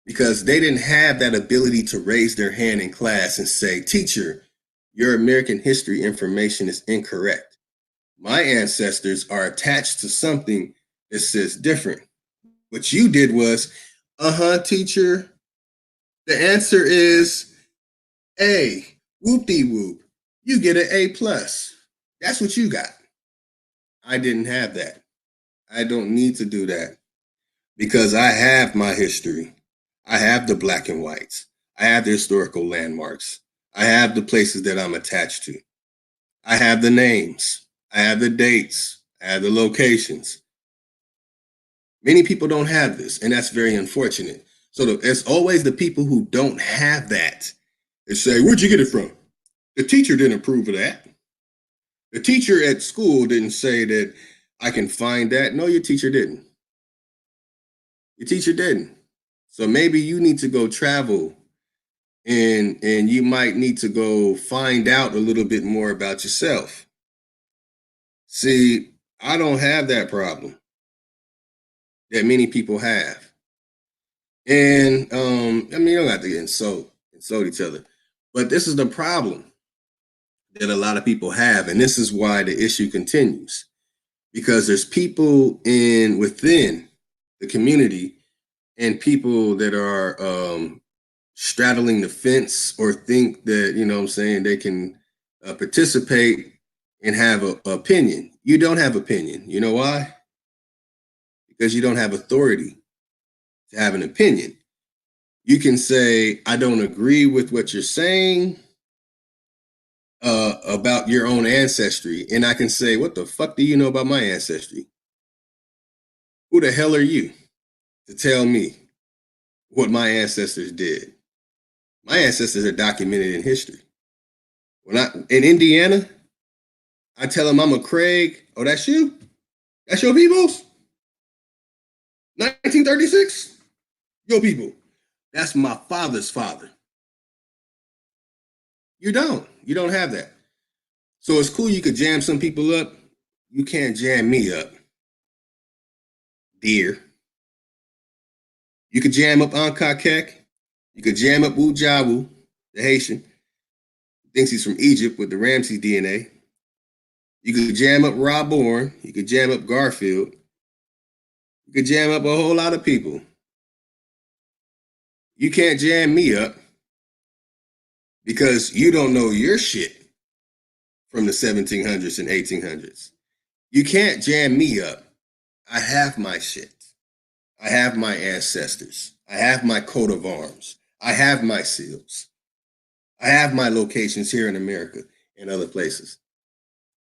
because they didn't have that ability to raise their hand in class and say, teacher, your American history information is incorrect. My ancestors are attached to something that says different. What you did was, teacher, the answer is A, whoopie whoop. You get an A+. That's what you got. I didn't have that. I don't need to do that because I have my history. I have the black and whites. I have the historical landmarks. I have the places that I'm attached to. I have the names. I have the dates. I have the locations. Many people don't have this, and that's very unfortunate. So it's always the people who don't have that that say, "Where'd you get it from?" The teacher didn't approve of that. The teacher at school didn't say that I can find that. No, your teacher didn't. Your teacher didn't. So maybe you need to go travel and you might need to go find out a little bit more about yourself. See, I don't have that problem that many people have. And I mean, you don't have to insult each other. But this is the problem that a lot of people have, and this is why the issue continues. Because there's people within the community and people that are straddling the fence or think that, you know what I'm saying, they can participate and have an opinion. You don't have opinion. You know why? Because you don't have authority to have an opinion. You can say, I don't agree with what you're saying about your own ancestry. And I can say, what the fuck do you know about my ancestry? Who the hell are you to tell me what my ancestors did? My ancestors are documented in history. When in Indiana, I tell them I'm a Craig. Oh, that's you? That's your peoples? 1936? Your people. That's my father's father. You don't have that. So it's cool you could jam some people up. You can't jam me up, dear. You could jam up Ankakek. You could jam up Wu Jawu, the Haitian. Thinks he's from Egypt with the Ramsey DNA. You could jam up Rob Bourne. You could jam up Garfield. You could jam up a whole lot of people. You can't jam me up because you don't know your shit from the 1700s and 1800s. You can't jam me up. I have my shit. I have my ancestors. I have my coat of arms. I have my seals. I have my locations here in America and other places.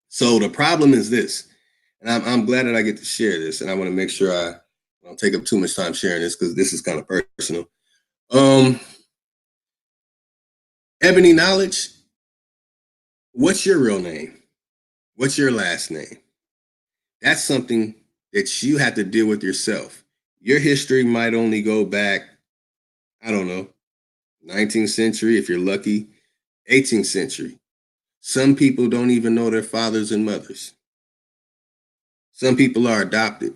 So the problem is this, and I'm glad that I get to share this, and I want to make sure I don't take up too much time sharing this because this is kind of personal. Ebony Knowledge, what's your real name? What's your last name? That's something that you have to deal with yourself. Your history might only go back, I don't know, 19th century, if you're lucky, 18th century. Some people don't even know their fathers and mothers. Some people are adopted.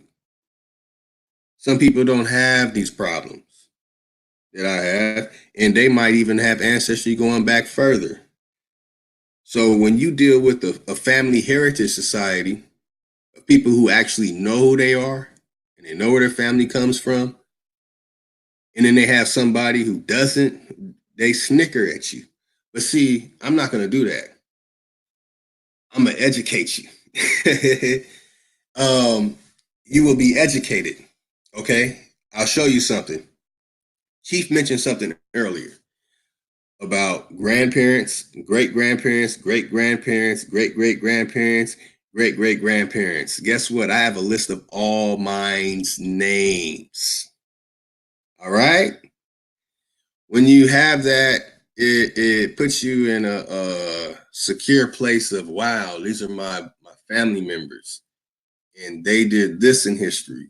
Some people don't have these problems that I have, and they might even have ancestry going back further. So when you deal with a family heritage society of people who actually know who they are and they know where their family comes from, and then they have somebody who doesn't, they snicker at you. But see, I'm not going to do that. I'm going to educate you. You will be educated. Okay? I'll show you something. Chief mentioned something earlier about grandparents, great-grandparents, great-grandparents, great-great-grandparents, great-great-grandparents. Guess what? I have a list of all mine's names. All right? When you have that, it puts you in a secure place of, wow, these are my family members, and they did this in history.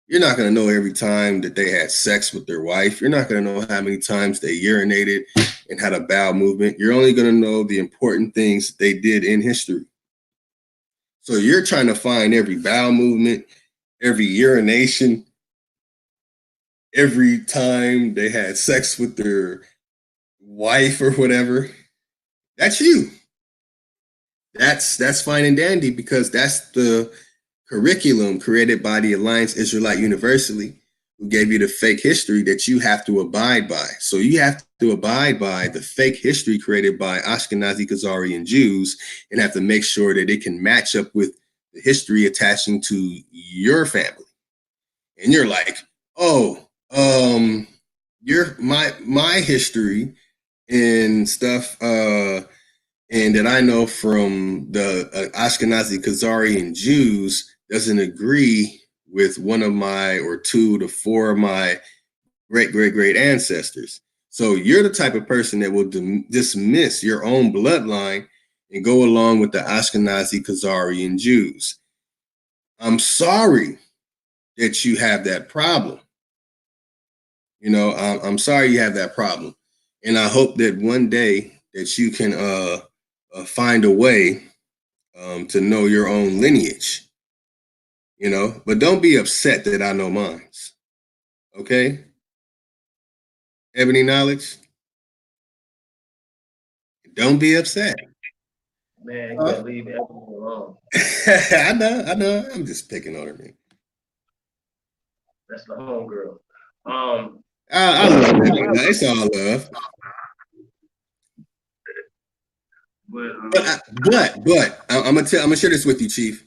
You're not going to know every time that they had sex with their wife. You're not going to know how many times they urinated and had a bowel movement. You're only going to know the important things they did in history. So you're trying to find every bowel movement, every urination, every time they had sex with their wife or whatever. That's you. That's fine and dandy because that's the curriculum created by the Alliance Israelite University who gave you the fake history that you have to abide by. So you have to abide by the fake history created by Ashkenazi, Khazari, Jews, and have to make sure that it can match up with the history attaching to your family. And you're like, oh, your my history and stuff, and that I know from the Ashkenazi, Khazari, and Jews doesn't agree with one of my or two to four of my great ancestors. So you're the type of person that will dismiss your own bloodline and go along with the Ashkenazi, Khazari, and Jews. I'm sorry that you have that problem. You know, I'm sorry you have that problem. And I hope that one day that you can find a way to know your own lineage, you know, but don't be upset that I know mine. Okay? Ebony Knowledge, don't be upset. Man, you better leave Ebony alone. I know. I'm just picking on her, man. That's the homegirl. I love it. It's all love. But I'm gonna share this with you, Chief.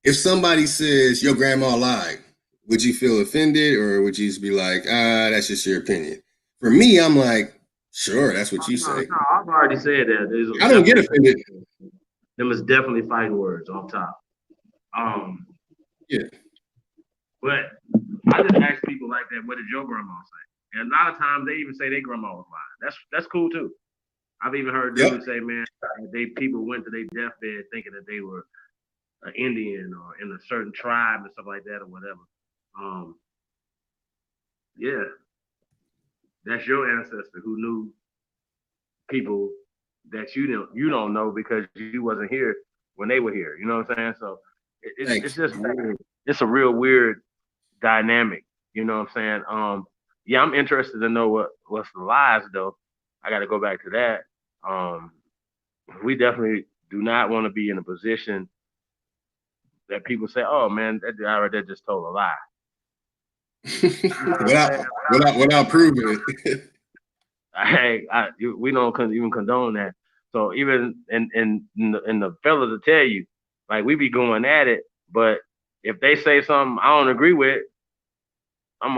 If somebody says your grandma lied, would you feel offended, or would you just be like, that's just your opinion? For me, I'm like, sure, that's what you say. No, I've already said that. I don't get offended. Them is definitely fighting words off top. Yeah. But I just ask people like that, what did your grandma say? And a lot of times they even say their grandma was lying. That's cool too. I've even heard dudes say, man, people went to their deathbed thinking that they were an Indian or in a certain tribe and stuff like that or whatever. Yeah, that's your ancestor who knew people that you don't know because you wasn't here when they were here. You know what I'm saying? So it's just weird. It's a real weird dynamic. You know what I'm saying? Yeah, I'm interested to know what's the lies though. I got to go back to that. We definitely do not want to be in a position that people say, "Oh man, that guy right there just told a lie." without proving it. We don't even condone that. So even in the fellas to tell you, like we be going at it, but if they say something I don't agree with, you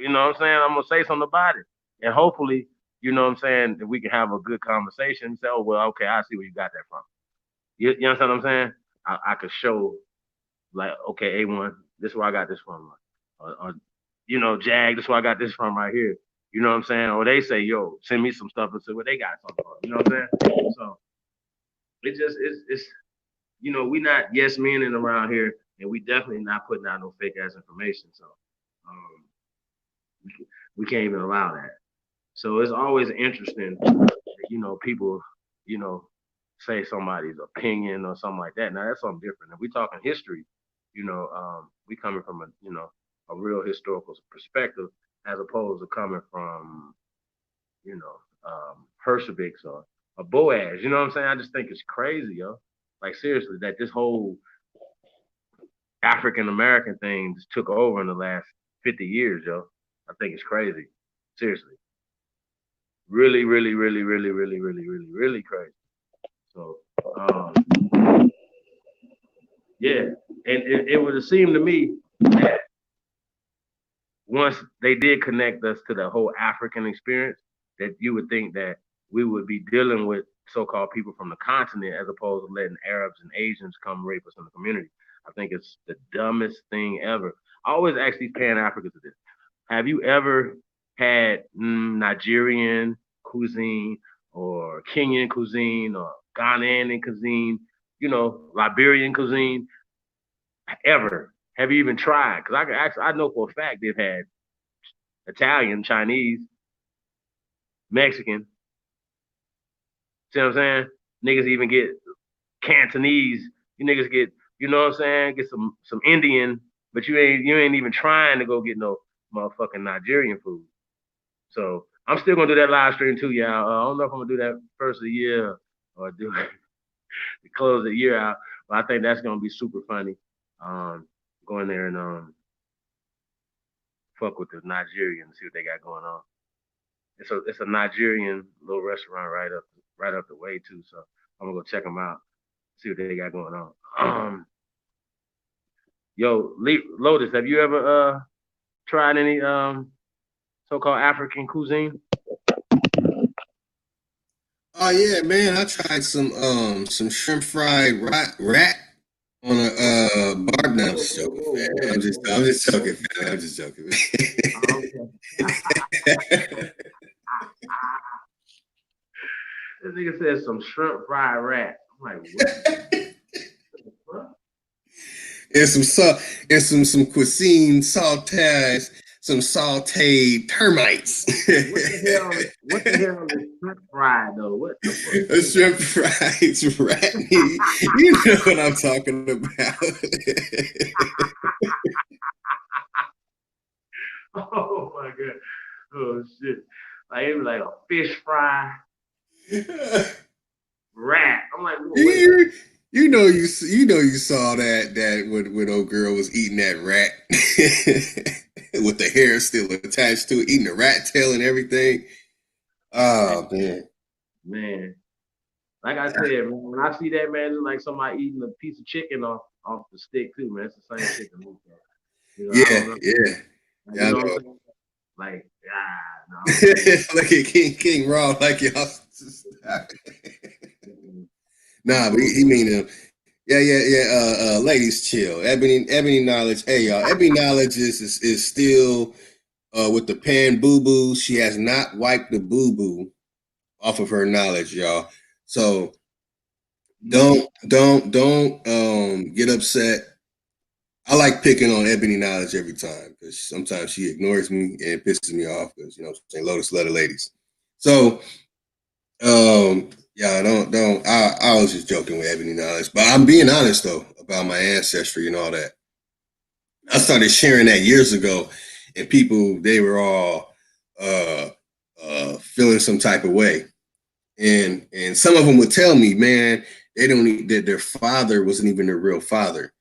know what I'm saying, I'm gonna say something about it, and hopefully, you know what I'm saying, if we can have a good conversation. Say, oh well, okay, I see where you got that from. You understand what I'm saying? I could show like, okay, A1, this is where I got this from, or you know, Jag, this is where I got this from right here. You know what I'm saying? Or they say, yo, send me some stuff and see what they got something from. You know what I'm saying? So it's you know, we not yes men around here, and we definitely not putting out no fake ass information. So we can't even allow that. So it's always interesting, you know, people, you know, say somebody's opinion or something like that. Now that's something different. If we talking history, you know, we coming from a real historical perspective as opposed to coming from, you know, Hershevix or a Boaz. You know what I'm saying? I just think it's crazy, yo. Like seriously, that this whole African American thing just took over in the last 50 years, yo. I think it's crazy. Seriously. Really, really, really, really, really, really, really, really crazy. So, yeah, and it would have seemed to me that once they did connect us to the whole African experience, that you would think that we would be dealing with so-called people from the continent as opposed to letting Arabs and Asians come rape us in the community. I think it's the dumbest thing ever. I always ask these Pan-Africans this. Have you ever had Nigerian cuisine or Kenyan cuisine or Ghanaian cuisine, you know, Liberian cuisine ever? Have you even tried? Because I know for a fact they've had Italian, Chinese, Mexican. See what I'm saying? Niggas even get Cantonese. You niggas get, you know what I'm saying? Get some Indian, but you ain't even trying to go get no motherfucking Nigerian food. So I'm still gonna do that live stream too, y'all. I don't know if I'm gonna do that first of the year or do to close the year out, but I think that's gonna be super funny. Going there and fuck with the Nigerian, see what they got going on. It's a Nigerian little restaurant right up the way too. So I'm gonna go check them out, see what they got going on. Yo, Lotus, have you ever tried any so-called African cuisine? Oh yeah, man! I tried some shrimp fried rat on a bar. No, I'm Whoa, just whoa, joking, whoa, man. whoa, I'm just whoa, I'm just whoa. joking, man. I'm just joking, Okay. man. This nigga said some shrimp fried rat. I'm like, what? What? And some cuisine sautés, some sautéed termites. What the hell? What the hell is shrimp fried though? What the fuck? A shrimp fried rat meat. You know what I'm talking about. Oh my god. Oh shit. Like it was like a fish fry rat. I'm like, wait. you, you saw that when old girl was eating that rat with the hair still attached to it, eating the rat tail and everything. Man, Oh man. man. Like I said, man, when I see that man, it's like somebody eating a piece of chicken off the stick too, man. It's the same shit to me. So, I Yeah, don't know. yeah. Like, Yeah, I what I'm know. saying? Like, no, I'm good. Look at King Raw like y'all. Nah, but he Bullshit. mean him. Yeah, yeah, yeah. Ladies, chill. Ebony knowledge. Hey, y'all. Ebony knowledge is still with the pan boo boo. She has not wiped the boo boo off of her knowledge, y'all. So don't get upset. I like picking on Ebony knowledge every time because sometimes she ignores me and it pisses me off because you know what I'm saying Lotus love the ladies. So yeah, don't. I was just joking with Ebony knowledge, but I'm being honest though about my ancestry and all that. I started sharing that years ago, and people they were all uh feeling some type of way, and some of them would tell me, man, they don't that their father wasn't even their real father,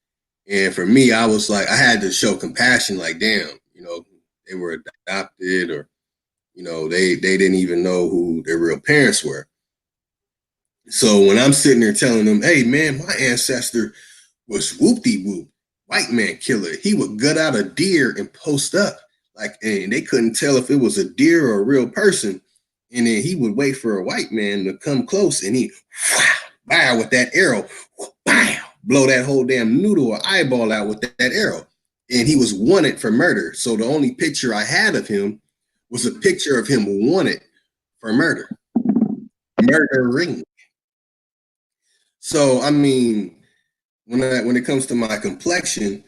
and for me, I was like, I had to show compassion, like, damn, you know, they were adopted, or you know, they didn't even know who their real parents were. So when I'm sitting there telling them, hey man, my ancestor was whoop de whoop, white man killer. He would gut out a deer and post up. Like, and they couldn't tell if it was a deer or a real person. And then he would wait for a white man to come close and he wow with that arrow, wow, blow that whole damn noodle or eyeball out with that arrow. And he was wanted for murder. So the only picture I had of him was a picture of him wanted for murder. Murdering. So I mean, when it comes to my complexion,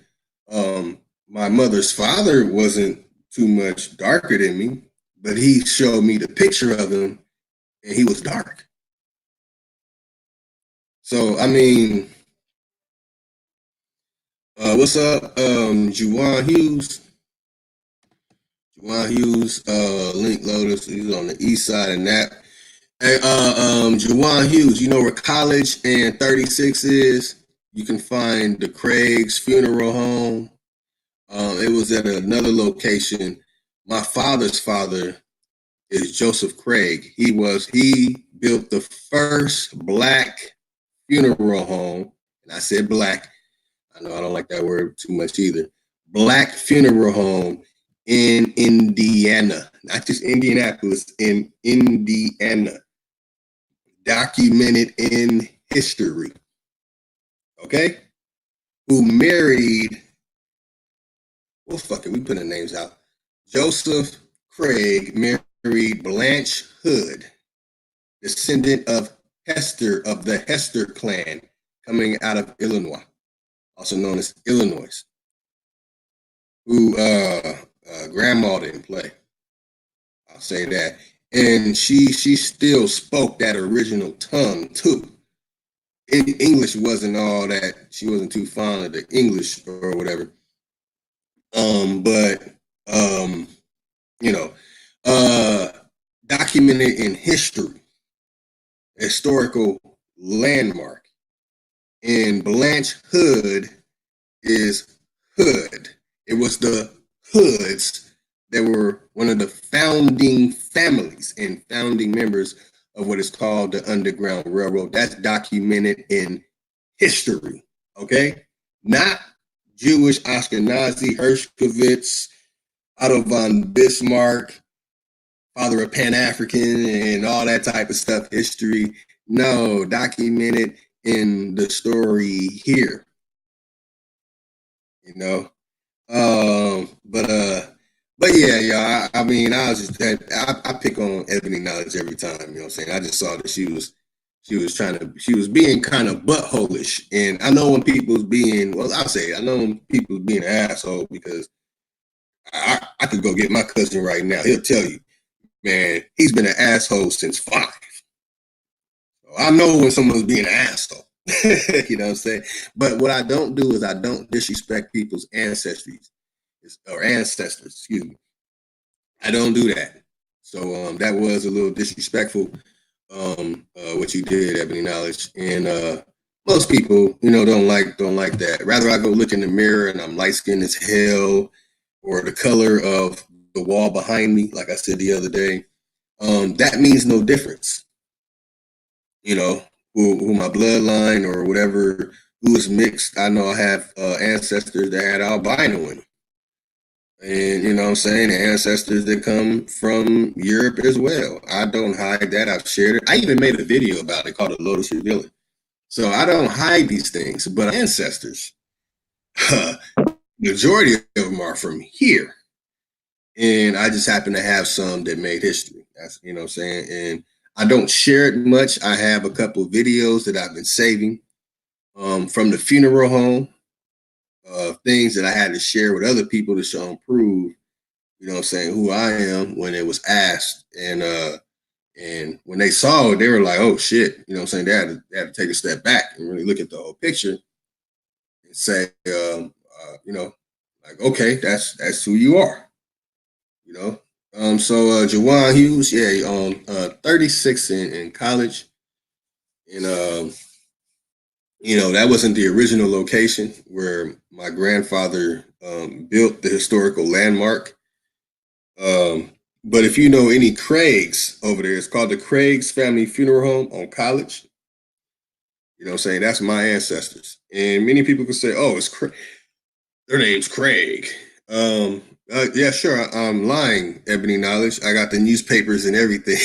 my mother's father wasn't too much darker than me, but he showed me the picture of him, and he was dark. So I mean, what's up, Juwan Hughes? Juwan Hughes, Link Lotus. He's on the east side of that. Hey, Juwan Hughes, you know where College and 36 is? You can find the Craig's Funeral Home. It was at another location. My father's father is Joseph Craig. He built the first black funeral home. And I said black. I know I don't like that word too much either. Black funeral home in Indiana, not just Indianapolis, in Indiana. Documented in history. Okay? Who married, well, fuck it, we put the names out. Joseph Craig married Blanche Hood, descendant of Hester, of the Hester clan, coming out of Illinois, also known as Illinois, who grandma didn't play. I'll say that. And she still spoke that original tongue too. English wasn't all that. She wasn't too fond of the English or whatever. But you know, documented in history, historical landmark. And Blanche Hood is Hood. It was the Hoods that were one of the founding families and founding members of what is called the Underground Railroad. That's documented in history, okay? Not Jewish Ashkenazi, Hershkovitz, Otto von Bismarck, father of Pan-African and all that type of stuff, history. No, documented in the story here, you know. But yeah, I mean, I was just I pick on Ebony Knowledge every time, you know what I'm saying? I just saw that she was being kind of buttholish. And I know when people's being, well, I know when people's being an asshole because I could go get my cousin right now. He'll tell you, man, he's been an asshole since 5. So I know when someone's being an asshole. You know what I'm saying? But what I don't do is I don't disrespect people's ancestries or ancestors, excuse me. I don't do that. So that was a little disrespectful, what you did, Ebony Knowledge. And most people, you know, don't like that. Rather I go look in the mirror and I'm light skinned as hell, or the color of the wall behind me, like I said the other day. That means no difference. You know, who my bloodline or whatever, who is mixed. I know I have ancestors that had albino in them. And you know what I'm saying? The ancestors that come from Europe as well. I don't hide that. I've shared it. I even made a video about it called the Lotus Revealing. So I don't hide these things, but ancestors, majority of them are from here. And I just happen to have some that made history. That's, you know what I'm saying? And I don't share it much. I have a couple of videos that I've been saving from the funeral home, things that I had to share with other people to show and prove, you know what I'm saying, who I am when it was asked. And when they saw it, they were like, oh shit, you know what I'm saying? They had to take a step back and really look at the whole picture and say, you know, like, okay, that's who you are, you know? So Jawan Hughes, 36 in college. And, you know, that wasn't the original location where my grandfather built the historical landmark. But if you know any Craigs over there, it's called the Craigs Family Funeral Home on College. You know what I'm saying? That's my ancestors. And many people could say, oh, their name's Craig. Yeah, sure. I'm lying, Ebony Knowledge. I got the newspapers and everything.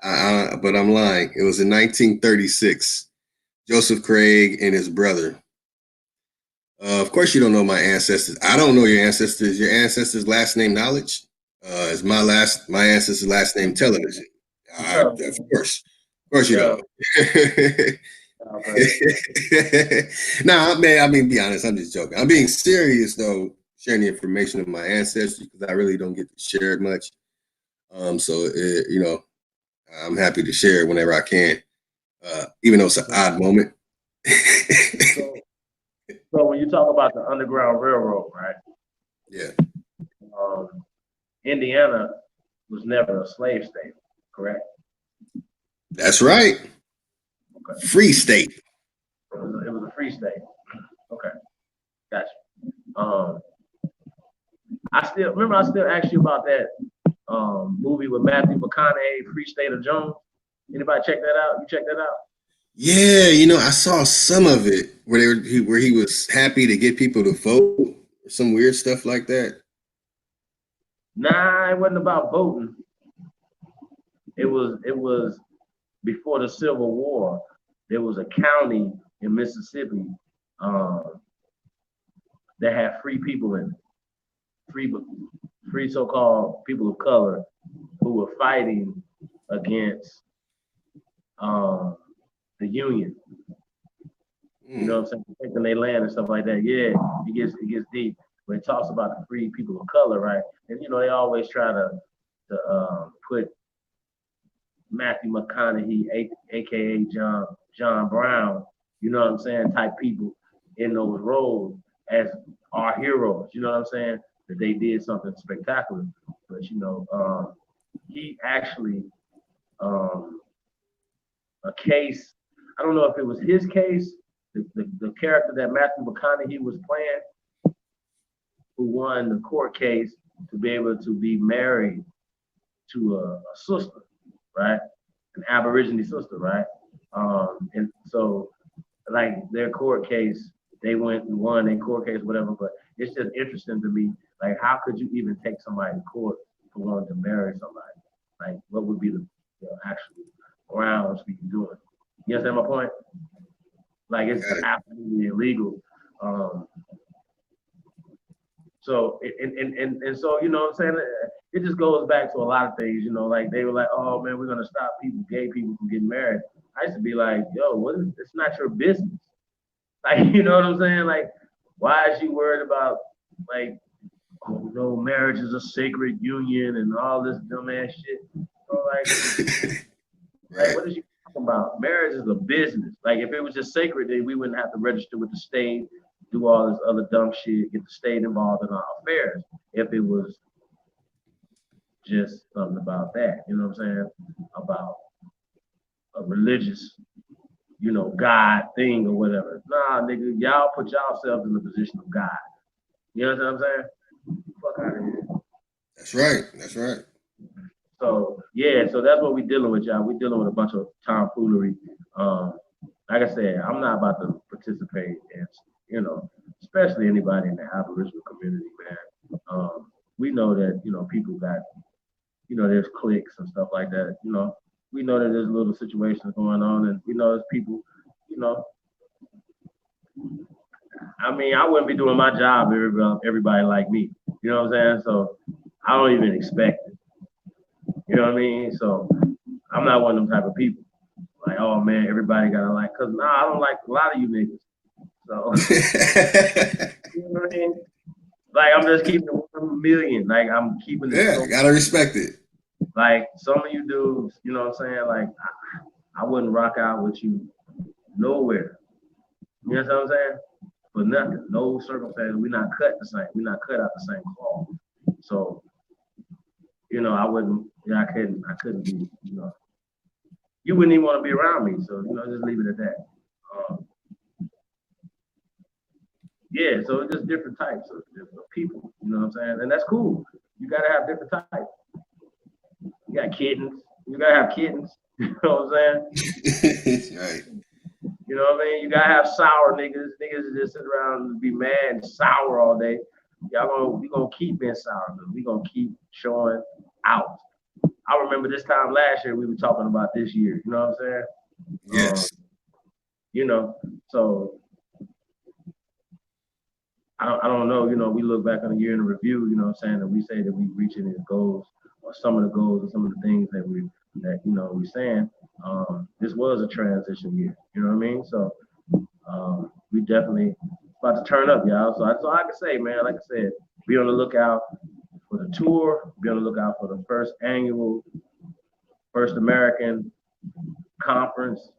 But I'm lying. It was in 1936. Joseph Craig and his brother. Of course, you don't know my ancestors. I don't know your ancestors. Your ancestors' last name Knowledge is my ancestors' last name Television. Of course you don't. Nah, man. I mean, be honest. I'm just joking. I'm being serious though. Sharing the information of my ancestry because I really don't get to share it much. You know, I'm happy to share it whenever I can, even though it's an odd moment. So when you talk about the Underground Railroad, right? Yeah. Indiana was never a slave state, correct? That's right. Okay. Free state. It was a free state. Okay, gotcha. I still asked you about that movie with Matthew McConaughey, Free State of Jones. Anybody check that out? You check that out? Yeah, you know, I saw some of it where he was happy to get people to vote or some weird stuff like that. Nah, it wasn't about voting. It was before the Civil War. There was a county in Mississippi that had free people in it. Free so-called people of color who were fighting against the Union. You know what I'm saying? Taking their land and stuff like that. Yeah, it gets deep. When it talks about the free people of color, right? And you know, they always try to put Matthew McConaughey, aka John Brown, you know what I'm saying, type people in those roles as our heroes. You know what I'm saying? That they did something spectacular. But you know, he actually a case. I don't know if it was his case. The character that Matthew McConaughey was playing, who won the court case, to be able to be married to a sister, right? An Aborigine sister, right? And so, like their court case, they went and won their court case, whatever. But it's just interesting to me, like how could you even take somebody to court for wanting to marry somebody? Like, what would be the actual grounds for you doing it? You understand my point? Like, it's absolutely illegal. Um, so and so, you know what I'm saying? It just goes back to a lot of things, you know, like they were like, oh man, we're gonna stop gay people from getting married. I used to be like, yo, what is it's not your business. Like, you know what I'm saying? Like, why is she worried about like, oh no, marriage is a sacred union and all this dumbass shit? So like what is she talking about? Marriage is a business. Like if it was just sacred, then we wouldn't have to register with the state, do all this other dumb shit, get the state involved in our affairs. If it was just something about that, you know what I'm saying? About a religious, you know, God thing or whatever. Nah, nigga, y'all put yourselves in the position of God. You know what I'm saying? Fuck out of here. That's right. That's right. So yeah, so that's what we're dealing with, y'all. We're dealing with a bunch of tomfoolery. Like I said, I'm not about to participate in, you know, especially anybody in the Aboriginal community, man. We know that, you know, people got, you know, there's cliques and stuff like that. You know, we know that there's little situations going on, and we know there's people, you know. I mean, I wouldn't be doing my job if everybody like me. You know what I'm saying? So I don't even expect it. You know what I mean? So I'm not one of them type of people. Like, oh man, everybody gotta like, cause I don't like a lot of you niggas. So you know what I mean? Like I'm just keeping it 1,000,000. Like I'm keeping it. Yeah, gotta respect it. Like some of you dudes, you know what I'm saying? Like I wouldn't rock out with you nowhere. You know what I'm saying? For nothing, no circumstances. We're not cut the same. We're not cut out the same cloth. So, you know, I wouldn't. Yeah, I couldn't be. You know, you wouldn't even want to be around me. So, you know, just leave it at that. Yeah. So it's just different types of people. You know what I'm saying? And that's cool. You gotta have different types. You got kittens. You gotta have kittens. You know what I'm saying? Right. You know what I mean? You gotta have sour niggas. Niggas just sit around and be mad and sour all day. We gonna keep being sour. We gonna keep showing out. I remember this time last year we were talking about this year. You know what I'm saying? Yes. You know, so I don't know. You know, we look back on a year in a review. You know what I'm saying? And we say that we reaching these goals or some of the goals or some of the things that we're saying. This was a transition year. You know what I mean? So we definitely about to turn up, y'all. So that's all I can say, man. Like I said, be on the lookout for the tour. Be on the lookout for the first annual First American Conference,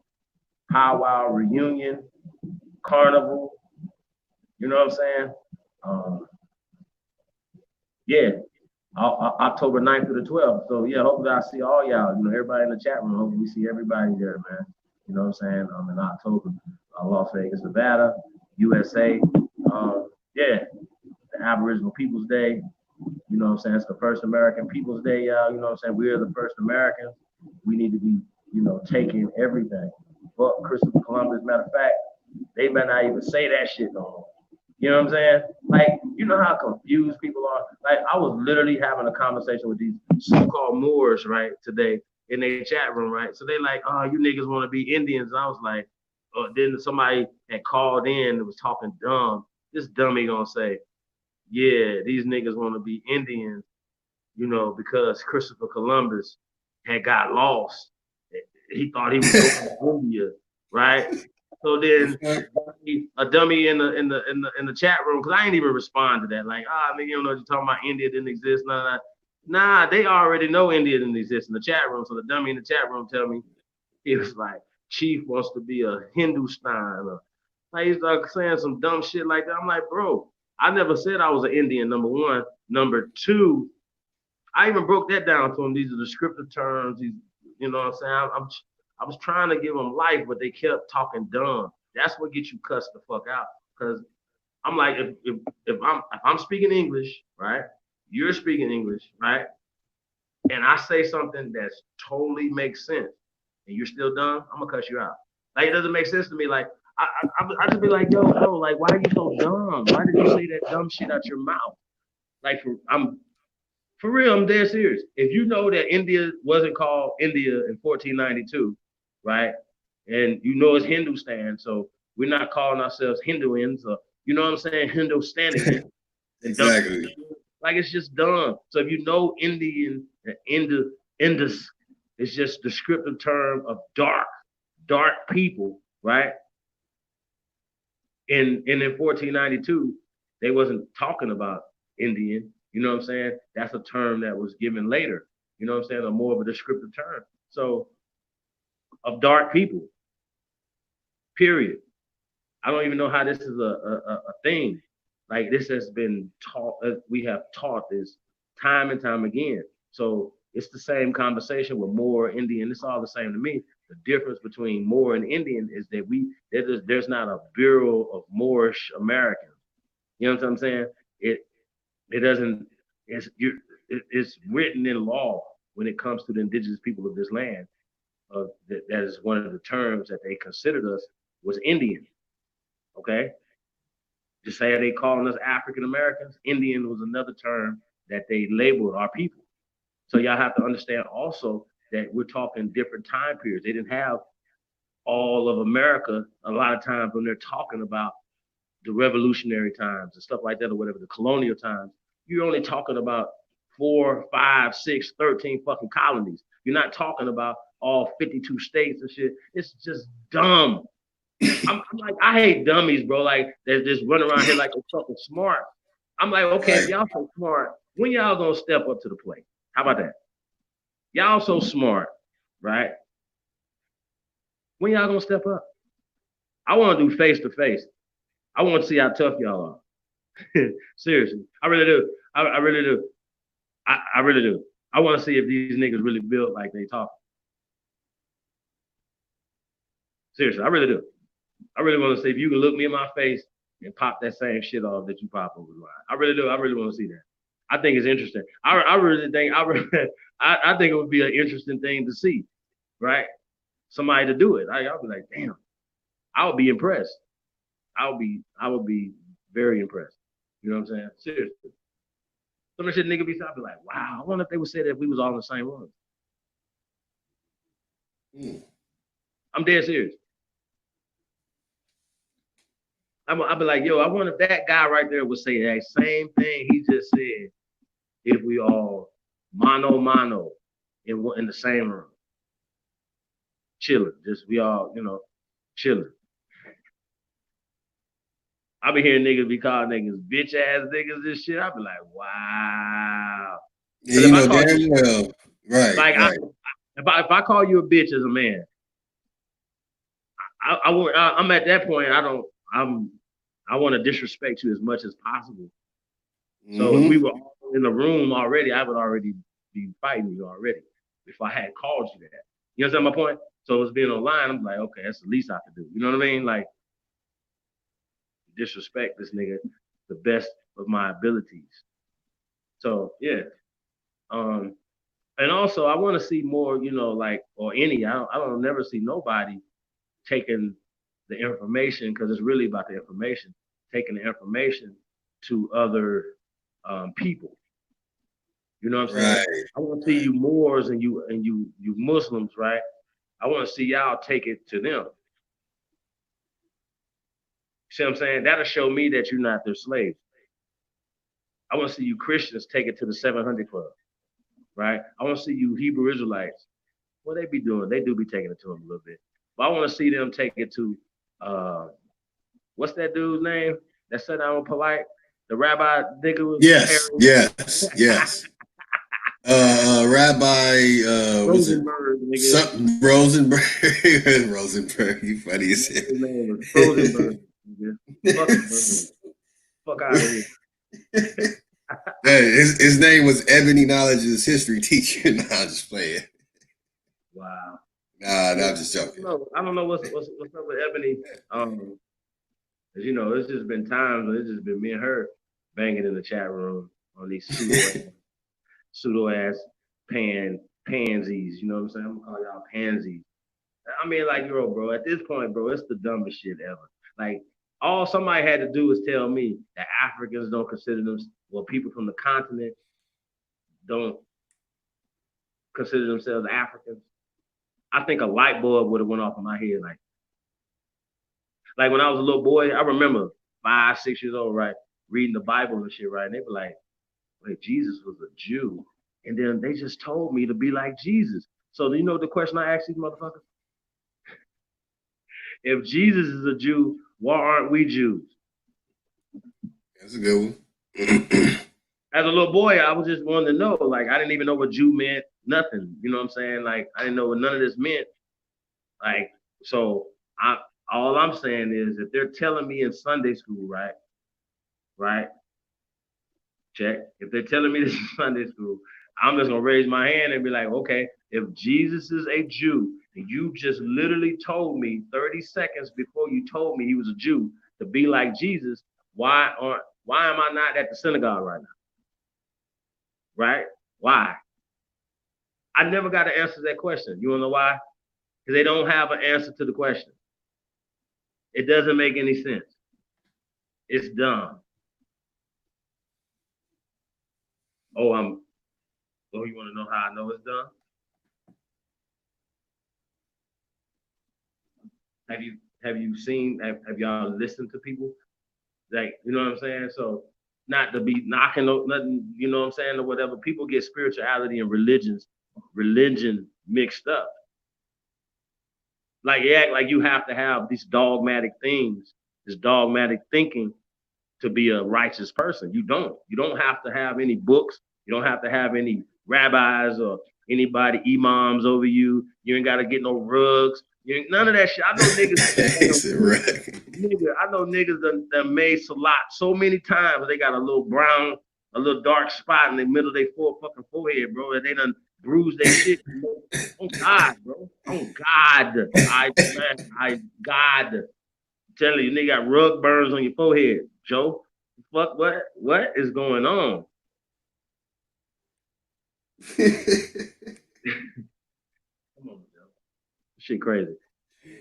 powwow reunion, carnival. You know what I'm saying? Yeah, October 9th through the 12th. So yeah, hopefully I see all y'all. You know, everybody in the chat room. Hopefully we see everybody there, man. You know what I'm saying? In October, Las Vegas, Nevada, USA. Yeah, the Aboriginal Peoples Day. You know what I'm saying? It's the first American Peoples Day, y'all. You know what I'm saying? We're the first Americans. We need to be, you know, taking everything. But Christopher Columbus, matter of fact, they better not even say that shit no more. You know what I'm saying? Like, you know how confused people are? Like, I was literally having a conversation with these so-called Moors, right, today in their chat room, right? So they like, oh, you niggas want to be Indians. And I was like, then somebody had called in and was talking dumb. This dummy gonna say, yeah, these niggas want to be Indians, you know, because Christopher Columbus had got lost. He thought he was going to India, right? So then a dummy in the chat room, because I ain't even respond to that. Like, nigga, you don't know what you're talking about. India didn't exist. Nah, they already know India didn't exist in the chat room. So the dummy in the chat room tell me, he was like, Chief wants to be a Hindustan. Like, he started saying some dumb shit like that. I'm like, bro, I never said I was an Indian, number one. Number two, I even broke that down to them. These are descriptive terms. These, you know what I'm saying? I was trying to give them life, but they kept talking dumb. That's what gets you cussed the fuck out. Because I'm like, if I'm speaking English, right? you're speaking English, right? And I say something that's totally makes sense, and you're still dumb, I'm gonna cut you out. Like it doesn't make sense to me. Like I just be like, yo, like why are you so dumb? Why did you say that dumb shit out your mouth? Like I'm for real, I'm dead serious. If you know that India wasn't called India in 1492, right? And you know it's Hindustan, so we're not calling ourselves Hinduans or you know what I'm saying, Hindustanians. Exactly. Like it's just dumb. So if you know Indian, Indus, it's just descriptive term of dark people, right? And in 1492, they wasn't talking about Indian. You know what I'm saying? That's a term that was given later. You know what I'm saying? A more of a descriptive term. So of dark people, period. I don't even know how this is a thing. Like this has been taught. We have taught this time and time again. So it's the same conversation with Moor, Indian. It's all the same to me. The difference between Moor and Indian is that there's not a Bureau of Moorish Americans. You know what I'm saying? It doesn't. It's written in law when it comes to the indigenous people of this land. That is one of the terms that they considered us was Indian. Okay, just say they calling us African Americans. Indian was another term that they labeled our people. So y'all have to understand also that we're talking different time periods. They didn't have all of America a lot of times when they're talking about the revolutionary times and stuff like that or whatever, the colonial times. You're only talking about 4, 5, 6, 13 fucking colonies. You're not talking about all 52 states and shit. It's just dumb. I'm like, I hate dummies, bro. Like, they just run around here like they're fucking smart. I'm like, okay, if y'all so smart, when y'all gonna step up to the plate? How about that? Y'all so smart, right? When y'all gonna step up? I want to do face to face. I want to see how tough y'all are. Seriously, I really do. I really do. I really do. I want to see if these niggas really built like they talk. Seriously, I really do. I really want to see if you can look me in my face and pop that same shit off that you pop over the line. I really do. I really want to see that. I think it's interesting. I really think I think it would be an interesting thing to see, right? Somebody to do it. I'll be like, damn. I would be impressed. I would be very impressed. You know what I'm saying? Seriously. Some of the shit nigga be talking like, wow, I wonder if they would say that if we was all in the same room. I'm dead serious. I'll be like, yo, I wonder if that guy right there would say that same thing he just said if we all mano mano in the same room. Chilling. Just we all, chilling. I be hearing niggas be calling niggas bitch ass niggas and shit. I be like, wow. Yeah, you know damn well. Right. Like right. If I call you a bitch as a man, I'm at that point. I want to disrespect you as much as possible. So if we were all in the room already, I would already be fighting you already if I had called you that. You understand my point? So it's being online. I'm like, okay, that's the least I could do. You know what I mean? Like disrespect this nigga the best of my abilities. So yeah. And also I want to see more, like or any. I don't never see nobody taking the information because it's really about the information, taking the information to other people. You know what I'm saying? Right. I want to see you Moors and you Muslims, right? I want to see y'all take it to them. See what I'm saying? That'll show me that you're not their slave. I want to see you Christians take it to the 700 Club, right? I want to see you Hebrew Israelites. What they be doing? They do be taking it to them a little bit. But I want to see them take it to, what's that dude's name that sat down with Polite? The rabbi nigga was Yes. Rabbi Rosenberg, nigga. Rosenberg, you funny as hell. His name was Rosenberg, nigga. Fuck out of here. His name was Ebony Knowledge's history teacher. Nah, I'm just playing. Wow. Nah, I'm just joking. I don't know what's up with Ebony. Cause it's just been times when it's just been me and her banging in the chat room on these pseudo ass pansies. You know what I'm saying? I'm gonna call y'all pansies. I mean, like, bro, at this point, bro, it's the dumbest shit ever. Like, all somebody had to do was tell me that Africans don't consider them, well, people from the continent don't consider themselves Africans. I think a light bulb would have went off in my head. Like when I was a little boy, I remember 5, 6 years old, right, reading the Bible and shit, right? And they were like, wait, Jesus was a Jew. And then they just told me to be like Jesus. So do you know the question I asked these motherfuckers? If Jesus is a Jew, why aren't we Jews? That's a good one. As a little boy, I was just wanting to know. Like, I didn't even know what Jew meant. Nothing. You know what I'm saying? Like, I didn't know what none of this meant. Like, so all I'm saying is, if they're telling me in Sunday school, right, check. If they're telling me this in Sunday school, I'm just gonna raise my hand and be like, okay, if Jesus is a Jew, and you just literally told me 30 seconds before you told me he was a Jew to be like Jesus, why am I not at the synagogue right now? Right? Why? I never got to answer that question. You wanna know why? Because they don't have an answer to the question. It doesn't make any sense. It's dumb. Oh, you want to know how I know it's dumb? Have you seen? Have y'all listened to people? Like, you know what I'm saying? So, not to be knocking nothing, you know what I'm saying, or whatever. People get spirituality and religion mixed up. Like, you act like you have to have these dogmatic things, this dogmatic thinking to be a righteous person. You don't. You don't have to have any books. You don't have to have any rabbis or anybody, imams over you. You ain't got to get no rugs. None of that shit. I know niggas. I know niggas that made salat so many times. They got a little dark spot in the middle of their fucking forehead, bro. And they done bruised their shit. Oh God, bro. Oh God. God. Telling you, nigga got rug burns on your forehead, Joe. Fuck, what is going on? Come on, Joe. Shit crazy.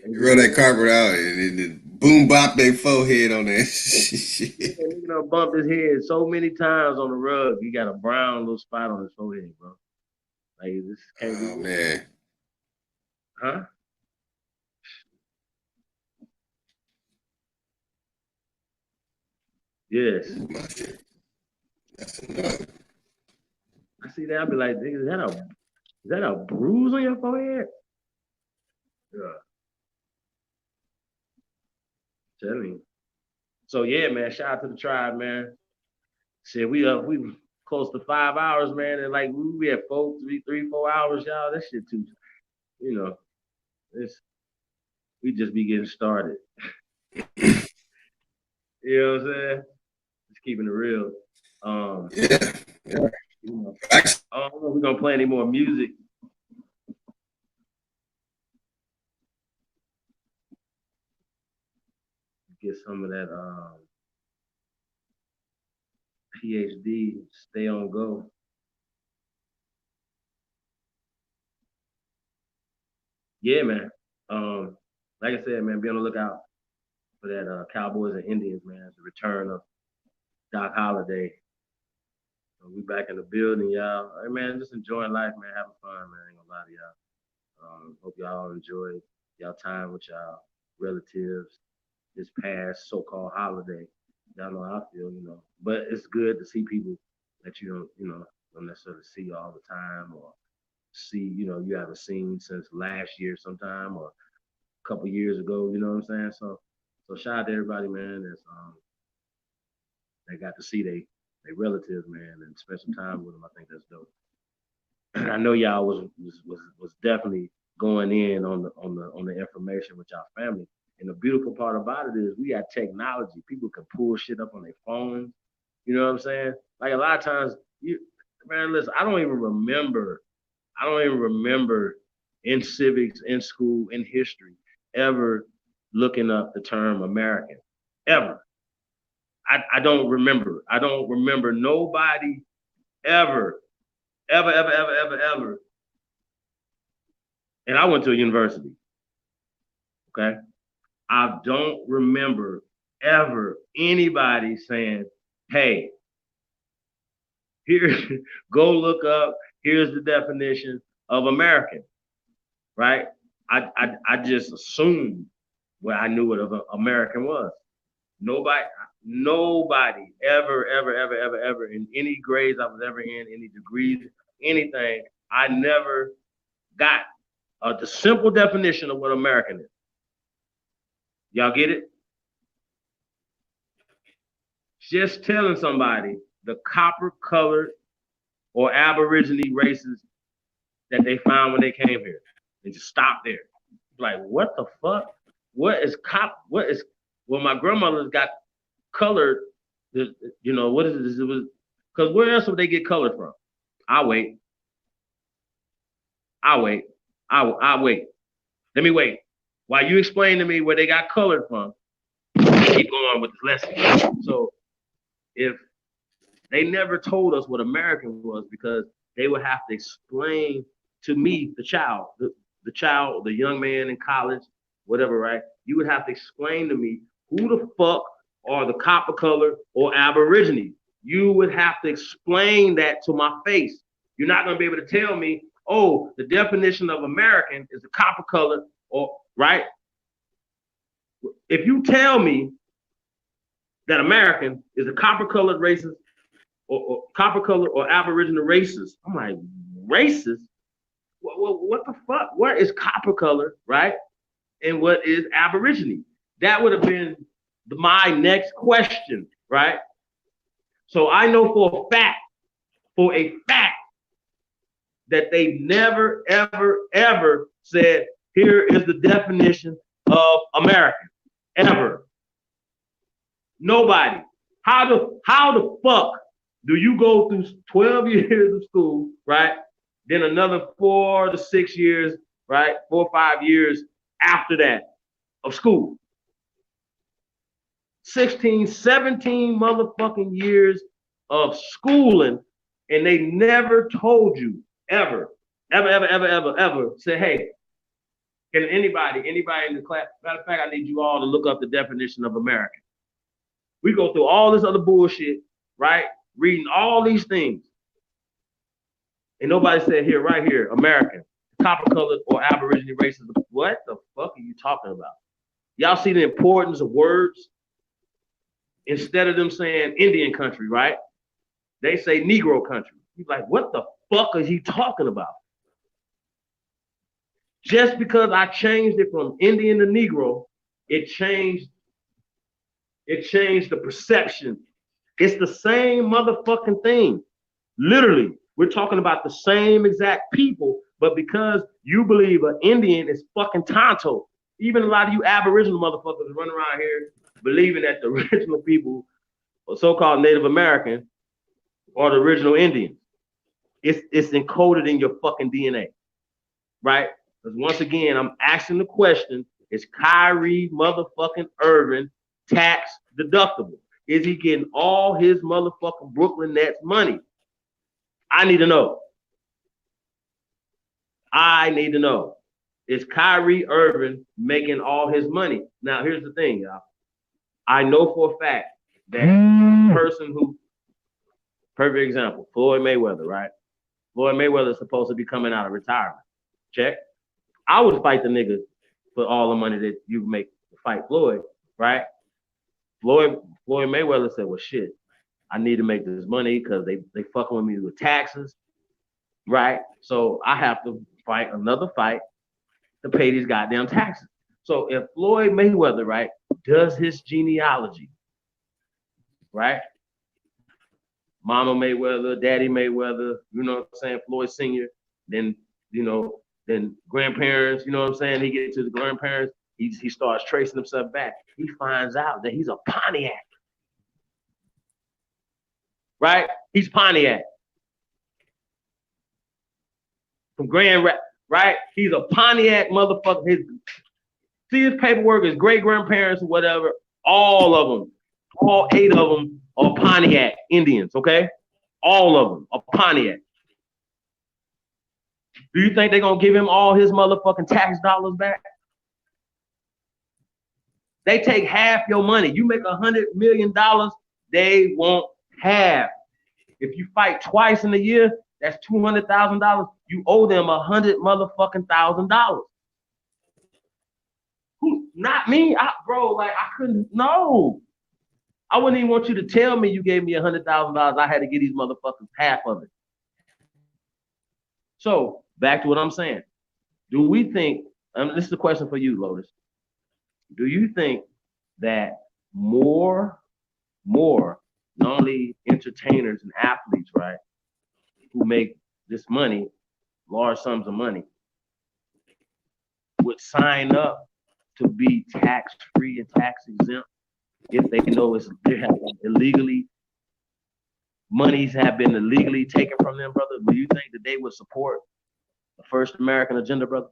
You roll that carpet out and then boom bop their forehead on that shit. Nigga done bumped his head so many times on the rug. He got a brown little spot on his forehead, bro. Like, this can't be. Oh man. Huh? Yes. That's enough. I see that. I'll be like, is that a bruise on your forehead? Yeah. Tell me. So yeah, man. Shout out to the tribe, man. Shit, we close to 5 hours, man, and like we at 4 hours, y'all. That shit too. You know, we just be getting started. You know what I'm saying? Just keeping it real. Yeah. You know, I don't know if we're gonna play any more music. Get some of that PhD, stay on go. Yeah, man. Like I said, man, be on the lookout for that Cowboys and Indians, man. It's the return of Doc Holliday. We back in the building, y'all. Hey, man, just enjoying life, man. Having fun, man. I ain't gonna lie to y'all. Hope y'all enjoyed y'all time with y'all relatives this past so-called holiday. Y'all know how I feel, you know. But it's good to see people that don't necessarily see all the time, or see, you haven't seen since last year sometime, or a couple years ago, you know what I'm saying? So shout out to everybody, man, that got to see they relatives, man, and spend some time with them. I think that's dope. I know y'all was definitely going in on the information with y'all family. And the beautiful part about it is we got technology. People can pull shit up on their phones. You know what I'm saying? Like, a lot of times, man, listen, I don't even remember in civics, in school, in history, ever looking up the term American. Ever. I don't remember. I don't remember nobody ever. And I went to a university. Okay. I don't remember ever anybody saying, hey, here, go look up, here's the definition of American, right? I just assumed what I knew what American was. Nobody ever in any grades I was ever in, any degrees, anything, I never got the simple definition of what American is. Y'all get it? Just telling somebody the copper colored or Aborigine races that they found when they came here and just stop there. Like, what the fuck? What is well, my grandmother's got colored, you know, what is it? It was, because where else would they get colored from? I'll wait. Let me wait. While you explain to me where they got colored from, keep going with this lesson. So if they never told us what American was, because they would have to explain to me, the child, the young man in college, whatever, right? You would have to explain to me who the fuck are the copper color or Aborigines. You would have to explain that to my face. You're not gonna be able to tell me, oh, the definition of American is the copper color, or right? If you tell me that American is a copper colored races or copper color or Aboriginal races, I'm like, racist? What the fuck? What is copper color, right? And what is Aborigine? That would have been my next question, right? So I know for a fact, that they never, ever said, here is the definition of American, ever. Nobody. How the fuck do you go through 12 years of school, right? Then another 4 to 6 years, right? 4 or 5 years after that of school. 16, 17 motherfucking years of schooling, and they never told you ever say, hey, can anybody in the class, matter of fact, I need you all to look up the definition of American. We go through all this other bullshit, right? Reading all these things. And nobody said here, right here, American, copper colored or Aboriginal races. What the fuck are you talking about? Y'all see the importance of words? Instead of them saying Indian country, right? They say Negro country. You're like, what the fuck is he talking about? Just because I changed it from Indian to Negro, it changed the perception. It's the same motherfucking thing. Literally, we're talking about the same exact people, but because you believe an Indian is fucking Tonto, even a lot of you Aboriginal motherfuckers running around here believing that the original people, or so-called Native American, are the original Indians. It's encoded in your fucking DNA, right? Because once again, I'm asking the question, is Kyrie motherfucking Irving tax deductible? Is he getting all his motherfucking Brooklyn Nets money? I need to know. Is Kyrie Irving making all his money? Now, here's the thing, y'all. I know for a fact that the person who, perfect example, Floyd Mayweather, right? Floyd Mayweather is supposed to be coming out of retirement. Check. I would fight the nigga for all the money that you make to fight Floyd, right? Floyd Mayweather said, well, shit, I need to make this money because they fucking with me with taxes, right? So I have to fight another fight to pay these goddamn taxes. So if Floyd Mayweather, right, does his genealogy, right? Mama Mayweather, Daddy Mayweather, you know what I'm saying, Floyd Sr., then, you know, then grandparents, you know what I'm saying, he gets to the grandparents, he starts tracing himself back. He finds out that he's a Pontiac, right? He's Pontiac. From Grand, right? He's a Pontiac motherfucker. See his paperwork, his great grandparents or whatever, all of them All 8 of them are Pontiac Indians, okay? All of them are Pontiac. Do you think they're gonna give him all his motherfucking tax dollars back? They take half your money. You make $100 million, they won't half. If you fight twice in a year, that's $200,000. You owe them $100,000. Who? Not me, bro. Like I couldn't. No, I wouldn't even want you to tell me you gave me $100,000. I had to get these motherfuckers half of it. So back to what I'm saying. Do we think? This is a question for you, Lotus. Do you think that more, not only entertainers and athletes, right, who make this money, large sums of money, would sign up to be tax-free and tax-exempt if they know they have illegally, monies have been illegally taken from them, brother? Do you think that they would support the First American agenda, brother?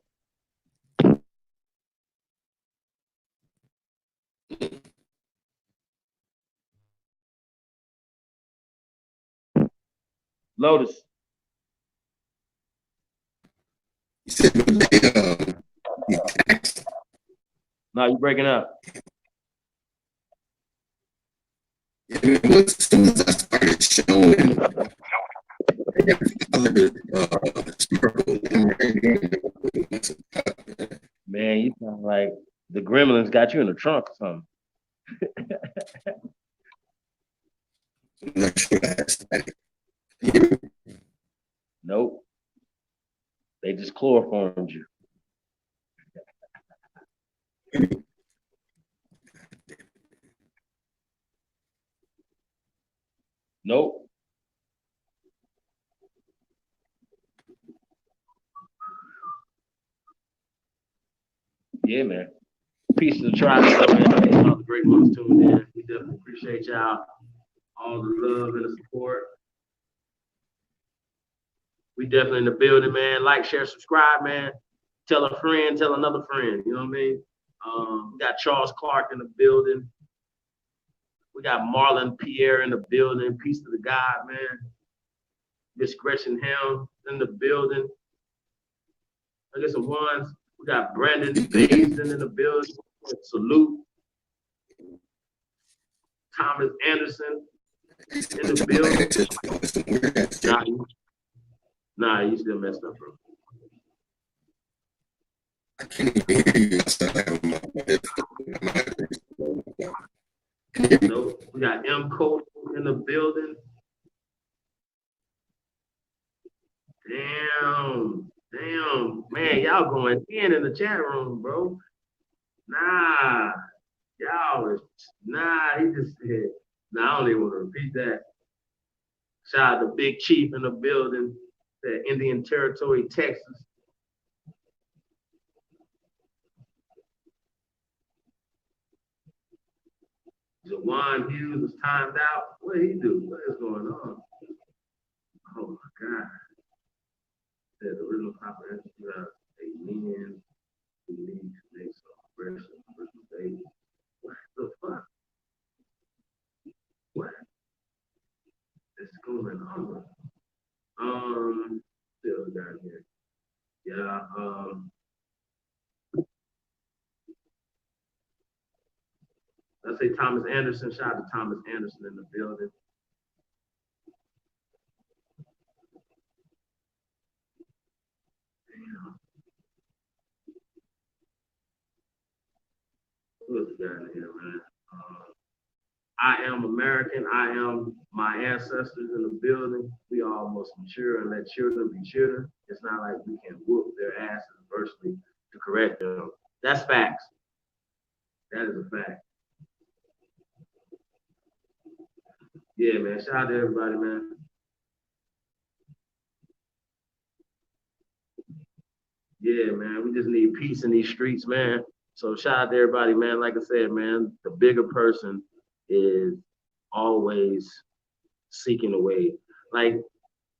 Lotus. You said they taxed? No, you're breaking up. Yeah, as soon as I started showing man, you sound like the gremlins got you in the trunk or something. Nope. They just chloroformed you. Nope. Yeah, man. Peace to the tribe, man. All the great ones tuned in. We definitely appreciate y'all. All the love and the support. We definitely in the building, man. Like, share, subscribe, man. Tell a friend, tell another friend. You know what I mean? We got Charles Clark in the building. We got Marlon Pierre in the building. Peace to the God, man. Miss Gretchen Helm in the building. I get some ones. We got Brandon Basin in the building. Salute. Thomas Anderson in the building. Nah, you still messed up, bro. I can't even hear you. No, we got M. Cole in the building. Damn, man, y'all going in the chat room, bro. Nah, he just said, nah, I don't even want to repeat that. Shout out to Big Chief in the building, that Indian Territory, Texas. Jawan Hughes was timed out. What did he do? What is going on? Oh my God. The original comprehension about a man who needs to make some progression with the baby. What the fuck? What is going on? Still down here. Yeah, let's say Thomas Anderson. Shout out to Thomas Anderson in the building. Damn. Who's down here, man? I am American. I am my ancestors in the building. We all must mature and let children be children. It's not like we can whoop their asses virtually to correct them. That's facts. That is a fact. Yeah, man. Shout out to everybody, man. Yeah, man. We just need peace in these streets, man. So shout out to everybody, man. Like I said, man, the bigger person is always seeking a way. Like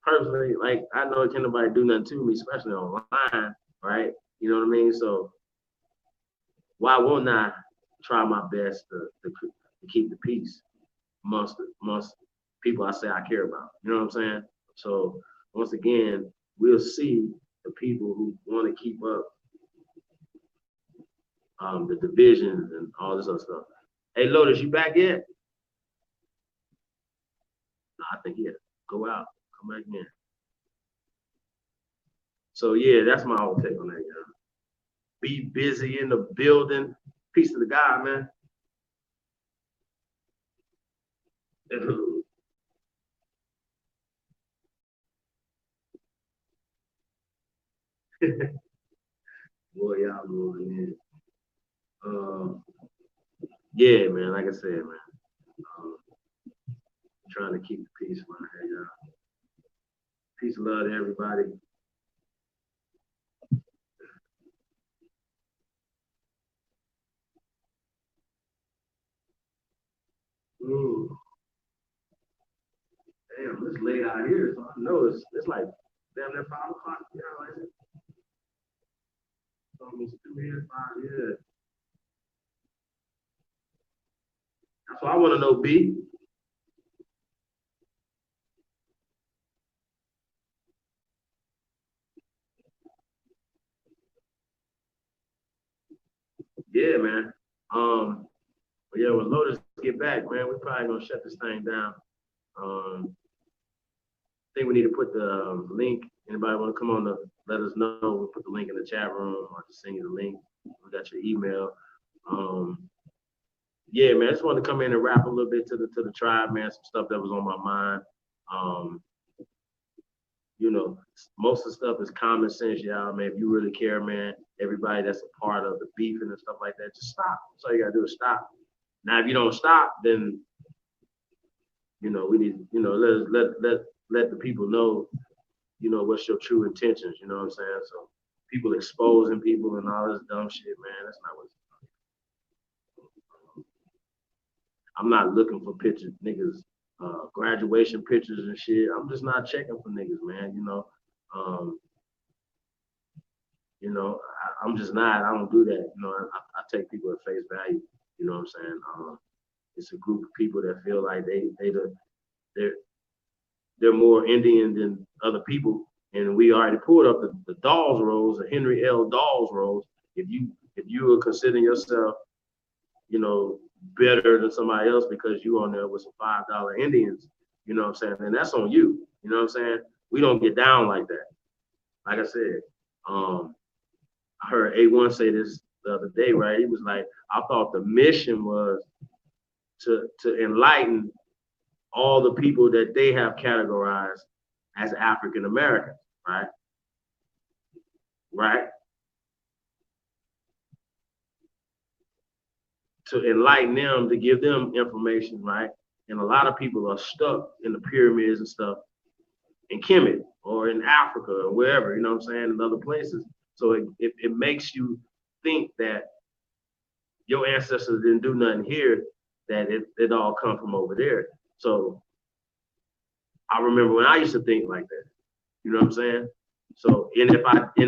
personally, like I know can't nobody do nothing to me, especially online, right? You know what I mean? So why won't I try my best to keep the peace? amongst people I say I care about. You know what I'm saying? So once again, we'll see the people who want to keep up the divisions and all this other stuff. Hey, Lotus, you back yet? No, I think yeah. Go out, come back in. So yeah, that's my whole take on that, y'all. Be busy in the building. Peace to the God, man. Boy, y'all moving in. Yeah, man. Like I said, man. Trying to keep the peace around here, y'all. Peace and love to everybody. Ooh. Damn, it's late out here, so I know it's like damn near 5 o'clock. Yeah, like it. It's almost 2 here, 5, yeah. That's what I want to know, B. Yeah, man. But yeah, when Lotus get back, man, we're probably gonna shut this thing down. I think we need to put the link. Anybody want to come on to let us know? We'll put the link in the chat room. I'll just send you the link. We got your email. Yeah, man, I just wanted to come in and rap a little bit to the tribe, man. Some stuff that was on my mind. You know, most of the stuff is common sense, y'all, man. If you really care, man, everybody that's a part of the beefing and stuff like that, just stop. That's all you gotta do is stop. Now, if you don't stop, then you know we need, you know, let the people know, you know, what's your true intentions. You know what I'm saying? So people exposing people and all this dumb shit, man. That's not what. I'm not looking for pictures, niggas, graduation pictures and shit. I'm just not checking for niggas, man. I'm just not. I don't do that. You know, I take people at face value. You know what I'm saying? It's a group of people that feel like they're more Indian than other people, and we already pulled up the Dawes Rolls, the Henry L. Dawes Rolls. If you are considering yourself, you know, better than somebody else because you on there with some $5 Indians, you know what I'm saying? And that's on you. You know what I'm saying? We don't get down like that. Like I said, I heard A1 say this the other day, right? He was like, I thought the mission was to enlighten all the people that they have categorized as African Americans, right? Right? To enlighten them, to give them information, right? And a lot of people are stuck in the pyramids and stuff in Kemet or in Africa or wherever, you know what I'm saying, in other places. So it makes you think that your ancestors didn't do nothing here, that it all come from over there. So I remember when I used to think like that, you know what I'm saying? So, and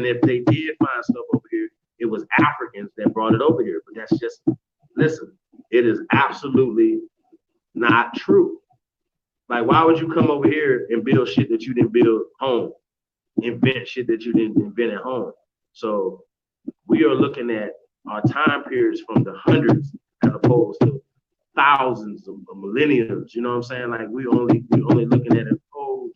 if they did find stuff over here, it was Africans that brought it over here. But that's just, listen, it is absolutely not true. Like, why would you come over here and build shit that you didn't build home? Invent shit that you didn't invent at home. So we are looking at our time periods from the hundreds as opposed to thousands of millenniums. You know what I'm saying? Like we only looking at it,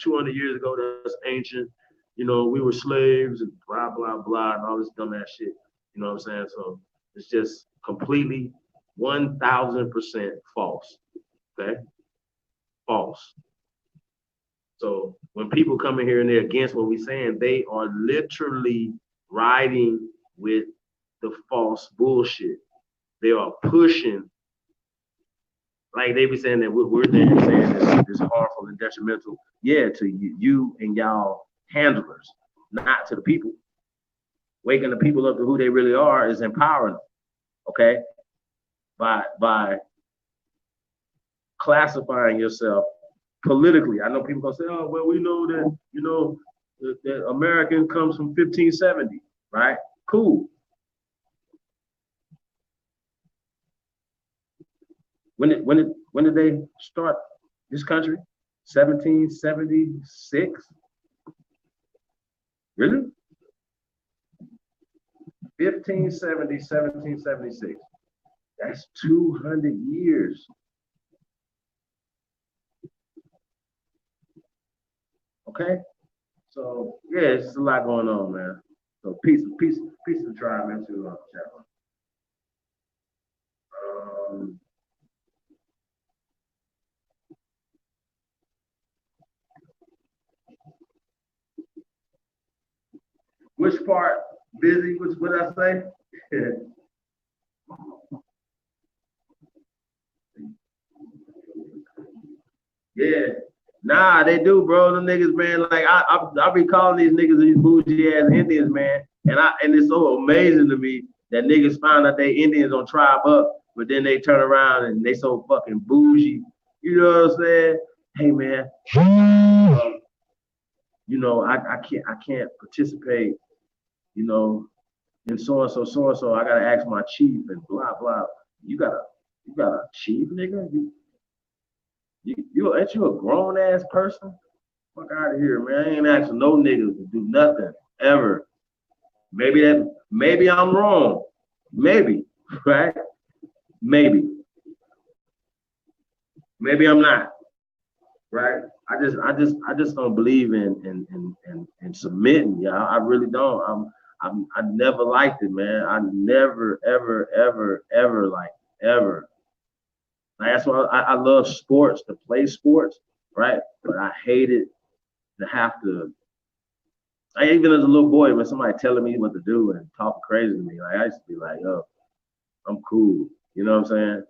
200 years ago, that's ancient. You know, we were slaves and blah, blah, blah, and all this dumbass shit. You know what I'm saying? So it's just completely 1000% false. Okay? False. So when people come in here and they're against what we're saying, they are literally riding with the false bullshit. They are pushing, like they be saying that we're there saying this harmful and detrimental, yeah, to you and y'all handlers, not to the people. Waking the people up to who they really are is empowering them, okay? By classifying yourself politically. I know people gonna say, oh, well, we know that, you know, that American comes from 1570, right? Cool. when did they start this country? 1776? Really? 1570, 1776. That's 200 years. Okay? So yeah, it's just a lot going on, man. So peace and tribe into chat. Which part? Busy? What did I say? Yeah. Nah, they do, bro. Them niggas, man. Like I be calling these niggas these bougie ass Indians, man. And it's so amazing to me that niggas find out they Indians on Tribe Up, but then they turn around and they so fucking bougie. You know what I'm saying? Hey, man. You know, I can't participate. You know, in so and so. I gotta ask my chief and blah blah. You got a chief, nigga. You ain't you a grown ass person? Fuck out of here, man. I ain't asking no niggas to do nothing ever. Maybe I'm wrong. Maybe, right? Maybe I'm not. Right? I just don't believe in submitting. Yeah, I really don't. I never liked it, man. I never ever like ever. That's why I love sports, to play sports, right? But I hated to have to. Even as a little boy, when somebody telling me what to do and talking crazy to me, like I used to be like, "Yo, I'm cool." You know what I'm saying?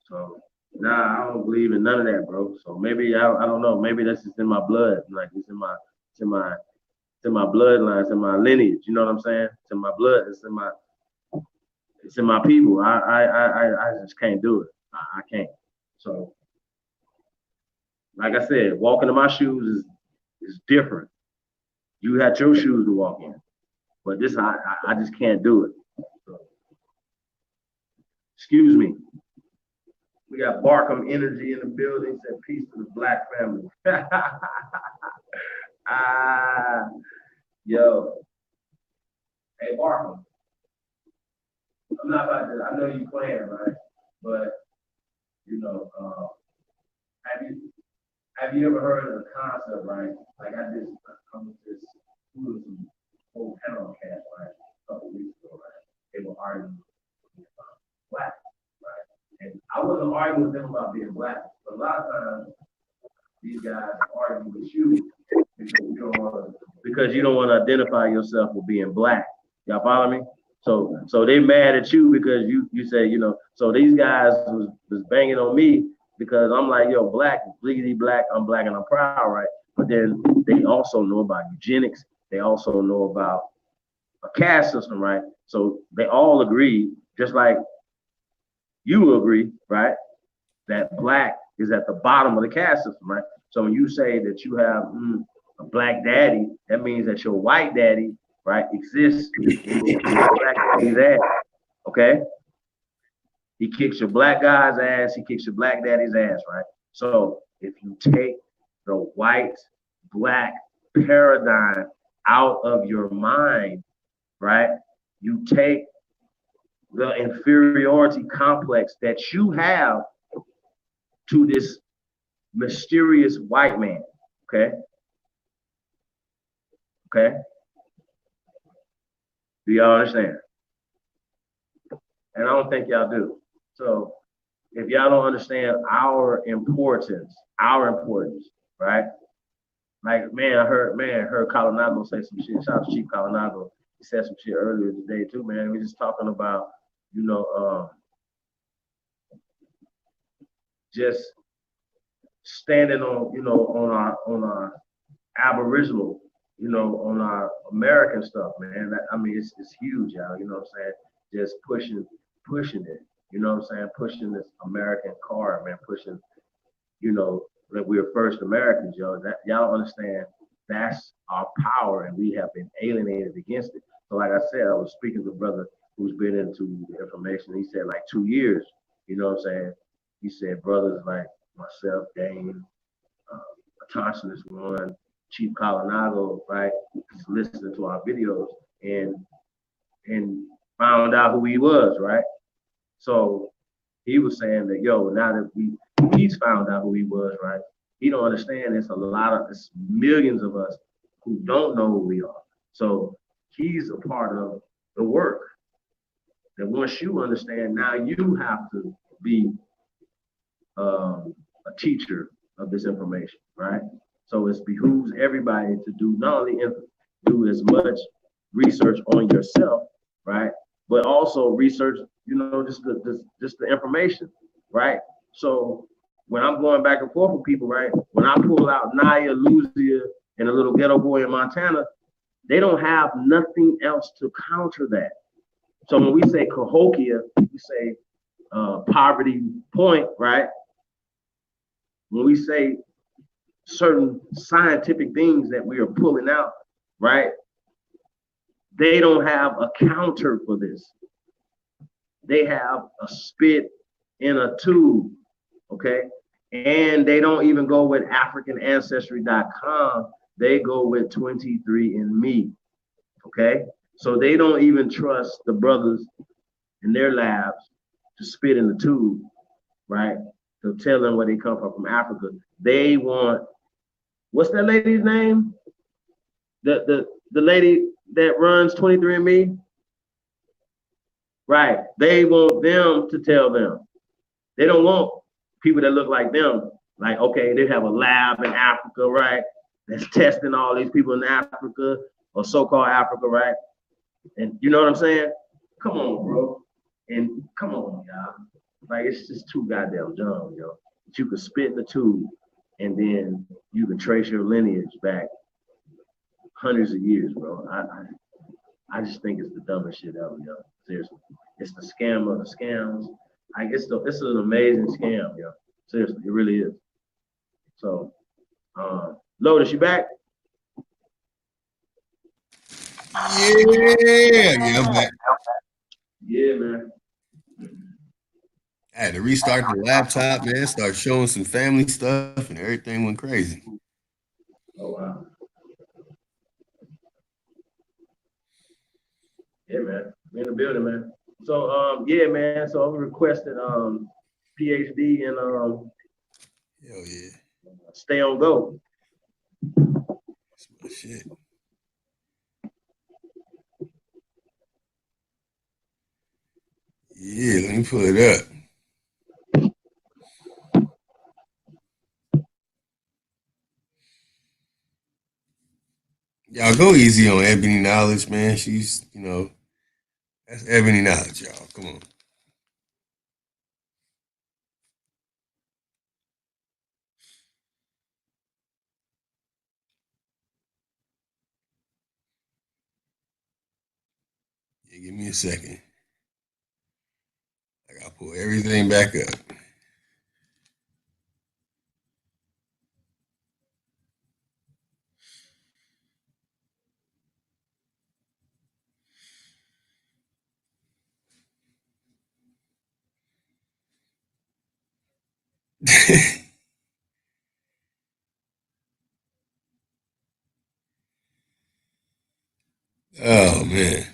So nah, I don't believe in none of that, bro. So maybe I don't know. Maybe that's just in my blood. Like it's in my bloodline, it's in my lineage. You know what I'm saying? It's in my blood. It's in my people. I just can't do it. I can't. So, like I said, walking in my shoes is different. You had your shoes to walk in, but this I just can't do it. So, excuse me. We got Barkham Energy in the building. Said peace to the Black family. Yo, hey Barkham. I'm not about to. I know you playing, right? But you know, have you ever heard of the concept, right? Like I'm just doing some old panel cast, right? A couple weeks ago, right? They were arguing about black, right? And I wasn't arguing with them about being black, but a lot of times these guys argue with you because you don't want to identify yourself with being black. Y'all follow me? So they mad at you because you say, you know, so these guys was banging on me because I'm like, yo, black, bleedy black, I'm black and I'm proud, right? But then they also know about eugenics. They also know about a caste system, right? So they all agree, just like you agree, right? That black is at the bottom of the caste system, right? So when you say that you have a black daddy, that means that your white daddy, right, exists in your black daddy's ass, okay? He kicks your black guy's ass, he kicks your black daddy's ass, right? So if you take the white, black paradigm out of your mind, right, you take the inferiority complex that you have to this mysterious white man, okay? Okay? Do y'all understand? And I don't think y'all do. So if y'all don't understand our importance, right? Like, man, I heard Colorado say some shit. Shout out to Chief Colorado. He said some shit earlier today too, man. We're just talking about, you know, just standing on, you know, on our Aboriginal, you know, on our American stuff, man. I mean, it's huge, y'all. You know what I'm saying? Just pushing it. You know what I'm saying? Pushing this American card, man. Pushing, you know, that we're first Americans, yo. That y'all understand? That's our power, and we have been alienated against it. So, like I said, I was speaking to a brother who's been into the information. He said like 2 years. You know what I'm saying? he said brothers like myself, Dane, Atansha is one, Chief Colorado, right, just listening to our videos and and found out who he was, right? So he was saying that, yo, now that he's found out who he was, right? He don't understand it's millions of us who don't know who we are. So he's a part of the work. That once you understand, now you have to be a teacher of this information, right? So it behooves everybody to do not only do as much research on yourself, right, but also research, just the information, right? So when I'm going back and forth with people, right, when I pull out Naya, Luzia, and a little ghetto boy in Montana, they don't have nothing else to counter that. So when we say Cahokia, we say poverty point, right? When we say certain scientific things that we are pulling out, right? They don't have a counter for this. They have a spit in a tube, okay? And they don't even go with AfricanAncestry.com. They go with 23andMe, okay? So they don't even trust the brothers in their labs to spit in the tube, right? To tell them where they come from Africa. They want, what's that lady's name? The lady that runs 23andMe? Right. They want them to tell them. They don't want people that look like them. Like, okay, they have a lab in Africa, right? That's testing all these people in Africa or so-called Africa, right? And you know what I'm saying? Come on, bro. And come on, y'all. Like, it's just too goddamn dumb, yo. That you could spit in the tube and then you can trace your lineage back hundreds of years, bro. I just think it's the dumbest shit ever, yo. Seriously. It's the scam of the scams. It's an amazing scam, yo. Seriously, it really is. So, Lotus, you back? Yeah, I'm back. Yeah, man. I had to restart the laptop, man. Start showing some family stuff, and everything went crazy. Oh wow. Yeah, man. We in the building, man. So yeah, man. So I'm requesting PhD and Hell yeah. stay on go. That's my shit. Yeah, let me pull it up. Y'all go easy on Ebony Knowledge, man. She's, that's Ebony Knowledge, y'all. Come on. Yeah, give me a second. I gotta pull everything back up. Oh man.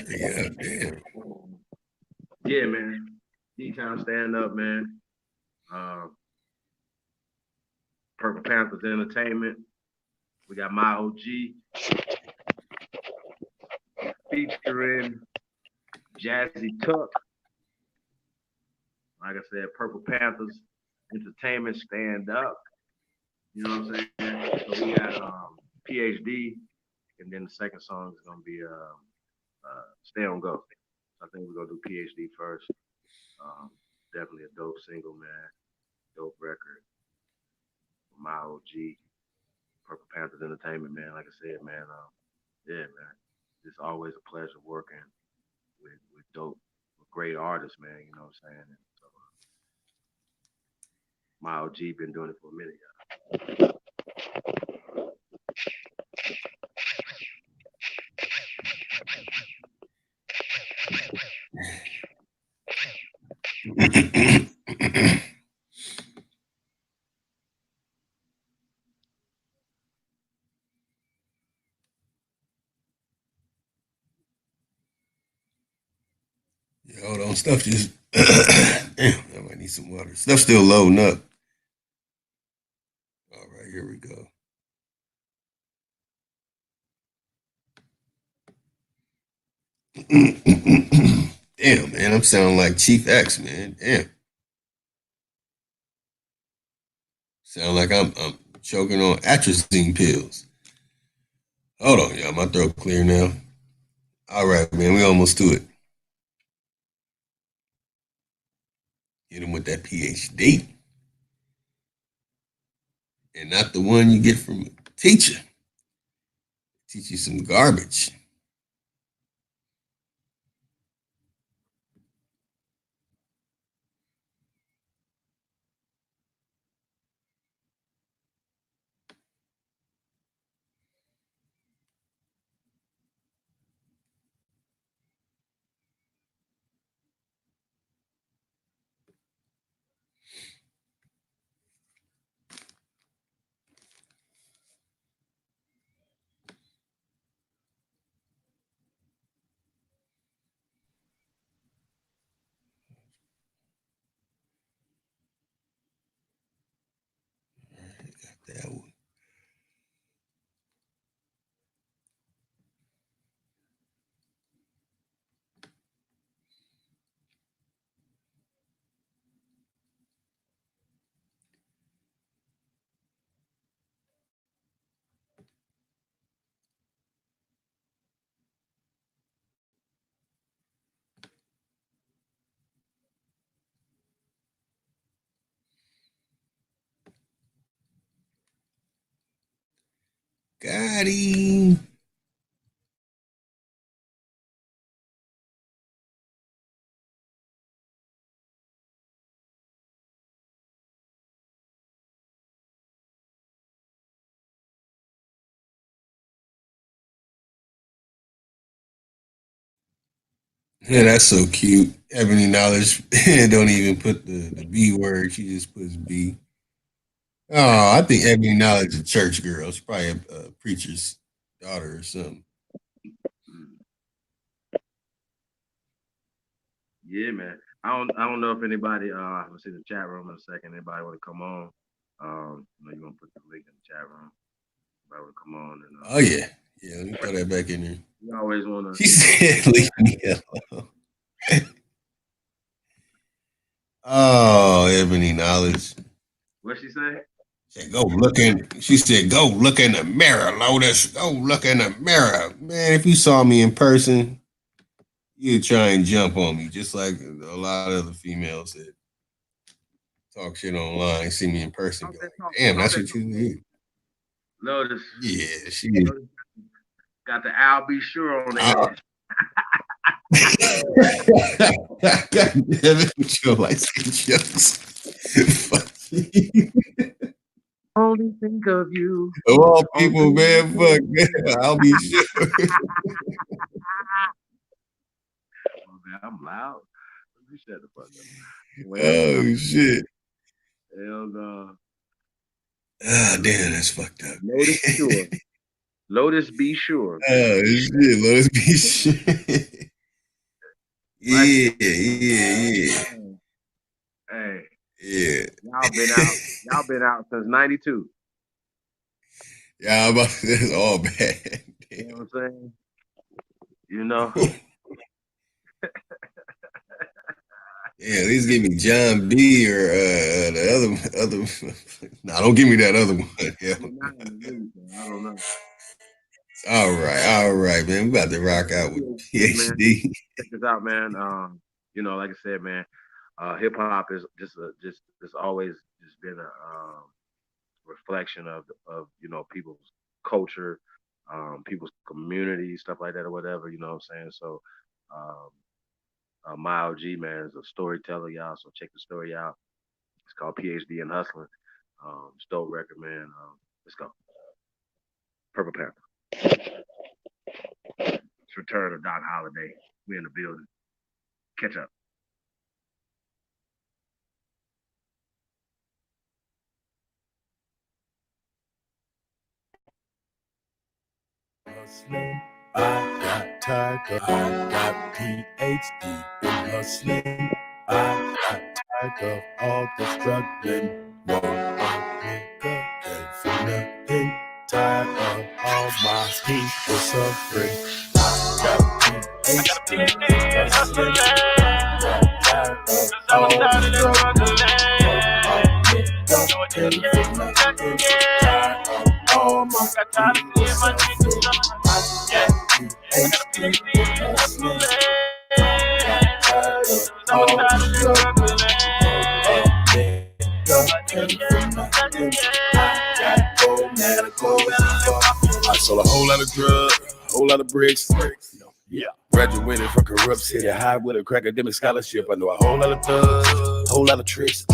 Yeah, damn. Yeah, man. D-Town stand up, man. Purple Panthers Entertainment. We got my OG featuring Jazzy Tuck. Like I said, Purple Panthers Entertainment stand up. You know what I'm saying? So we got PhD, and then the second song is gonna be Stay on Go. I think we're gonna do PhD first. Definitely a dope single, man. Dope record. My OG, Purple Panthers Entertainment, man. Like I said, man. Yeah, man. It's always a pleasure working with dope, with great artists, man. You know what I'm saying? And so My OG been doing it for a minute. Yeah, hold on, stuff just damn. I might need some water. Stuff still loading up. All right, here we go. Damn, man, I'm sounding like Chief X, man. Damn, sound like I'm choking on atrazine pills. Hold on, y'all, my throat clear now. All right, man, we almost to it. Hit him with that PhD, and not the one you get from a teacher. Teach you some garbage. That one. Got him. Yeah, that's so cute. Ebony Knowledge don't even put the B word. She just puts B. Oh, I think Ebony Knowledge is a church girl. She's probably a preacher's daughter or something. Mm. Yeah, man. I don't know if anybody let's see the chat room in a second. Anybody want to come on? I know you're gonna put the link in the chat room. Anybody want to come on and Oh yeah, yeah. Let me throw that back in there. we always wanna, She said, "Leave me alone." Oh, Ebony Knowledge. what she say? Said, "Go look in." She said, "Go look in the mirror, Lotus. Go look in the mirror, man. If you saw me in person, you'd try and jump on me, just like a lot of the females that talk shit online, see me in person, go like, damn, Talk that's that what you do." Lotus. Yeah, she. Lotus got the I'll be sure on Uh, there. God damn it, with your light skin jokes. Fuck you. Only think of you Of all on people, man, fuck, man, I'll be sure. Oh, man, I'm loud. You shut the fuck up. Well, Oh shit. hell no. Ah, Lotus, damn, that's fucked up. Lotus sure. Lotus be sure. Oh shit, let us be sure. Like, Yeah, yeah, hey, yeah, y'all been yeah. out. Y'all been out since '92. Yeah, I'm about to, that's all bad. You know Damn. what I'm saying? You know. Yeah, at least give me John B or the other. Nah, don't give me that other one. Hell I'm not in the no. league, man. I don't know. All right, man. We about to rock out with Hey, man, PhD. check this out, man. Like I said, man, hip hop is just it's always just been a reflection of people's culture, people's community, stuff like that, or whatever. You know what I'm saying? So, um, my OG man is a storyteller, y'all. So check the story out. It's called PhD in Hustling. It's dope record, man. Let's go. Purple Panther. It's Return of Doc Holiday. We in the building. Catch up. I got PhD in hustling. I got tired of all the struggling. No, nigga came from nothing. Tired of all my people suffering. I got PhD in hustling. Tired of all the struggling. Nigga came from nothing. Tired of all my people suffering. I sold a whole lot of drugs, a whole lot of bricks. Yeah. Graduated from corrupt city, high with a academic scholarship. I know a whole lot of thugs, a whole lot of tricks.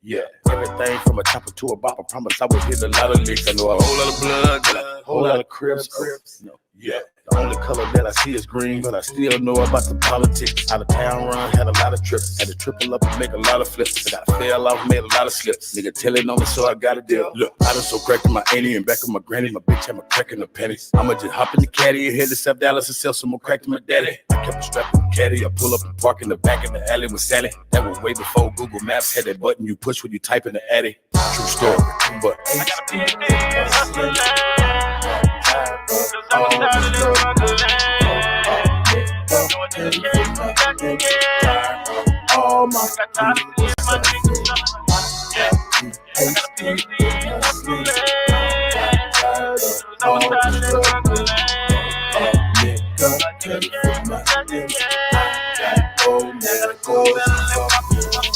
Yeah, everything from a chopper to a bop. I promise I would hit a lot of licks. I know a whole lot of blood, a whole lot of crips. Yeah. The only color that I see is green, but I still know about the politics. Out of town run, had a lot of trips. Had to triple up and make a lot of flips. I got fell off, made a lot of slips. Nigga telling on me, so I got a deal. Look, I done so cracked in my auntie and back of my granny. My bitch had my crack in the pennies. I'ma just hop in the caddy and head to South Dallas and sell some more crack to my daddy. I kept a strap in the caddy. I pull up and park in the back of the alley with Sally. That was way before Google Maps had that button you push when you type in the addy. True story, but I got a PhD. All my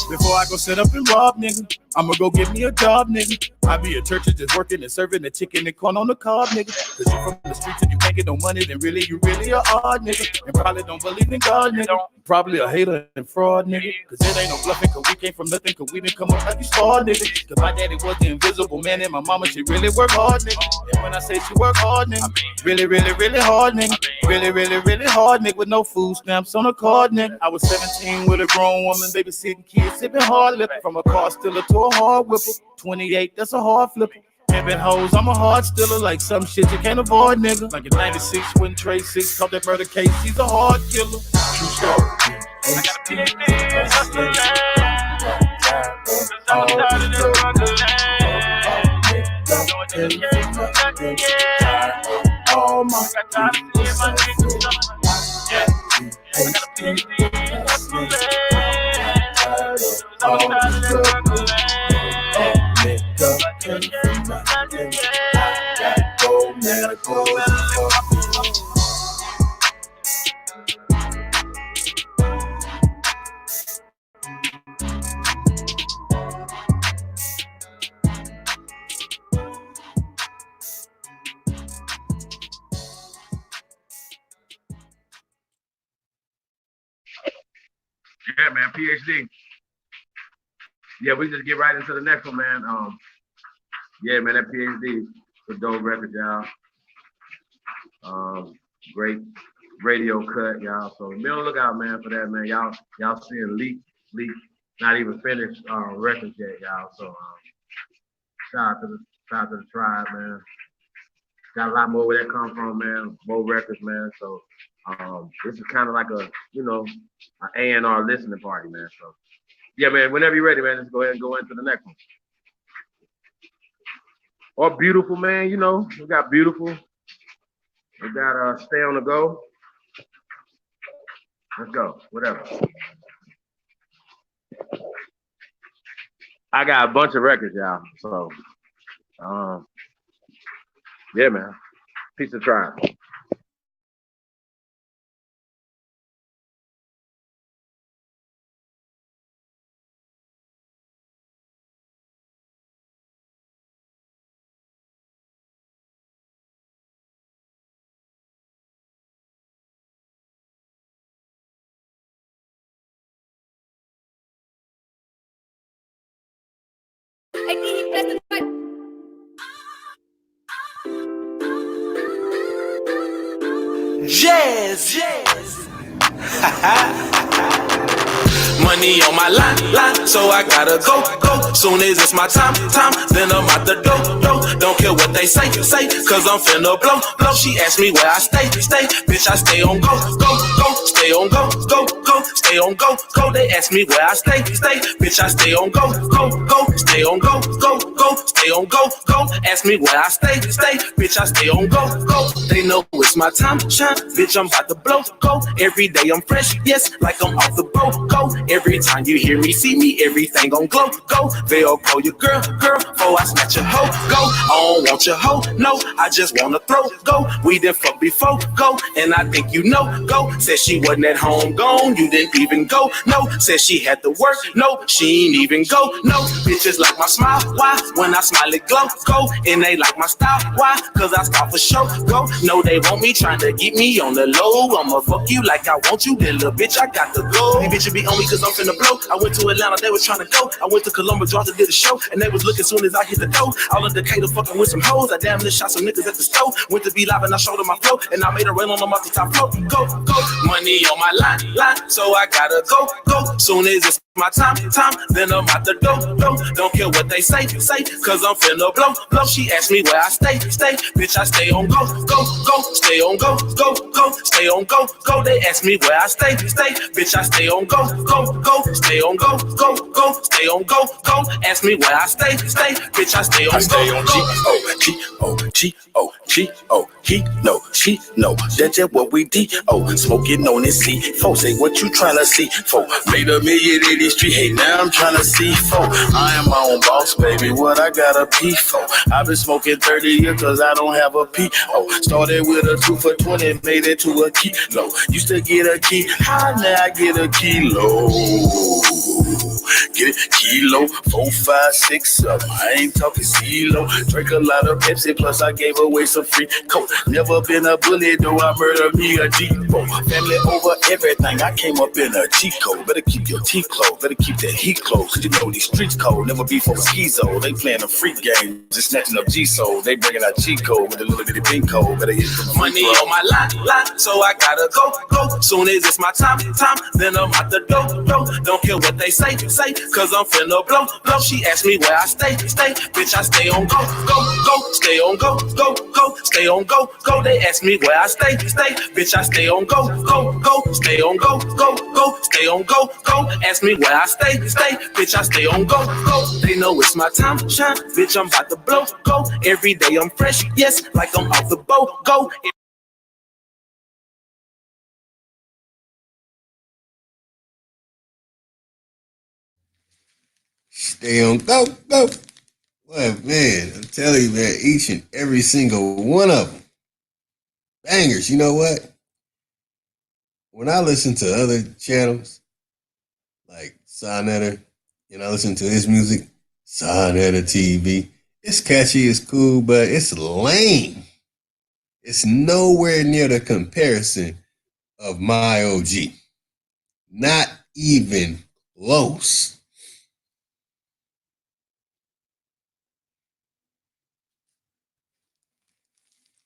before I go set up and rob, nigga, I'ma go get me a job, nigga. I be at churches just working and serving the chicken and corn on the cob, nigga. Cause you from the streets and you can't get no money, then really you really a odd nigga. And probably don't believe in God, nigga. Probably a hater and fraud, nigga. Cause it ain't no bluffing, cause we came from nothing, cause we didn't come up like you star, nigga. Cause my daddy was the invisible man and my mama, she really worked hard, nigga. And when I say she worked hard, nigga, really, really, really hard, nigga. Really, really, really hard, nigga, with no food stamps on a card, nigga. I was 17 with a grown woman, babysitting kids, sipping hard liquor. From a car stiller to a hard whipper. 28, that's a hard flipper. Pimpin' hoes, I'm a hard stiller, like some shit you can't avoid, nigga. Like in 96 when Trey 6 caught that murder case, he's a hard killer. True story. I got a PhD, hustling. All my Yeah, man. PhD. Yeah, we just get right into the next one, man. Yeah, man. That PhD was dope record, y'all. Great radio cut, y'all. So be on the lookout, man, for that, man. Y'all seeing leak, not even finished records yet, y'all. So shout out to the tribe, man. Got a lot more where that come from, man. More records, man. So this is kind of like a, an A&R listening party, man. So yeah, man. Whenever you're ready, man, let's go ahead and go into the next one. Or Beautiful, man. We got Beautiful. We got Stay on the Go. Let's go. Whatever. I got a bunch of records, y'all. So, yeah, man. Peace of tribe. Jazz. Money on my line, so I gotta go. Soon as it's my time, then I'm out the door. Don't care what they say, cause I'm finna blow. She asked me where I stay, bitch, I stay on go, stay on go, stay on go. They ask me where I stay, bitch, I stay on go, stay on go, stay on go. Ask me where I stay, bitch, I stay on go. They know it's my time, shine, bitch, I'm about to blow. Every day I'm fresh, yes, like I'm off the boat. Every time you hear me, see me, everything gon' glow. They'll call you girl, before I snatch your hoe. I don't want your hoe, no, I just wanna throw. We done fuck before, and I think you know. Said she wasn't at home, gone, you didn't even go. No, said she had to work, no, she ain't even go. No, bitches like my smile, why? When I smile it glow, and they like my style, why? Cause I style for show, no, they want me trying to get me on the low. I'ma fuck you like I want you, then little bitch, I got to go. Hey, bitch, you be on me cause I'm finna blow. I went to Atlanta, they was trying to go. I went to Columbus, Georgia, did a show, and they was looking soon as I hit the door. All in Decatur fucking with some hoes. I damn near shot some niggas at the store. Went to be live and I showed them my flow, and I made a rain on them off the top floor. Go. Money on my line, so I gotta go. Soon as it's my time, then I'm out the door. Don't care what they say, cause I'm finna blow. She asked me where I stay, bitch, I stay on go, stay on go, stay on go. They ask me where I stay, bitch, I stay on go, stay on go, stay on go. Ask me where I stay, bitch, I stay on go. I stay on G-O, he know, she know, that's just what we D-O, smoking on this C4, say what you tryna see for, made $1 million in this street, hey now I'm tryna see for, I am my own boss, baby, what I got a P for, I've been smoking 30 years cause I don't have a P, started with a 2 for 20, made it to a kilo, used to get a key, how now I get a kilo, get it, kilo, 4, 5, 6, 7, I ain't talking CeeLo, drink a lot of Pepsi, plus I gave away some free coke, never been a bully, though I murdered me a G-Bo, family over everything, I came up in a G-Code, better keep your teeth closed, better keep that heat close, cause you know these streets cold, never be for schizo, they playing a free game, just snatching up G-Soul, they bringing out G-Code with a little bit of pink code, better hit the money on my line, so I gotta go, soon as it's my time, then I'm out the door, don't care what they say, cause I'm finna blow, she asked me where I stay, bitch, I stay on go, stay on go, stay on go, they ask me where I stay, bitch, I stay on go, stay on go, stay on go, ask me where I stay, bitch, I stay on go, they know it's my time, shine, bitch, I'm about to blow, every day I'm fresh, yes, like I'm off the boat, go. Stay on go. Well, man, I'm telling you, man, each and every single one of them. Bangers, you know what? When I listen to other channels, like Sonetta, and I listen to his music, Sonetta TV, it's catchy, it's cool, but it's lame. It's nowhere near the comparison of my OG. Not even close.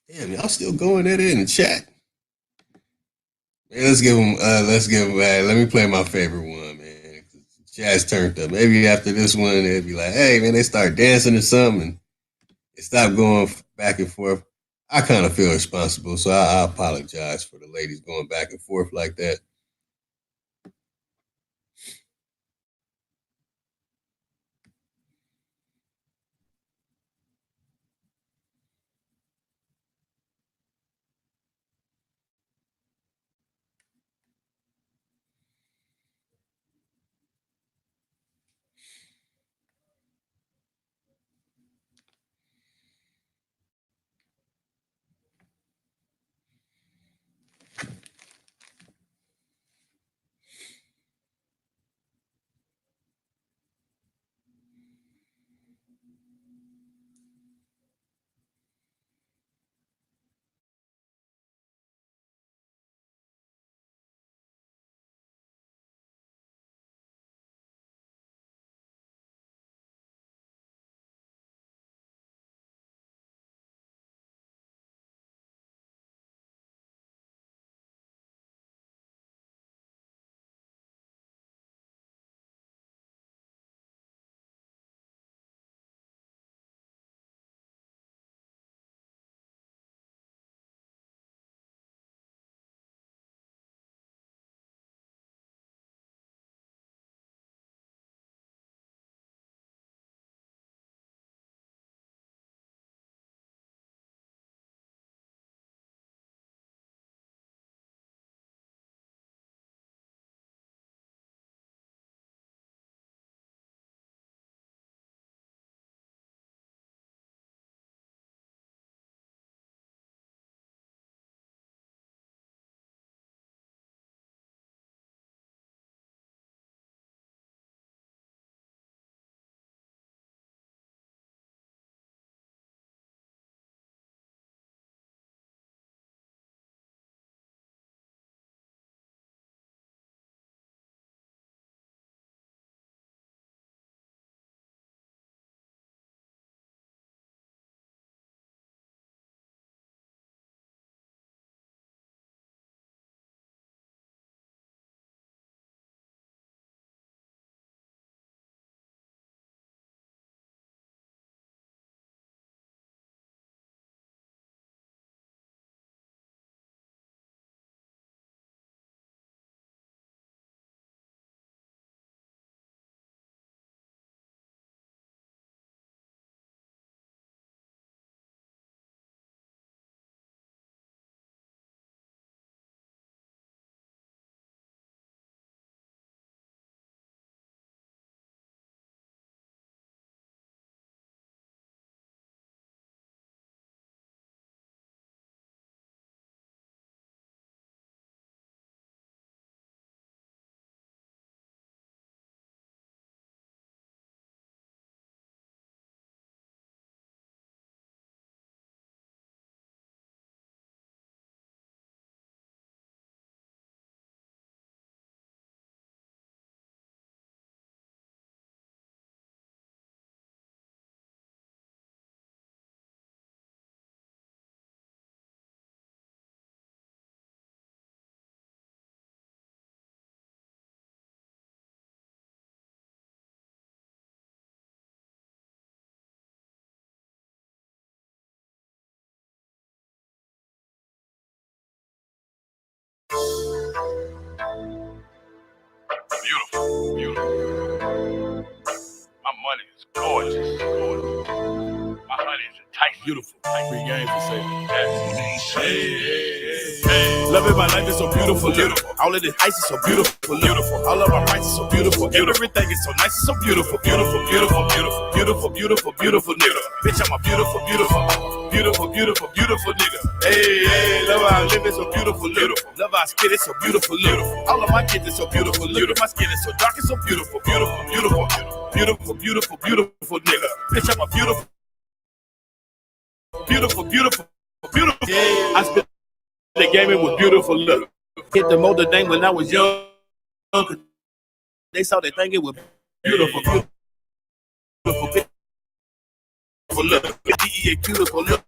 Damn, y'all still going at it in the chat? Man, let's give him. Let me play my favorite one, man. Chat's turned up. Maybe after this one, they'll be like, "Hey, man," they start dancing or something, and they stop going back and forth. I kind of feel responsible, so I apologize for the ladies going back and forth like that. Beautiful, beautiful. My money is gorgeous, gorgeous. My honey is enticing. Beautiful. Free game for sale. Hey. Loving my life is so beautiful, beautiful. All of this ice is so beautiful, beautiful. All of my rights is so beautiful. Everything is so nice, it's so beautiful, beautiful, beautiful, beautiful, beautiful, beautiful, beautiful nigga. Bitch, I'm a beautiful, beautiful, beautiful, beautiful, beautiful nigga. Hey, love how I live is so beautiful, beautiful. Love how I spit is so beautiful, beautiful. All of my kids is so beautiful, beautiful. My skin is so dark, it's so beautiful, beautiful, beautiful, beautiful, beautiful, beautiful nigga. Bitch, I'm a beautiful, beautiful, beautiful, beautiful. I spit the game, it was beautiful. Look, hit the motor thing when I was young. They saw that thing, it was beautiful, beautiful, beautiful. Look, beautiful. Look.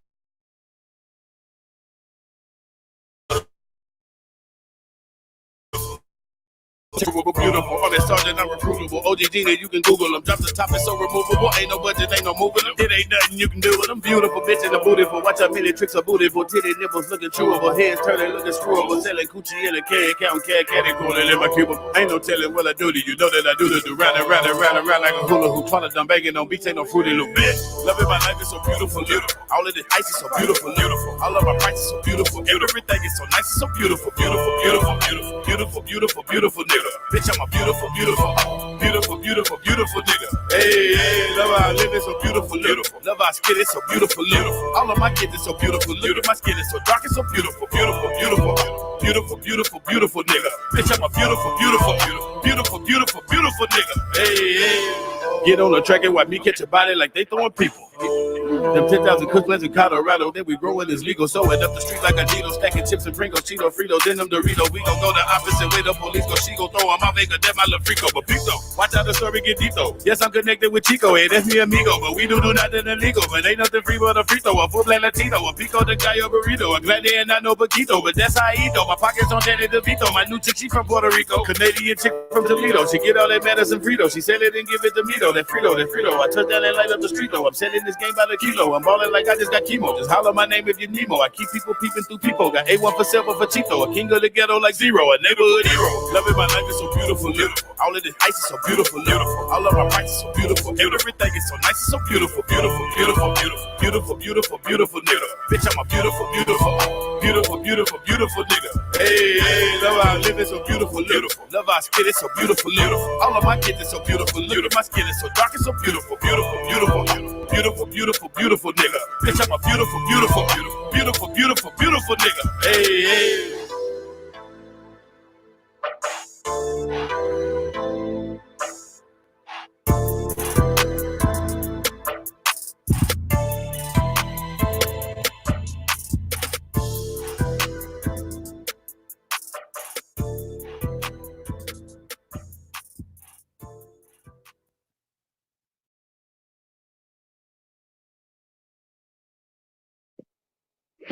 Beautiful, all that sergeant, I'm recruitable. OGG that you can Google them. Drop the top, it's so removable. Ain't no budget, ain't no moving them. It ain't nothing you can do with them. Beautiful bitch in the bootiful. Watch how many tricks are bootiful. Titty nipples looking chewable. Heads turning, looking screwable. Selling coochie in a can, counting caddy cooling in my cubicle. Ain't no telling what I do to you. Know that I do to do round and round and round and round like a hula hoop. Trying to dumb banging on beats, ain't no fruity little bitch. Loving my life is so beautiful, beautiful. All of this ice is so beautiful, beautiful. All of my prices so beautiful. Everything is so nice, it's so beautiful, beautiful, beautiful, beautiful, beautiful, beautiful, beautiful nigga. Bitch, I'm a beautiful, beautiful, beautiful, beautiful, beautiful nigga. Hey, love how I live is so beautiful, beautiful. Love how I spit is so beautiful, beautiful. All of my kids is so beautiful, beautiful. My skin is so dark, it's so beautiful, beautiful, beautiful, beautiful, beautiful, beautiful nigga. Bitch, I'm a beautiful, beautiful, beautiful, beautiful, beautiful nigga. Hey, get on the track and watch me catch a body like they throwing people. Them 10,000 cooklands in Colorado, then we growing this legal. Sewing up the street like a needle, stacking chips and Pringles, Cheeto, Fritos, then them Doritos. We gon' go the opposite way, the police go, she gon' throw them out, make a dead, my little frico. But Pico, watch out the story get deep though. Yes, I'm connected with Chico, and that's me amigo. But we do nothing illegal, but ain't nothing free but a free throw. A full black Latino, a Pico de Gallo burrito. I'm glad they ain't not no Paquito, but that's how I eat though. My pockets on Danny DeVito, my new chick, she from Puerto Rico. Canadian chick from Toledo, she get all that medicine Frito. She sell it and give it to me though, that Frito. I touch down and light up the street though. I'm selling this game by the kilo. I'm balling like I just got chemo. Just holler my name if you Nemo. I keep people peeping through people. Got A1 for silver for Chito. A king of the ghetto like Zero. A neighborhood hero. Loving my life is so beautiful, beautiful. All of this ice is so beautiful, beautiful. All of my rights is so beautiful. Everything is so nice, it's so beautiful, beautiful, beautiful, beautiful, beautiful, beautiful, beautiful nigga. Bitch, I'm a beautiful, beautiful, beautiful, beautiful, beautiful nigga. Hey, love how I live is so beautiful, beautiful. Love how I spit is so beautiful, beautiful. All of my kids is so beautiful, beautiful. My skin is so dark, it's so beautiful, beautiful, beautiful, beautiful, beautiful, beautiful nigga. Bitch, I'm a beautiful, beautiful, beautiful, beautiful, beautiful, beautiful nigga. Hey.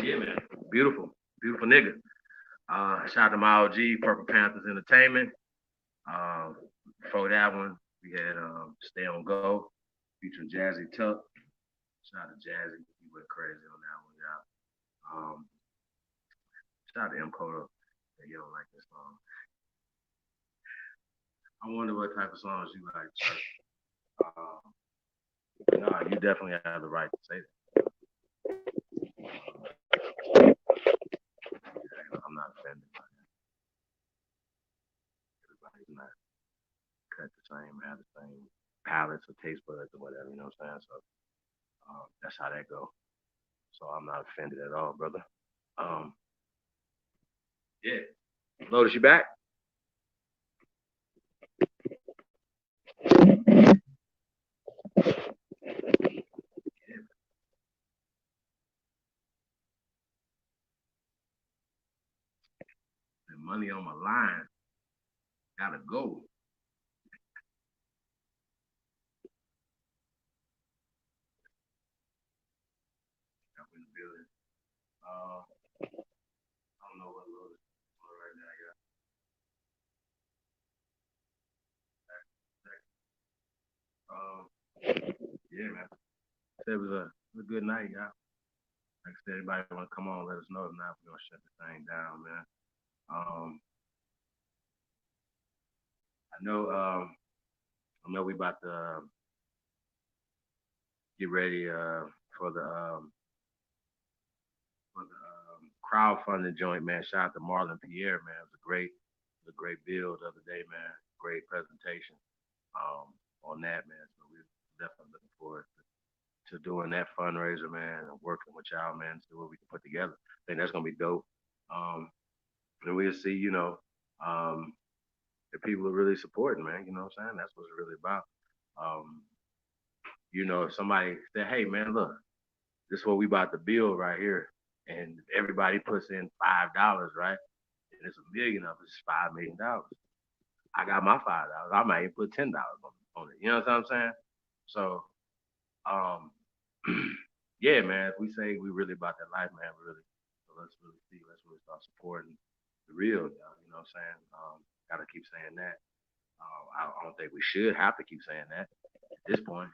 Yeah, man. Beautiful. Beautiful nigga. Shout out to my OG, Purple Panthers Entertainment. Before that one, we had Stay on Go, featuring Jazzy Tuck. Shout out to Jazzy. He went crazy on that one, y'all. Shout out to M. Coda. You don't like this song. I wonder what type of songs you like, Chuck. Nah, you definitely have the right to say that. I'm not offended by that. Everybody's not cut the same, have the same palates or taste buds or whatever, you know what I'm saying? So that's how that go. So I'm not offended at all, brother. Yeah. Lotus, you back? Yeah. And money on my line. Gotta go. I'm in the building. I don't know what Lotus is doing right now, yeah. Yeah, man. It was a good night, y'all. Like I said, everybody want to come on, let us know. If not, we're gonna shut the thing down, man. I know. I know we about to get ready for the um, crowdfunding joint, man. Shout out to Marlon Pierre, man. It was a great build the other day, man. Great presentation on that, man. So we're definitely looking forward to doing that fundraiser, man, and working with y'all, man, see what we can put together. I think that's gonna be dope. Um, and we'll see, um, if people are really supporting, man. You know what I'm saying? That's what it's really about. Um, if somebody said, "Hey, man, look, this is what we about to build right here," and everybody puts in $5, right? And it's a million of it, it's $5 million. I got my $5. I might even put $10 on it. You know what I'm saying? So, um, yeah, man. If we say we really about that life, man, really. So let's really see. Let's really start supporting the real. You know what I'm saying? Gotta keep saying that. I don't think we should have to keep saying that at this point.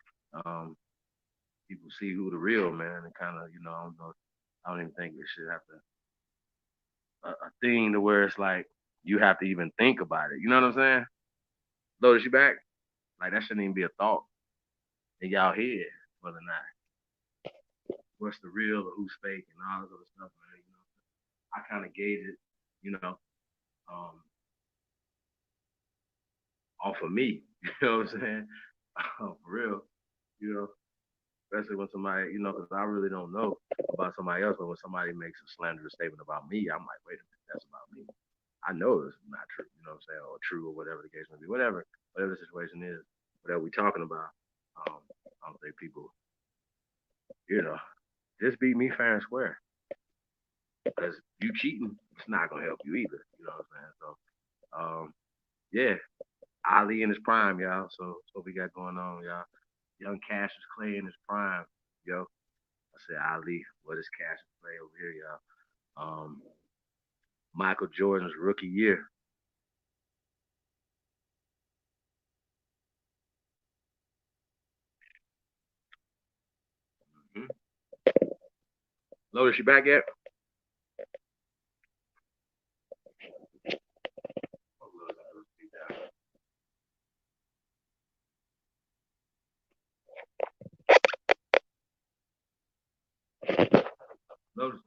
Um, People see who the real man, and kind of, I don't know. I don't even think it should have to a thing to where it's like you have to even think about it. You know what I'm saying? Lotus, you back? Like that shouldn't even be a thought in y'all head whether or not what's the real or who's fake and all this other stuff, man. I kind of gauge it, you know, um, off of me. You know what I'm saying? For real, you know, especially when somebody, because I really don't know about somebody else, but when somebody makes a slanderous statement about me, I'm like, wait a minute, that's about me. I know this is not true, you know what I'm saying, or true, or whatever the case may be, whatever the situation is, whatever we're talking about. I don't think people, you know, just beat me fair and square. Because you cheating, it's not gonna help you either. You know what I'm saying? So, yeah, Ali in his prime, y'all. So that's what we got going on, y'all. Young Cassius Clay in his prime, yo. I said Ali, what is Cassius Clay over here, y'all? Michael Jordan's rookie year. Mm-hmm. Lotus, you back yet? Lotus.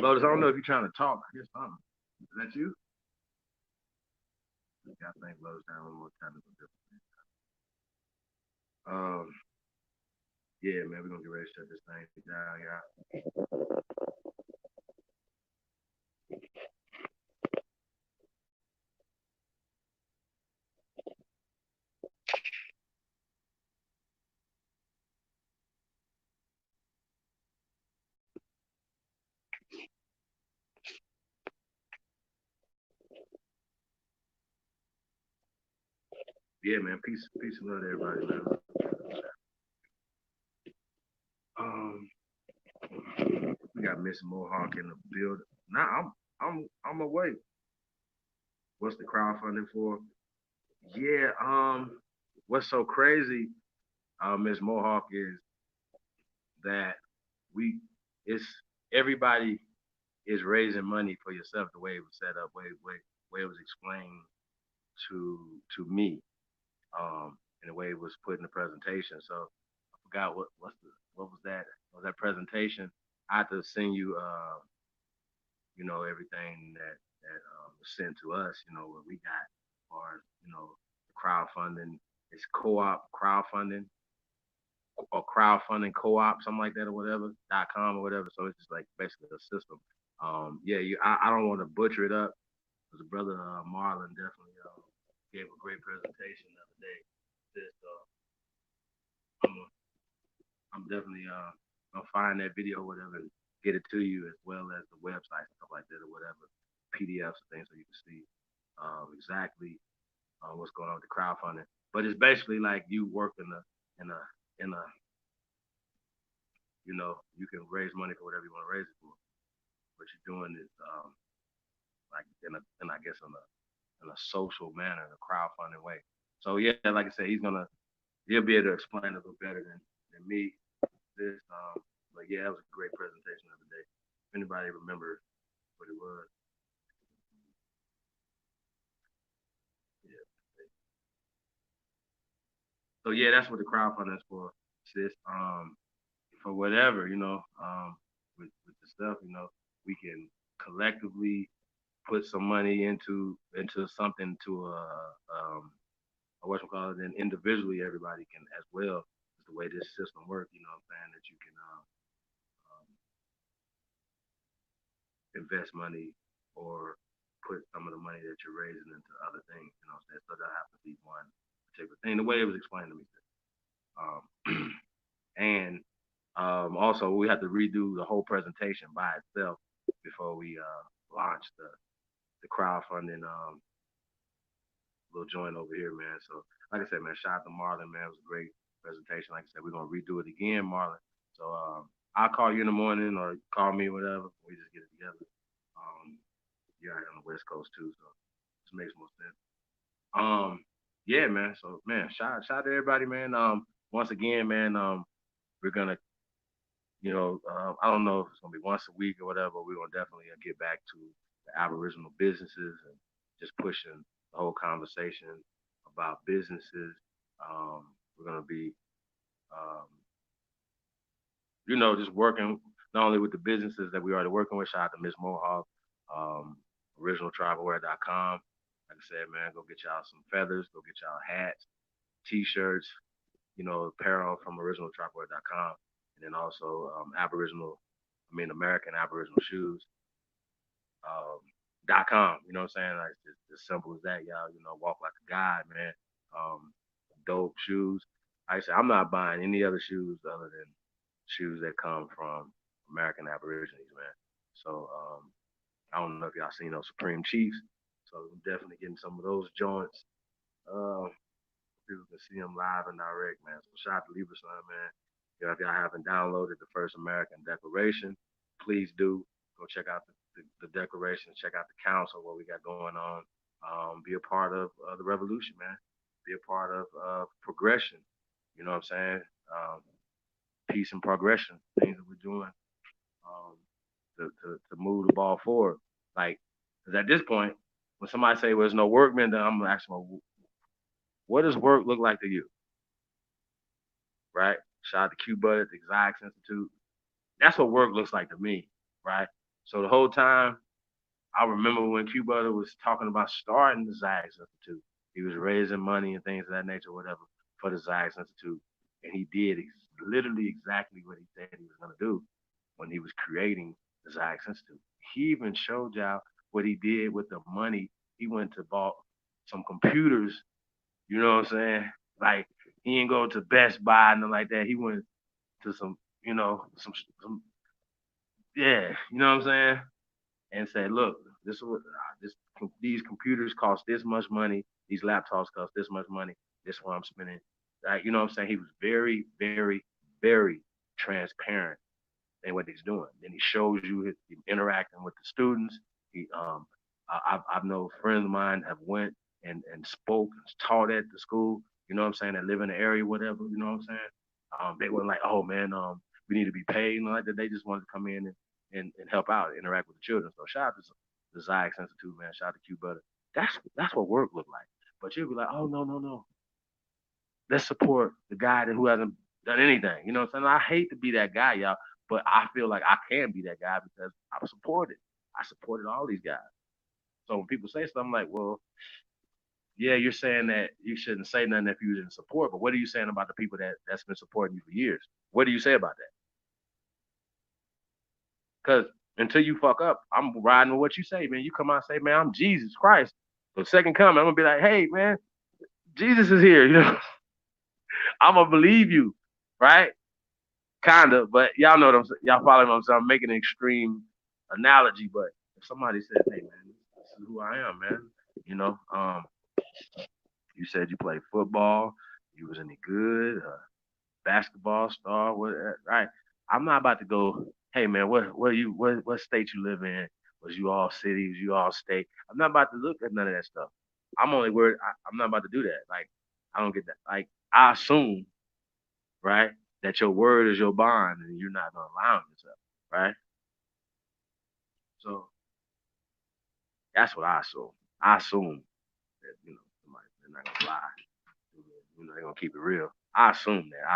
Lotus, I don't know if you're trying to talk. I guess something. Is that you? Yeah, I think Lotus had one more time. Um, yeah, man, we're gonna get ready to shut this thing down, y'all. Yeah, man, peace and love to everybody, man. Um, we got Miss Mohawk in the building. Now I'm away. What's the crowdfunding for? Yeah, what's so crazy, Miss Mohawk, is that we it's everybody is raising money for yourself the way it was set up, way it was explained to me, and the way it was put in the presentation. So I forgot what was that? Was that presentation? I had to send you everything that that was sent to us, what we got as far as, the crowdfunding. It's co-op crowdfunding or crowdfunding co-op, something like that or whatever, .com or whatever. So it's just like basically a system. I don't want to butcher it up because the brother Marlon definitely gave a great presentation the other day. This, I'm, I'm definitely gonna find that video or whatever and get it to you as well as the website and stuff like that or whatever, PDFs and things so you can see exactly what's going on with the crowdfunding. But it's basically like you work in a in a you can raise money for whatever you want to raise it for. What you're doing is like in I guess in a social manner, in a crowdfunding way. So yeah, like I said, he'll be able to explain it a little better than me. This but yeah, that was a great presentation the other day. If anybody remembers what it was. Yeah. So yeah, that's what the crowdfunding is for, sis. For whatever, with the stuff, we can collectively put some money into something to what you call it, then individually everybody can as well. Is the way this system works, you know what I'm saying, that you can um, invest money or put some of the money that you're raising into other things, you know what I'm saying? So that has to be one particular thing. The way it was explained to me. Um, and also we have to redo the whole presentation by itself before we launch the crowdfunding little joint over here, man. So like I said, man, shout out to Marlon, man. It was a great presentation. Like I said, we're gonna redo it again, Marlon. So I'll call you in the morning or call me, whatever. We just get it together. You're out on the West Coast too, so this makes more sense. Yeah, man. So man, shout out to everybody, man. Once again, man, we're gonna, I don't know if it's gonna be once a week or whatever. We're gonna definitely get back to the Aboriginal businesses and just pushing the whole conversation about businesses. We're gonna be, um, just working not only with the businesses that we already working with. Shout out to Miss Mohawk, um, originaltribalwear.com. Like I said, man, go get y'all some feathers, go get y'all hats, t-shirts, apparel from originaltribalwear.com, and then also American Aboriginal Shoes. .com, you know what I'm saying? Like just as simple as that, y'all. Walk like a god, man. Um, Dope shoes. Like I said, I'm not buying any other shoes other than shoes that come from American Aborigines, man. So I don't know if y'all seen those Supreme Chiefs. So I'm definitely getting some of those joints. Uh, People can see them live and direct, man. So shout out to Libra Son, man. If y'all haven't downloaded the First American Declaration, please do go check out the Declaration, check out the council, what we got going on. Be a part of the revolution, man. Be a part of progression. You know what I'm saying? Peace and progression, things that we're doing um, to move the ball forward. Like, because at this point, when somebody say, well, there's no work, man, then I'm asking, well, what does work look like to you? Right? Shout out to Q Bud at the Exotics Institute. That's what work looks like to me, right? So the whole time, I remember when Q Butter was talking about starting the Zags Institute. He was raising money and things of that nature, whatever, for the Zags Institute. And he did literally exactly what he said he was going to do when he was creating the Zags Institute. He even showed y'all what he did with the money. He went to bought some computers, you know what I'm saying? Like, he didn't go to Best Buy, nothing like that. He went to some, some yeah, you know what I'm saying? And said, look, this is what these computers cost this much money, these laptops cost this much money, this is what I'm spending. Like, you know what I'm saying? He was very, very, very transparent in what he's doing. Then he shows you his interacting with the students. He I've known friends of mine have went and spoke and taught at the school, you know what I'm saying, that live in the area, whatever, you know what I'm saying? They weren't like, oh man, we need to be paid, you know, like that. They just wanted to come in and help out, interact with the children. So shout out to the Zyx Institute, man. Shout out to Q Butter. That's what work look like. But you'll be like, oh no, no, no. Let's support the guy who hasn't done anything. You know what I'm saying? I hate to be that guy, y'all, but I feel like I can be that guy because I supported. I supported all these guys. So when people say stuff, I'm like, well, yeah, you're saying that you shouldn't say nothing if you didn't support, but what are you saying about the people that's been supporting you for years? What do you say about that? Because until you fuck up, I'm riding with what you say, man. You come out and say, man, I'm Jesus Christ. The second coming, I'm gonna be like, hey, man, Jesus is here. You know, I'm gonna believe you, right? Kinda, but y'all know what I'm saying. Y'all follow what I'm saying. I'm making an extreme analogy, but if somebody says, hey, man, this is who I am, man. You know, you said you played football. You was any good? Basketball star, what, right? I'm not about to go, hey man, what state you live in? Was you all cities, you all state? I'm not about to look at none of that stuff. I'm only worried I'm not about to do that. Like, I don't get that. Like, I assume, right, that your word is your bond and you're not gonna lie on yourself, right? So that's what I assume. I assume that, somebody, they're not gonna lie. They're gonna keep it real. I assume that.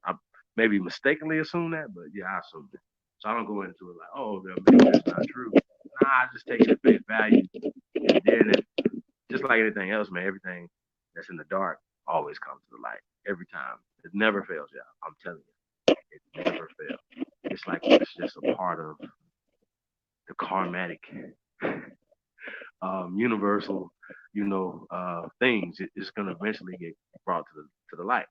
I maybe mistakenly assume that, but yeah, I assume that. So I don't go into it like, oh, maybe that's not true. Nah, I just take it at face value. And then, just like anything else, man, everything that's in the dark always comes to the light. Every time. It never fails, y'all. I'm telling you. It never fails. It's like it's just a part of the karmatic, universal, things. It's gonna eventually get brought to the light.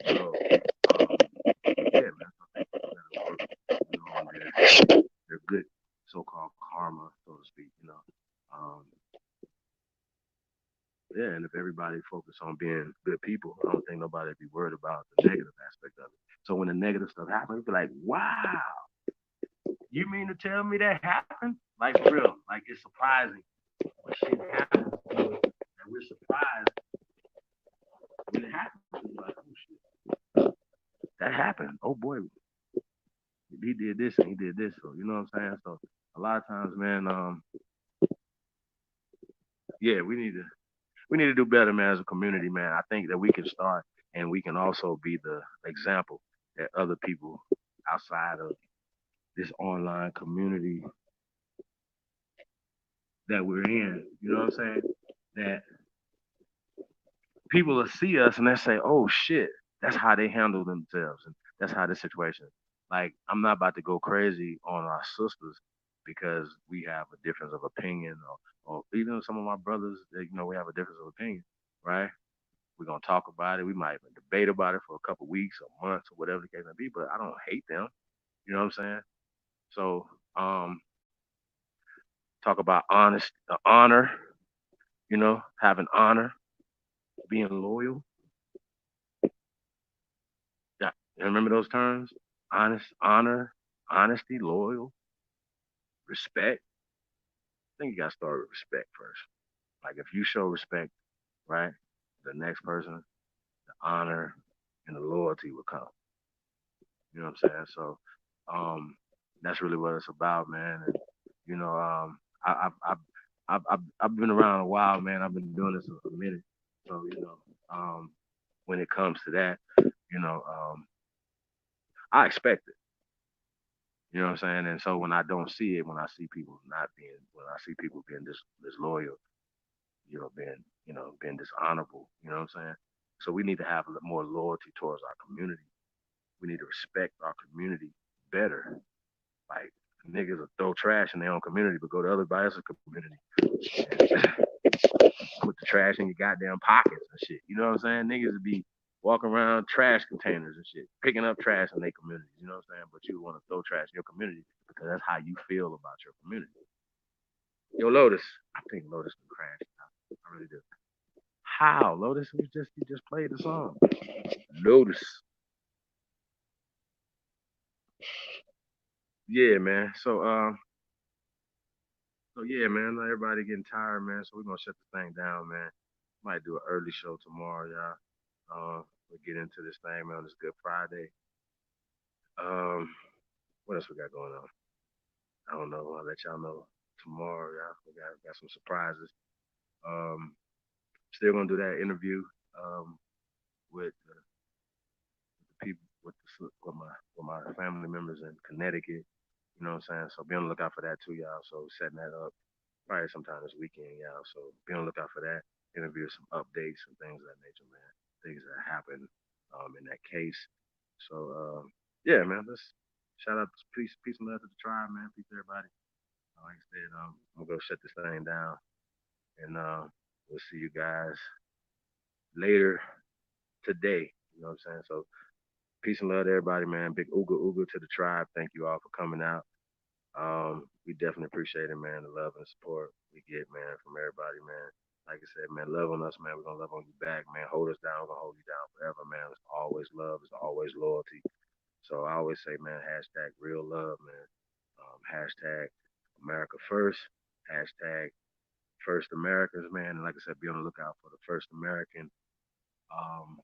So, yeah, man. On their good so-called karma, so to speak. Yeah, and if everybody focused on being good people, I don't think nobody would be worried about the negative aspect of it. So when the negative stuff happens, be like, wow, you mean to tell me that happened? Like for real, like it's surprising when shit happens, and we're surprised when it happens. We're like, oh shit, that happened. Oh boy, he did this and he did this. So you know what I'm saying? So a lot of times, man, yeah, we need to do better, man, as a community, man. I think that we can start and we can also be the example that other people outside of this online community that we're in, you know what I'm saying? That people will see us and they say, oh shit, that's how they handle themselves and that's how this situation. Like, I'm not about to go crazy on our sisters because we have a difference of opinion or even some of my brothers, we have a difference of opinion, right? We're gonna talk about it. We might even debate about it for a couple weeks or months or whatever the case may be. But I don't hate them. You know what I'm saying? So talk about honor. Having honor, being loyal. Yeah, you remember those terms? Honest, honor, honesty, loyal, respect. I think you gotta start with respect first. Like if you show respect, right, the next person, the honor and the loyalty will come. You know what I'm saying? So that's really what it's about, man. And you know, I've been around a while, man. I've been doing this a minute. So when it comes to that, you know, I expect it. You know what I'm saying? And so when I don't see it, when I see people not being, when I see people being disloyal, being dishonorable, you know what I'm saying? So we need to have more loyalty towards our community. We need to respect our community better. Like niggas will throw trash in their own community, but go to everybody else's community and put the trash in your goddamn pockets and shit. You know what I'm saying? Niggas would be walking around trash containers and shit, picking up trash in their communities. You know what I'm saying? But you want to throw trash in your community because that's how you feel about your community. Yo, Lotus. I think Lotus can crash. I really do. How, Lotus? You just played the song. Lotus. Yeah, man. So yeah, man. Everybody getting tired, man. So we're gonna shut the thing down, man. Might do an early show tomorrow, y'all. We'll get into this thing, man, on this Good Friday. Um, what else we got going on? I don't know. I'll let y'all know tomorrow, y'all. We got some surprises. Um, Still gonna do that interview with the people with my family members in Connecticut. You know what I'm saying? So be on the lookout for that too, y'all. So setting that up. probably sometime this weekend, y'all. So be on the lookout for that. Interview, some updates and things of that nature, man. Things that happened in that case. So yeah, man. Let's shout out, peace and love to the tribe, man. Peace to everybody. Like I said, I'm gonna go shut this thing down, and we'll see you guys later today. You know what I'm saying? So peace and love to everybody, man. Big ooga ooga to the tribe. Thank you all for coming out. We definitely appreciate it, man. The love and support we get, man, from everybody, man. Like I said, man, love on us, man. We're gonna love on you back, man. Hold us down, we're gonna hold you down forever, man. It's always love, it's always loyalty. So I always say, man, hashtag real love, man. Hashtag America first, hashtag first Americans, man. And like I said, be on the lookout for the first American, um,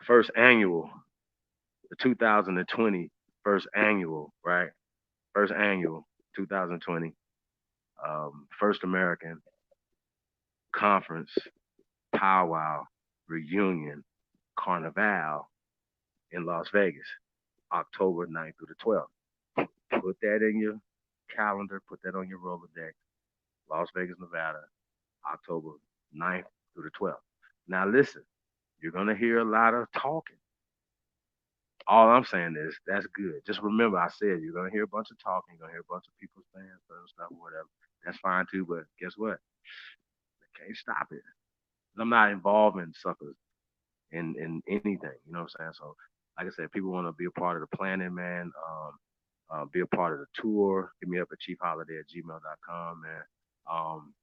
first annual, the 2020 first annual, right? First annual 2020 First American Conference Powwow Reunion Carnival in Las Vegas, October 9th through the 12th. Put that in your calendar, put that on your Rolodex. Las Vegas, Nevada, October 9th through the 12th. Now, listen, you're going to hear a lot of talking. All I'm saying is that's good. Just remember, I said you're going to hear a bunch of talking, you're going to hear a bunch of people saying certain stuff or whatever. That's fine too, but guess what? They can't stop it. I'm not involved in suckers in anything. You know what I'm saying? So, like I said, people want to be a part of the planning, man. Be a part of the tour. Hit me up at chiefholiday@gmail.com, man. Um,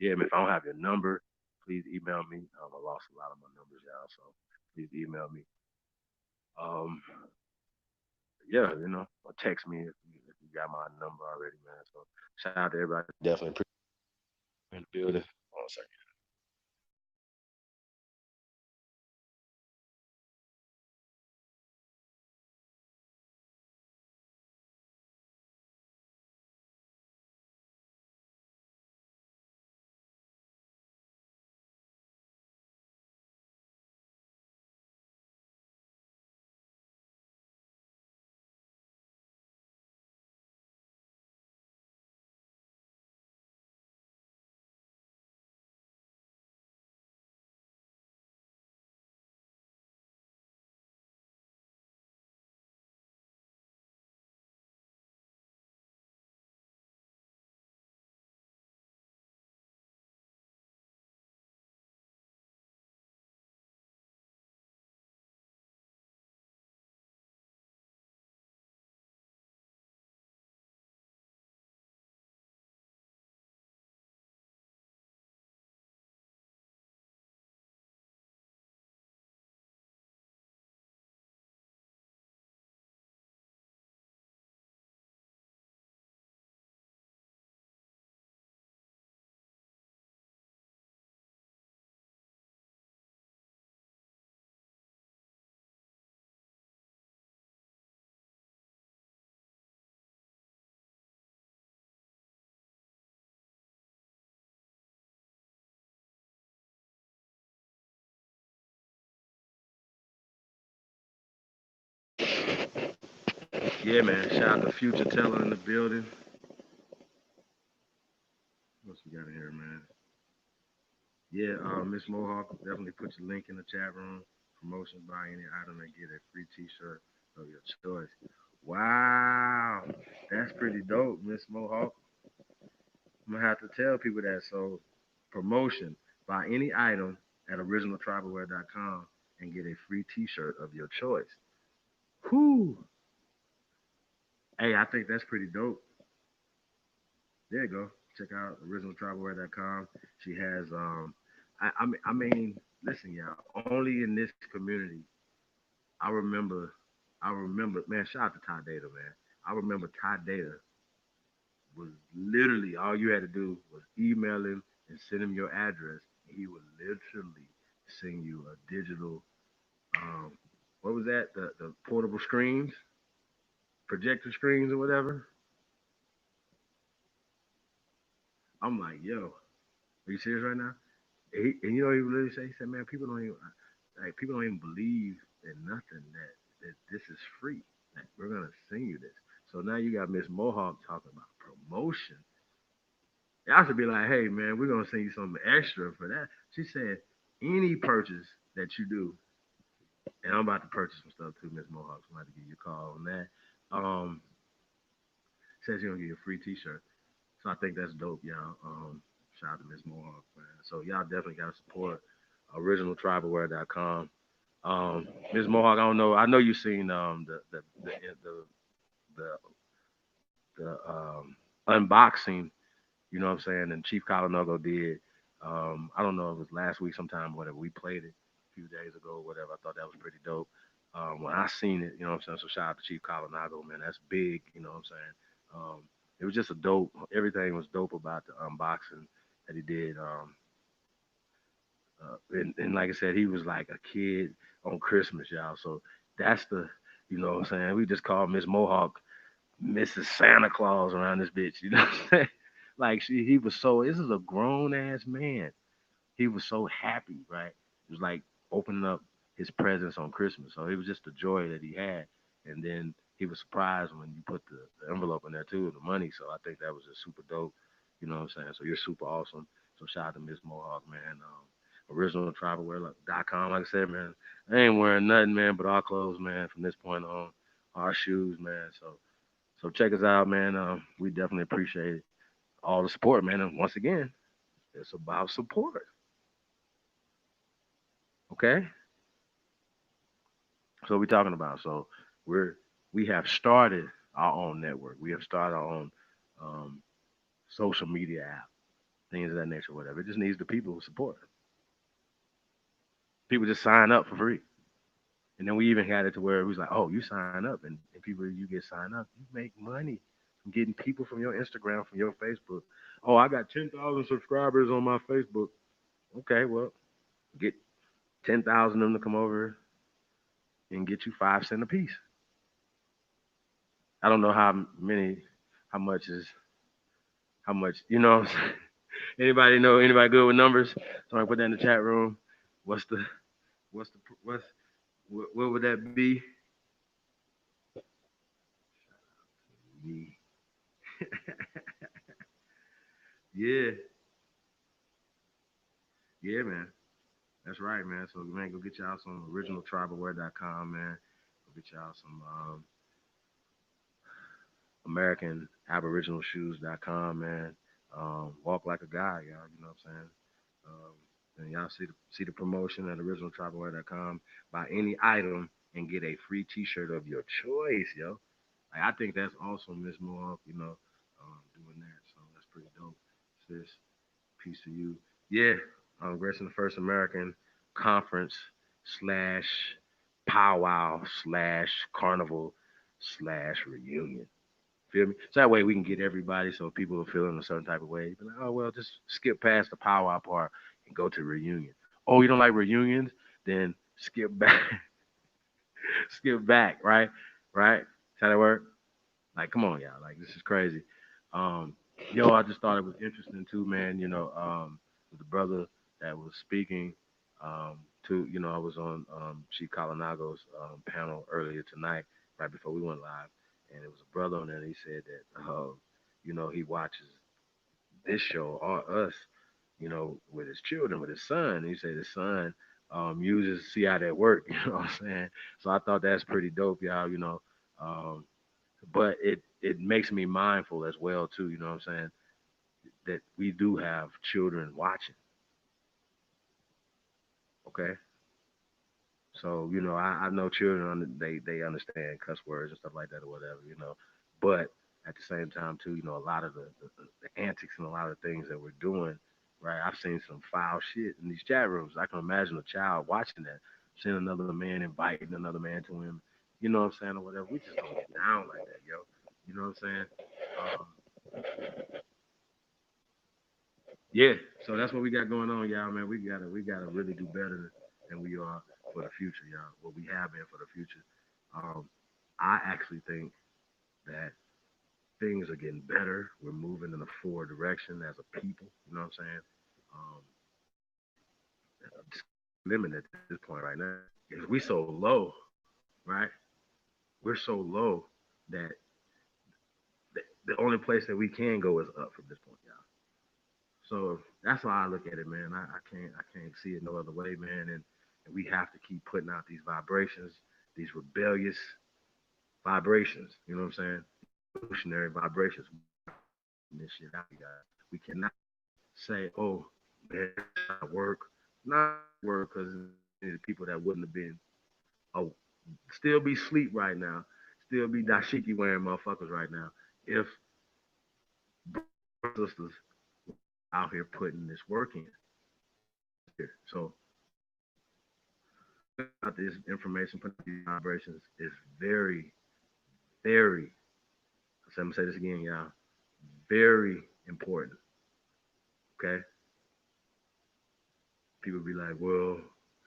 yeah, man, if I don't have your number, please email me. I lost a lot of my numbers, y'all, so please email me. Um, yeah, or text me if you got my number already, man. So shout out to everybody. Definitely appreciate in the building. Hold on a second. Yeah, man. Shout out to Future Teller in the building. What else we got in here, man? Yeah, Miss Mohawk, definitely put your link in the chat room. Promotion, buy any item and get a free T-shirt of your choice. Wow, that's pretty dope, Miss Mohawk. I'm gonna have to tell people that. So, promotion, buy any item at originaltribalwear.com and get a free T-shirt of your choice. Whoo! Hey, I think that's pretty dope. There you go. Check out originaltribalwear.com. She has I mean, listen, y'all. Only in this community, I remember, man. Shout out to Ty Data, man. I remember Ty Data was literally all you had to do was email him and send him your address, and he would literally send you a digital. Um, what was that? The portable screens, projector screens, or whatever. I'm like, yo, are you serious right now? And you know what he literally say? He said, man, people don't even believe in nothing that this is free. Like we're gonna send you this. So now you got Miss Mohawk talking about promotion. Y'all should be like, hey man, we're gonna send you something extra for that. She said, any purchase that you do, and I'm about to purchase some stuff too, Miss Mohawk. So I'm about to give you a call on that. Um, says you're gonna get a free T-shirt. So I think that's dope, y'all. Shout out to Miss Mohawk, man. So y'all definitely gotta support originaltribalwear.com. Miss Mohawk, I don't know. I know you seen the unboxing. You know what I'm saying? And Chief Kalanogo did. I don't know if it was last week sometime, or whatever. We played it a few days ago, or whatever. I thought that was pretty dope. When I seen it, you know what I'm saying? So shout out to Chief Kalanago, man. That's big, you know what I'm saying? It was just a dope. Everything was dope about the unboxing that he did. And like I said, he was like a kid on Christmas, y'all. So that's the, you know what I'm saying? We just call Miss Mohawk Mrs. Santa Claus around this bitch. You know what I'm saying? Like he was so. This is a grown ass man. He was so happy, right? It was like opening up his presents on Christmas. So it was just the joy that he had. And then he was surprised when you put the envelope in there too, the money. So I think that was just super dope. You know what I'm saying? So you're super awesome. So shout out to Miss Mohawk, man. Originaltribalwear.com. Like I said, man, I ain't wearing nothing, man, but our clothes, man, from this point on. Our shoes, man. So check us out, man. We definitely appreciate all the support, man. And once again, it's about support. Okay? So what we talking about. So we're we have started our own network. We have started our own um, social media app, things of that nature, whatever. It just needs the people who support. People just sign up for free. And then we even had it to where it was like, oh, you sign up and people you get signed up, you make money from getting people from your Instagram, from your Facebook. Oh, I got 10,000 subscribers on my Facebook. Okay, well, get 10,000 of them to come over and get you 5 cents a piece. I don't know how much is, how much, you know. Anybody know, anybody good with numbers? Somebody put that in the chat room. What's the, what's, what would that be? Yeah, yeah, man. That's right, man. So, man, go get y'all some originaltribalwear.com, man. Go get y'all some American Aboriginal Shoes.com, man. Walk like a guy, y'all. You know what I'm saying? And y'all see the promotion at originaltribalwear.com. Buy any item and get a free T-shirt of your choice, yo. Like, I think that's awesome, Miss Mohawk. You know, doing that. So that's pretty dope, sis. Peace to you. Yeah, Grayson the First American Conference slash powwow slash carnival slash reunion. Feel me? So that way we can get everybody so people are feeling a certain type of way. Be like, oh well, just skip past the powwow part and go to reunion. Oh, you don't like reunions? Then skip back, skip back, right? Right? That's how that work? Like, come on, y'all. Like, this is crazy. Um, I just thought it was interesting too, man. The brother that was speaking I was on Chief Kalanago's panel earlier tonight, right before we went live, and it was a brother on there. And he said that, he watches this show or us, with his children, with his son. And he said his son uses see how that work. You know what I'm saying? So I thought that's pretty dope, y'all. Um, but it makes me mindful as well too. You know what I'm saying? That we do have children watching. Okay, so I know children they understand cuss words and stuff like that or whatever. But at the same time too, a lot of the antics and a lot of things that we're doing. Right, I've seen some foul shit in these chat rooms. I can imagine a child watching that, seeing another man inviting another man to him. You know what I'm saying or whatever. We just don't get down like that, yo. You know what I'm saying? Yeah, so that's what we got going on, y'all, man. We gotta really do better than we are for the future, y'all. What we have been for the future. Um, I actually think that things are getting better. We're moving in a forward direction as a people. You know what I'm saying? Um, limit at this point right now is we so low, right? We're so low that the only place that we can go is up from this point, y'all. So that's why I look at it, man. I can't see it no other way, man. And we have to keep putting out these vibrations, these rebellious vibrations. You know what I'm saying? Evolutionary vibrations. This shit out, you guys. We cannot say, "Oh, man, it's not work." Not work because the people that wouldn't have been, oh, still be sleep right now, still be dashiki wearing motherfuckers right now. If sisters out here putting this work in, so about this information, putting these vibrations is very, very. So I'm gonna say this again, y'all. Very important. Okay. People be like, "Well,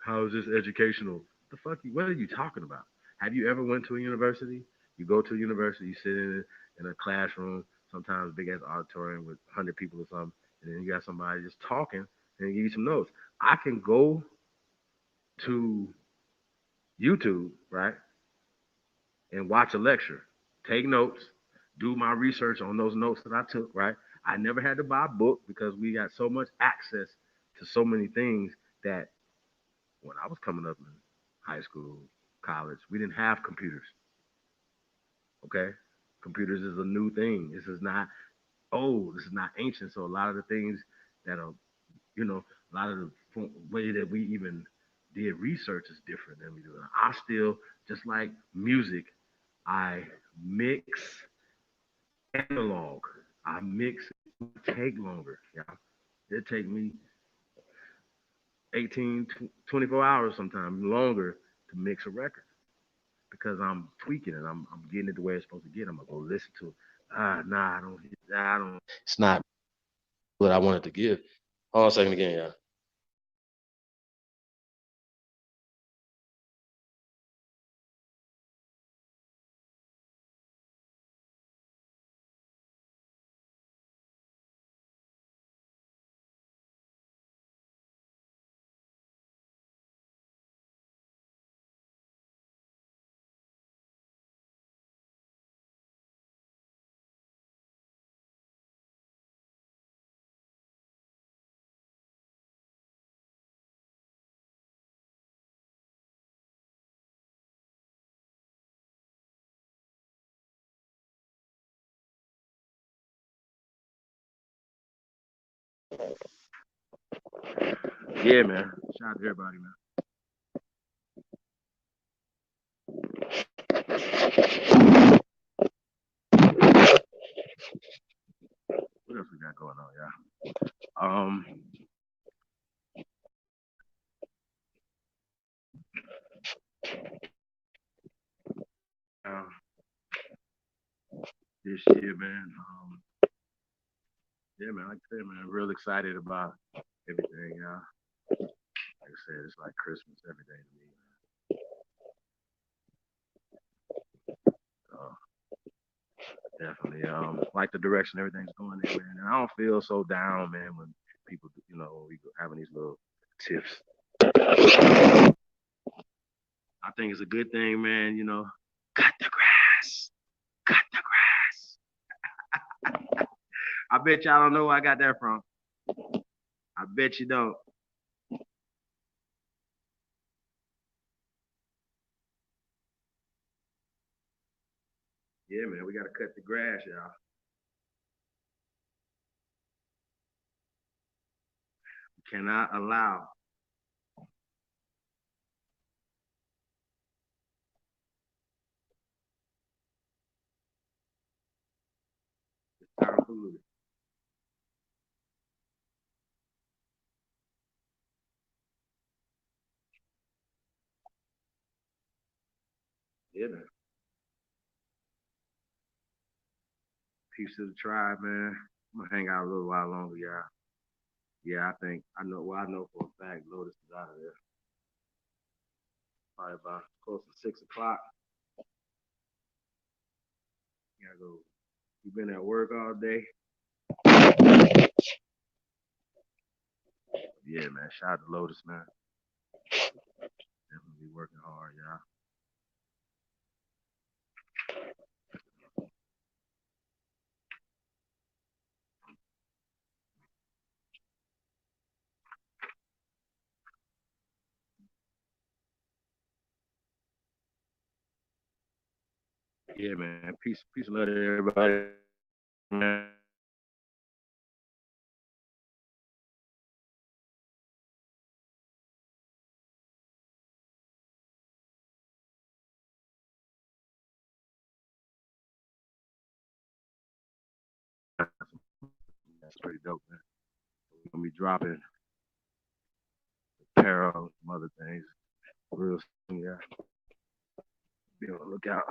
how is this educational?" The fuck? What are you talking about? Have you ever went to a university? You go to a university, you sit in a classroom, sometimes big ass auditorium with 100 people or something, and then you got somebody just talking and they give you some notes. I can go to YouTube, right, and watch a lecture, take notes, do my research on those notes that I took, right? I never had to buy a book because we got so much access to so many things that when I was coming up in high school, college, we didn't have computers. Okay? Computers is a new thing. This is not old. This is not ancient. So a lot of the things that are, a lot of the way that we even did research is different than we do. I still, just like music, I mix analog. I mix it take longer. Yeah. It take me 18, 24 hours sometimes longer to mix a record because I'm tweaking it. I'm getting it the way it's supposed to get. I'm gonna go listen to it. Nah, I don't. I don't. It's not what I wanted to give. Hold on a second again, yeah. Yeah, man. Shout out to everybody, man. What else we got going on, y'all? Uh, this year, man. Yeah, man. Like I said, man, real excited about everything, y'all. Like I said, it's like Christmas every day to me, man. So definitely, like the direction everything's going in, man. And I don't feel so down, man, when people, we having these little tips. I think it's a good thing, man. Cut the grass, cut the grass. I bet y'all don't know where I got that from. I bet you don't. Yeah, man, we gotta cut the grass, y'all. We cannot allow this tomfoolery. Yeah, man. Peace to the tribe, man. I'm gonna hang out a little while longer, y'all. Yeah, I know for a fact Lotus is out of there. Probably about close to 6 o'clock. You gotta go. You been at work all day. Yeah, man. Shout out to Lotus, man. Definitely working hard, y'all. Yeah, man. Peace and love to everybody, man. That's pretty dope, man. We're gonna be dropping apparel, some other things real soon. Yeah, be on the lookout.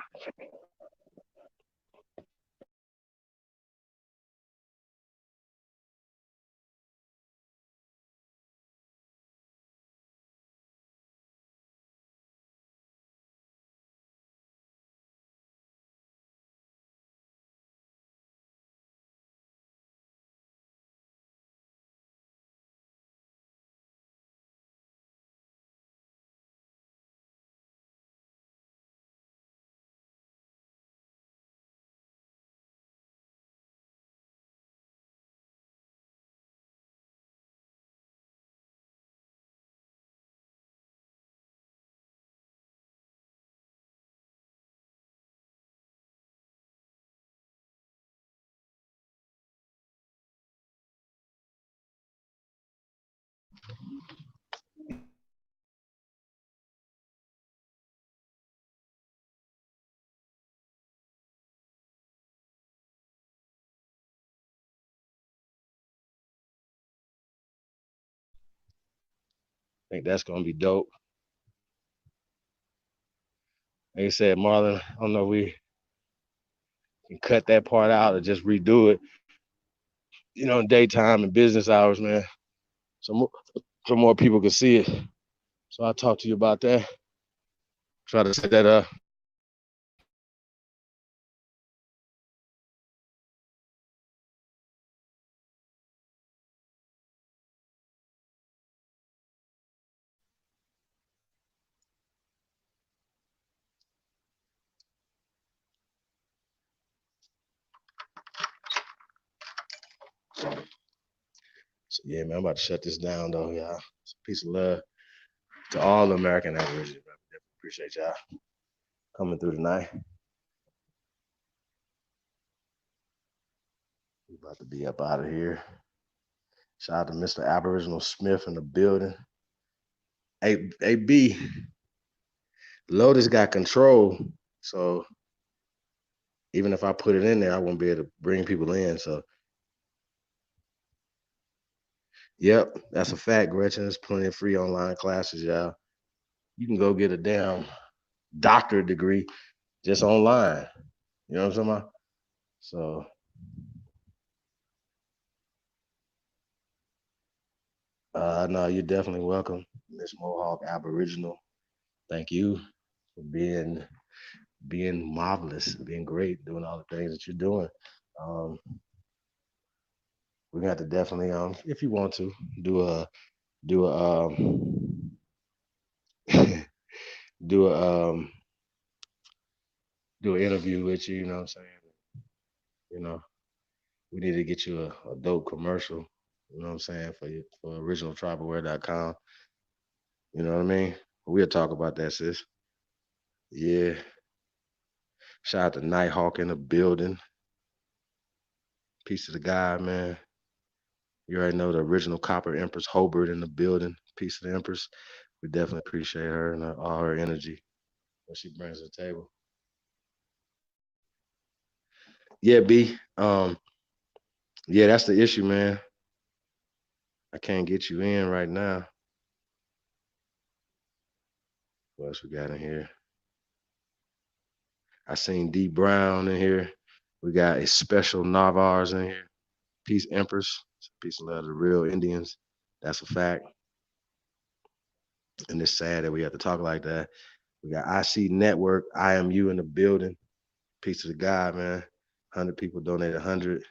I think that's gonna be dope. Like I said, Marlon, I don't know if we can cut that part out or just redo it, in daytime and business hours, man. So more people can see it. So I'll talk to you about that. Try to set that up. So yeah, man, I'm about to shut this down though, y'all. It's a piece of love to all the American Aborigines, man. Definitely appreciate y'all coming through tonight. We about to be up out of here. Shout out to Mr. Aboriginal Smith in the building. Hey B, Lotus got control. So even if I put it in there, I won't be able to bring people in. So yep, that's a fact, Gretchen. There's plenty of free online classes, y'all. You can go get a damn doctorate degree just online. You know what I'm talking about? So no, you're definitely welcome, Miss Mohawk Aboriginal. Thank you for being marvelous, being great, doing all the things that you're doing. Um, we're gonna have to definitely, if you want to, do a do a do a do an interview with you. You know what I'm saying? You know, we need to get you a dope commercial. You know what I'm saying for originaltribalwear.com. You know what I mean? We'll talk about that, sis. Yeah. Shout out to Nighthawk in the building. Peace to the guy, man. You already know the original Copper Empress Hobart in the building. Peace to the Empress. We definitely appreciate her and all her energy what she brings to the table. Yeah, B. Yeah, that's the issue, man. I can't get you in right now. What else we got in here? I seen D Brown in here. We got a special Navars in here. Peace Empress. Peace and love to the real Indians. That's a fact. And it's sad that we have to talk like that. We got IC Network, IMU in the building. Peace to the God, man. 100 people donated 100.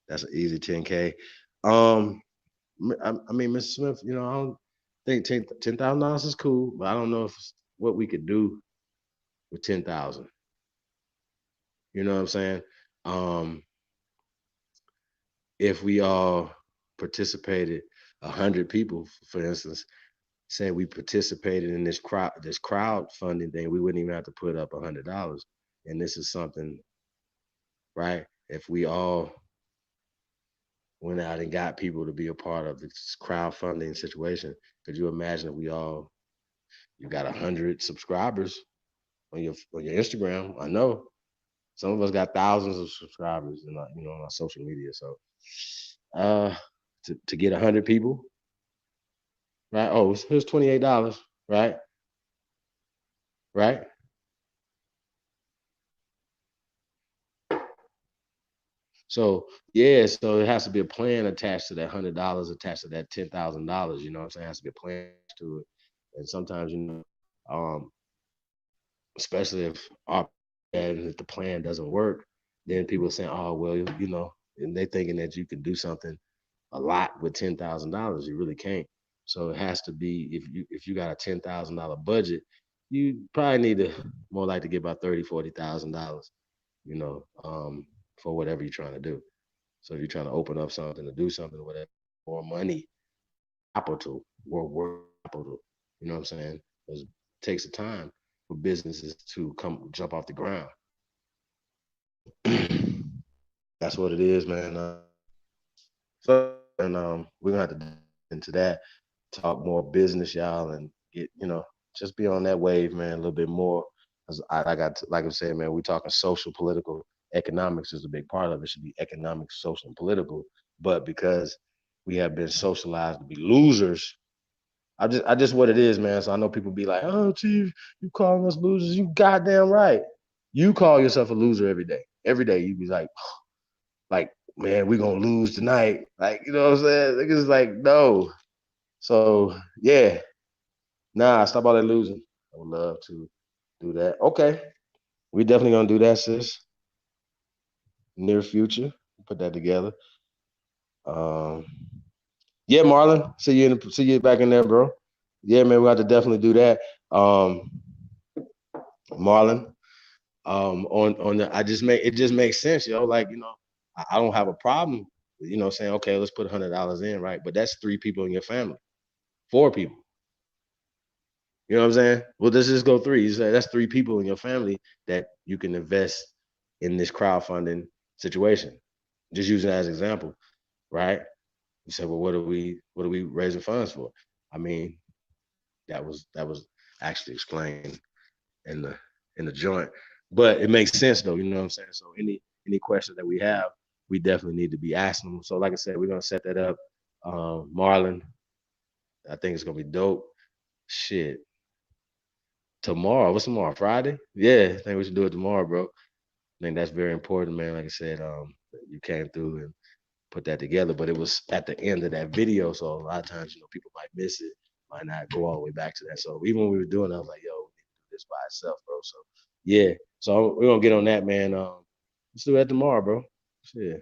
That's an easy 10K. I mean, Mr. Smith, I don't think $10,000 is cool, but I don't know what we could do with 10,000. You know what I'm saying? If we all participated, 100 people, for instance, saying we participated in this crowdfunding thing, we wouldn't even have to put up $100. And this is something, right? If we all went out and got people to be a part of this crowdfunding situation, could you imagine if you got 100 subscribers on your Instagram? I know some of us got thousands of subscribers in on our social media. So uh to get 100 people, right? Oh, here's $28, right? Right? So yeah, so it has to be a plan attached to that $100, attached to that $10,000. You know what I'm saying? It has to be a plan to it. And sometimes, um, especially if and if the plan doesn't work, then people are saying, oh well, and they thinking that you can do something a lot with $10,000. You really can't. So it has to be, if you got a $10,000 budget, you probably need to more like to get about $30,000, $40,000, for whatever you're trying to do. So if you're trying to open up something to do something, whatever, more money, capital, more work capital. You know what I'm saying? Because it takes a time for businesses to jump off the ground. That's what it is, man. We're gonna have to get into that, talk more business, y'all, and get just be on that wave, man, a little bit more. Cause like I said, man, we talking social, political, economics is a big part of it. It should be economic, social, and political. But because we have been socialized to be losers, I just what it is, man. So I know people be like, "Oh, Chief, you calling us losers? You goddamn right. You call yourself a loser every day. Every day you be like, man, we gonna lose tonight. Like, you know what I'm saying? It's like, no. So yeah, nah, stop all that losing. I would love to do that. Okay, we definitely gonna do that, sis. Near future, put that together. Um, yeah, Marlon, see you back in there, bro. Yeah, man, we have to definitely do that. Marlon, on the, it just makes sense, like, I don't have a problem, saying, okay, let's put $100 in, right? But that's 3 people in your family, 4 people. You know what I'm saying? Well, let's just go 3. You say that's 3 people in your family that you can invest in this crowdfunding situation. Just using that as an example, right? You said, well, what are we raising funds for? I mean, that was actually explained in the joint, but it makes sense though. You know what I'm saying? So any questions that we have, we definitely need to be asking them. So like I said, we're gonna set that up. Marlon, I think it's gonna be dope. Shit, tomorrow. What's tomorrow? Friday? Yeah, I think we should do it tomorrow, bro. I think that's very important, man. Like I said, you came through and put that together, but it was at the end of that video, so a lot of times, people might miss it, might not go all the way back to that. So even when we were doing it, I was like, yo, we need to do this by itself, bro. So yeah, so we're gonna get on that, man. Let's do that tomorrow, bro. Yeah.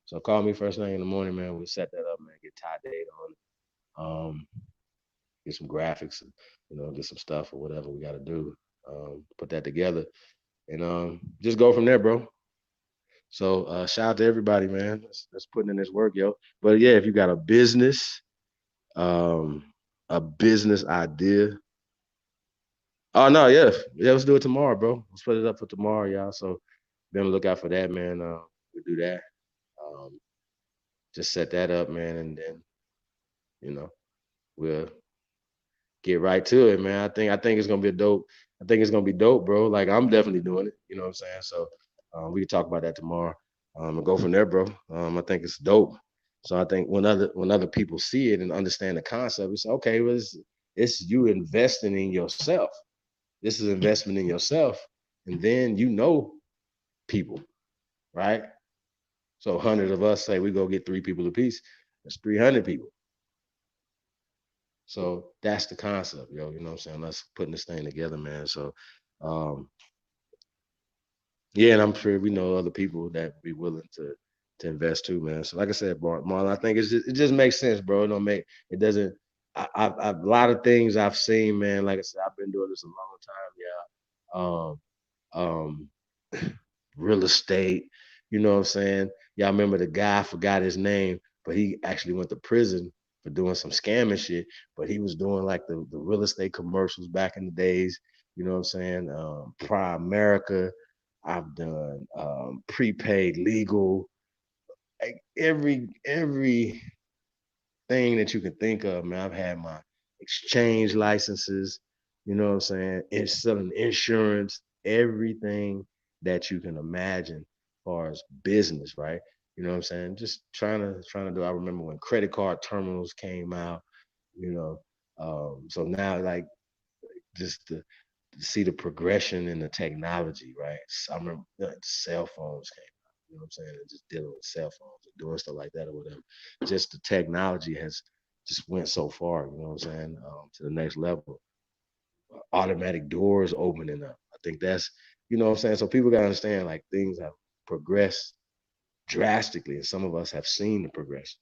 So call me first thing in the morning, man. We'll set that up, man. Get tie date on it. Get some graphics, and, get some stuff or whatever we got to do. Put that together, and just go from there, bro. So shout out to everybody, man. That's putting in this work, yo. But yeah, if you got um, a business idea. Oh no, yeah, let's do it tomorrow, bro. Let's put it up for tomorrow, y'all. So be on the lookout for that, man. We'll do that. Um, just set that up, man, and then we'll get right to it, man. I think it's gonna be dope. I think it's gonna be dope, bro. Like I'm definitely doing it. You know what I'm saying? So we can talk about that tomorrow. And go from there, bro. I think it's dope. So I think when other people see it and understand the concept, it's okay. Well, it's you investing in yourself. This is investment in yourself, and then people, right? So 100 of us say we go get 3 people apiece. That's 300 people. So that's the concept, yo. You know what I'm saying? Let's putting this thing together, man. So, um, yeah, and I'm sure we know other people that be willing to invest too, man. So, like I said, Marlon, I think it just makes sense, bro. It don't make it doesn't. A lot of things I've seen, man. Like I said, I've been doing this a long time, yeah. Real estate. You know what I'm saying? Y'all remember the guy? I forgot his name, but he actually went to prison for doing some scamming shit. But he was doing like the real estate commercials back in the days. You know what I'm saying? Prime America. I've done prepaid legal, like every thing that you can think of, man. I've had my exchange licenses, you know what I'm saying? It's selling insurance, everything that you can imagine as far as business, right? You know what I'm saying? Just trying to do. I remember when credit card terminals came out, you know. So now like just to see the progression in the technology, right? I remember cell phones came out, you know what I'm saying? And just dealing with cell phones and doing stuff like that or whatever. Just the technology has just went so far, you know what I'm saying? To the next level. Automatic doors opening up. I think that's, you know what I'm saying? So people gotta understand like things have progressed drastically, and some of us have seen the progression.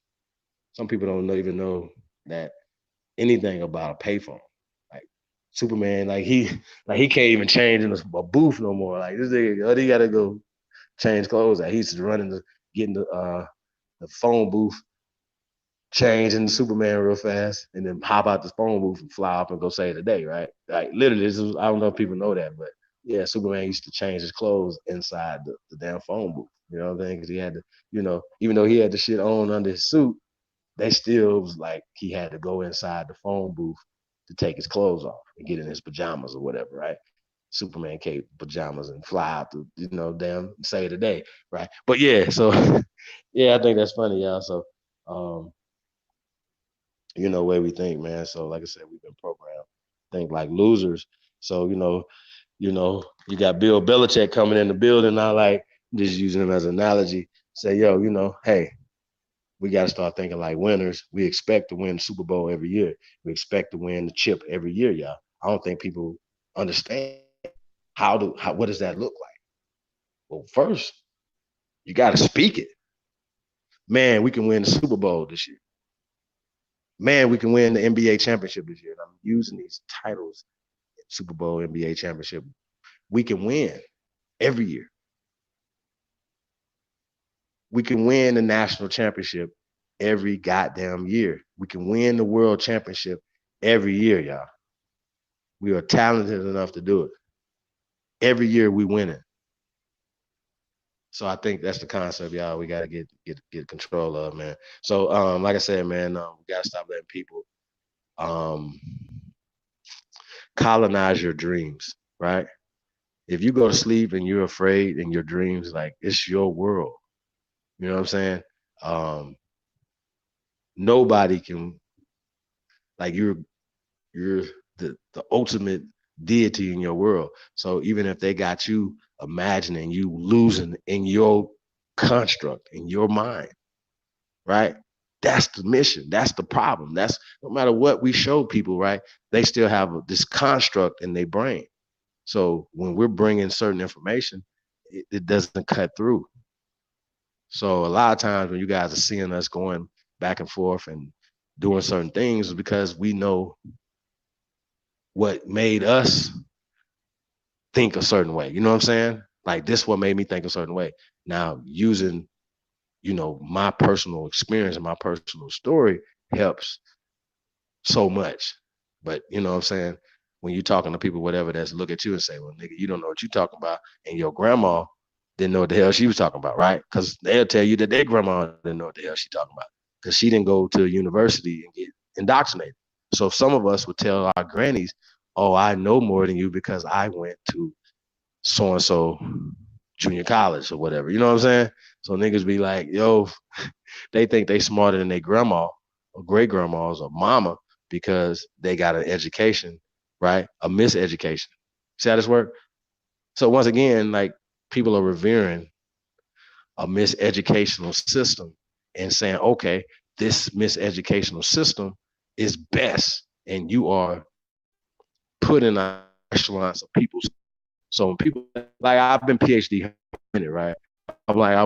Some people don't even know that anything about a payphone. Like Superman, like he can't even change in a booth no more. Like this nigga, he gotta go change clothes. Like he used to run into getting the phone booth, change into Superman real fast, and then hop out the phone booth and fly up and go save the day, right? Like literally, I don't know if people know that, but yeah, Superman used to change his clothes inside the damn phone booth. You know what I'm saying? Because he had to, even though he had the shit on under his suit, they still was like he had to go inside the phone booth to take his clothes off and get in his pajamas or whatever, right? Superman cape pajamas and fly out to, damn save the day, right? But yeah, so yeah, I think that's funny, y'all. So way we think, man. So like I said, we've been programmed think like losers. So, you got Bill Belichick coming in the building. I like just using him as an analogy. Say, yo, hey, we got to start thinking like winners. We expect to win the Super Bowl every year. We expect to win the chip every year, y'all. I don't think people understand what does that look like? Well, first, you got to speak it. Man, we can win the Super Bowl this year. Man, we can win the NBA championship this year. And I'm using these titles, Super Bowl, NBA championship. We can win every year. We can win the national championship every goddamn year. We can win the world championship every year, y'all. We are talented enough to do it. Every year we win it. So I think that's the concept, y'all. We gotta get control of, man. So like I said, man, we gotta stop letting people colonize your dreams, right? If you go to sleep and you're afraid in your dreams, like it's your world. You know what I'm saying? Nobody can, like, you're the ultimate deity in your world. So even if they got you imagining you losing in your construct, in your mind, right? That's the mission. That's the problem. That's no matter what we show people, right? They still have this construct in their brain. So when we're bringing certain information, it doesn't cut through. So a lot of times when you guys are seeing us going back and forth and doing certain things is because we know what made us think a certain way. You know what I'm saying? Like this what made me think a certain way. Now using, my personal experience and my personal story helps so much. But you know what I'm saying? When you're talking to people, whatever, that's look at you and say, well, nigga, you don't know what you're talking about. And your grandma didn't know what the hell she was talking about, right? Because they'll tell you that their grandma didn't know what the hell she talking about. Because she didn't go to university and get indoctrinated. So some of us would tell our grannies, oh, I know more than you because I went to so-and-so junior college or whatever. You know what I'm saying? So niggas be like, yo, they think they smarter than their grandma or great grandmas or mama because they got an education, right? A miseducation. See how this work? So once again, like people are revering a miseducational system and saying, okay, this miseducational system is best, and you are put in a echelons of people. So when people like I've been PhD in it, right? I'm like I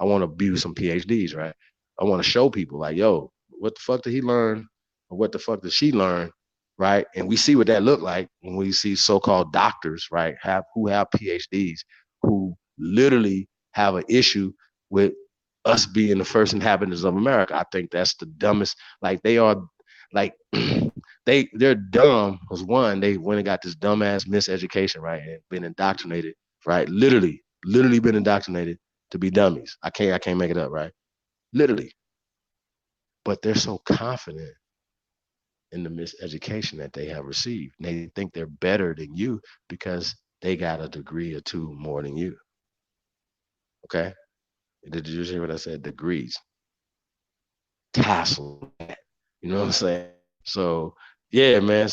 want to view some PhDs, right? I want to show people like, yo, what the fuck did he learn, or what the fuck did she learn, right? And we see what that looked like when we see so-called doctors, right, who have PhDs, who literally have an issue with us being the first inhabitants of America. I think that's the dumbest. Like they are, like they're dumb. Because one, they went and got this dumbass miseducation, right, and been indoctrinated right? Literally been indoctrinated to be dummies. I can't make it up, right? Literally. But they're so confident in the miseducation that they have received. And they think they're better than you because they got a degree or two more than you. Okay? Did you hear what I said? Degrees. Tassel. You know what I'm saying? So yeah, man.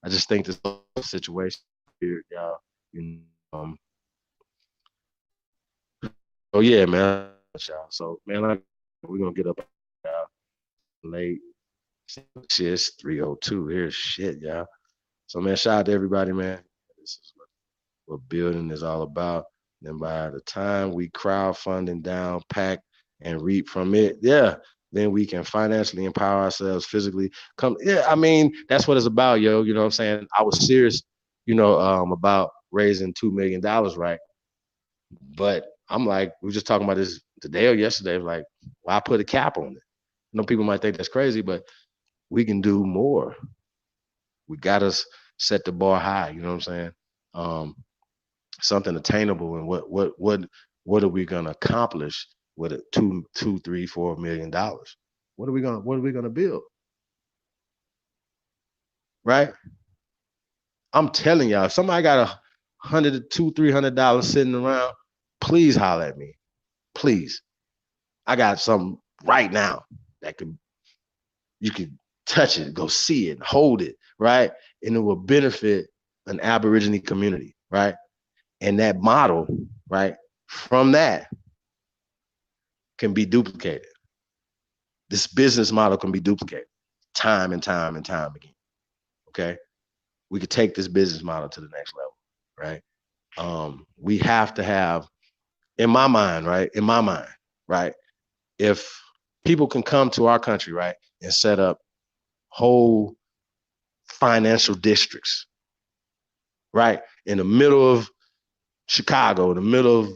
I just think this situation here, y'all. You know, oh yeah, man. Y'all. So man, we're gonna get up late. Shit's 3:02. Here's shit, y'all. So man, shout out to everybody, man. This is what building is all about. Then by the time we crowdfunding down, pack, and reap from it, yeah, then we can financially empower ourselves, physically come. Yeah, I mean, that's what it's about, yo. You know what I'm saying? I was serious, about raising $2 million, right? But I'm like, we were just talking about this today or yesterday. Like, why put a cap on it? People might think that's crazy, but we can do more. We got to set the bar high. You know what I'm saying? Something attainable, and what are we gonna accomplish with it? $2, $3, $4 million. What are we gonna build? Right? I'm telling y'all, if somebody got $100 to $300 sitting around, please holler at me. Please. I got something right now that you could touch it, go see it, hold it, right? And it will benefit an Aborigine community, right? And that model, right, from that can be duplicated. This business model can be duplicated time and time and time again. Okay. We could take this business model to the next level, right? We have to have, in my mind, right? If people can come to our country, right, and set up whole financial districts, right, in the middle of Chicago, in the middle of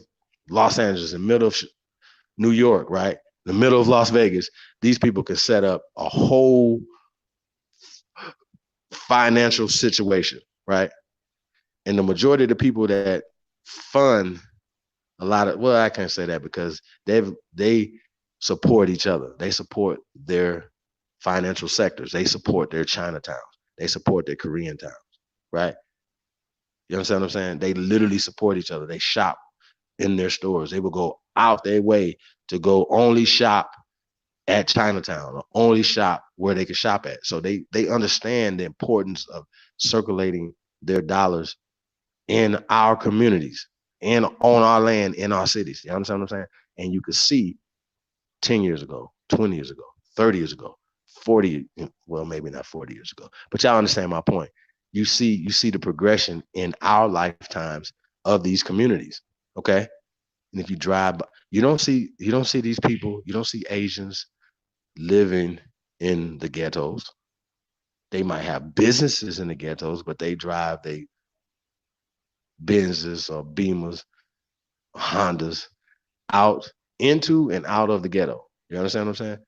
Los Angeles, in the middle of New York, right, in the middle of Las Vegas, these people can set up a whole financial situation, right? And the majority of the people that fund a lot of, well, I can't say that because they support each other. They support their financial sectors. They support their Chinatowns. They support their Korean towns, right? You understand what I'm saying? They literally support each other. They shop in their stores. They will go out their way to go only shop at Chinatown, or only shop where they can shop at. So they understand the importance of circulating their dollars in our communities and on our land, in our cities. You understand what I'm saying? And you could see 10 years ago, 20 years ago, 30 years ago, 40, well, maybe not 40 years ago, but y'all understand my point. You see the progression in our lifetimes of these communities. Okay. And if you drive by, you don't see these people, you don't see Asians living in the ghettos. They might have businesses in the ghettos, but they drive they Benzes or Beamers, Hondas out into and out of the ghetto. You understand what I'm saying?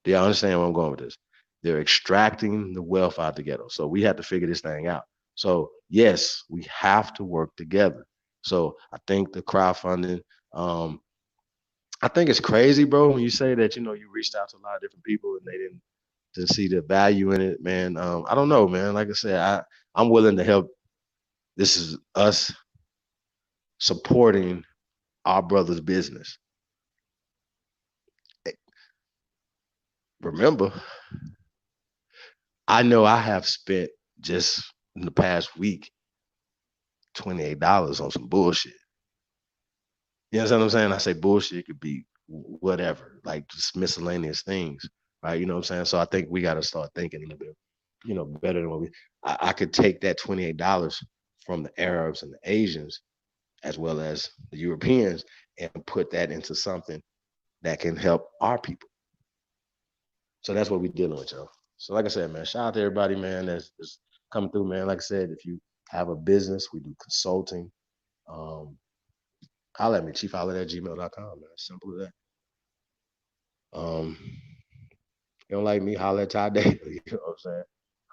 Do y'all understand where I'm going with this? They're extracting the wealth out of the ghetto. So we have to figure this thing out. So yes, we have to work together. So I think the crowdfunding, I think it's crazy, bro, when you say that, you reached out to a lot of different people and they didn't see the value in it, man. I don't know, man. Like I said, I'm willing to help. This is us supporting our brother's business. Remember, I know I have spent just in the past week $28 on some bullshit. You know what I'm saying? I say bullshit, it could be whatever, like just miscellaneous things, right? You know what I'm saying? So I think we got to start thinking a little bit, better than what I could take that $28 from the Arabs and the Asians, as well as the Europeans, and put that into something that can help our people. So that's what we're dealing with, y'all. So like I said, man, shout out to everybody, man, that's coming through, man. Like I said, if you have a business, we do consulting. Holler at me, chiefholler@gmail.com, man. Simple as that. You don't like me, holler at Ty Data, you know what I'm saying?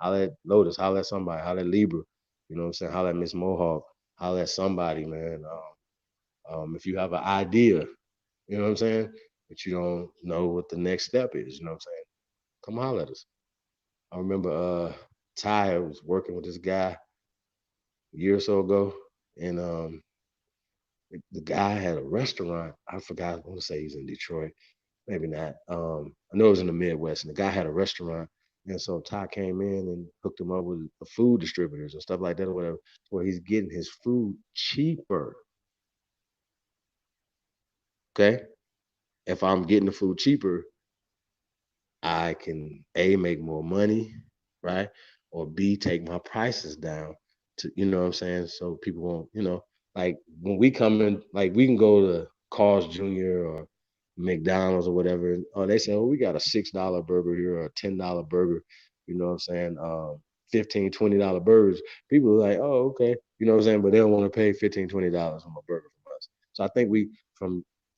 Holler at Lotus, holler at somebody, holler at Libra, you know what I'm saying? Holler at Miss Mohawk, holler at somebody, man. If you have an idea, you know what I'm saying, but you don't know what the next step is, you know what I'm saying, come holler at us. I remember Ty was working with this guy a year or so ago, and the guy had a restaurant. I forgot. I want to say he's in Detroit, maybe not. I know it was in the Midwest, and the guy had a restaurant, and so Ty came in and hooked him up with the food distributors and stuff like that or whatever, where he's getting his food cheaper. Okay, if I'm getting the food cheaper, I can A, make more money, right? Or B, take my prices down to, you know what I'm saying? So people won't, like when we come in, like we can go to Carl's Jr. or McDonald's or whatever. Or they say, oh, we got a $6 burger here or a $10 burger, you know what I'm saying? 15, $20 burgers. People are like, oh, okay. You know what I'm saying? But they don't want to pay $15, $20 on a burger from us. So I think we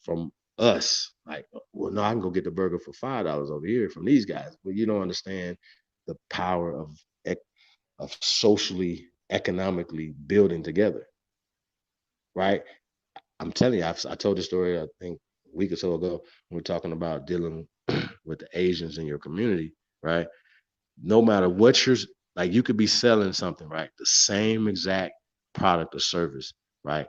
from us, like, well, no, I can go get the burger for $5 over here from these guys. But you don't understand the power of socially, economically building together, right? I'm telling you, I told this story, I think a week or so ago, when we're talking about dealing with the Asians in your community, right? No matter what you're, like, you could be selling something, right? The same exact product or service, right?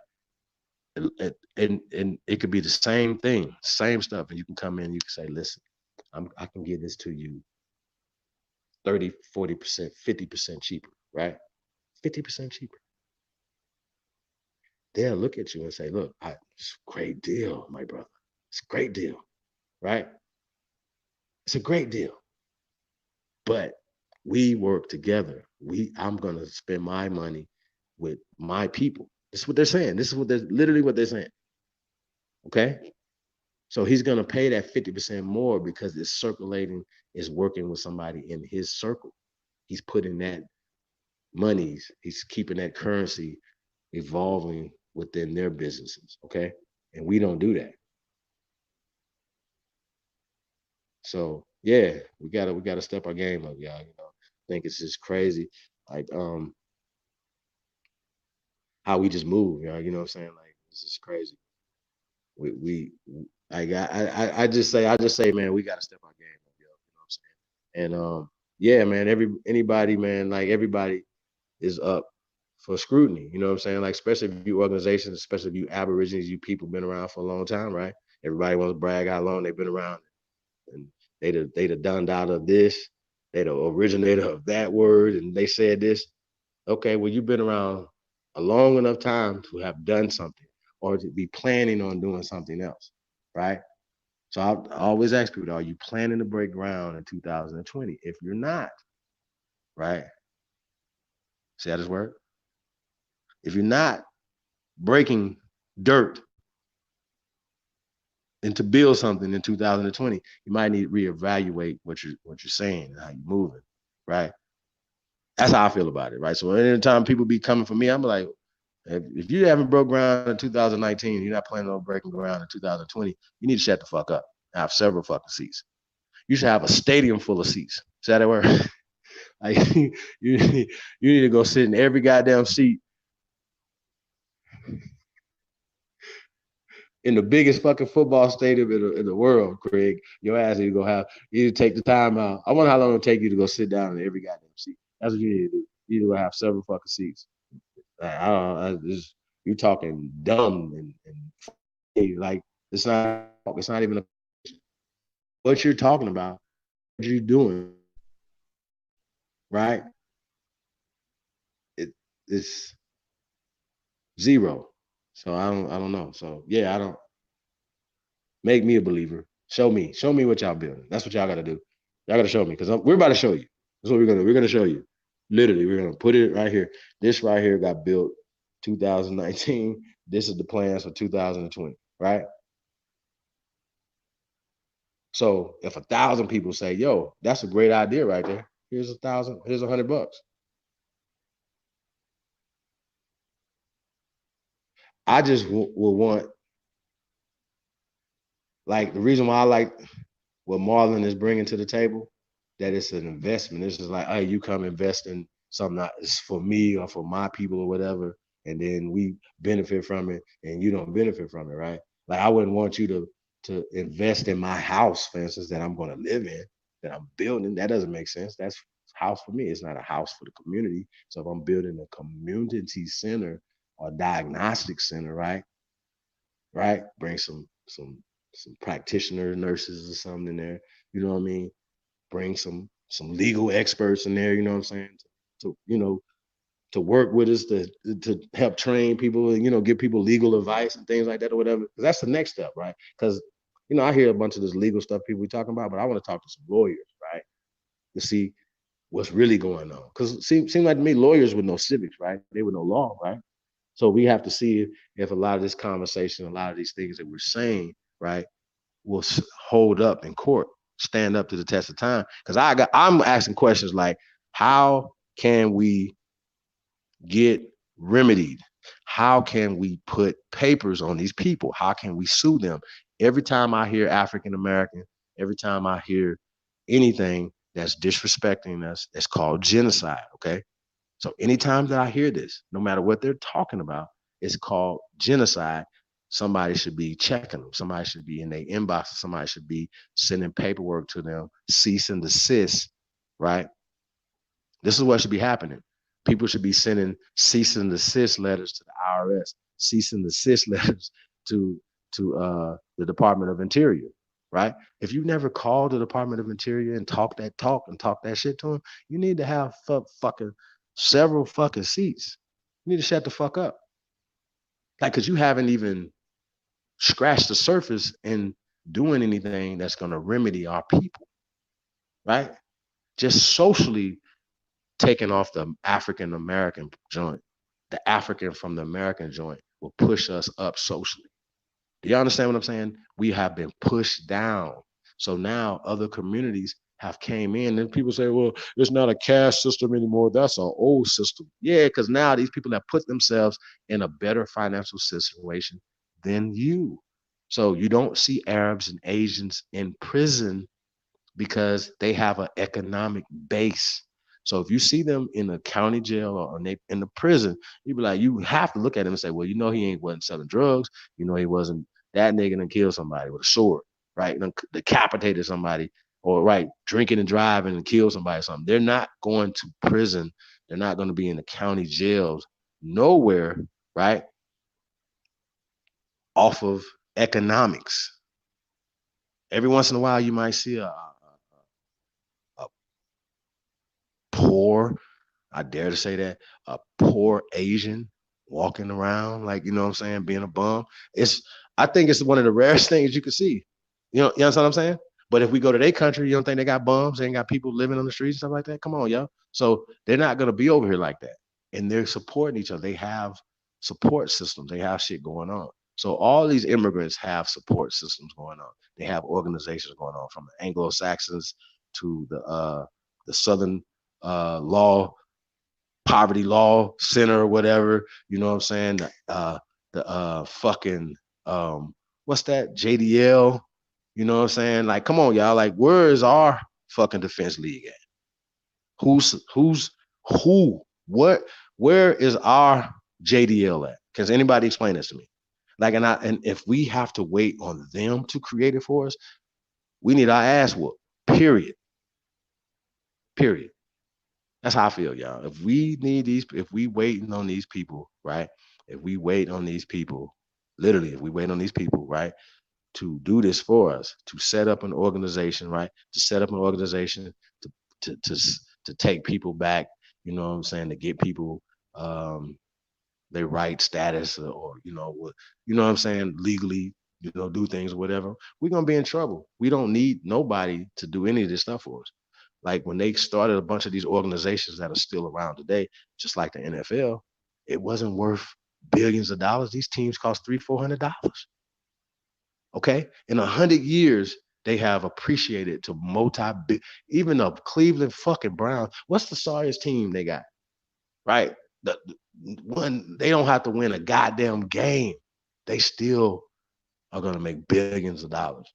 And it could be the same thing, same stuff. And you can come in, you can say, listen, I can give this to you 30, 40%, 50% cheaper, right? 50% cheaper. They'll look at you and say, look, it's a great deal, my brother. It's a great deal, right? It's a great deal. But we work together. I'm gonna spend my money with my people. This is what they're saying. This is literally what they're saying. Okay. So he's gonna pay that 50% more because it's circulating, is working with somebody in his circle. He's putting that monies, he's keeping that currency evolving within their businesses. Okay. And we don't do that. So yeah, we gotta step our game up, y'all. I think it's just crazy, like how we just move, y'all. You know what I'm saying? Like, this is crazy. We like I just say, man, we gotta step our game up, yo. You know what I'm saying? And yeah, man, anybody, man, like everybody is up for scrutiny. You know what I'm saying? Like, especially if you organizations, especially if you Aborigines, you people been around for a long time, right? Everybody wants to brag how long they've been around, and they the done out of this, they the originator of that word, and they said this. Okay, well, you've been around a long enough time to have done something or to be planning on doing something else, right? So I always ask people, are you planning to break ground in 2020? If you're not, right? See how this works? If you're not breaking dirt and to build something in 2020, you might need to reevaluate what you're saying and how you're moving, right? That's how I feel about it, right? So anytime people be coming for me, I'm like, if you haven't broke ground in 2019, you're not planning on breaking ground in 2020, you need to shut the fuck up. I have several fucking seats. You should have a stadium full of seats. See how that work? Like, you need to go sit in every goddamn seat in the biggest fucking football stadium in the world, Craig. Your ass need to go you need to take the time out. I wonder how long it'll take you to go sit down in every goddamn seat. That's what you need to do. You need to have several fucking seats. I don't know. You talking dumb and like it's not even what you're talking about. What you're doing, right? It's zero. So I don't know. So yeah, I don't make me a believer. Show me what y'all building. That's what y'all got to do. Y'all got to show me because we're about to show you. That's what we're gonna do. We're gonna show you. Literally, we're gonna put it right here. This right here got built 2019. This is the plans for 2020, right? So if 1,000 people say, "Yo, that's a great idea right there," here's 1,000. Here's $100. I just will want, like, the reason why I like what Marlon is bringing to the table, that it's an investment. This is like, hey, you come invest in something that is for me or for my people or whatever, and then we benefit from it and you don't benefit from it, right? Like I wouldn't want you to invest in my house, for instance, that I'm going to live in, that I'm building. That doesn't make sense. That's house for me. It's not a house for the community. So if I'm building a community center or diagnostic center, right? Right? Bring some practitioner nurses or something in there. You know what I mean? Bring some legal experts in there, you know what I'm saying? To work with us to help train people and give people legal advice and things like that or whatever. Because that's the next step, right? Because I hear a bunch of this legal stuff people be talking about, but I want to talk to some lawyers, right? To see what's really going on. Because it seems like to me, lawyers with no civics, right? They with no law, right? So we have to see if a lot of this conversation, a lot of these things that we're saying, right, will hold up in court, stand up to the test of time. Because I'm asking questions like, how can we get remedied? How can we put papers on these people? How can we sue them? Every time I hear African American, every time I hear anything that's disrespecting us, that's called genocide. Okay. So anytime that I hear this, no matter what they're talking about, it's called genocide. Somebody should be checking them. Somebody should be in their inbox. Somebody should be sending paperwork to them, cease and desist, right? This is what should be happening. People should be sending cease and desist letters to the IRS, cease and desist letters to the Department of Interior, right? If you never called the Department of Interior and talk that shit to them, you need to have fucking several fucking seats. You need to shut the fuck up. Like, cause you haven't even scratched the surface in doing anything that's gonna remedy our people, right? Just socially taking off the African American joint, the African from the American joint will push us up socially. Do you understand what I'm saying? We have been pushed down. So now other communities have came in and people say, well, it's not a caste system anymore. That's an old system. Yeah, because now these people have put themselves in a better financial situation than you. So you don't see Arabs and Asians in prison because they have an economic base. So if you see them in a county jail or in the prison, you be like, you have to look at him and say, well, he wasn't selling drugs. He wasn't that nigga and killed somebody with a sword, right? And decapitated somebody, or right, drinking and driving and kill somebody or something. They're not going to prison. They're not going to be in the county jails nowhere, right? Off of economics. Every once in a while, you might see a poor, I dare to say that, a poor Asian walking around, like, you know what I'm saying, being a bum. I think it's one of the rarest things you can see. You understand what I'm saying? But if we go to their country, you don't think they got bums? They ain't got people living on the streets and stuff like that? Come on, yo. So they're not going to be over here like that. And they're supporting each other. They have support systems. They have shit going on. So all these immigrants have support systems going on. They have organizations going on, from the Anglo-Saxons to the Southern poverty law center or whatever, you know what I'm saying? The fucking what's that? JDL, you know what I'm saying? Like, come on, y'all. Like, where is our fucking defense league at? Who? Where is our JDL at? Can anybody explain this to me? Like, and if we have to wait on them to create it for us, we need our ass whooped. Period. That's how I feel, y'all. If we waiting on these people, right? If we wait on these people, literally, if we wait on these people, right, to do this for us, to set up an organization, right, to set up an organization to take people back, you know what I'm saying, to get people their right status, or you know what I'm saying, legally, do things or whatever, we're gonna be in trouble. We don't need nobody to do any of this stuff for us. Like when they started a bunch of these organizations that are still around today, just like the NFL, it wasn't worth billions of dollars. These teams cost $300-400. Okay, in 100 years, they have appreciated to multi-big. Even the Cleveland fucking Browns. What's the sorriest team they got? Right, the one, they don't have to win a goddamn game. They still are gonna make billions of dollars.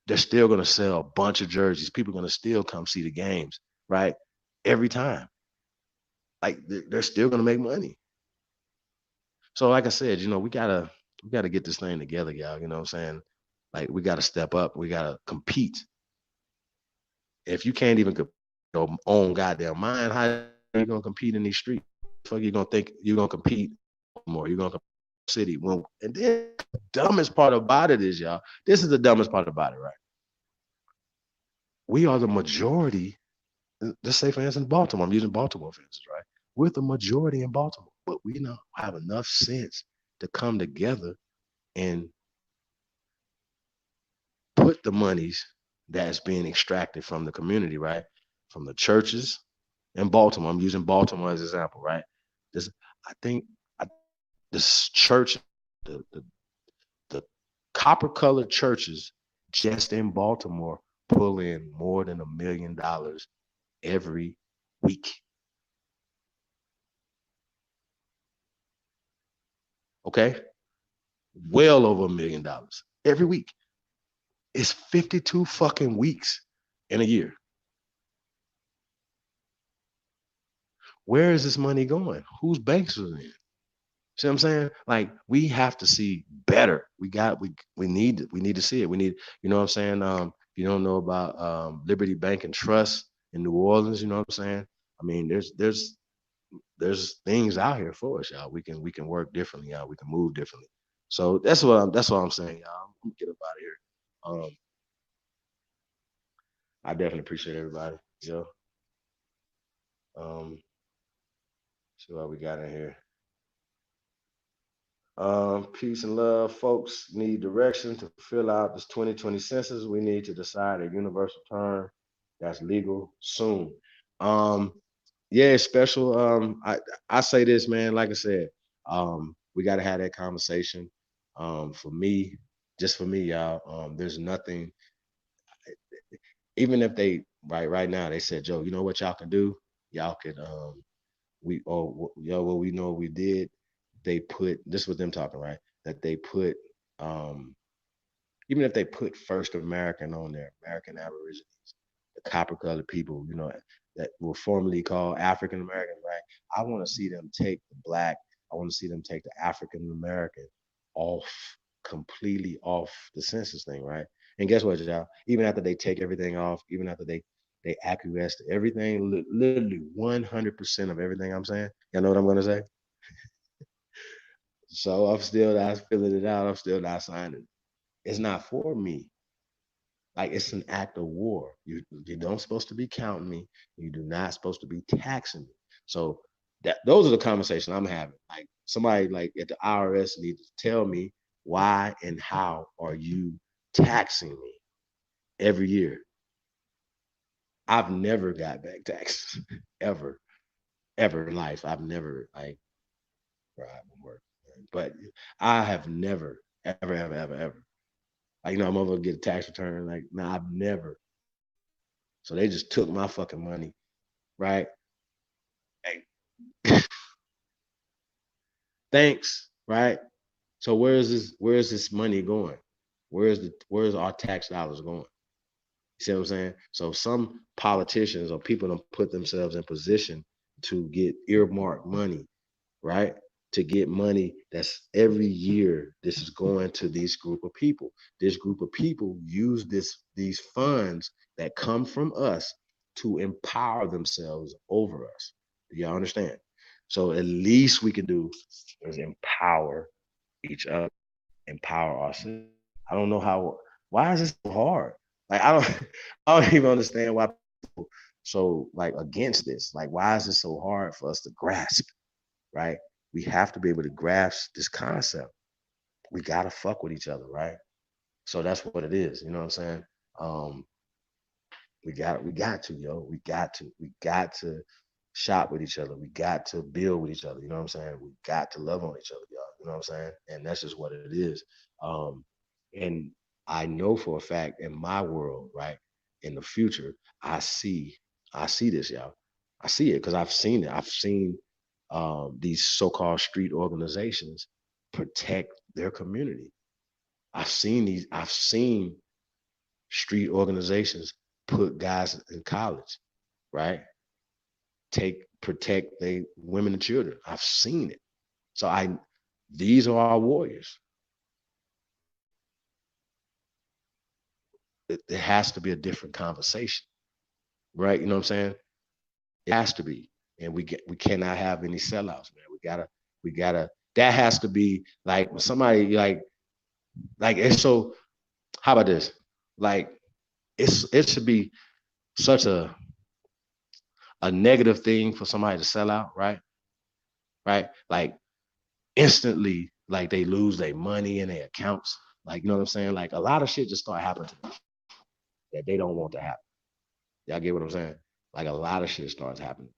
They're still going to sell a bunch of jerseys. People are going to still come see the games, right? Every time. Like, they're still going to make money. So like I said, we gotta get this thing together, y'all. You know what I'm saying? Like we gotta step up. We gotta compete. If you can't even compete your own goddamn mind, how are you gonna compete in these streets? Fuck, you gonna think you're gonna compete more? You're gonna compete city. Well, and then the dumbest part about it is, y'all. This is the dumbest part about it, right? We are the majority. Let's say, for instance, Baltimore. I'm using Baltimore, for instance, right? We're the majority in Baltimore, but we don't have enough sense to come together and put the monies that's being extracted from the community, right? From the churches in Baltimore. I'm using Baltimore as an example, right? This, I think, this church, the the copper colored churches just in Baltimore pull in more than $1 million every week. Okay, well over $1 million every week. It's 52 fucking weeks in a year. Where is this money going? Whose banks is it in? See what I'm saying? Like we have to see better. We need to see it. We need, you know what I'm saying? You don't know about Liberty Bank and Trust in New Orleans, you know what I'm saying? I mean, there's things out here for us, y'all. We can work differently, y'all. We can move differently. So that's what I'm saying, y'all. I'm gonna get up out of here. I definitely appreciate everybody. Yo. Um, see what we got in here. Peace and love, folks. Need direction to fill out this 2020 census. We need to decide a universal term that's legal soon. Um, yeah, special. I say this, man. Like I said, we got to have that conversation. For me, just for me, y'all. There's nothing. Even if they right now they said, Joe, you know what y'all can do? Y'all can yo, what we know we did, they put this was them talking, right? That they put um even if they put first American on there, American Aborigines, the copper colored people, that were formerly called African Americans, right? I want to see them take the black, I want to see them take the African American off, completely off the census thing, right? And guess what, y'all? Even after they take everything off, even after they acquiesce to everything, literally 100% of everything I'm saying. Y'all know what I'm gonna say? So I'm still not filling it out. I'm still not signing. It's not for me. Like it's an act of war. You don't supposed to be counting me. You do not supposed to be taxing me. So those are the conversations I'm having. Like somebody like at the IRS needs to tell me why and how are you taxing me every year? I've never got back taxes ever, ever in life. I've never like right work, but I have never, ever, ever, ever, ever. Like I'm gonna get a tax return. Like no, I've never. So they just took my fucking money, right? Hey, thanks, right? So where is this money going? Where's our tax dollars going? You see what I'm saying? So some politicians or people don't put themselves in position to get earmarked money, right? To get money that's every year this is going to this group of people. This group of people use these funds that come from us to empower themselves over us. Do y'all understand? So at least we can do is empower each other, empower ourselves. I don't know how. Why is this so hard? Like I don't, I don't even understand why people so like against this. Like why is it so hard for us to grasp? Right? We have to be able to grasp this concept. We gotta fuck with each other, right? So that's what it is. You know what I'm saying? Um, we got to, yo. We got to shop with each other. We got to build with each other. You know what I'm saying? We got to love on each other, y'all. You know what I'm saying? And that's just what it is. Um, and I know for a fact in my world, right, in the future, I see this, y'all. I see it because I've seen it. I've seen these so-called street organizations protect their community. I've seen street organizations put guys in college, right? Protect they women and children. I've seen it. So These are our warriors. It has to be a different conversation, right? You know what I'm saying? It has to be, and we cannot have any sellouts, man. We gotta. That has to be like when somebody like it's so. How about this? Like it should be such a negative thing for somebody to sell out, right? Right? Like instantly, like they lose their money and their accounts. Like, you know what I'm saying? Like a lot of shit just start happening to them that they don't want to happen. Y'all get what I'm saying? Like a lot of shit starts happening.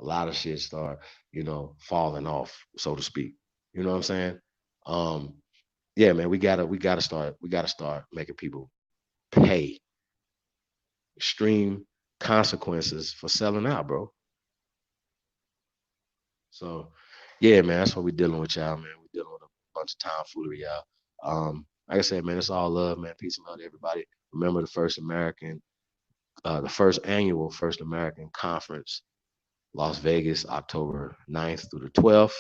A lot of shit start, falling off, so to speak. You know what I'm saying? Um, yeah, man, we gotta start making people pay extreme consequences for selling out, bro. So yeah, man, that's what we're dealing with, y'all, man. We're dealing with a bunch of tomfoolery, y'all. Like I said, man, it's all love, man. Peace and love to everybody. Remember the first annual First American Conference, Las Vegas, October 9th through the 12th.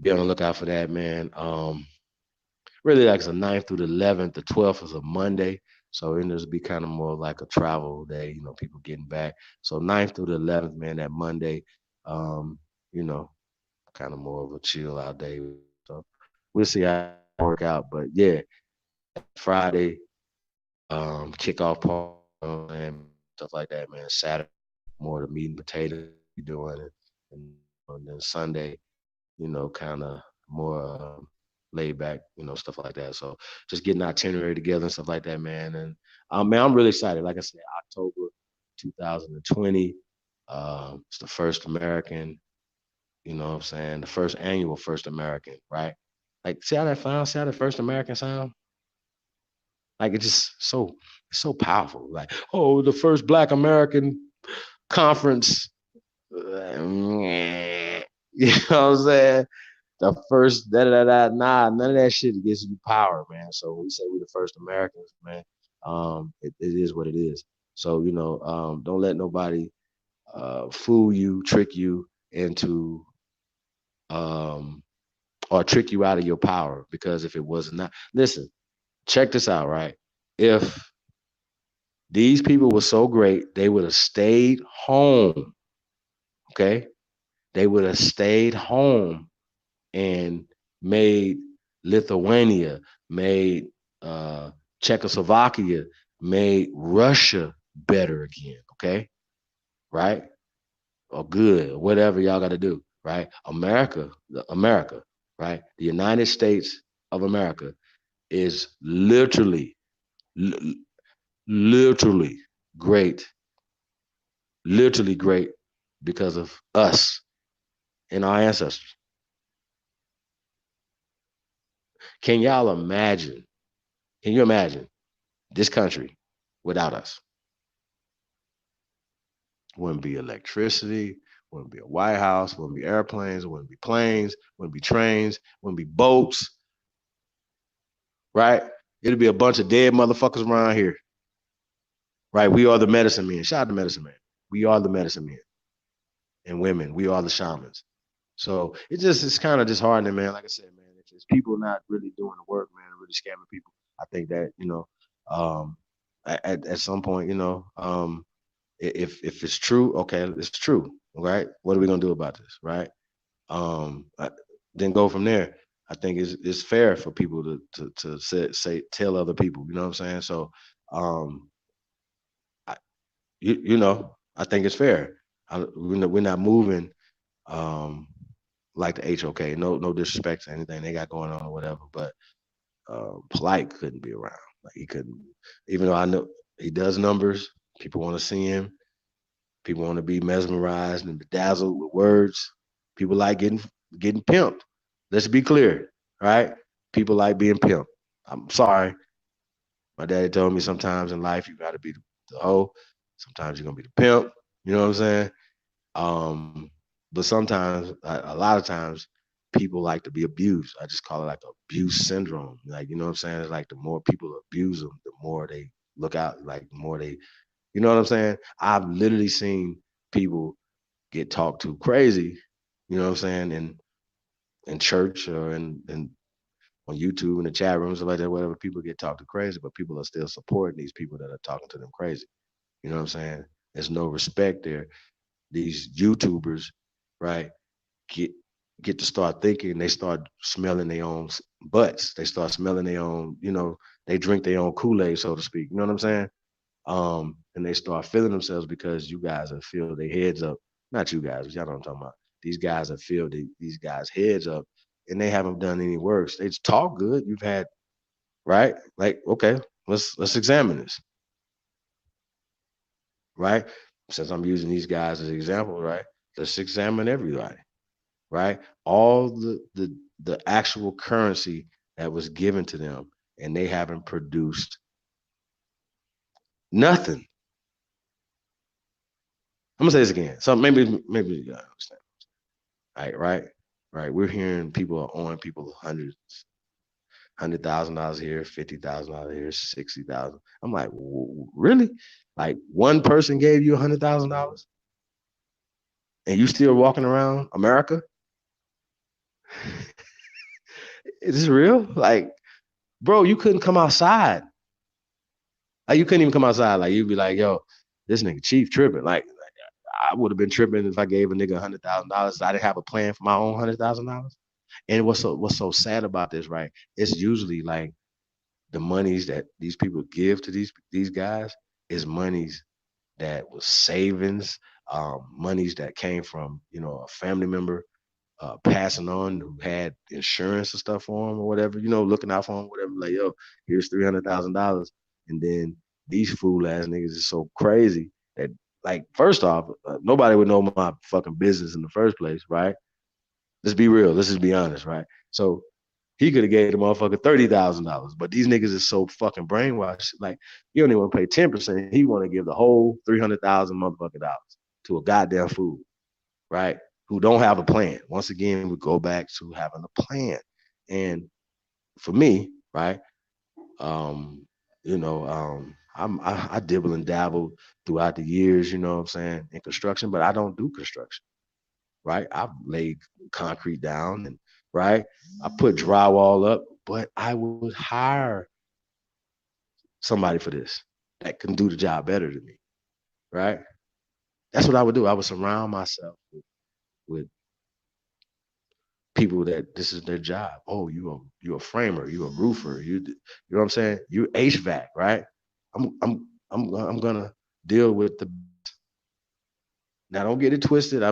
Be on the lookout for that, man. Really like it's the 9th through the 11th. The 12th is a Monday. So it'll be kind of more like a travel day, people getting back. So 9th through the 11th, man, that Monday, you know, kind of more of a chill out day. So we'll see how it work out. But yeah, Friday, kickoff party and stuff like that, man. Saturday, more the meat and potatoes we doing it. And then Sunday, kind of more laid back, stuff like that. So just getting our itinerary together and stuff like that, man. And man, I'm really excited. Like I said, October 2020. It's the first American, you know what I'm saying? The first annual First American, right? Like, see how that sounds? See how the First American sound? Like it's just so powerful. Like, oh, the first Black American conference. You know what I'm saying? The first nah, none of that shit gives you power, man. So when we say we're the first Americans, man, it is what it is. So don't let nobody fool you, trick you into or trick you out of your power. Because if it was not, listen, check this out, right? If these people were so great, they would have stayed home. Okay, they would have stayed home and made Lithuania, made Czechoslovakia, made Russia better again, okay? Right? Or good, or whatever y'all got to do, right? America, right? The United States of America is literally great, literally great because of us and our ancestors. Can y'all imagine? Can you imagine this country without us? Wouldn't be electricity, wouldn't be a White House, wouldn't be airplanes, wouldn't be planes, wouldn't be trains, wouldn't be boats, right? It'd be a bunch of dead motherfuckers around here, right? We are the medicine men. Shout out to medicine man. We are the medicine men and women. We are the shamans. So it's kind of disheartening, man. Like I said, man, it's just people not really doing the work, man, really scamming people. I think that, um, at some point, if it's true, okay, it's true, right? What are we gonna do about this, right? Then go from there. I think it's fair for people to say tell other people, you know what I'm saying? So, I, I think it's fair. We're not moving like the HOK. No disrespect to anything they got going on or whatever, but Polite couldn't be around. Like he couldn't, even though I know he does numbers. People want to see him. People want to be mesmerized and bedazzled with words. People like getting pimped. Let's be clear, right? People like being pimped. I'm sorry. My daddy told me sometimes in life you got to be the hoe. Sometimes you're gonna be the pimp. You know what I'm saying? But sometimes, a lot of times, people like to be abused. I just call it like abuse syndrome. Like, you know what I'm saying? It's like the more people abuse them, the more they look out, like the more they, you know what I'm saying? I've literally seen people get talked to crazy, you know what I'm saying? And in church or in on YouTube in the chat rooms or like that, whatever, people get talked to crazy, but people are still supporting these people that are talking to them crazy. You know what I'm saying? There's no respect there. These YouTubers, right, get get to start thinking. They start smelling their own butts. They start smelling their own. They drink their own Kool-Aid, so to speak. You know what I'm saying? And they start feeling themselves because you guys have filled their heads up. Not you guys, but y'all know what I'm talking about. These guys have filled these guys' heads up, and they haven't done any work. They just talk good. You've had right, like okay, let's examine this, right? Since I'm using these guys as examples, right? Let's examine everybody, right? All the actual currency that was given to them, and they haven't produced nothing. I'm gonna say this again. So maybe you gotta understand. Right. We're hearing people are owing people $100,000 here, $50,000 here, 60,000. I'm like, really? Like one person gave you $100,000, and you still walking around America? Is this real? Like, bro, you couldn't come outside. Like, you couldn't even come outside. Like, you'd be like, yo, this nigga Chief tripping. Like I would have been tripping if I gave a nigga $100,000. I didn't have a plan for my own $100,000. And what's so sad about this, right? It's usually like the monies that these people give to these guys is monies that was savings, monies that came from a family member passing on who had insurance and stuff for him or whatever, looking out for him, whatever. Like, yo, here's $300,000, and then these fool ass niggas is so crazy that, like, first off, nobody would know my fucking business in the first place, right? Let's be real. Let's just be honest, right? So he could have gave the motherfucker $30,000, but these niggas is so fucking brainwashed. Like, you don't even want to pay 10%. He want to give the whole 300,000 motherfucking dollars to a goddamn fool, right? Who don't have a plan. Once again, we go back to having a plan. And for me, right, I dibble and dabble throughout the years, you know what I'm saying, in construction, but I don't do construction, right? I've laid concrete down and right, I put drywall up, but I would hire somebody for this that can do the job better than me, right? That's what I would do. I would surround myself with people that this is their job. Oh, you a framer, you a roofer, you know what I'm saying? You HVAC, right? I'm gonna deal with the. Now don't get it twisted.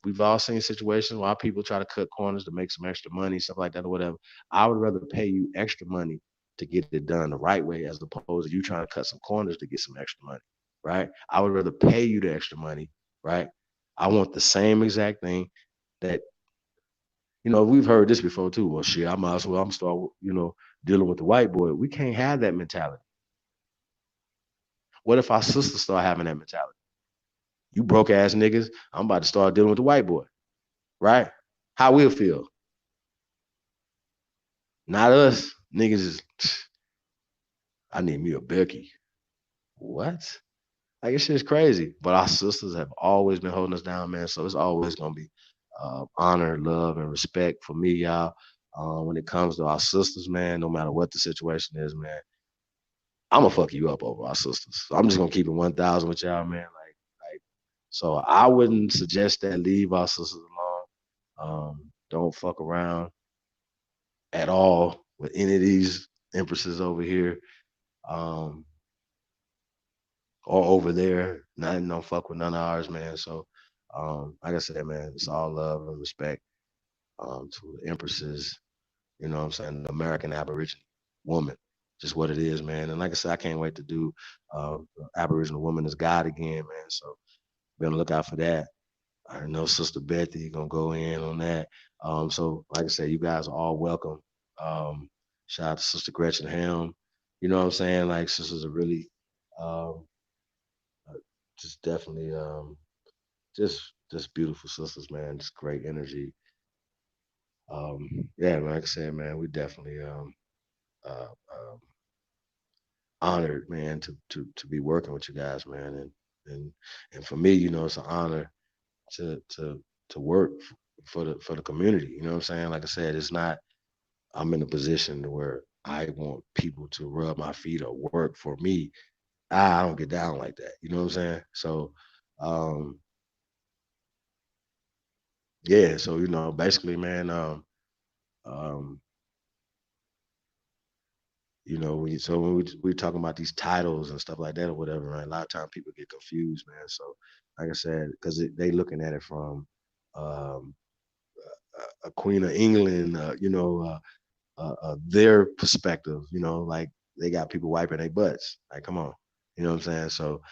We've all seen situations where people try to cut corners to make some extra money, stuff like that or whatever. I would rather pay you extra money to get it done the right way as opposed to you trying to cut some corners to get some extra money, right? I would rather pay you the extra money, right? I want the same exact thing that we've heard this before too. Well, shit, I might as well. I'm start, dealing with the white boy. We can't have that mentality. What if our sisters start having that mentality? You broke ass niggas. I'm about to start dealing with the white boy, right? How we'll feel. Not us. Niggas is, I need me a Becky. What? Like, it's just crazy. But our sisters have always been holding us down, man. So it's always going to be honor, love, and respect for me, y'all. When it comes to our sisters, man, no matter what the situation is, man, I'm going to fuck you up over our sisters. So I'm just going to keep it 1,000 with y'all, man. So I wouldn't suggest that. Leave our sisters alone. Don't fuck around at all with any of these empresses over here. Or over there. Nothing, don't fuck with none of ours, man. So, like I said, man, it's all love and respect to the empresses. You know what I'm saying? The American Aboriginal woman, just what it is, man. And like I said, I can't wait to do Aboriginal woman as God again, man. So be on the lookout for that. I know Sister Bethy gonna go in on that. So like I said, you guys are all welcome. Shout out to Sister Gretchen Helm. You know what I'm saying? Like, sisters are really um, just definitely just beautiful sisters, man. Just great energy. Yeah, like I said, man, we definitely uh, um honored, man, to be working with you guys, man, and and for me, it's an honor to to work for the community. You know what I'm saying? Like I said, it's not. I'm in a position where I want people to rub my feet or work for me. I don't get down like that. You know what I'm saying? So, um, yeah. So basically, man. Um, when we talking about these titles and stuff like that or whatever, right? A lot of times people get confused, man. So, like I said, because they looking at it from um, a Queen of England, their perspective. Like they got people wiping their butts. Like, come on, you know what I'm saying? So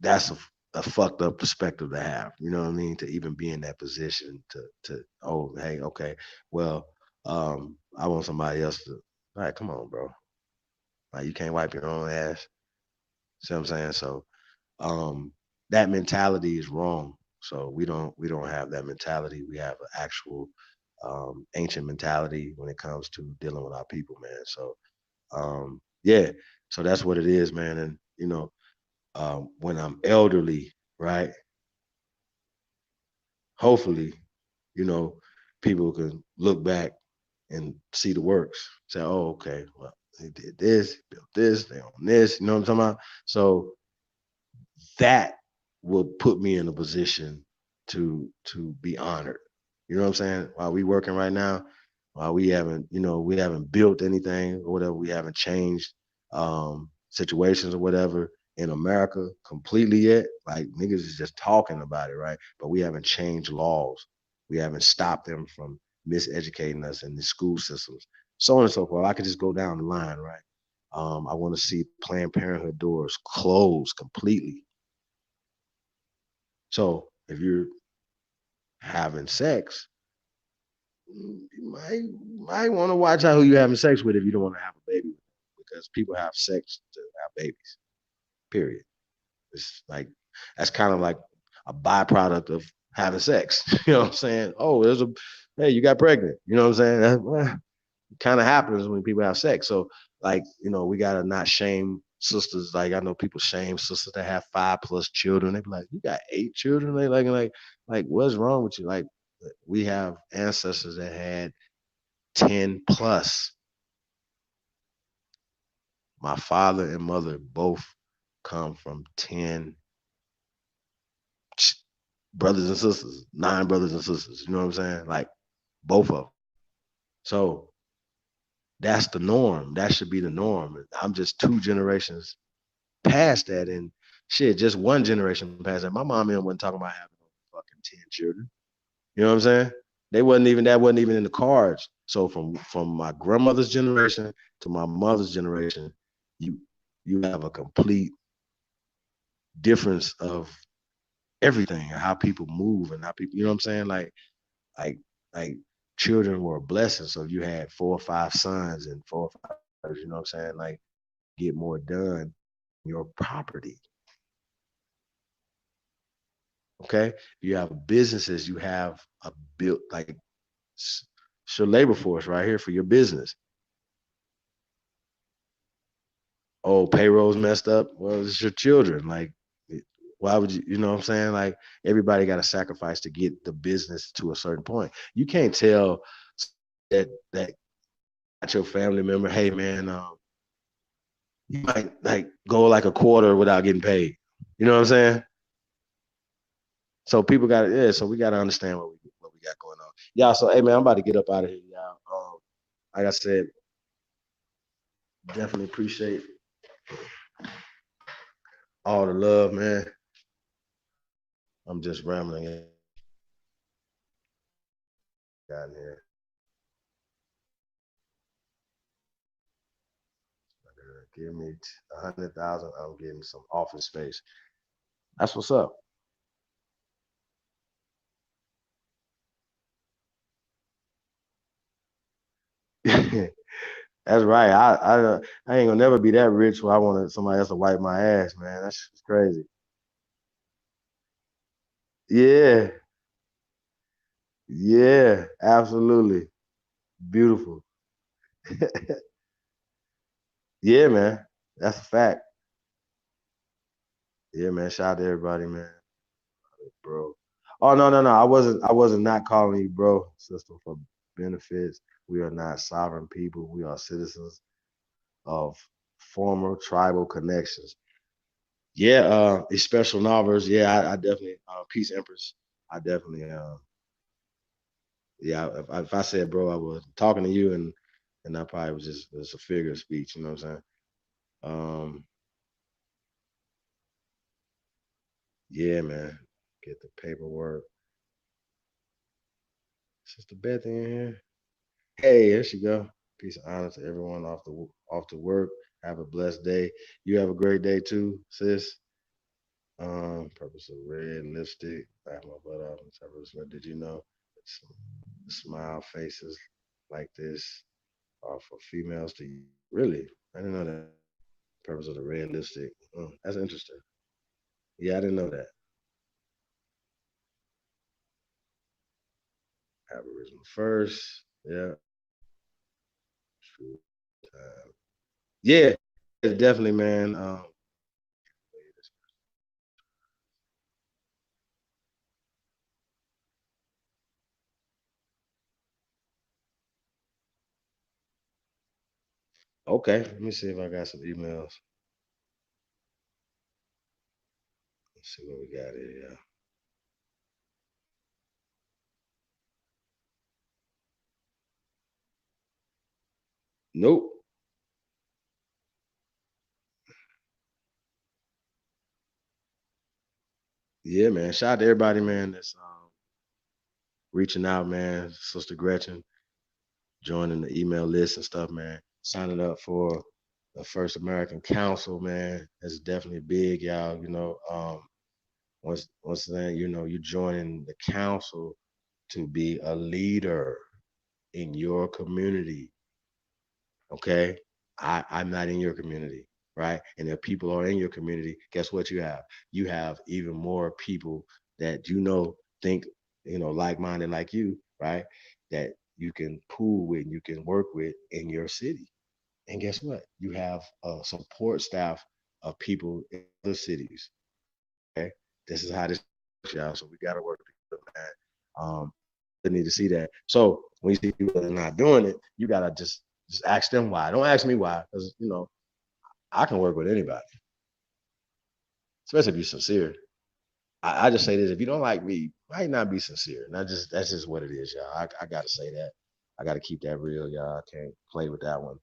that's a fucked up perspective to have. You know what I mean? To even be in that position to oh hey okay well I want somebody else to. All right, come on, bro. Like you can't wipe your own ass. See what I'm saying? So that mentality is wrong. So we don't have that mentality. We have an actual ancient mentality when it comes to dealing with our people, man. So yeah, so that's what it is, man. And when I'm elderly, right? Hopefully, you know, people can look back and see the works. Say, oh, okay, well, they did this, built this, they on this. You know what I'm talking about? So that will put me in a position to be honored. You know what I'm saying? While we working right now, while we haven't built anything or whatever, we haven't changed situations or whatever in America completely yet. Like niggas is just talking about it, right? But we haven't changed laws. We haven't stopped them from miseducating us in the school systems, so on and so forth. I could just go down the line, right? I want to see Planned Parenthood doors closed completely. So if you're having sex, you might want to watch out who you're having sex with if you don't want to have a baby with them, because people have sex to have babies. Period. It's like that's kind of like a byproduct of having sex. You know what I'm saying? Oh, hey, you got pregnant. You know what I'm saying? Kind of happens when people have sex. So like, we gotta not shame sisters. Like I know people shame sisters that have 5+ children. They be like, you got 8 children? They like what's wrong with you? Like we have ancestors that had 10 plus. My father and mother both come from 10 brothers and sisters, 9 brothers and sisters. You know what I'm saying? Like both of them. So that's the norm. That should be the norm. I'm just 2 generations past that, and shit, just 1 generation past that. My mom and them wasn't talking about having no fucking 10 children. You know what I'm saying? That wasn't even in the cards. So from my grandmother's generation to my mother's generation, you you have a complete difference of everything and how people move and how people, you know what I'm saying? Like like children were a blessing. So you had 4 or 5 sons and 4 or 5 daughters, you know what I'm saying? Like get more done your property. Okay. You have businesses, you have a built like it's your labor force right here for your business. Oh, payroll's messed up. Well, it's your children. Like, why would you know what I'm saying? Like everybody got to sacrifice to get the business to a certain point. You can't tell that at your family member, hey man, you might like go like a quarter without getting paid. You know what I'm saying? So people got yeah. So we got to understand what we got going on. Yeah. So hey man, I'm about to get up out of here, y'all. Like I said, definitely appreciate all the love, man. I'm just rambling out here. Give me 100,000. I'm getting some office space. That's what's up. That's right. I ain't gonna never be that rich where I want somebody else to wipe my ass, man. That's just crazy. Yeah, yeah, absolutely. Beautiful. Yeah, man. That's a fact. Yeah, man. Shout out to everybody, man. Bro. Oh no. I wasn't not calling you bro, sister, for benefits. We are not sovereign people. We are citizens of former tribal connections. Yeah, these special novels. Yeah, I definitely Peace Empress. I definitely yeah. If I said bro, I was talking to you, and I probably was a figure of speech. You know what I'm saying? Um, yeah, man. Get the paperwork. Sister Beth in here. Hey, there she go. Peace and honor to everyone off to work. Have a blessed day. You have a great day too, sis. Purpose of red lipstick. Back my butt off. Did you know smile faces like this are for females to use? Really? I didn't know that. Purpose of the red lipstick. That's interesting. Yeah, I didn't know that. Aboriginal first. Yeah. True. Yeah, definitely, man. Okay, let me see if I got some emails. Let's see what we got here. Yeah. Nope. Yeah, man. Shout out to everybody, man, that's reaching out, man. Sister Gretchen joining the email list and stuff, man. Signing up for the First American Council, man. That's definitely big, y'all. Once then, you're joining the council to be a leader in your community. Okay. I'm not in your community, right? And if people are in your community, guess what you have? You have even more people that think, like-minded like you, right? That you can pool with and you can work with in your city. And guess what? You have a support staff of people in other cities. Okay. This is how this works, y'all. So we gotta work together, man. They need to see that. So when you see people that are not doing it, you gotta just ask them why. Don't ask me why, because I can work with anybody, especially if you're sincere. I just say this: if you don't like me, might not be sincere. And that's just what it is, y'all. I gotta say that. I gotta keep that real, y'all. I can't play with that one.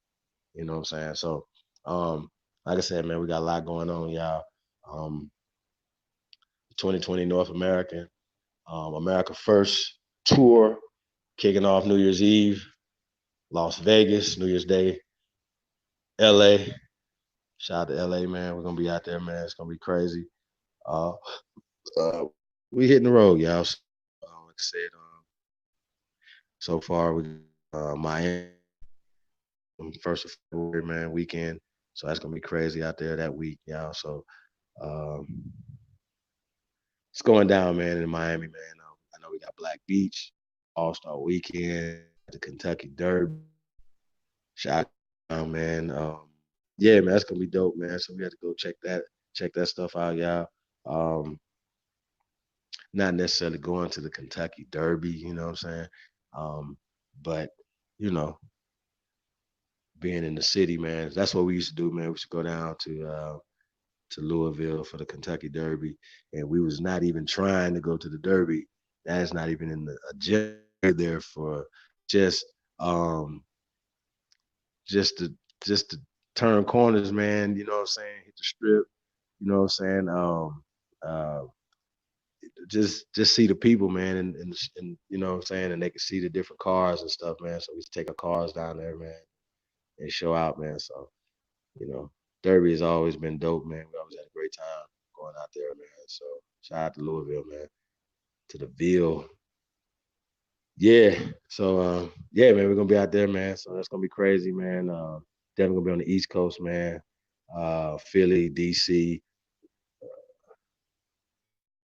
You know what I'm saying? So, like I said, man, we got a lot going on, y'all. 2020 North American, America First tour kicking off New Year's Eve, Las Vegas, New Year's Day, LA. Shout out to LA, man. We're gonna be out there, man. It's gonna be crazy. Uh, we hitting the road, y'all. So, like I said, so far we Miami first of February, man, weekend. So that's gonna be crazy out there that week, y'all. So um, it's going down, man, in Miami, man. I know we got Black Beach, All Star Weekend, the Kentucky Derby. Shout out, man. Yeah, man, that's gonna be dope, man. So we have to go check that stuff out, y'all. Um, Not necessarily going to the Kentucky Derby, you know what I'm saying? But you know, being in the city, man, that's what we used to do, man. We used to go down to Louisville for the Kentucky Derby, and we was not even trying to go to the Derby. That is not even in the agenda there for just um just to just to turn corners, man. You know what I'm saying? Hit the strip. You know what I'm saying? Uh, just see the people, man, and you know what I'm saying, and they can see the different cars and stuff, man. So we take our cars down there, man, and show out, man. So you know, Derby has always been dope, man. We always had a great time going out there, man. So shout out to Louisville, man, to the Ville. Yeah. So yeah, man, we're gonna be out there, man. So that's gonna be crazy, man. Definitely gonna be on the East Coast, man. Philly, DC,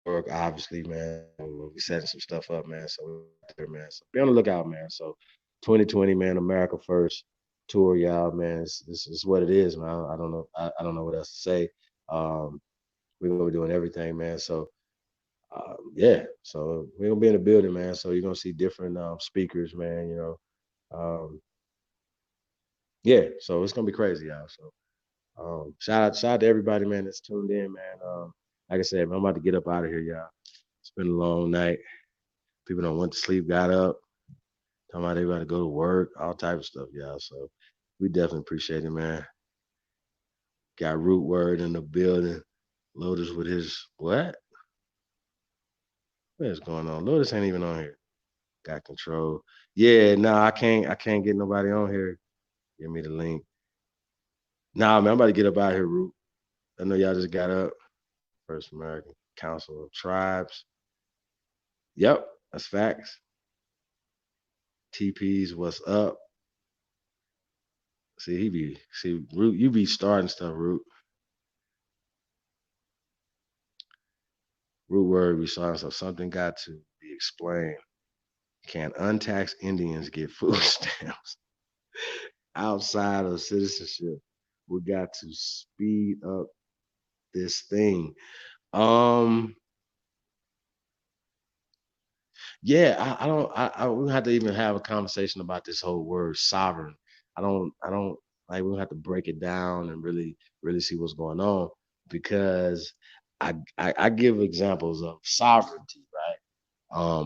work, obviously, man. We'll be setting some stuff up, man. So we're out there, man. So be on the lookout, man. So 2020, man, America First tour, y'all, man. It's what it is, man. I don't know. I don't know what else to say. We're gonna be doing everything, man. So Yeah, so we're gonna be in the building, man. So you're gonna see different speakers, man. Yeah, so it's gonna be crazy, y'all. So shout out to everybody, man, that's tuned in, man. Like I said, man, I'm about to get up out of here, y'all. It's been a long night. People don't went to sleep, got up, talking about they about to go to work, all type of stuff, y'all. So we definitely appreciate it, man. Got Root Word in the building. Lotus with his what? What is going on? Lotus ain't even on here. Got control. Yeah, no, I can't get nobody on here. Give me the link. Nah, man, I'm about to get up out here, Root. I know y'all just got up. First American Council of Tribes. Yep, that's facts. TP's what's up? See Root, you be starting stuff, Root. Root word be starting stuff. Something got to be explained. Can untaxed Indians get food stamps outside of citizenship? We got to speed up this thing. Um, Yeah, I don't. We have to even have a conversation about this whole word sovereign. I don't like. We have to break it down and really see what's going on because I give examples of sovereignty, right?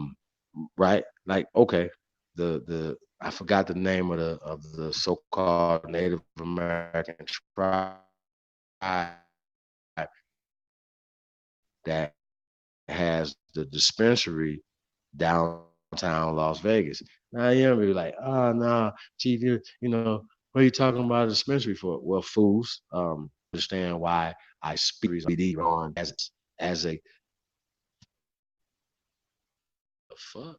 Right, like okay, the I forgot the name of the so-called Native American tribe that has the dispensary downtown Las Vegas. Now you ever be like, oh no, chief, what are you talking about a dispensary for? Well, fools, understand why I speak BD on as a the fuck.